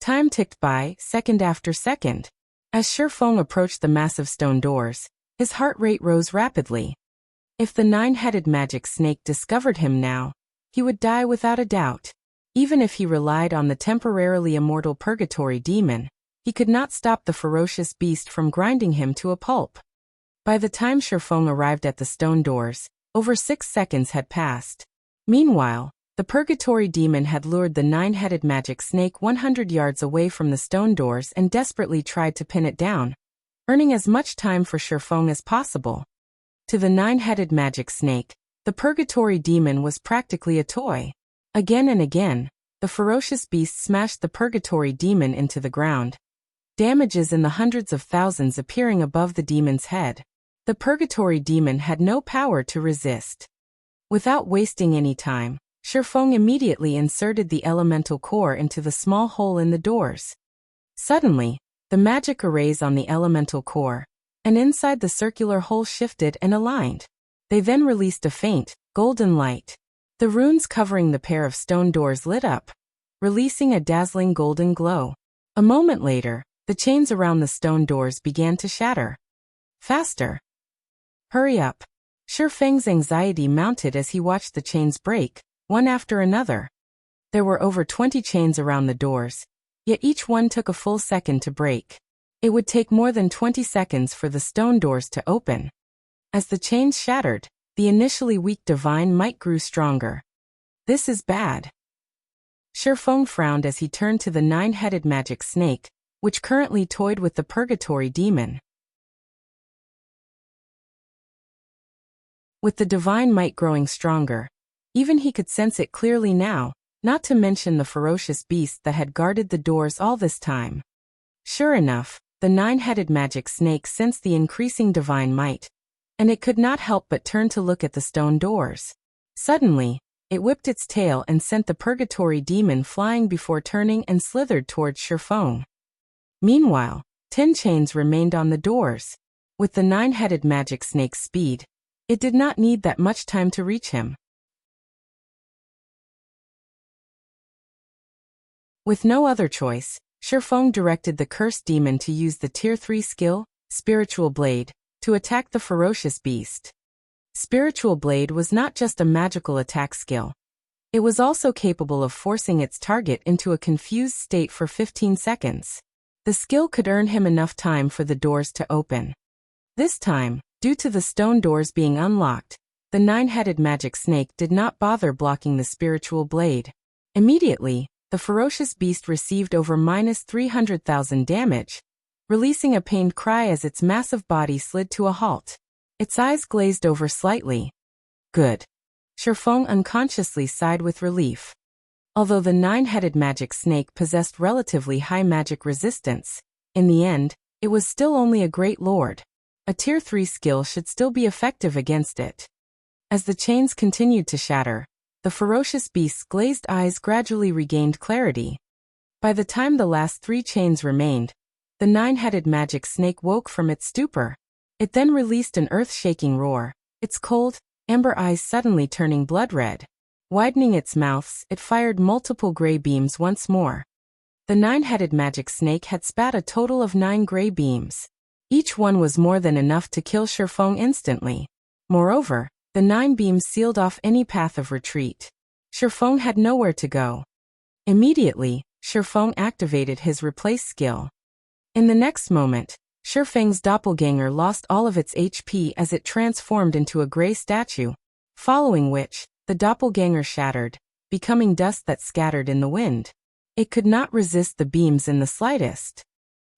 Time ticked by, second after second. As Shifeng approached the massive stone doors, his heart rate rose rapidly. If the nine-headed magic snake discovered him now, he would die without a doubt. Even if he relied on the temporarily immortal Purgatory Demon, he could not stop the ferocious beast from grinding him to a pulp. By the time Shifeng arrived at the stone doors, over 6 seconds had passed. Meanwhile, the Purgatory Demon had lured the nine-headed magic snake 100 yards away from the stone doors and desperately tried to pin it down, earning as much time for Shifeng as possible. To the nine-headed magic snake, the Purgatory Demon was practically a toy. Again and again, the ferocious beast smashed the Purgatory Demon into the ground, damages in the hundreds of thousands appearing above the demon's head. The Purgatory Demon had no power to resist. Without wasting any time, Shifeng immediately inserted the elemental core into the small hole in the doors. Suddenly, the magic arrays on the elemental core, and inside the circular hole shifted and aligned. They then released a faint, golden light. The runes covering the pair of stone doors lit up, releasing a dazzling golden glow. A moment later, the chains around the stone doors began to shatter. Faster! Hurry up! Shifeng's anxiety mounted as he watched the chains break, one after another. There were over 20 chains around the doors, yet each one took a full second to break. It would take more than 20 seconds for the stone doors to open. As the chains shattered, the initially weak divine might grew stronger. This is bad. Shifeng frowned as he turned to the nine-headed magic snake, which currently toyed with the Purgatory Demon. With the divine might growing stronger, even he could sense it clearly now, not to mention the ferocious beast that had guarded the doors all this time. Sure enough, the nine-headed magic snake sensed the increasing divine might, and it could not help but turn to look at the stone doors. Suddenly, it whipped its tail and sent the Purgatory Demon flying before turning and slithered towards Shifeng. Meanwhile, 10 chains remained on the doors. With the nine-headed magic snake's speed, it did not need that much time to reach him. With no other choice, Shifeng directed the cursed demon to use the Tier 3 skill, Spiritual Blade, to attack the ferocious beast. Spiritual Blade was not just a magical attack skill. It was also capable of forcing its target into a confused state for 15 seconds. The skill could earn him enough time for the doors to open. This time, due to the stone doors being unlocked, the nine-headed magic snake did not bother blocking the Spiritual Blade. Immediately, the ferocious beast received over -300,000 damage, releasing a pained cry as its massive body slid to a halt. Its eyes glazed over slightly. Good. Shifeng unconsciously sighed with relief. Although the nine-headed magic snake possessed relatively high magic resistance, in the end, it was still only a great lord. A Tier 3 skill should still be effective against it. As the chains continued to shatter, the ferocious beast's glazed eyes gradually regained clarity. By the time the last 3 chains remained, the nine-headed magic snake woke from its stupor. It then released an earth-shaking roar, its cold, amber eyes suddenly turning blood-red. Widening its mouths, it fired multiple gray beams once more. The nine-headed magic snake had spat a total of 9 gray beams. Each one was more than enough to kill Shifeng instantly. Moreover, the 9 beams sealed off any path of retreat. Shifeng had nowhere to go. Immediately, Shifeng activated his replace skill. In the next moment, Shifeng's doppelganger lost all of its HP as it transformed into a gray statue, following which, the doppelganger shattered, becoming dust that scattered in the wind. It could not resist the beams in the slightest.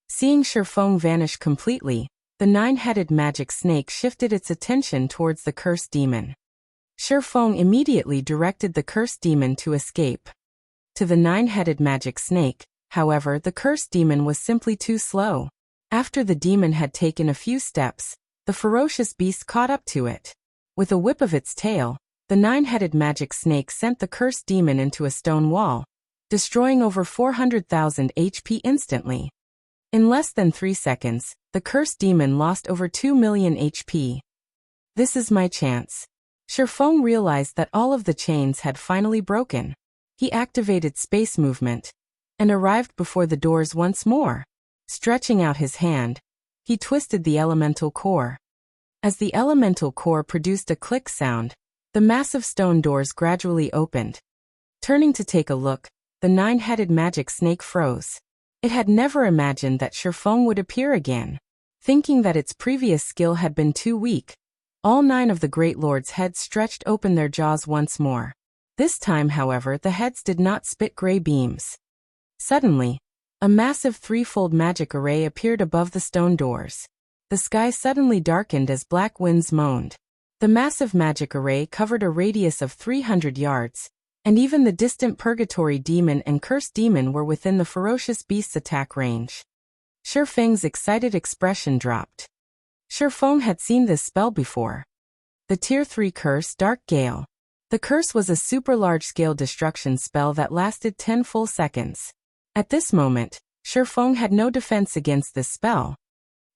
Seeing Shifeng vanish completely, the 9-headed magic snake shifted its attention towards the cursed demon. Shifeng immediately directed the cursed demon to escape. To the 9-headed magic snake, however, the cursed demon was simply too slow. After the demon had taken a few steps, the ferocious beast caught up to it. With a whip of its tail, the 9-headed magic snake sent the cursed demon into a stone wall, destroying over 400,000 HP instantly. In less than 3 seconds, the cursed demon lost over 2 million HP. This is my chance. Shifeng realized that all of the chains had finally broken. He activated space movement and arrived before the doors once more. Stretching out his hand, he twisted the elemental core. As the elemental core produced a click sound, the massive stone doors gradually opened. Turning to take a look, the 9-headed magic snake froze. It had never imagined that Shifeng would appear again. Thinking that its previous skill had been too weak, all 9 of the Great Lord's heads stretched open their jaws once more. This time, however, the heads did not spit gray beams. Suddenly, a massive threefold magic array appeared above the stone doors. The sky suddenly darkened as black winds moaned. The massive magic array covered a radius of 300 yards, and even the distant purgatory demon and cursed demon were within the ferocious beast's attack range. Shifeng's excited expression dropped. Shifeng had seen this spell before. The Tier 3 curse, Dark Gale. The curse was a super large-scale destruction spell that lasted 10 full seconds. At this moment, Shifeng had no defense against this spell.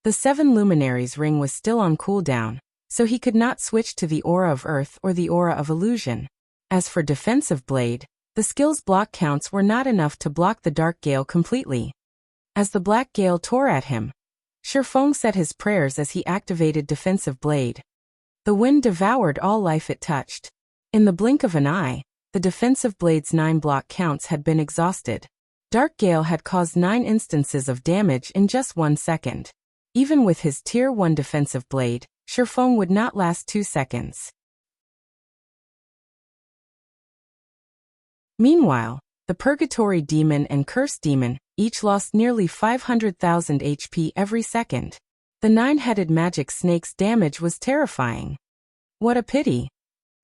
The 7 Luminaries ring was still on cooldown, so he could not switch to the Aura of Earth or the Aura of Illusion. As for Defensive Blade, the skill's block counts were not enough to block the Dark Gale completely. As the Black Gale tore at him, Shifeng said his prayers as he activated Defensive Blade. The wind devoured all life it touched. In the blink of an eye, the Defensive Blade's 9 block counts had been exhausted. Dark Gale had caused 9 instances of damage in just 1 second. Even with his Tier 1 Defensive Blade, Shifeng would not last 2 seconds. Meanwhile, the Purgatory Demon and Cursed Demon each lost nearly 500,000 HP every second. The 9-headed magic snake's damage was terrifying. What a pity.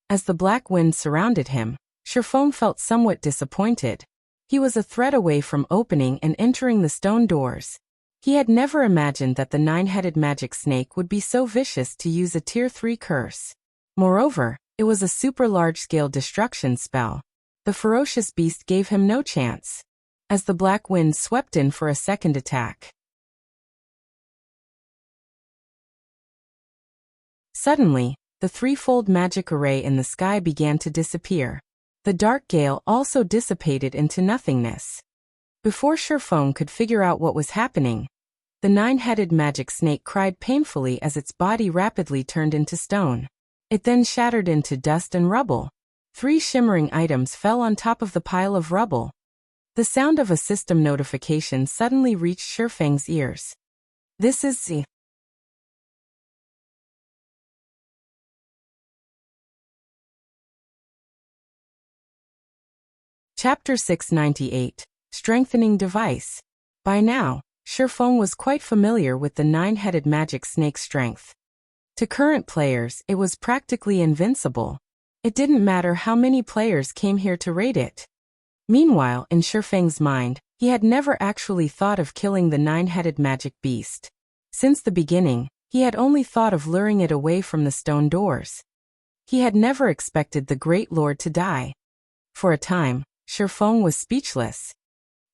As the black wind surrounded him, Shifeng felt somewhat disappointed. He was a thread away from opening and entering the stone doors. He had never imagined that the 9-headed magic snake would be so vicious to use a Tier 3 curse. Moreover, it was a super large-scale destruction spell. The ferocious beast gave him no chance. As the black wind swept in for a second attack. Suddenly, the threefold magic array in the sky began to disappear. The Dark Gale also dissipated into nothingness. Before Shifeng could figure out what was happening, the 9-headed magic snake cried painfully as its body rapidly turned into stone. It then shattered into dust and rubble. 3 shimmering items fell on top of the pile of rubble. The sound of a system notification suddenly reached Shifeng's ears. This is Z. Chapter 698, Strengthening Device. By now, Shifeng was quite familiar with the 9-headed magic snake's strength. To current players, it was practically invincible. It didn't matter how many players came here to raid it. Meanwhile, in Shifeng's mind, he had never actually thought of killing the 9-headed magic beast. Since the beginning, he had only thought of luring it away from the stone doors. He had never expected the Great Lord to die. For a time, Shifeng was speechless.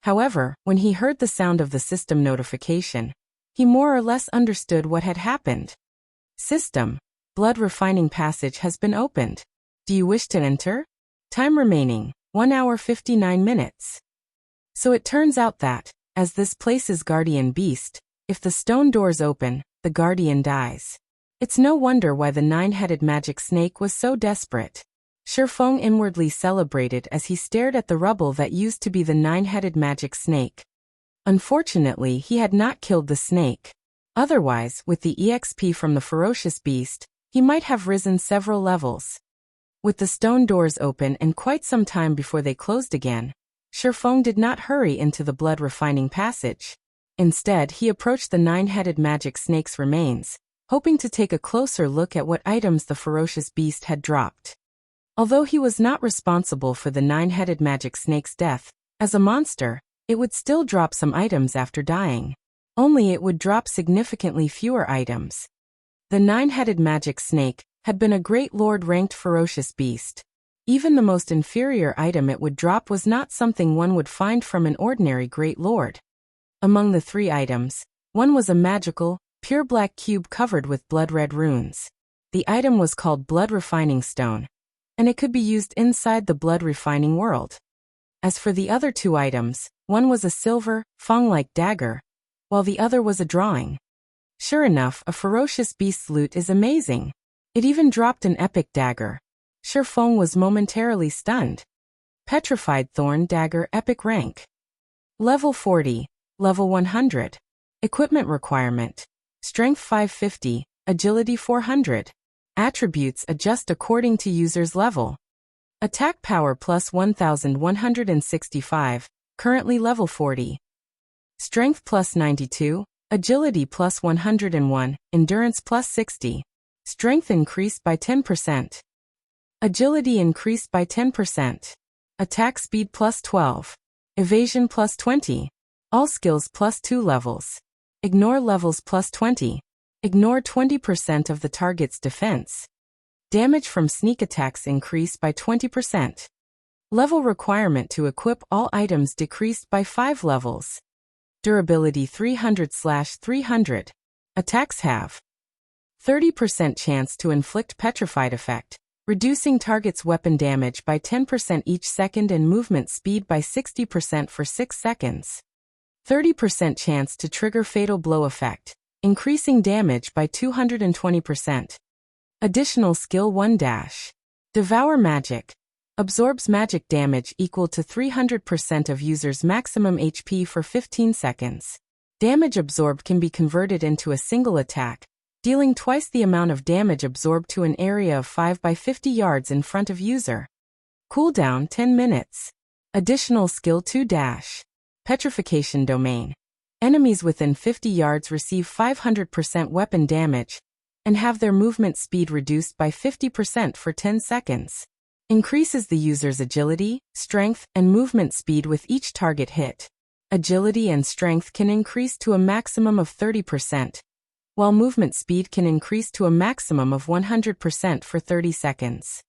However, when he heard the sound of the system notification, he more or less understood what had happened. System, blood refining passage has been opened. Do you wish to enter? Time remaining, 1 hour 59 minutes. So it turns out that, as this place's guardian beast, If the stone doors open, the guardian dies. It's no wonder why the nine-headed magic snake was so desperate. Shifeng inwardly celebrated as he stared at the rubble that used to be the nine-headed magic snake. Unfortunately, he had not killed the snake. Otherwise, with the EXP from the ferocious beast, he might have risen several levels. With the stone doors open and quite some time before they closed again, Shifeng did not hurry into the blood-refining passage. Instead, he approached the nine-headed magic snake's remains, hoping to take a closer look at what items the ferocious beast had dropped. Although he was not responsible for the nine-headed magic snake's death, as a monster, it would still drop some items after dying. Only it would drop significantly fewer items. The nine-headed magic snake had been a great lord-ranked ferocious beast. Even the most inferior item it would drop was not something one would find from an ordinary great lord. Among the 3 items, one was a magical, pure black cube covered with blood-red runes. The item was called Blood Refining Stone, and it could be used inside the blood-refining world. As for the other 2 items, one was a silver, fang-like dagger, while the other was a drawing. Sure enough, a ferocious beast's loot is amazing. It even dropped an epic dagger. Shifeng was momentarily stunned. Petrified Thorn Dagger Epic Rank. Level 40, Level 100. Equipment requirement: Strength 550, Agility 400. Attributes adjust according to user's level. Attack power plus 1165, currently level 40. Strength plus 92, Agility plus 101, Endurance plus 60. Strength increased by 10%. Agility increased by 10%. Attack speed plus 12. Evasion plus 20. All skills plus 2 levels. Ignore levels plus 20. Ignore 20% of the target's defense. Damage from sneak attacks increased by 20%. Level requirement to equip all items decreased by 5 levels. Durability 300/300. Attacks have 30% chance to inflict petrified effect, reducing target's weapon damage by 10% each second and movement speed by 60% for 6 seconds. 30% chance to trigger fatal blow effect, increasing damage by 220%. Additional skill 1 dash. Devour magic. Absorbs magic damage equal to 300% of user's maximum HP for 15 seconds. Damage absorbed can be converted into a single attack, dealing twice the amount of damage absorbed to an area of 5 by 50 yards in front of user. Cooldown 10 minutes. Additional skill 2 dash. Petrification domain. Enemies within 50 yards receive 500% weapon damage and have their movement speed reduced by 50% for 10 seconds. Increases the user's agility, strength, and movement speed with each target hit. Agility and strength can increase to a maximum of 30%, while movement speed can increase to a maximum of 100% for 30 seconds.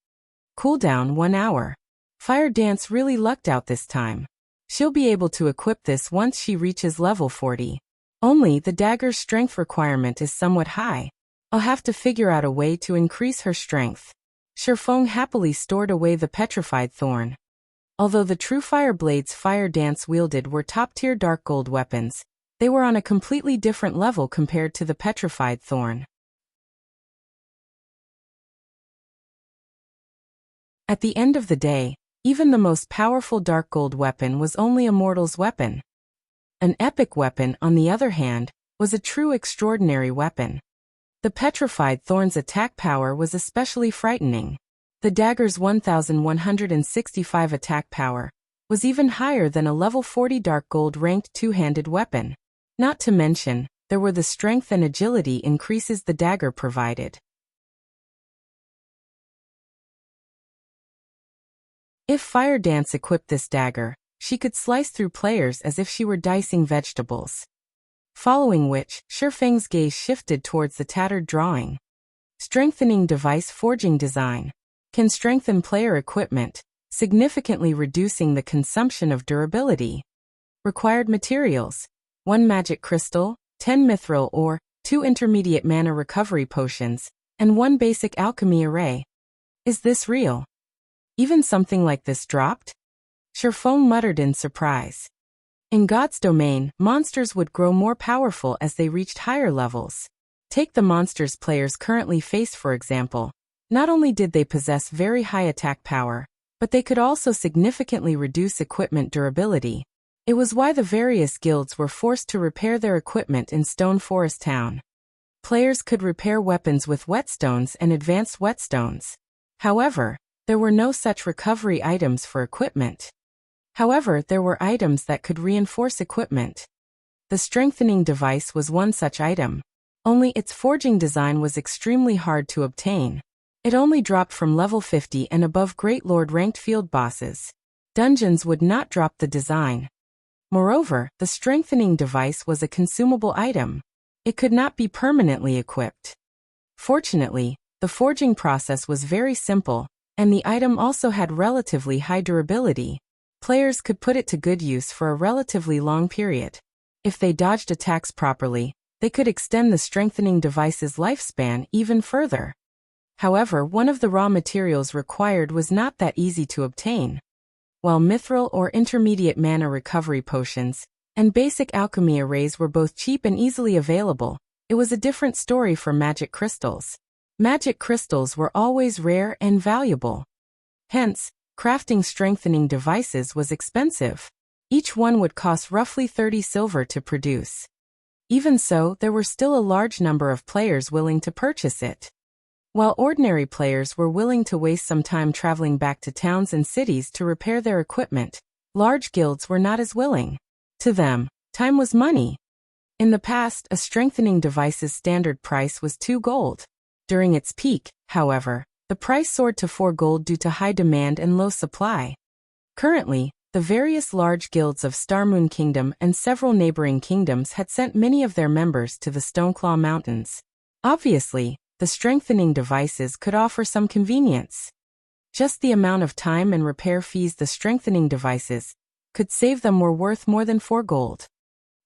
Cooldown 1 hour. Fire Dance really lucked out this time. She'll be able to equip this once she reaches level 40. Only the dagger's strength requirement is somewhat high. I'll have to figure out a way to increase her strength. Shifeng happily stored away the petrified thorn. Although the true fire blades Fire Dance wielded were top-tier dark gold weapons, they were on a completely different level compared to the petrified thorn. At the end of the day, even the most powerful dark gold weapon was only a mortal's weapon. An epic weapon, on the other hand, was a true extraordinary weapon. The petrified thorn's attack power was especially frightening. The dagger's 1165 attack power was even higher than a level 40 dark gold ranked two-handed weapon. Not to mention, there were the strength and agility increases the dagger provided. If Fire Dance equipped this dagger, she could slice through players as if she were dicing vegetables. Following which, Shifeng's gaze shifted towards the tattered drawing. Strengthening device forging design can strengthen player equipment, significantly reducing the consumption of durability. Required materials: 1 magic crystal, 10 mithril ore, 2 intermediate mana recovery potions, and 1 basic alchemy array. Is this real? Even something like this dropped? Shifeng muttered in surprise. In God's domain, monsters would grow more powerful as they reached higher levels. Take the monsters players currently face for example. Not only did they possess very high attack power, but they could also significantly reduce equipment durability. It was why the various guilds were forced to repair their equipment in Stone Forest Town. Players could repair weapons with whetstones and advanced whetstones. However, there were no such recovery items for equipment. However, there were items that could reinforce equipment. The strengthening device was one such item. Only its forging design was extremely hard to obtain. It only dropped from level 50 and above Great Lord ranked field bosses. Dungeons would not drop the design. Moreover, the strengthening device was a consumable item. It could not be permanently equipped. Fortunately, the forging process was very simple, and the item also had relatively high durability. Players could put it to good use for a relatively long period. If they dodged attacks properly, they could extend the strengthening device's lifespan even further. However, one of the raw materials required was not that easy to obtain. While mithril or intermediate mana recovery potions and basic alchemy arrays were both cheap and easily available, it was a different story for magic crystals. Magic crystals were always rare and valuable. Hence, crafting strengthening devices was expensive. Each one would cost roughly 30 silver to produce. Even so, there were still a large number of players willing to purchase it. While ordinary players were willing to waste some time traveling back to towns and cities to repair their equipment, large guilds were not as willing. To them, time was money. In the past, a strengthening device's standard price was 2 gold. During its peak, however, the price soared to 4 gold due to high demand and low supply. Currently, the various large guilds of Starmoon Kingdom and several neighboring kingdoms had sent many of their members to the Stoneclaw Mountains. Obviously, the strengthening devices could offer some convenience. Just the amount of time and repair fees the strengthening devices could save them were worth more than 4 gold.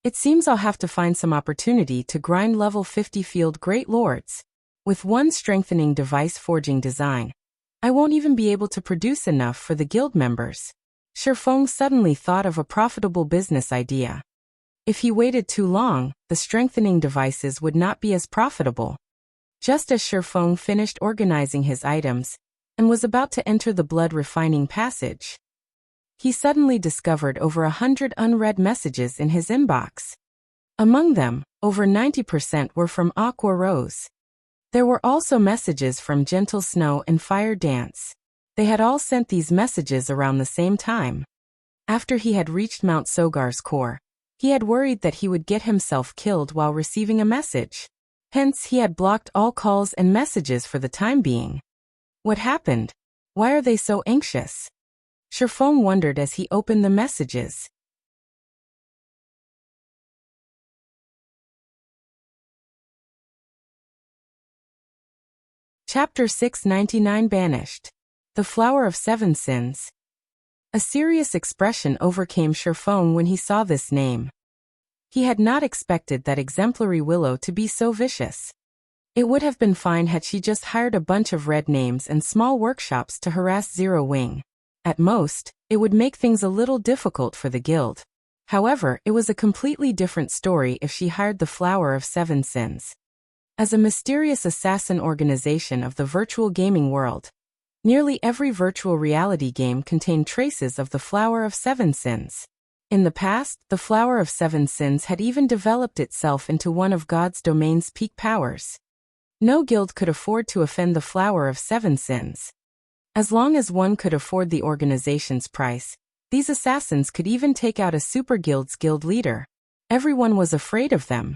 It seems I'll have to find some opportunity to grind level 50 field Great Lords. With one strengthening device forging design, I won't even be able to produce enough for the guild members. Shifeng suddenly thought of a profitable business idea. If he waited too long, the strengthening devices would not be as profitable. Just as Shifeng finished organizing his items and was about to enter the blood refining passage, he suddenly discovered over 100 unread messages in his inbox. Among them, over 90% were from Aqua Rose. There were also messages from Gentle Snow and Fire Dance. They had all sent these messages around the same time. After he had reached Mount Sogar's core, he had worried that he would get himself killed while receiving a message. Hence, he had blocked all calls and messages for the time being. What happened? Why are they so anxious? Shifeng wondered as he opened the messages. Chapter 699 Banished. The Flower of 7 Sins. A serious expression overcame Shifeng when he saw this name. He had not expected that exemplary Willow to be so vicious. It would have been fine had she just hired a bunch of red names and small workshops to harass Zero Wing. At most, it would make things a little difficult for the guild. However, it was a completely different story if she hired the Flower of 7 Sins. As a mysterious assassin organization of the virtual gaming world, nearly every virtual reality game contained traces of the Flower of 7 Sins. In the past, the Flower of 7 Sins had even developed itself into one of God's domain's peak powers. No guild could afford to offend the Flower of 7 Sins. As long as one could afford the organization's price, these assassins could even take out a super guild's guild leader. Everyone was afraid of them.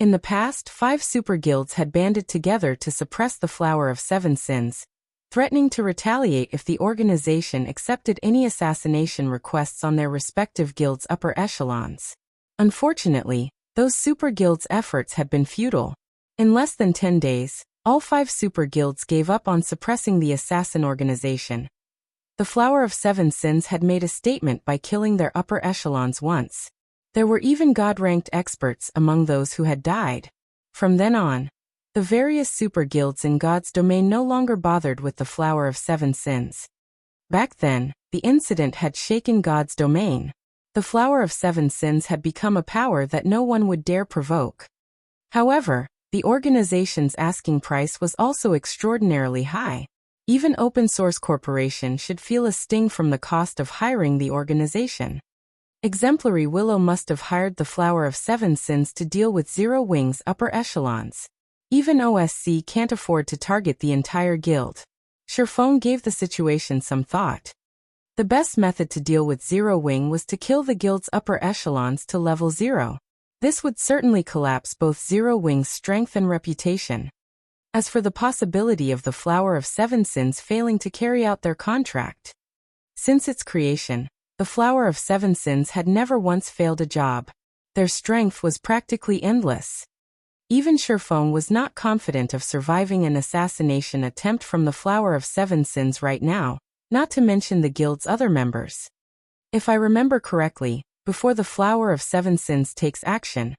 In the past, 5 super guilds had banded together to suppress the Flower of 7 Sins, threatening to retaliate if the organization accepted any assassination requests on their respective guilds' upper echelons. Unfortunately, those super guilds' efforts had been futile. In less than 10 days, all 5 super guilds gave up on suppressing the assassin organization. The Flower of 7 Sins had made a statement by killing their upper echelons once. There were even god-ranked experts among those who had died. From then on, the various super guilds in God's domain no longer bothered with the Flower of 7 Sins. Back then, the incident had shaken God's domain. The Flower of Seven Sins had become a power that no one would dare provoke. However, the organization's asking price was also extraordinarily high. Even open source corporations should feel a sting from the cost of hiring the organization. Exemplary Willow must have hired the Flower of Seven Sins to deal with Zero Wing's upper echelons. Even OSC can't afford to target the entire guild. Sherfone gave the situation some thought. The best method to deal with Zero Wing was to kill the guild's upper echelons to level 0. This would certainly collapse both Zero Wing's strength and reputation. As for the possibility of the Flower of Seven Sins failing to carry out their contract. Since its creation, the Flower of Seven Sins had never once failed a job. Their strength was practically endless. Even Sherfone was not confident of surviving an assassination attempt from the Flower of Seven Sins right now, not to mention the guild's other members. If I remember correctly, before the Flower of Seven Sins takes action,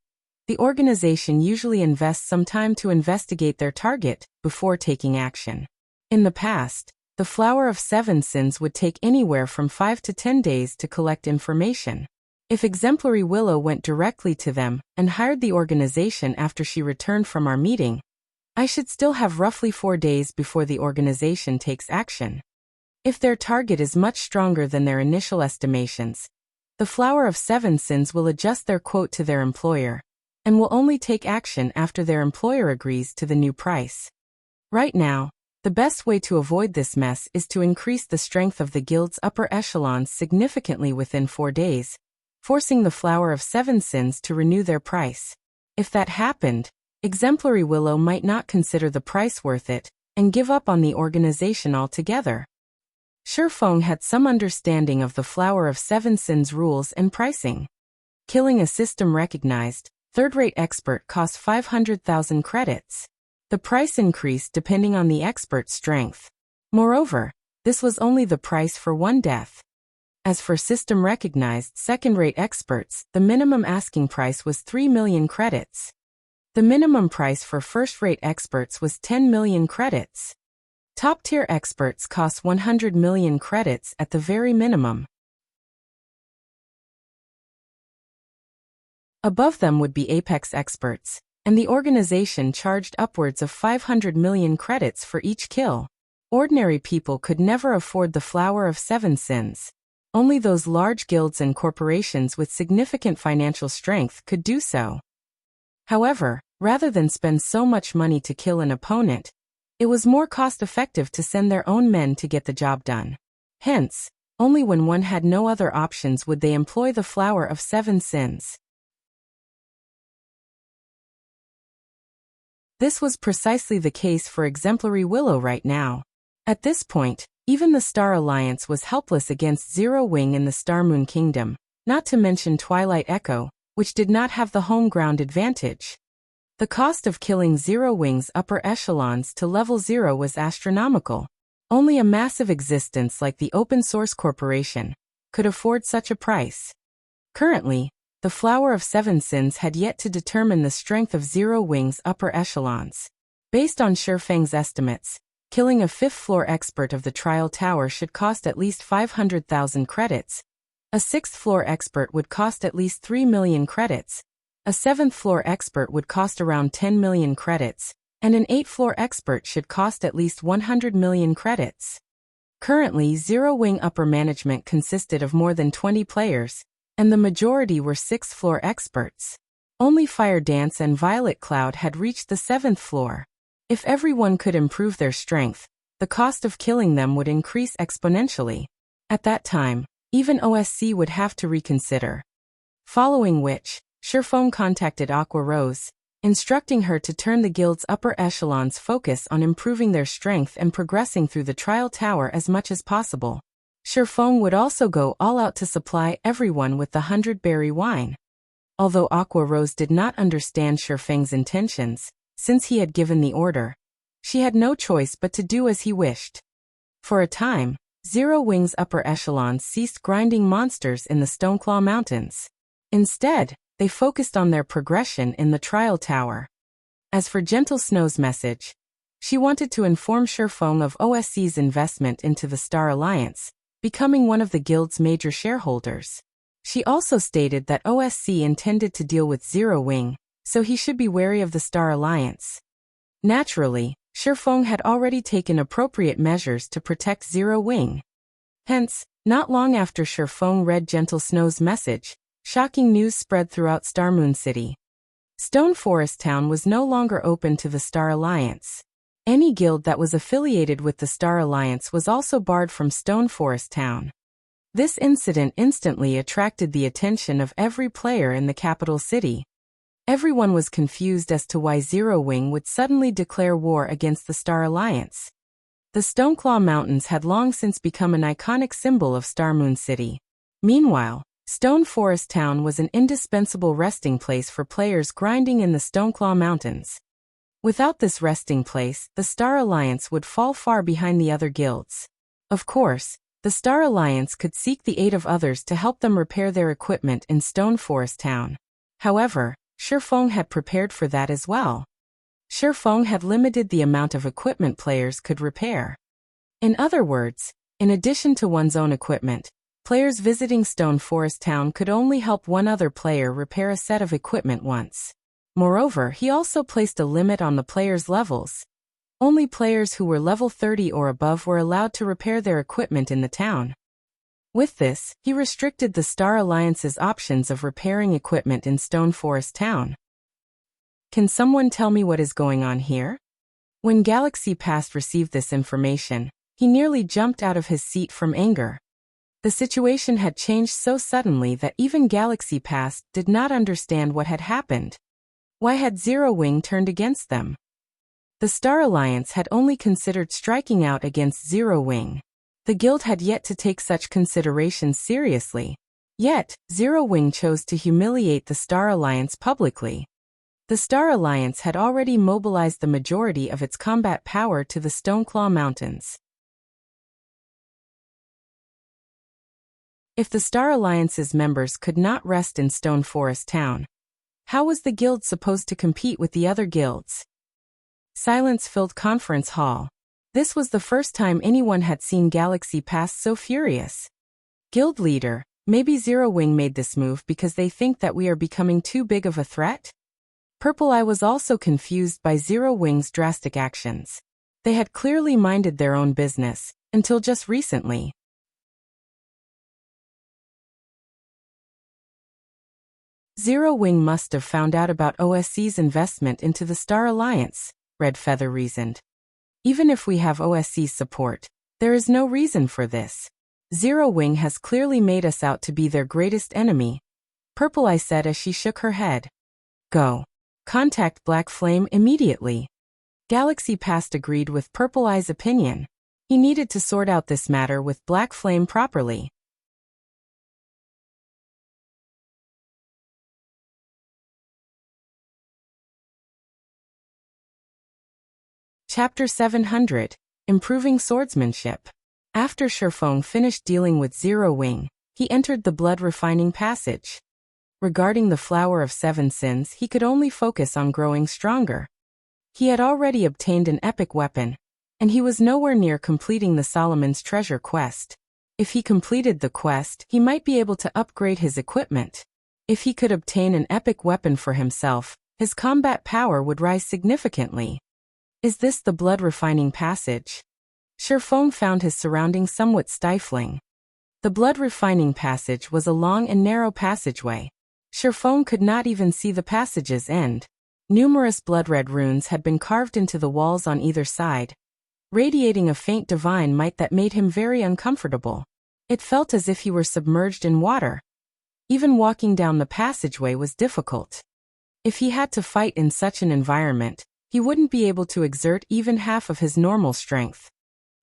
the organization usually invests some time to investigate their target before taking action. In the past, the Flower of Seven Sins would take anywhere from 5 to 10 days to collect information. If Exemplary Willow went directly to them and hired the organization after she returned from our meeting, I should still have roughly 4 days before the organization takes action. If their target is much stronger than their initial estimations, the Flower of Seven Sins will adjust their quote to their employer, and will only take action after their employer agrees to the new price. Right now, the best way to avoid this mess is to increase the strength of the guild's upper echelons significantly within 4 days, forcing the Flower of Seven Sins to renew their price. If that happened, Exemplary Willow might not consider the price worth it, and give up on the organization altogether. Sherfone had some understanding of the Flower of Seven Sins rules and pricing. Killing a system-recognized, third-rate expert costs 500,000 credits. The price increased depending on the expert's strength. Moreover, this was only the price for one death. As for system-recognized second-rate experts, the minimum asking price was 3 million credits. The minimum price for first-rate experts was 10 million credits. Top-tier experts cost 100 million credits at the very minimum. Above them would be apex experts, and the organization charged upwards of 500 million credits for each kill. Ordinary people could never afford the Flower of Seven Sins. Only those large guilds and corporations with significant financial strength could do so. However, rather than spend so much money to kill an opponent, it was more cost-effective to send their own men to get the job done. Hence, only when one had no other options would they employ the Flower of Seven Sins. This was precisely the case for Exemplary Willow right now. At this point, even the Star Alliance was helpless against Zero Wing in the Starmoon Kingdom, not to mention Twilight Echo, which did not have the home ground advantage. The cost of killing Zero Wing's upper echelons to level 0 was astronomical. Only a massive existence like the Open Source Corporation could afford such a price. Currently, the Flower of Seven Sins had yet to determine the strength of Zero Wing's upper echelons. Based on Sherfang's estimates, killing a 5th-floor expert of the Trial Tower should cost at least 500,000 credits. A 6th-floor expert would cost at least 3 million credits. A 7th-floor expert would cost around 10 million credits, and an 8th-floor expert should cost at least 100 million credits. Currently, Zero Wing upper management consisted of more than 20 players, and the majority were 6th-floor experts. Only Fire Dance and Violet Cloud had reached the 7th floor. If everyone could improve their strength, the cost of killing them would increase exponentially. At that time, even OSC would have to reconsider. Following which, Sherfone contacted Aqua Rose, instructing her to turn the guild's upper echelons focus on improving their strength and progressing through the Trial Tower as much as possible. Sherfone would also go all out to supply everyone with the 100-berry wine. Although Aqua Rose did not understand Sherfang's intentions, since he had given the order, she had no choice but to do as he wished. For a time, Zero Wing's upper echelons ceased grinding monsters in the Stoneclaw Mountains. Instead, they focused on their progression in the Trial Tower. As for Gentle Snow's message, she wanted to inform Sherfone of OSC's investment into the Star Alliance, becoming one of the guild's major shareholders. She also stated that OSC intended to deal with Zero Wing, so he should be wary of the Star Alliance. Naturally, Shifeng had already taken appropriate measures to protect Zero Wing. Hence, not long after Shifeng read Gentle Snow's message, shocking news spread throughout Starmoon City. Stone Forest Town was no longer open to the Star Alliance. Any guild that was affiliated with the Star Alliance was also barred from Stone Forest Town. This incident instantly attracted the attention of every player in the capital city. Everyone was confused as to why Zero Wing would suddenly declare war against the Star Alliance. The Stoneclaw Mountains had long since become an iconic symbol of Starmoon City. Meanwhile, Stone Forest Town was an indispensable resting place for players grinding in the Stoneclaw Mountains. Without this resting place, the Star Alliance would fall far behind the other guilds. Of course, the Star Alliance could seek the aid of others to help them repair their equipment in Stone Forest Town. However, Shifeng had prepared for that as well. Shifeng had limited the amount of equipment players could repair. In other words, in addition to one's own equipment, players visiting Stone Forest Town could only help one other player repair a set of equipment once. Moreover, he also placed a limit on the players' levels. Only players who were level 30 or above were allowed to repair their equipment in the town. With this, he restricted the Star Alliance's options of repairing equipment in Stone Forest Town. Can someone tell me what is going on here? When Galaxy Past received this information, he nearly jumped out of his seat from anger. The situation had changed so suddenly that even Galaxy Past did not understand what had happened. Why had Zero Wing turned against them? The Star Alliance had only considered striking out against Zero Wing. The guild had yet to take such considerations seriously. Yet, Zero Wing chose to humiliate the Star Alliance publicly. The Star Alliance had already mobilized the majority of its combat power to the Stoneclaw Mountains. If the Star Alliance's members could not rest in Stone Forest Town, how was the guild supposed to compete with the other guilds? Silence-filled conference hall. This was the first time anyone had seen Galaxy Past so furious. Guild leader, maybe Zero Wing made this move because they think that we are becoming too big of a threat? Purple Eye was also confused by Zero Wing's drastic actions. They had clearly minded their own business, until just recently. Zero Wing must have found out about OSC's investment into the Star Alliance, Red Feather reasoned. Even if we have OSC's support, there is no reason for this. Zero Wing has clearly made us out to be their greatest enemy, Purple Eye said as she shook her head. Go. Contact Black Flame immediately. Galaxy Past agreed with Purple Eye's opinion. He needed to sort out this matter with Black Flame properly. Chapter 700, Improving Swordsmanship. After Shifeng finished dealing with Zero Wing, he entered the blood refining passage. Regarding the Flower of Seven Sins, he could only focus on growing stronger. He had already obtained an epic weapon, and he was nowhere near completing the Solomon's Treasure quest. If he completed the quest, he might be able to upgrade his equipment. If he could obtain an epic weapon for himself, his combat power would rise significantly. Is this the blood refining passage? Shifeng found his surroundings somewhat stifling. The blood refining passage was a long and narrow passageway. Shifeng could not even see the passage's end. Numerous blood-red runes had been carved into the walls on either side, radiating a faint divine might that made him very uncomfortable. It felt as if he were submerged in water. Even walking down the passageway was difficult. If he had to fight in such an environment, he wouldn't be able to exert even half of his normal strength.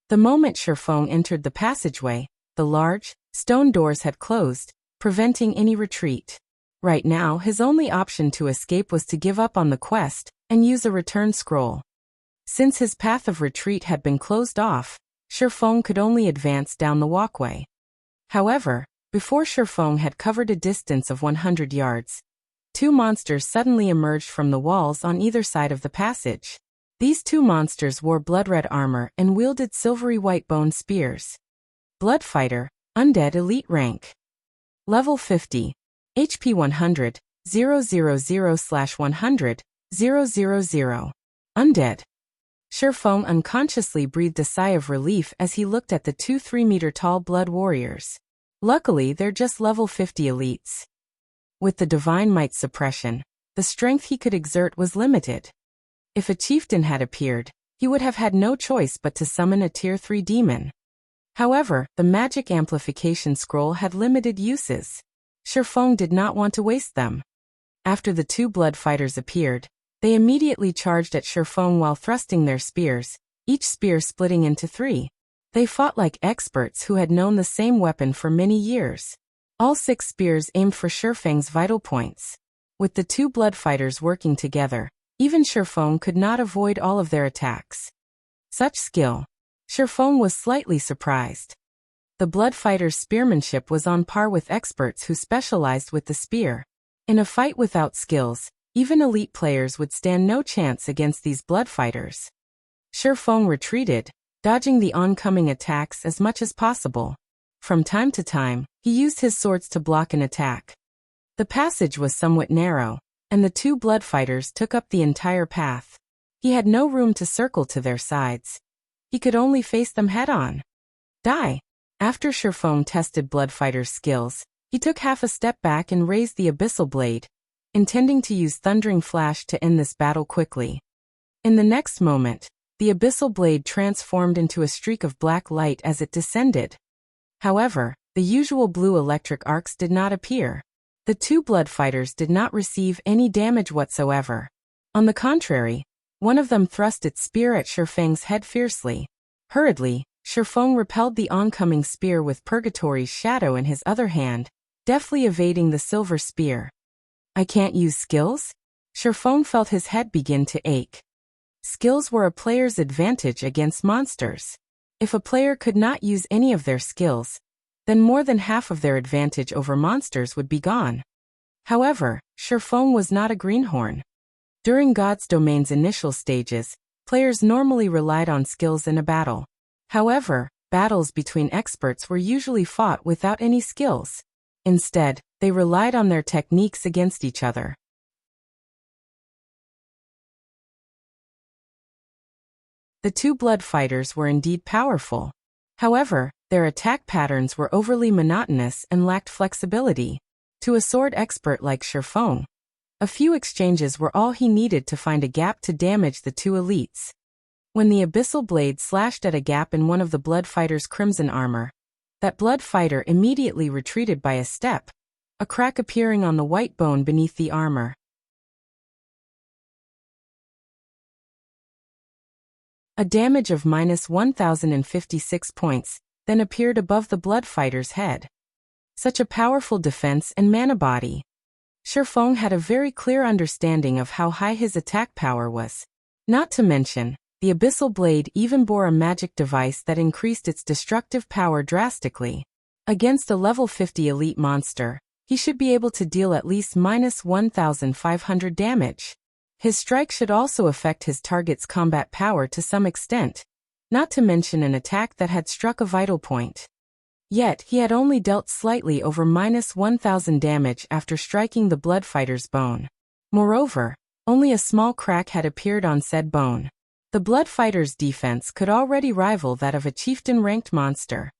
The moment Shifeng entered the passageway, the large, stone doors had closed, preventing any retreat. Right now, his only option to escape was to give up on the quest and use a return scroll. Since his path of retreat had been closed off, Shifeng could only advance down the walkway. However, before Shifeng had covered a distance of 100 yards, two monsters suddenly emerged from the walls on either side of the passage. These two monsters wore blood-red armor and wielded silvery white bone spears. Blood Fighter, Undead Elite Rank. Level 50. HP 100, 000/100, 000. Undead. Shifeng unconsciously breathed a sigh of relief as he looked at the two 3-meter-tall blood warriors. Luckily, they're just level 50 elites. With the divine might suppression, the strength he could exert was limited. If a chieftain had appeared, he would have had no choice but to summon a tier 3 demon. However, the magic amplification scroll had limited uses. Shifeng did not want to waste them. After the two blood fighters appeared, they immediately charged at Shifeng while thrusting their spears, each spear splitting into 3. They fought like experts who had known the same weapon for many years. All 6 spears aimed for Shifeng's vital points. With the two blood fighters working together, even Shifeng could not avoid all of their attacks. Such skill. Shifeng was slightly surprised. The blood fighters' spearmanship was on par with experts who specialized with the spear. In a fight without skills, even elite players would stand no chance against these blood fighters. Shifeng retreated, dodging the oncoming attacks as much as possible. From time to time, he used his swords to block an attack. The passage was somewhat narrow, and the two blood fighters took up the entire path. He had no room to circle to their sides. He could only face them head-on. Die! After Shifeng tested blood fighters' skills, he took half a step back and raised the Abyssal blade, intending to use Thundering Flash to end this battle quickly. In the next moment, the Abyssal blade transformed into a streak of black light as it descended. However, the usual blue electric arcs did not appear. The two blood fighters did not receive any damage whatsoever. On the contrary, one of them thrust its spear at Shifeng's head fiercely. Hurriedly, Shifeng repelled the oncoming spear with Purgatory's shadow in his other hand, deftly evading the silver spear. I can't use skills? Shifeng felt his head begin to ache. Skills were a player's advantage against monsters. If a player could not use any of their skills, then more than half of their advantage over monsters would be gone. However, Shifeng was not a greenhorn. During God's Domain's initial stages, players normally relied on skills in a battle. However, battles between experts were usually fought without any skills. Instead, they relied on their techniques against each other. The two blood fighters were indeed powerful. However, their attack patterns were overly monotonous and lacked flexibility. To a sword expert like Shifeng, a few exchanges were all he needed to find a gap to damage the two elites. When the Abyssal blade slashed at a gap in one of the blood fighter's crimson armor, that blood fighter immediately retreated by a step, a crack appearing on the white bone beneath the armor. A damage of -1056 points then appeared above the blood fighter's head. Such a powerful defense and mana body. Shifeng had a very clear understanding of how high his attack power was. Not to mention, the Abyssal blade even bore a magic device that increased its destructive power drastically. Against a level 50 elite monster, he should be able to deal at least -1500 damage. His strike should also affect his target's combat power to some extent, not to mention an attack that had struck a vital point. Yet, he had only dealt slightly over -1000 damage after striking the blood fighter's bone. Moreover, only a small crack had appeared on said bone. The blood fighter's defense could already rival that of a chieftain-ranked monster.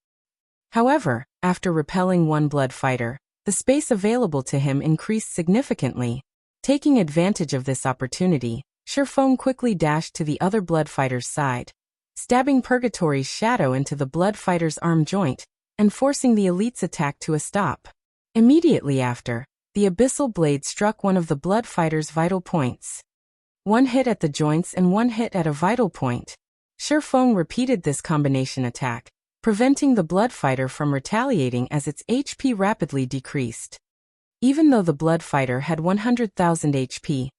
However, after repelling one blood fighter, the space available to him increased significantly. Taking advantage of this opportunity, Shifeng quickly dashed to the other blood fighter's side, stabbing Purgatory's shadow into the blood fighter's arm joint, and forcing the elite's attack to a stop. Immediately after, the Abyssal blade struck one of the blood fighter's vital points. One hit at the joints and one hit at a vital point. Shifeng repeated this combination attack, preventing the blood fighter from retaliating as its HP rapidly decreased. Even though the blood fighter had 100,000 HP,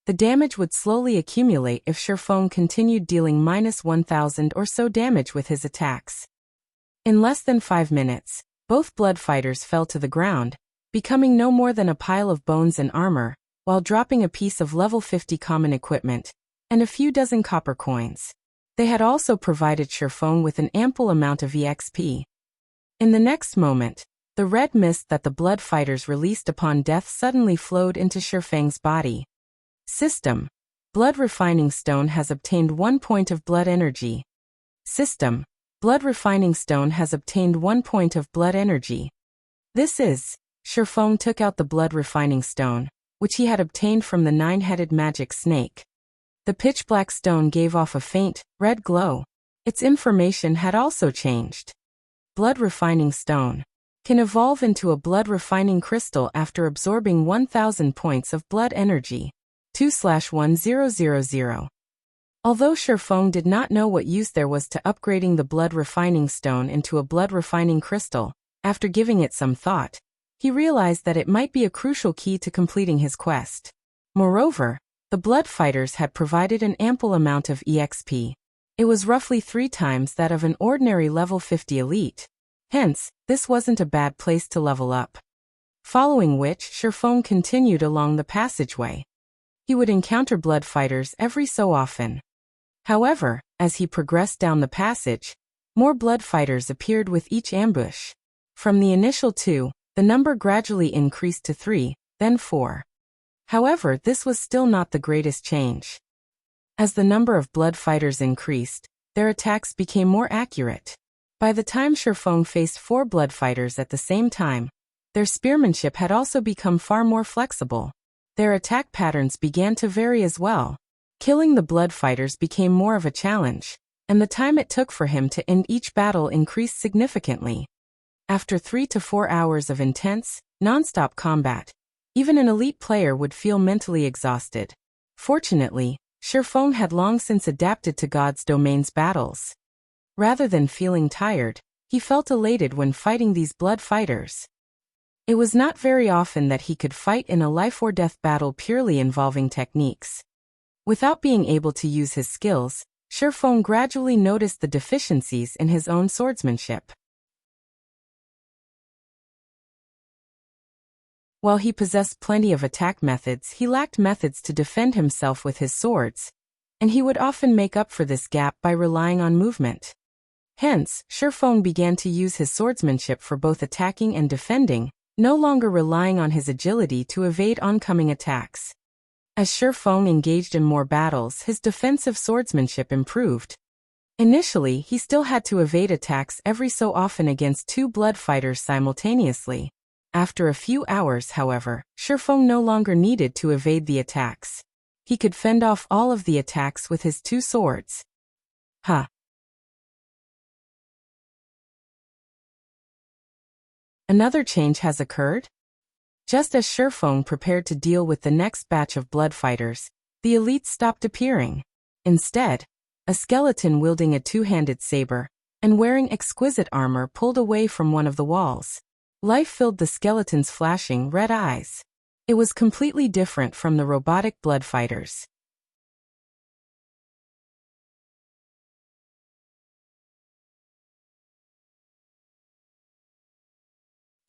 the damage would slowly accumulate if Shifeng continued dealing -1000 or so damage with his attacks. In less than 5 minutes, both blood fighters fell to the ground, becoming no more than a pile of bones and armor, while dropping a piece of level 50 common equipment, and a few dozen copper coins. They had also provided Shifeng with an ample amount of EXP. In the next moment, The red mist that the blood fighters released upon death suddenly flowed into Shifeng's body. System. Blood refining stone has obtained 1 point of blood energy. System. Blood refining stone has obtained 1 point of blood energy. This is. Shifeng took out the blood refining stone, which he had obtained from the 9-headed magic snake. The pitch-black stone gave off a faint, red glow. Its information had also changed. Blood refining stone can evolve into a blood refining crystal after absorbing 1,000 points of blood energy. 2/1000. Although Shifeng did not know what use there was to upgrading the blood refining stone into a blood refining crystal, after giving it some thought, he realized that it might be a crucial key to completing his quest. Moreover, the blood fighters had provided an ample amount of EXP. It was roughly 3 times that of an ordinary level 50 elite. Hence, this wasn't a bad place to level up. Following which, Shifeng continued along the passageway. He would encounter blood fighters every so often. However, as he progressed down the passage, more blood fighters appeared with each ambush. From the initial 2, the number gradually increased to 3, then 4. However, this was still not the greatest change. As the number of blood fighters increased, their attacks became more accurate. By the time Shifeng faced 4 blood fighters at the same time, their spearmanship had also become far more flexible. Their attack patterns began to vary as well. Killing the blood fighters became more of a challenge, and the time it took for him to end each battle increased significantly. After 3 to 4 hours of intense, non-stop combat, even an elite player would feel mentally exhausted. Fortunately, Shifeng had long since adapted to God's domain's battles. Rather than feeling tired, he felt elated when fighting these blood fighters. It was not very often that he could fight in a life-or-death battle purely involving techniques. Without being able to use his skills, Shifeng gradually noticed the deficiencies in his own swordsmanship. While he possessed plenty of attack methods, he lacked methods to defend himself with his swords, and he would often make up for this gap by relying on movement. Hence, Shifeng began to use his swordsmanship for both attacking and defending, no longer relying on his agility to evade oncoming attacks. As Shifeng engaged in more battles, his defensive swordsmanship improved. Initially, he still had to evade attacks every so often against 2 blood fighters simultaneously. After a few hours, however, Shifeng no longer needed to evade the attacks. He could fend off all of the attacks with his 2 swords. Another change has occurred? Just as Shifeng prepared to deal with the next batch of blood fighters, the elites stopped appearing. Instead, a skeleton wielding a 2-handed saber and wearing exquisite armor pulled away from one of the walls. Life filled the skeleton's flashing red eyes. It was completely different from the robotic blood fighters.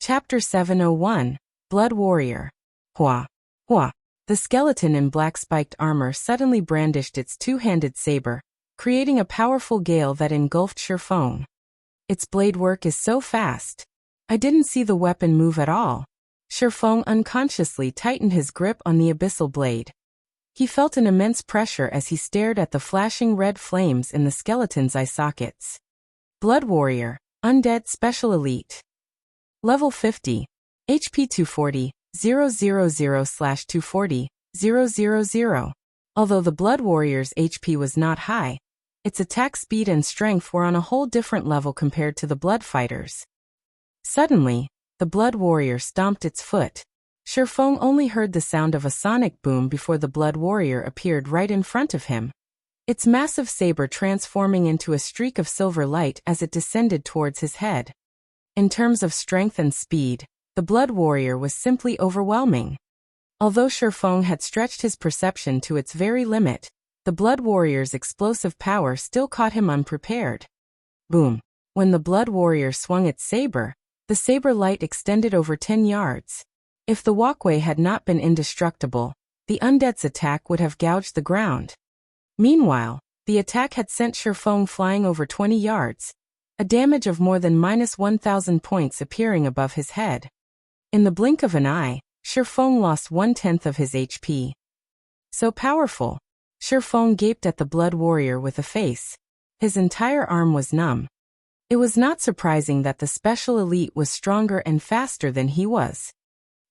Chapter 701, Blood Warrior. Hua. Hua. The skeleton in black spiked armor suddenly brandished its 2-handed saber, creating a powerful gale that engulfed Shifeng. Its blade work is so fast. I didn't see the weapon move at all. Shifeng unconsciously tightened his grip on the abyssal blade. He felt an immense pressure as he stared at the flashing red flames in the skeleton's eye sockets. Blood Warrior, Undead Special Elite. Level 50. HP 240, 000/240, 000. Although the Blood Warrior's HP was not high, its attack speed and strength were on a whole different level compared to the blood fighters. Suddenly, the Blood Warrior stomped its foot. Shifeng only heard the sound of a sonic boom before the Blood Warrior appeared right in front of him, its massive saber transforming into a streak of silver light as it descended towards his head. In terms of strength and speed, the Blood Warrior was simply overwhelming. Although Shifeng had stretched his perception to its very limit, the Blood Warrior's explosive power still caught him unprepared. Boom! When the Blood Warrior swung its saber, the saber light extended over 10 yards. If the walkway had not been indestructible, the undead's attack would have gouged the ground. Meanwhile, the attack had sent Shifeng flying over 20 yards, a damage of more than -1,000 points appearing above his head. In the blink of an eye, Shifeng lost 1/10 of his HP. So powerful. Shifeng gaped at the Blood Warrior with a face. His entire arm was numb. It was not surprising that the special elite was stronger and faster than he was.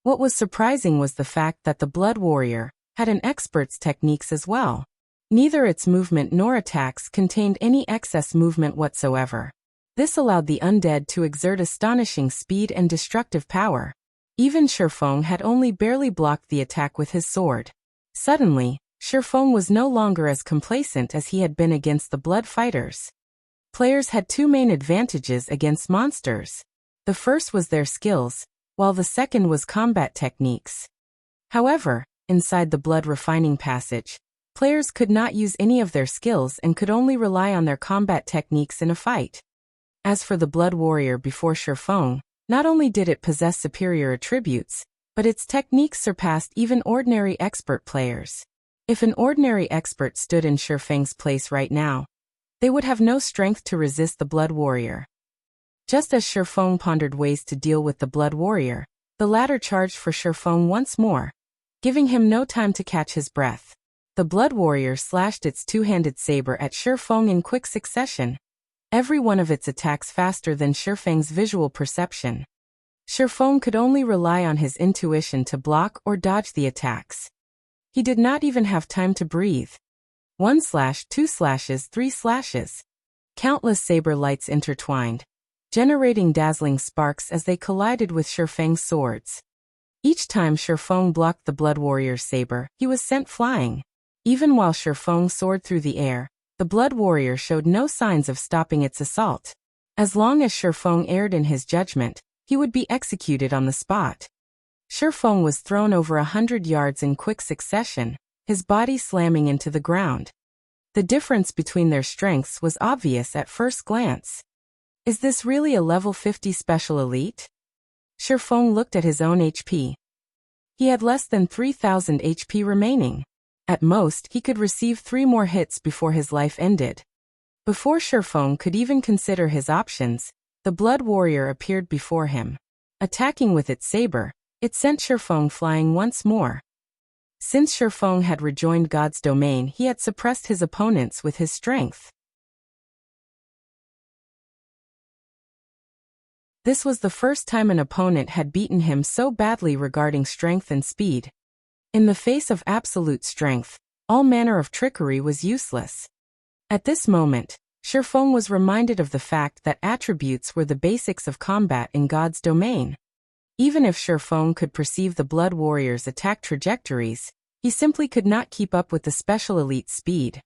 What was surprising was the fact that the Blood Warrior had an expert's techniques as well. Neither its movement nor attacks contained any excess movement whatsoever. This allowed the undead to exert astonishing speed and destructive power. Even Shifeng had only barely blocked the attack with his sword. Suddenly, Shifeng was no longer as complacent as he had been against the blood fighters. Players had two main advantages against monsters. The first was their skills, while the second was combat techniques. However, inside the blood refining passage, players could not use any of their skills and could only rely on their combat techniques in a fight. As for the Blood Warrior before Shifeng, not only did it possess superior attributes, but its techniques surpassed even ordinary expert players. If an ordinary expert stood in Shifeng's place right now, they would have no strength to resist the Blood Warrior. Just as Shifeng pondered ways to deal with the Blood Warrior, the latter charged for Shifeng once more, giving him no time to catch his breath. The Blood Warrior slashed its two-handed saber at Shifeng in quick succession, every one of its attacks faster than Shifeng's visual perception. Shifeng could only rely on his intuition to block or dodge the attacks. He did not even have time to breathe. 1 slash, 2 slashes, 3 slashes. Countless saber lights intertwined, generating dazzling sparks as they collided with Shifeng's swords. Each time Shifeng blocked the Blood Warrior's saber, he was sent flying. Even while Shifeng soared through the air, the Blood Warrior showed no signs of stopping its assault. As long as Shifeng erred in his judgment, he would be executed on the spot. Shifeng was thrown over 100 yards in quick succession, his body slamming into the ground. The difference between their strengths was obvious at first glance. Is this really a level 50 special elite? Shifeng looked at his own HP. He had less than 3,000 HP remaining. At most, he could receive 3 more hits before his life ended. Before Shifeng could even consider his options, the Blood Warrior appeared before him. Attacking with its saber, it sent Shifeng flying once more. Since Shifeng had rejoined God's domain, he had suppressed his opponents with his strength. This was the first time an opponent had beaten him so badly regarding strength and speed. In the face of absolute strength, all manner of trickery was useless. At this moment, Shifeng was reminded of the fact that attributes were the basics of combat in God's domain. Even if Shifeng could perceive the Blood Warrior's attack trajectories, he simply could not keep up with the special elite's speed.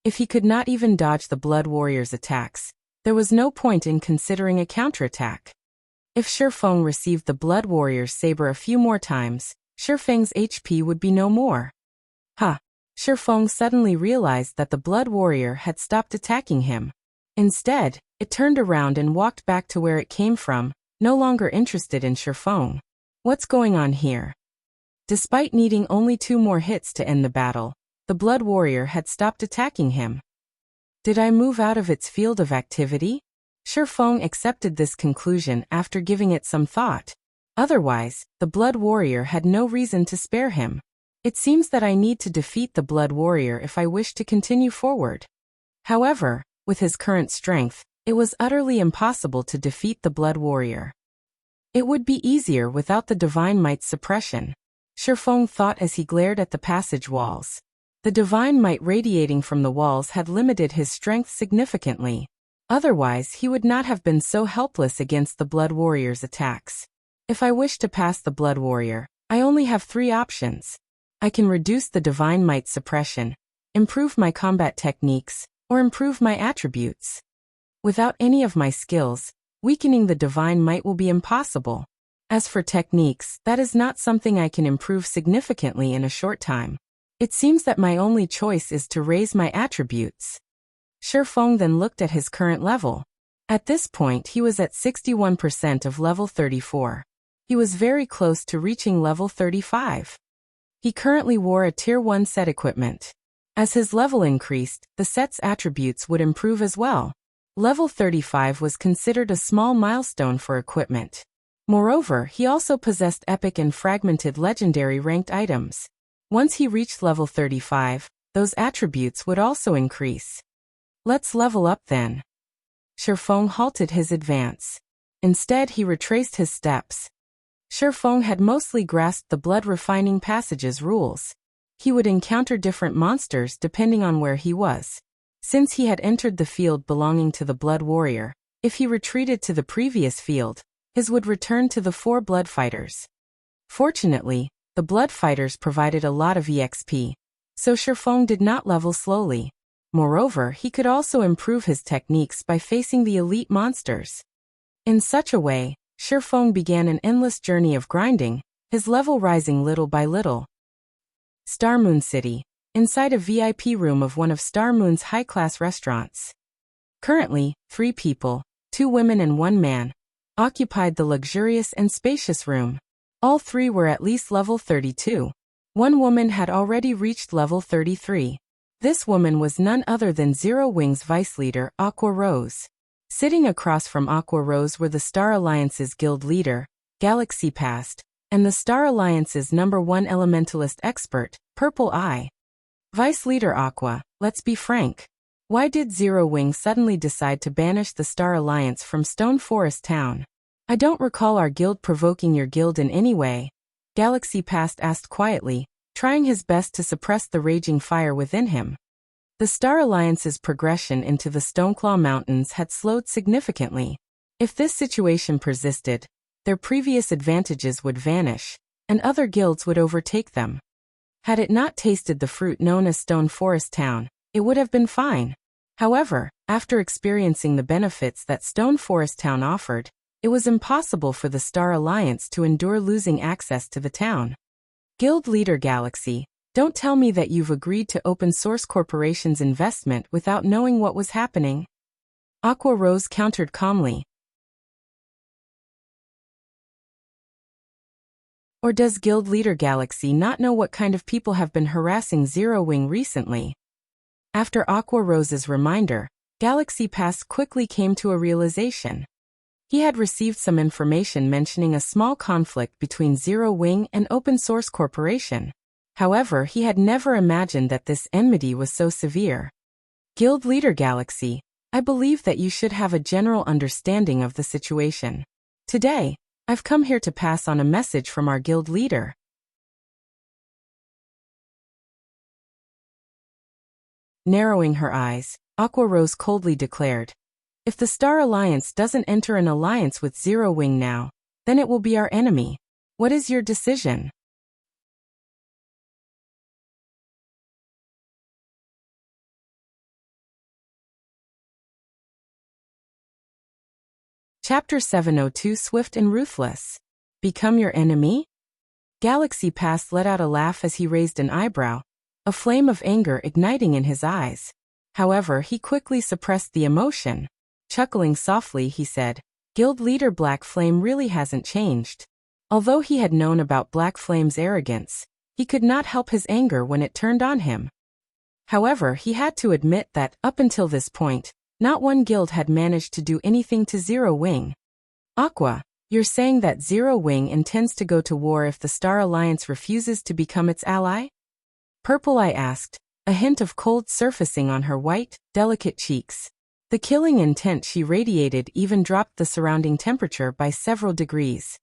If he could not even dodge the Blood Warrior's attacks, there was no point in considering a counterattack. If Shifeng received the Blood Warrior's saber a few more times, Shifeng's HP would be no more. Shifeng suddenly realized that the Blood Warrior had stopped attacking him. Instead, it turned around and walked back to where it came from, no longer interested in Shifeng. What's going on here? Despite needing only 2 more hits to end the battle, the Blood Warrior had stopped attacking him. Did I move out of its field of activity? Shifeng accepted this conclusion after giving it some thought. Otherwise, the Blood Warrior had no reason to spare him. It seems that I need to defeat the Blood Warrior if I wish to continue forward. However, with his current strength, it was utterly impossible to defeat the Blood Warrior. It would be easier without the Divine Might's suppression, Shifeng thought as he glared at the passage walls. The Divine Might radiating from the walls had limited his strength significantly. Otherwise, he would not have been so helpless against the Blood Warrior's attacks. If I wish to pass the Blood Warrior, I only have 3 options. I can reduce the Divine Might suppression, improve my combat techniques, or improve my attributes. Without any of my skills, weakening the Divine Might will be impossible. As for techniques, that is not something I can improve significantly in a short time. It seems that my only choice is to raise my attributes. Shifeng then looked at his current level. At this point he was at 61% of level 34. He was very close to reaching level 35. He currently wore a Tier 1 set equipment. As his level increased, the set's attributes would improve as well. Level 35 was considered a small milestone for equipment. Moreover, he also possessed epic and fragmented legendary ranked items. Once he reached level 35, those attributes would also increase. Let's level up then. Shifeng halted his advance. Instead, he retraced his steps. Shifeng had mostly grasped the blood-refining passage's rules. He would encounter different monsters depending on where he was. Since he had entered the field belonging to the Blood Warrior, if he retreated to the previous field, his would return to the 4 blood fighters. Fortunately, the blood fighters provided a lot of EXP, so Shifeng did not level slowly. Moreover, he could also improve his techniques by facing the elite monsters. In such a way, Shifeng began an endless journey of grinding, his level rising little by little. Star Moon City, inside a VIP room of one of Star Moon's high-class restaurants. Currently, 3 people, 2 women and 1 man, occupied the luxurious and spacious room. All 3 were at least level 32. One woman had already reached level 33. This woman was none other than Zero Wing's vice leader, Aqua Rose. Sitting across from Aqua Rose were the Star Alliance's guild leader, Galaxy Past, and the Star Alliance's #1 elementalist expert, Purple Eye. Vice Leader Aqua, let's be frank. Why did Zero Wing suddenly decide to banish the Star Alliance from Stone Forest Town? I don't recall our guild provoking your guild in any way, Galaxy Past asked quietly, trying his best to suppress the raging fire within him. The Star Alliance's progression into the Stoneclaw Mountains had slowed significantly. If this situation persisted, their previous advantages would vanish, and other guilds would overtake them. Had it not tasted the fruit known as Stone Forest Town, it would have been fine. However, after experiencing the benefits that Stone Forest Town offered, it was impossible for the Star Alliance to endure losing access to the town. Guild Leader Galaxy, don't tell me that you've agreed to Open Source Corporation's investment without knowing what was happening. Aqua Rose countered calmly. Or does Guild Leader Galaxy not know what kind of people have been harassing Zero Wing recently? After Aqua Rose's reminder, Galaxy Pass quickly came to a realization. He had received some information mentioning a small conflict between Zero Wing and Open Source Corporation. However, he had never imagined that this enmity was so severe. Guild Leader Galaxy, I believe that you should have a general understanding of the situation. Today, I've come here to pass on a message from our guild leader. Narrowing her eyes, Aqua Rose coldly declared, if the Star Alliance doesn't enter an alliance with Zero Wing now, then it will be our enemy. What is your decision? Chapter 702 Swift and Ruthless. Become your enemy? Galaxy Pass let out a laugh as he raised an eyebrow, a flame of anger igniting in his eyes. However, he quickly suppressed the emotion. Chuckling softly, he said, Guild Leader Black Flame really hasn't changed. Although he had known about Black Flame's arrogance, he could not help his anger when it turned on him. However, he had to admit that, up until this point, not one guild had managed to do anything to Zero Wing. Aqua, you're saying that Zero Wing intends to go to war if the Star Alliance refuses to become its ally? Purple Eye asked, a hint of cold surfacing on her white, delicate cheeks. The killing intent she radiated even dropped the surrounding temperature by several degrees.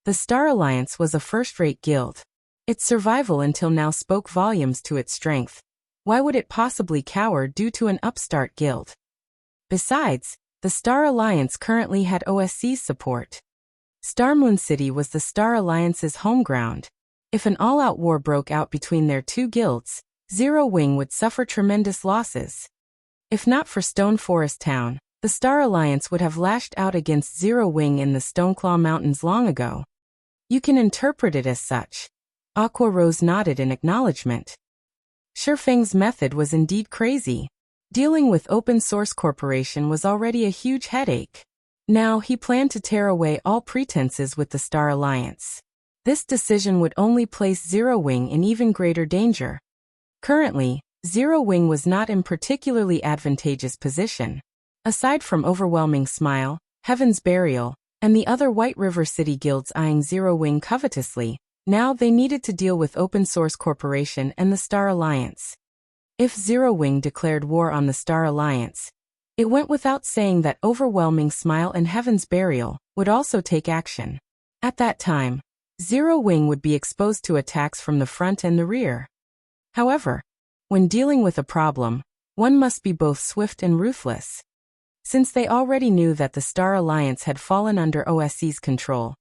The Star Alliance was a first-rate guild. Its survival until now spoke volumes to its strength. Why would it possibly cower due to an upstart guild? Besides, the Star Alliance currently had OSC's support. Star Moon City was the Star Alliance's home ground. If an all-out war broke out between their 2 guilds, Zero Wing would suffer tremendous losses. If not for Stone Forest Town, the Star Alliance would have lashed out against Zero Wing in the Stoneclaw Mountains long ago. You can interpret it as such. Aqua Rose nodded in acknowledgement. Shifeng's method was indeed crazy. Dealing with Open Source Corporation was already a huge headache. Now he planned to tear away all pretenses with the Star Alliance. This decision would only place Zero Wing in even greater danger. Currently, Zero Wing was not in particularly advantageous position. Aside from Overwhelming Smile, Heaven's Burial, and the other White River City guilds eyeing Zero Wing covetously, now they needed to deal with Open Source Corporation and the Star Alliance. If Zero Wing declared war on the Star Alliance, it went without saying that Overwhelming Smile and Heaven's Burial would also take action. At that time, Zero Wing would be exposed to attacks from the front and the rear. However, when dealing with a problem, one must be both swift and ruthless. Since they already knew that the Star Alliance had fallen under OSC's control,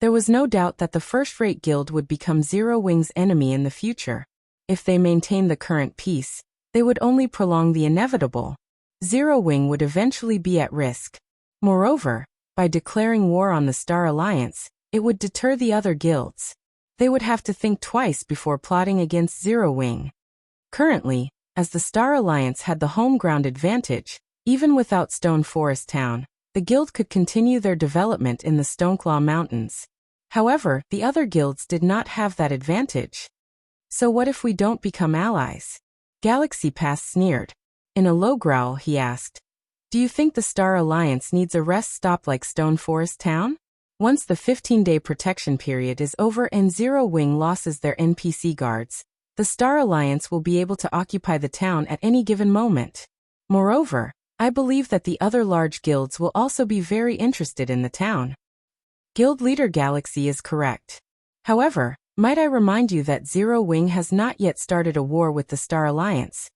there was no doubt that the first-rate guild would become Zero Wing's enemy in the future. If they maintained the current peace, they would only prolong the inevitable. Zero Wing would eventually be at risk. Moreover, by declaring war on the Star Alliance, it would deter the other guilds. They would have to think twice before plotting against Zero Wing. Currently, as the Star Alliance had the home ground advantage, even without Stone Forest Town, the guild could continue their development in the Stoneclaw Mountains. However, the other guilds did not have that advantage. So what if we don't become allies? Galaxy Pass sneered. In a low growl, he asked, "Do you think the Star Alliance needs a rest stop like Stone Forest Town? Once the 15-day protection period is over and Zero Wing loses their NPC guards, the Star Alliance will be able to occupy the town at any given moment. Moreover, I believe that the other large guilds will also be very interested in the town." Guild Leader Galaxy is correct. However, might I remind you that Zero Wing has not yet started a war with the Star Alliance.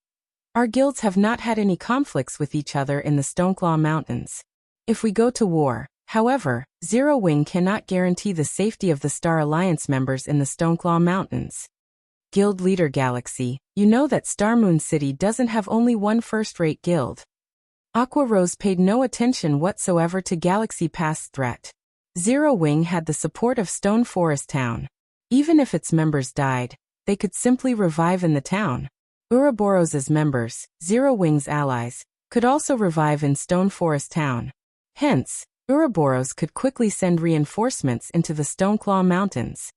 Our guilds have not had any conflicts with each other in the Stoneclaw Mountains. If we go to war, however, Zero Wing cannot guarantee the safety of the Star Alliance members in the Stoneclaw Mountains. Guild Leader Galaxy, you know that Starmoon City doesn't have only one first-rate guild. Aqua Rose paid no attention whatsoever to Galaxy Pass's threat. Zero Wing had the support of Stone Forest Town. Even if its members died, they could simply revive in the town. Ouroboros' members, Zero Wing's allies, could also revive in Stone Forest Town. Hence, Ouroboros could quickly send reinforcements into the Stoneclaw Mountains.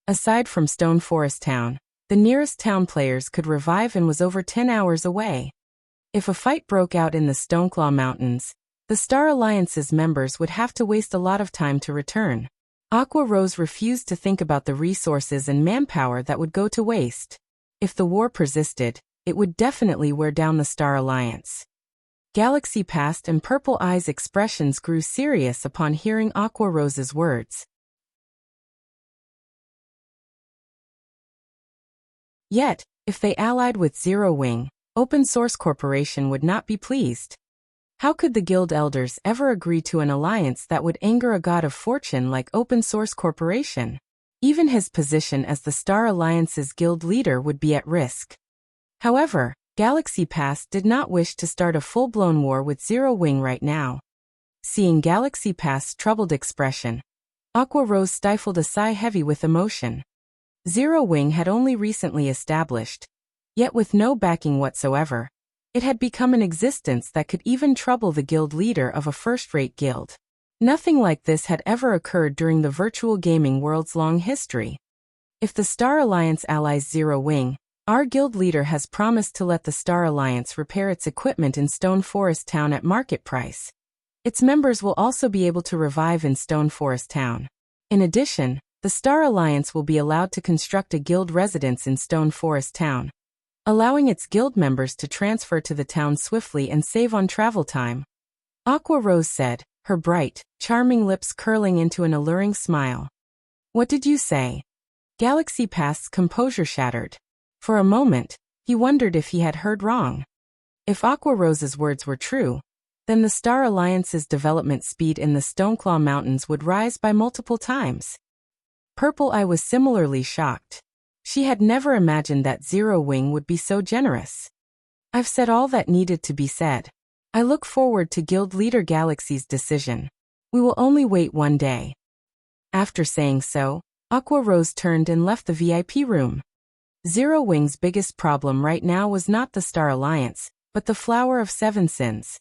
Aside from Stone Forest Town, the nearest town players could revive and was over 10 hours away. If a fight broke out in the Stoneclaw Mountains, the Star Alliance's members would have to waste a lot of time to return. Aqua Rose refused to think about the resources and manpower that would go to waste. If the war persisted, it would definitely wear down the Star Alliance. Galaxy Past and Purple Eye's expressions grew serious upon hearing Aqua Rose's words. Yet, if they allied with Zero Wing, Open Source Corporation would not be pleased. How could the guild elders ever agree to an alliance that would anger a god of fortune like Open Source Corporation? Even his position as the Star Alliance's guild leader would be at risk. However, Galaxy Pass did not wish to start a full-blown war with Zero Wing right now. Seeing Galaxy Pass's troubled expression, Aqua Rose stifled a sigh heavy with emotion. Zero Wing had only recently established, yet with no backing whatsoever, it had become an existence that could even trouble the guild leader of a first-rate guild. Nothing like this had ever occurred during the virtual gaming world's long history. If the Star Alliance allies Zero Wing, our guild leader has promised to let the Star Alliance repair its equipment in Stone Forest Town at market price. Its members will also be able to revive in Stone Forest Town. In addition, the Star Alliance will be allowed to construct a guild residence in Stone Forest Town, allowing its guild members to transfer to the town swiftly and save on travel time. Aqua Rose said, her bright, charming lips curling into an alluring smile. What did you say? Galaxy Pass's composure shattered. For a moment, he wondered if he had heard wrong. If Aqua Rose's words were true, then the Star Alliance's development speed in the Stoneclaw Mountains would rise by multiple times. Purple Eye was similarly shocked. She had never imagined that Zero Wing would be so generous. I've said all that needed to be said. I look forward to Guild Leader Galaxy's decision. We will only wait one day. After saying so, Aqua Rose turned and left the VIP room. Zero Wing's biggest problem right now was not the Star Alliance, but the Flower of Seven Sins.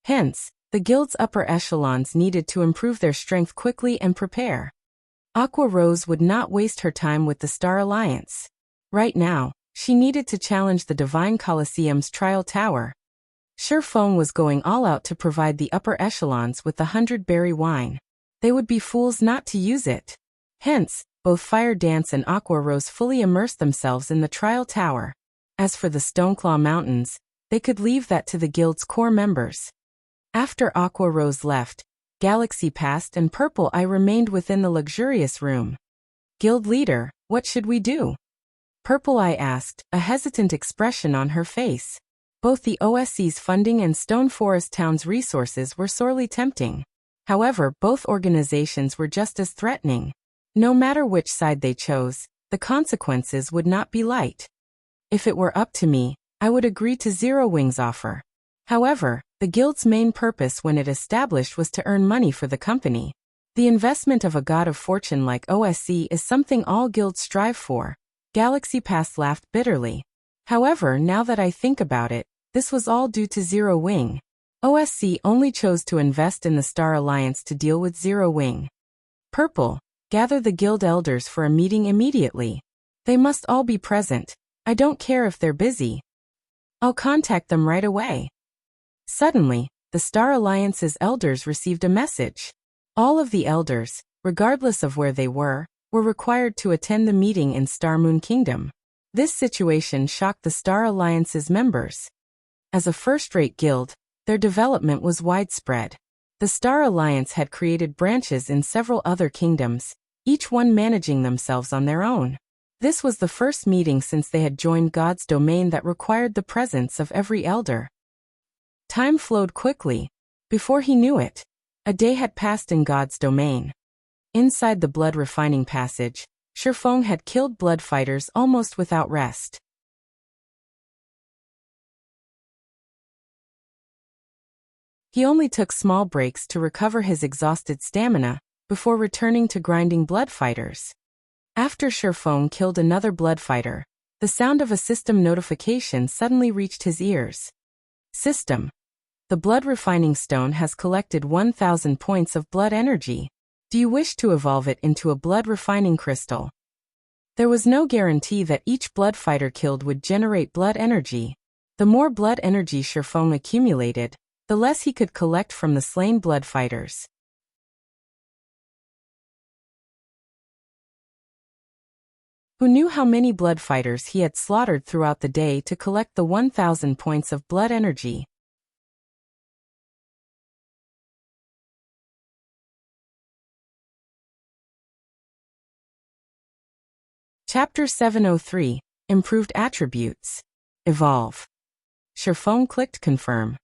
Hence, the guild's upper echelons needed to improve their strength quickly and prepare. Aqua Rose would not waste her time with the Star Alliance. Right now, she needed to challenge the Divine Colosseum's trial tower. Shifeng was going all out to provide the upper echelons with the 100-berry wine. They would be fools not to use it. Hence, both Fire Dance and Aqua Rose fully immersed themselves in the trial tower. As for the Stoneclaw Mountains, they could leave that to the guild's core members. After Aqua Rose left, Galaxy passed and Purple Eye remained within the luxurious room. Guild leader, what should we do? Purple Eye asked, a hesitant expression on her face. Both the OSC's funding and Stone Forest Town's resources were sorely tempting. However, both organizations were just as threatening. No matter which side they chose, the consequences would not be light. If it were up to me, I would agree to Zero Wing's offer. However, the guild's main purpose when it established was to earn money for the company. The investment of a god of fortune like OSC is something all guilds strive for. Galaxy Pass laughed bitterly. However, now that I think about it, this was all due to Zero Wing. OSC only chose to invest in the Star Alliance to deal with Zero Wing. Purple, gather the guild elders for a meeting immediately. They must all be present. I don't care if they're busy. I'll contact them right away. Suddenly, the Star Alliance's elders received a message. All of the elders, regardless of where they were required to attend the meeting in Starmoon Kingdom. This situation shocked the Star Alliance's members. As a first-rate guild, their development was widespread. The Star Alliance had created branches in several other kingdoms, each one managing themselves on their own. This was the first meeting since they had joined God's domain that required the presence of every elder. Time flowed quickly. Before he knew it, a day had passed in God's domain. Inside the blood refining passage, Shifeng had killed blood fighters almost without rest. He only took small breaks to recover his exhausted stamina, before returning to grinding blood fighters. After Shifeng killed another blood fighter, the sound of a system notification suddenly reached his ears. System. The blood refining stone has collected 1,000 points of blood energy. Do you wish to evolve it into a blood refining crystal? There was no guarantee that each blood fighter killed would generate blood energy. The more blood energy Shifeng accumulated, the less he could collect from the slain blood fighters. Who knew how many blood fighters he had slaughtered throughout the day to collect the 1,000 points of blood energy? Chapter 703, Improved Attributes. Evolve. Shifeng clicked confirm.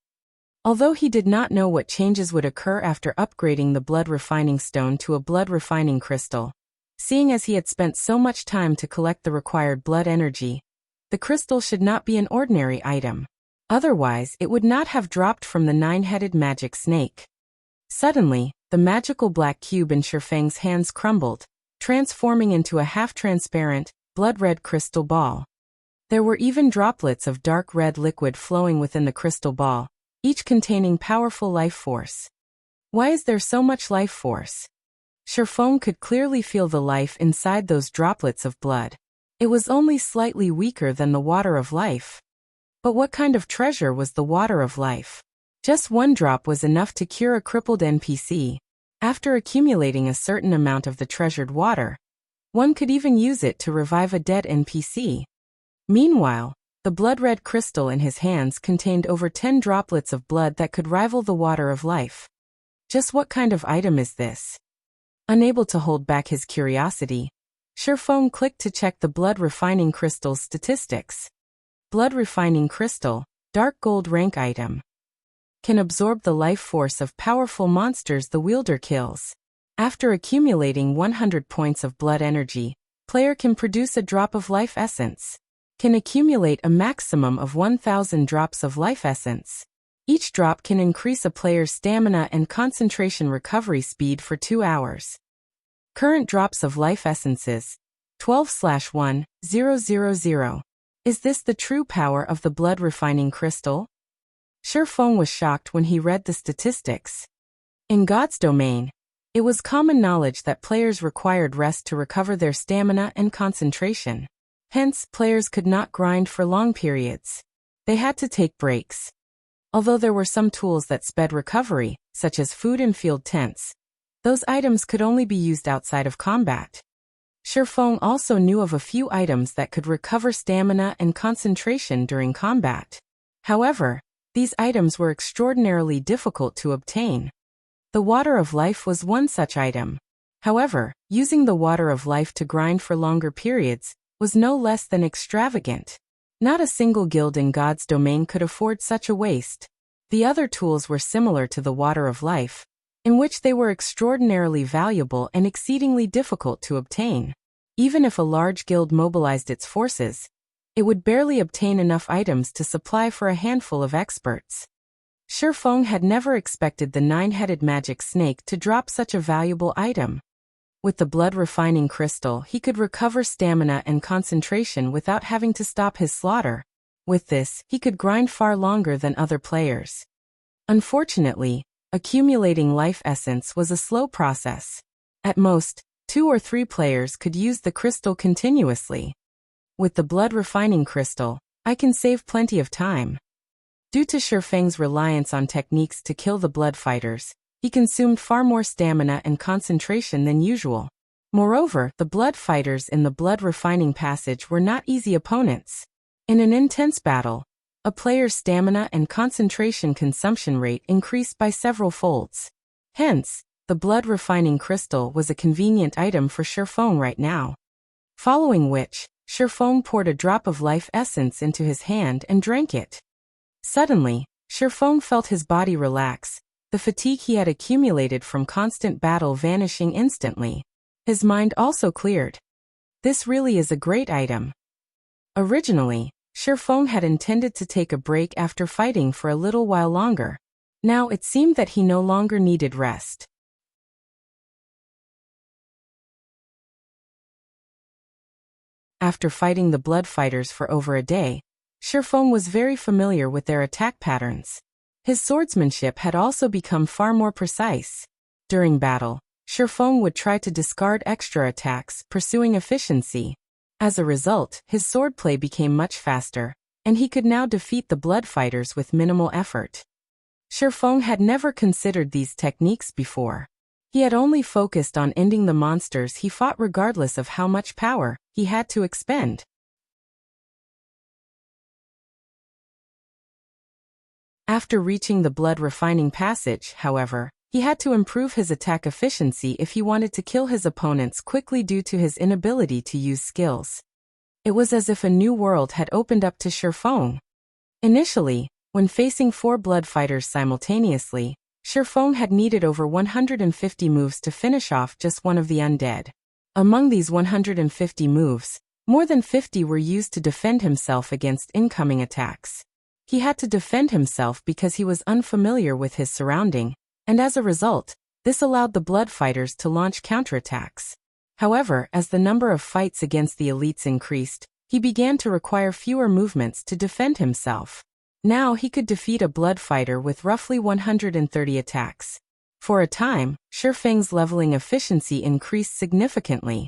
Although he did not know what changes would occur after upgrading the blood refining stone to a blood refining crystal, seeing as he had spent so much time to collect the required blood energy, the crystal should not be an ordinary item. Otherwise, it would not have dropped from the 9-headed magic snake. Suddenly, the magical black cube in Shifeng's hands crumbled, transforming into a half-transparent, blood-red crystal ball. There were even droplets of dark red liquid flowing within the crystal ball, each containing powerful life force. Why is there so much life force? Shifeng could clearly feel the life inside those droplets of blood. It was only slightly weaker than the water of life. But what kind of treasure was the water of life? Just one drop was enough to cure a crippled NPC. After accumulating a certain amount of the treasured water, one could even use it to revive a dead NPC. Meanwhile, the blood-red crystal in his hands contained over 10 droplets of blood that could rival the water of life. Just what kind of item is this? Unable to hold back his curiosity, Shifeng clicked to check the blood refining crystal's statistics. Blood refining crystal, dark gold rank item. Can absorb the life force of powerful monsters the wielder kills. After accumulating 100 points of blood energy, player can produce a drop of life essence. Can accumulate a maximum of 1,000 drops of life essence. Each drop can increase a player's stamina and concentration recovery speed for 2 hours. Current drops of life essences, 12/1,000. Is this the true power of the blood refining crystal? Shifeng was shocked when he read the statistics. In God's domain, It was common knowledge that players required rest to recover their stamina and concentration. Hence, players could not grind for long periods. They had to take breaks. Although there were some tools that sped recovery, such as food and field tents, those items could only be used outside of combat. Shifeng also knew of a few items that could recover stamina and concentration during combat. However, these items were extraordinarily difficult to obtain. The Water of Life was one such item. However, using the Water of Life to grind for longer periods was no less than extravagant. Not a single guild in God's domain could afford such a waste. The other tools were similar to the Water of Life, in which they were extraordinarily valuable and exceedingly difficult to obtain. Even if a large guild mobilized its forces, it would barely obtain enough items to supply for a handful of experts. Shifeng had never expected the nine-headed magic snake to drop such a valuable item. With the blood-refining crystal, he could recover stamina and concentration without having to stop his slaughter. With this, he could grind far longer than other players. Unfortunately, accumulating life essence was a slow process. At most, 2 or 3 players could use the crystal continuously. With the blood-refining crystal, I can save plenty of time. Due to Shifeng's reliance on techniques to kill the blood fighters, he consumed far more stamina and concentration than usual. Moreover, the blood fighters in the blood-refining passage were not easy opponents. In an intense battle, a player's stamina and concentration consumption rate increased by several folds. Hence, the blood-refining crystal was a convenient item for Shifeng right now. Following which, Shifeng poured a drop of life essence into his hand and drank it. Suddenly, Shifeng felt his body relax, the fatigue he had accumulated from constant battle vanishing instantly. His mind also cleared. This really is a great item. Originally, Shifeng had intended to take a break after fighting for a little while longer. Now it seemed that he no longer needed rest. After fighting the blood fighters for over a day, Shifeng was very familiar with their attack patterns. His swordsmanship had also become far more precise. During battle, Shifeng would try to discard extra attacks, pursuing efficiency. As a result, his swordplay became much faster, and he could now defeat the blood fighters with minimal effort. Shifeng had never considered these techniques before. He had only focused on ending the monsters he fought regardless of how much power he had to expend. After reaching the blood-refining passage, however, he had to improve his attack efficiency if he wanted to kill his opponents quickly due to his inability to use skills. It was as if a new world had opened up to Shifeng. Initially, when facing 4 blood fighters simultaneously, Shifeng had needed over 150 moves to finish off just one of the undead. Among these 150 moves, more than 50 were used to defend himself against incoming attacks. He had to defend himself because he was unfamiliar with his surrounding, and as a result, this allowed the blood fighters to launch counterattacks. However, as the number of fights against the elites increased, he began to require fewer movements to defend himself. Now he could defeat a blood fighter with roughly 130 attacks. For a time, Shifeng's leveling efficiency increased significantly.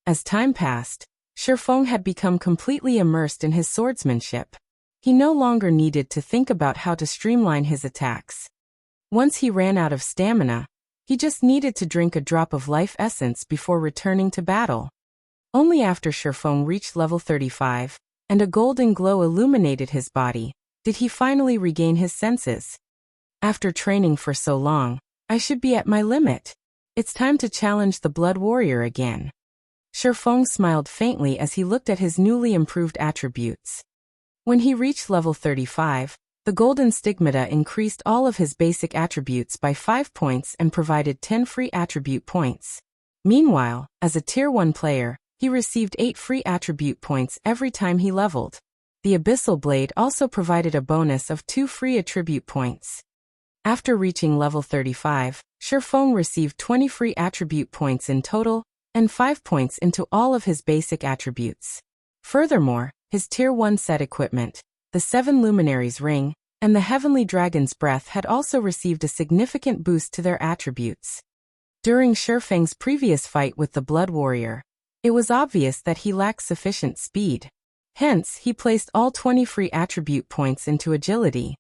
As time passed, Shifeng had become completely immersed in his swordsmanship. He no longer needed to think about how to streamline his attacks. Once he ran out of stamina, he just needed to drink a drop of life essence before returning to battle. Only after Shifeng reached level 35, and a golden glow illuminated his body, did he finally regain his senses. After training for so long, I should be at my limit. It's time to challenge the Blood Warrior again. Shifeng smiled faintly as he looked at his newly improved attributes. When he reached level 35, the Golden Stigmata increased all of his basic attributes by 5 points and provided 10 free attribute points. Meanwhile, as a Tier 1 player, he received 8 free attribute points every time he leveled. The Abyssal Blade also provided a bonus of 2 free attribute points. After reaching level 35, Shifeng received 20 free attribute points in total, and 5 points into all of his basic attributes. Furthermore, his Tier 1 set equipment, the 7 Luminaries Ring, and the Heavenly Dragon's Breath had also received a significant boost to their attributes. During Shifeng's previous fight with the Blood Warrior, it was obvious that he lacked sufficient speed. Hence, he placed all 20 free attribute points into agility.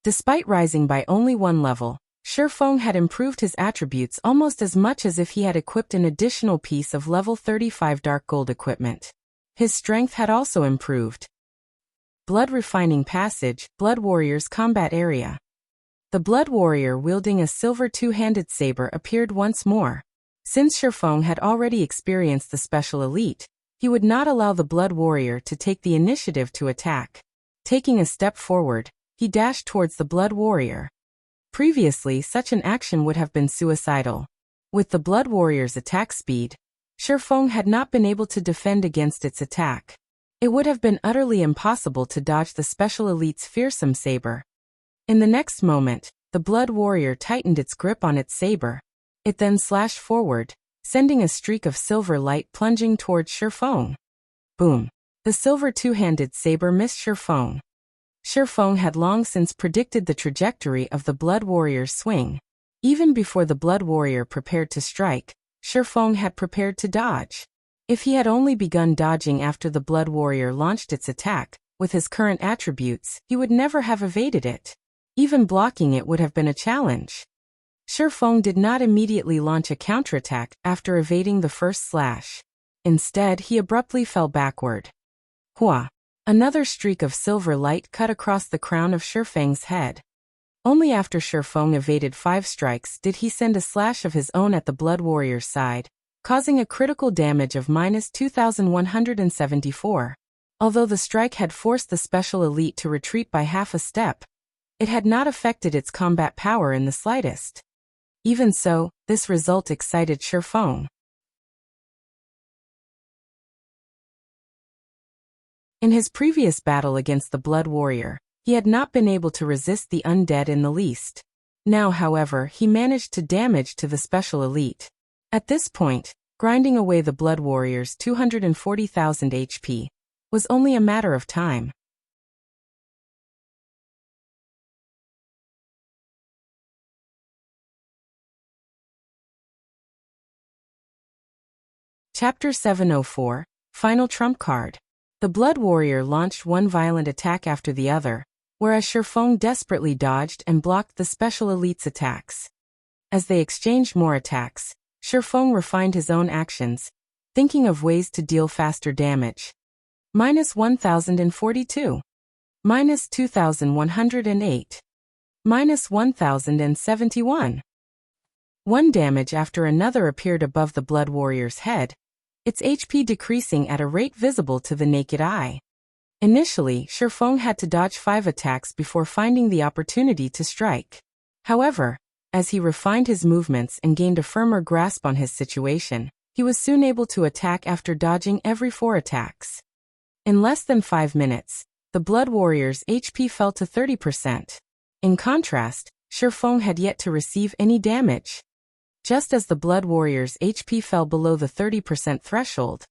Despite rising by only 1 level, Shifeng had improved his attributes almost as much as if he had equipped an additional piece of level 35 dark gold equipment. His strength had also improved. Blood Refining Passage, Blood Warrior's Combat Area. The Blood Warrior wielding a silver two-handed saber appeared once more. Since Shifeng had already experienced the special elite, he would not allow the Blood Warrior to take the initiative to attack. Taking a step forward, he dashed towards the Blood Warrior. Previously, such an action would have been suicidal. With the Blood Warrior's attack speed, Shifeng had not been able to defend against its attack. It would have been utterly impossible to dodge the special elite's fearsome saber. In the next moment, the Blood Warrior tightened its grip on its saber. It then slashed forward, sending a streak of silver light plunging towards Shifeng. Boom! The silver two-handed saber missed Shifeng. Shifeng had long since predicted the trajectory of the Blood Warrior's swing. Even before the Blood Warrior prepared to strike, Shifeng had prepared to dodge. If he had only begun dodging after the Blood Warrior launched its attack, with his current attributes, he would never have evaded it. Even blocking it would have been a challenge. Shifeng did not immediately launch a counterattack after evading the first slash. Instead, he abruptly fell backward. Hua! Another streak of silver light cut across the crown of Shifeng's head. Only after Shifeng evaded 5 strikes did he send a slash of his own at the Blood Warrior's side, causing a critical damage of -2,174. Although the strike had forced the special elite to retreat by half a step, it had not affected its combat power in the slightest. Even so, this result excited Shifeng. In his previous battle against the Blood Warrior, he had not been able to resist the undead in the least. Now, however, he managed to damage to the special elite. At this point, grinding away the Blood Warrior's 240,000 HP was only a matter of time. Chapter 704, Final Trump Card. The Blood Warrior launched one violent attack after the other, whereas Shifeng desperately dodged and blocked the special elite's attacks. As they exchanged more attacks, Shifeng refined his own actions, thinking of ways to deal faster damage. -1,042. -2,108. -1,071. One damage after another appeared above the Blood Warrior's head, its HP decreasing at a rate visible to the naked eye. Initially, Shifeng had to dodge 5 attacks before finding the opportunity to strike. However, as he refined his movements and gained a firmer grasp on his situation, he was soon able to attack after dodging every 4 attacks. In less than 5 minutes, the Blood Warrior's HP fell to 30%. In contrast, Shifeng had yet to receive any damage. Just as the Blood Warrior's HP fell below the 30% threshold,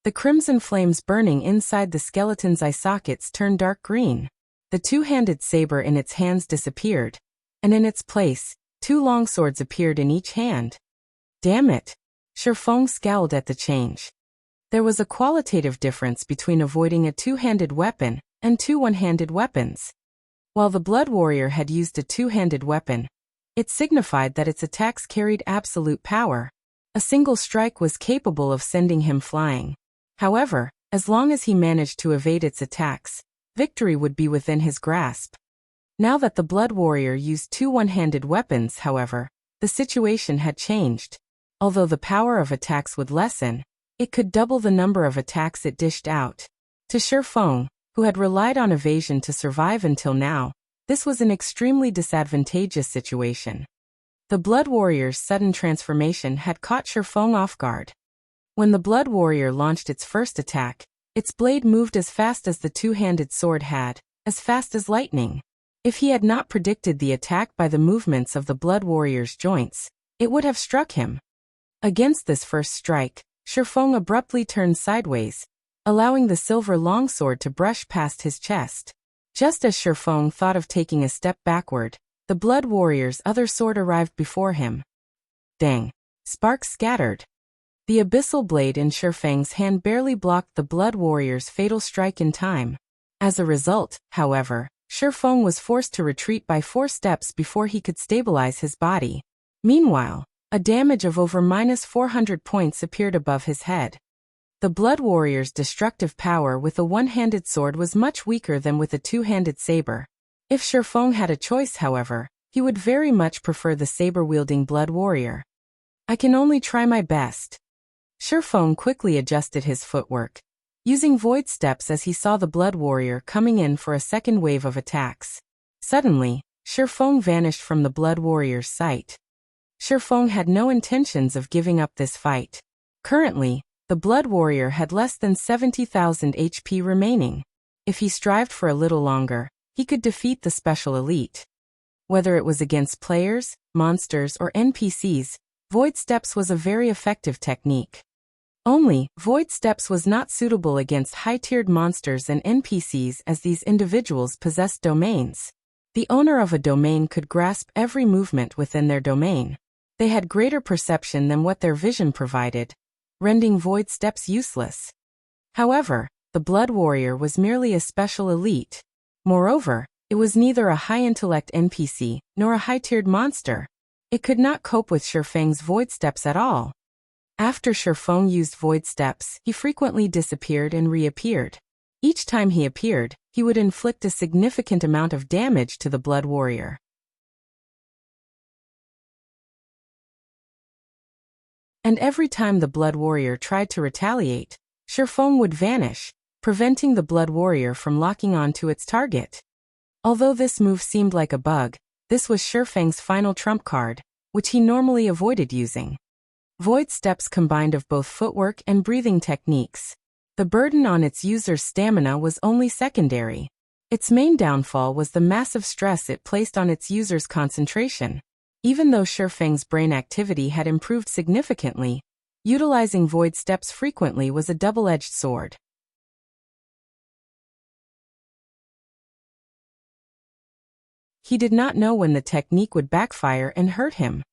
the crimson flames burning inside the skeleton's eye sockets turned dark green. The two-handed saber in its hands disappeared, and in its place, 2 longswords appeared in each hand. Damn it! Shifeng scowled at the change. There was a qualitative difference between avoiding a two-handed weapon and 2 one-handed weapons. While the Blood Warrior had used a two-handed weapon, it signified that its attacks carried absolute power. A single strike was capable of sending him flying. However, as long as he managed to evade its attacks, victory would be within his grasp. Now that the Blood Warrior used 2 one-handed weapons, however, the situation had changed. Although the power of attacks would lessen, it could double the number of attacks it dished out. To Shifeng, who had relied on evasion to survive until now, this was an extremely disadvantageous situation. The Blood Warrior's sudden transformation had caught Shifeng off guard. When the Blood Warrior launched its first attack, its blade moved as fast as the two-handed sword had, as fast as lightning. If he had not predicted the attack by the movements of the Blood Warrior's joints, it would have struck him. Against this first strike, Shifeng abruptly turned sideways, allowing the silver longsword to brush past his chest. Just as Shifeng thought of taking a step backward, the Blood Warrior's other sword arrived before him. Dang! Sparks scattered. The abyssal blade in Shifeng's hand barely blocked the Blood Warrior's fatal strike in time. As a result, however, Shifeng was forced to retreat by 4 steps before he could stabilize his body. Meanwhile, a damage of over -400 points appeared above his head. The Blood Warrior's destructive power with a one-handed sword was much weaker than with a two-handed saber. If Shifeng had a choice, however, he would very much prefer the saber-wielding Blood Warrior. I can only try my best. Shifeng quickly adjusted his footwork, using void steps as he saw the Blood Warrior coming in for a second wave of attacks. Suddenly, Shifeng vanished from the Blood Warrior's sight. Shifeng had no intentions of giving up this fight. Currently, the Blood Warrior had less than 70,000 HP remaining. If he strived for a little longer, he could defeat the special elite. Whether it was against players, monsters, or NPCs, Void Steps was a very effective technique. Only, Void Steps was not suitable against high-tiered monsters and NPCs as these individuals possessed domains. The owner of a domain could grasp every movement within their domain. They had greater perception than what their vision provided, rendering Void Steps useless. However, the Blood Warrior was merely a special elite. Moreover, it was neither a high-intellect NPC nor a high-tiered monster. It could not cope with Shifeng's Void Steps at all. After Shifeng used Void Steps, he frequently disappeared and reappeared. Each time he appeared, he would inflict a significant amount of damage to the Blood Warrior. And every time the Blood Warrior tried to retaliate, Shifeng would vanish, preventing the Blood Warrior from locking on to its target. Although this move seemed like a bug, this was Shifeng's final trump card, which he normally avoided using. Void Steps combined of both footwork and breathing techniques. The burden on its user's stamina was only secondary. Its main downfall was the massive stress it placed on its user's concentration. Even though Shifeng's brain activity had improved significantly, utilizing Void Steps frequently was a double-edged sword. He did not know when the technique would backfire and hurt him.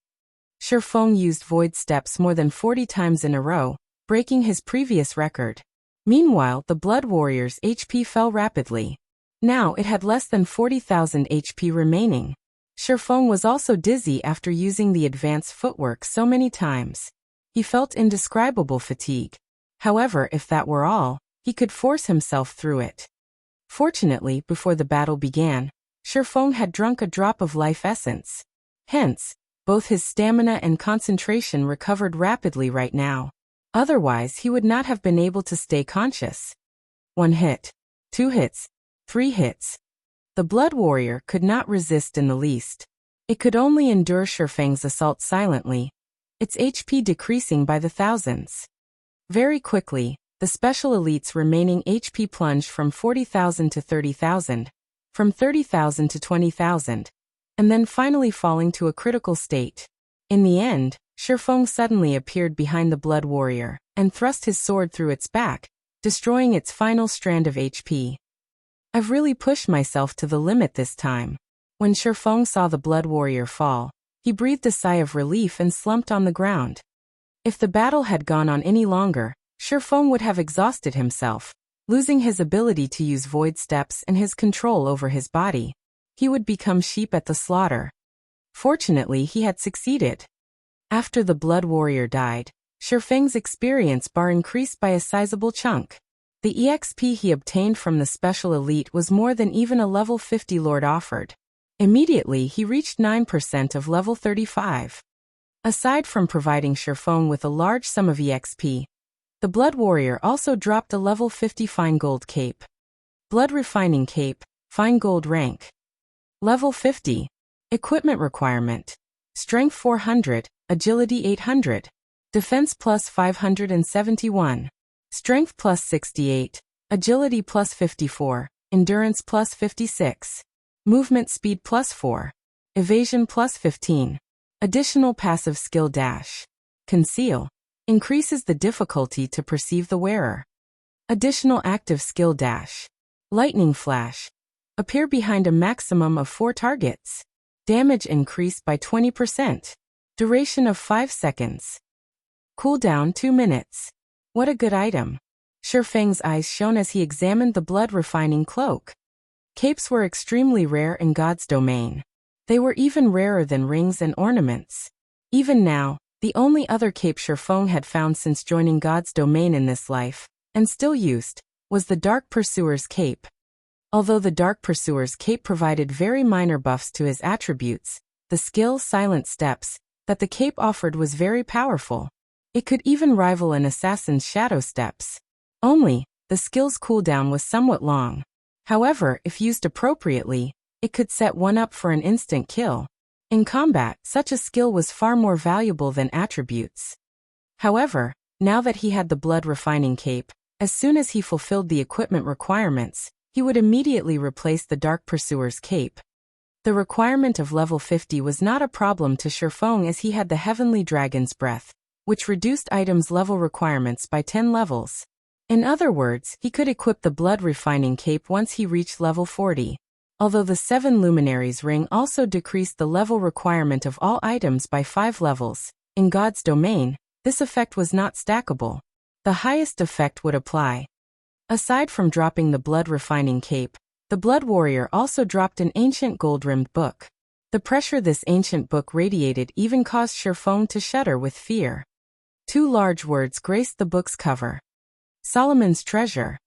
Shifeng used Void Steps more than 40 times in a row, breaking his previous record. Meanwhile, the Blood Warrior's HP fell rapidly. Now it had less than 40,000 HP remaining. Shifeng was also dizzy after using the advanced footwork so many times. He felt indescribable fatigue. However, if that were all, he could force himself through it. Fortunately, before the battle began, Shifeng had drunk a drop of life essence. Hence, both his stamina and concentration recovered rapidly right now. Otherwise, he would not have been able to stay conscious. 1 hit, 2 hits, 3 hits. The Blood Warrior could not resist in the least. It could only endure Shifeng's assault silently, its HP decreasing by the thousands. Very quickly, the special elite's remaining HP plunged from 40,000 to 30,000, from 30,000 to 20,000, and then finally falling to a critical state. In the end, Shifeng suddenly appeared behind the Blood Warrior and thrust his sword through its back, destroying its final strand of HP. I've really pushed myself to the limit this time. When Shifeng saw the Blood Warrior fall, he breathed a sigh of relief and slumped on the ground. If the battle had gone on any longer, Shifeng would have exhausted himself, losing his ability to use Void Steps and his control over his body. He would become sheep at the slaughter. Fortunately, he had succeeded. After the Blood Warrior died, Shifeng's experience bar increased by a sizable chunk. The EXP he obtained from the special elite was more than even a level 50 lord offered. Immediately, he reached 9% of level 35. Aside from providing Shifeng with a large sum of EXP, the Blood Warrior also dropped a level 50 fine gold cape. Blood Refining Cape, fine gold rank. Level 50. Equipment requirement. Strength 400, Agility 800. Defense plus 571. Strength plus 68, Agility plus 54, Endurance plus 56. Movement speed plus 4. Evasion plus 15. Additional passive skill dash. Conceal. Increases the difficulty to perceive the wearer. Additional active skill dash. Lightning Flash. Appear behind a maximum of 4 targets. Damage increased by 20%. Duration of 5 seconds. Cooldown 2 minutes. What a good item. Shifeng's eyes shone as he examined the blood-refining cloak. Capes were extremely rare in God's domain. They were even rarer than rings and ornaments. Even now, the only other cape Shifeng had found since joining God's domain in this life, and still used, was the Dark Pursuer's cape. Although the Dark Pursuer's cape provided very minor buffs to his attributes, the skill Silent Steps that the cape offered was very powerful. It could even rival an assassin's Shadow Steps. Only, the skill's cooldown was somewhat long. However, if used appropriately, it could set one up for an instant kill. In combat, such a skill was far more valuable than attributes. However, now that he had the blood-refining cape, as soon as he fulfilled the equipment requirements, he would immediately replace the Dark Pursuer's cape. The requirement of level 50 was not a problem to Shifeng as he had the Heavenly Dragon's Breath, which reduced items' level requirements by 10 levels. In other words, he could equip the blood-refining cape once he reached level 40. Although the 7 Luminaries ring also decreased the level requirement of all items by 5 levels, in God's domain, this effect was not stackable. The highest effect would apply. Aside from dropping the blood-refining cape, the Blood Warrior also dropped an ancient gold-rimmed book. The pressure this ancient book radiated even caused Shifeng to shudder with fear. 2 large words graced the book's cover. Solomon's Treasure.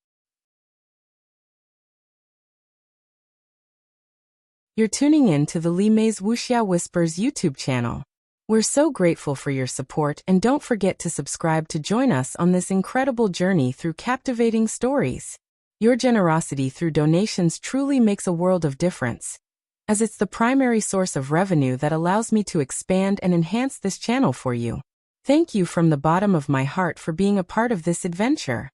You're tuning in to the Li Mei's Wuxia Whispers YouTube channel. We're so grateful for your support, and don't forget to subscribe to join us on this incredible journey through captivating stories. Your generosity through donations truly makes a world of difference, as it's the primary source of revenue that allows me to expand and enhance this channel for you. Thank you from the bottom of my heart for being a part of this adventure.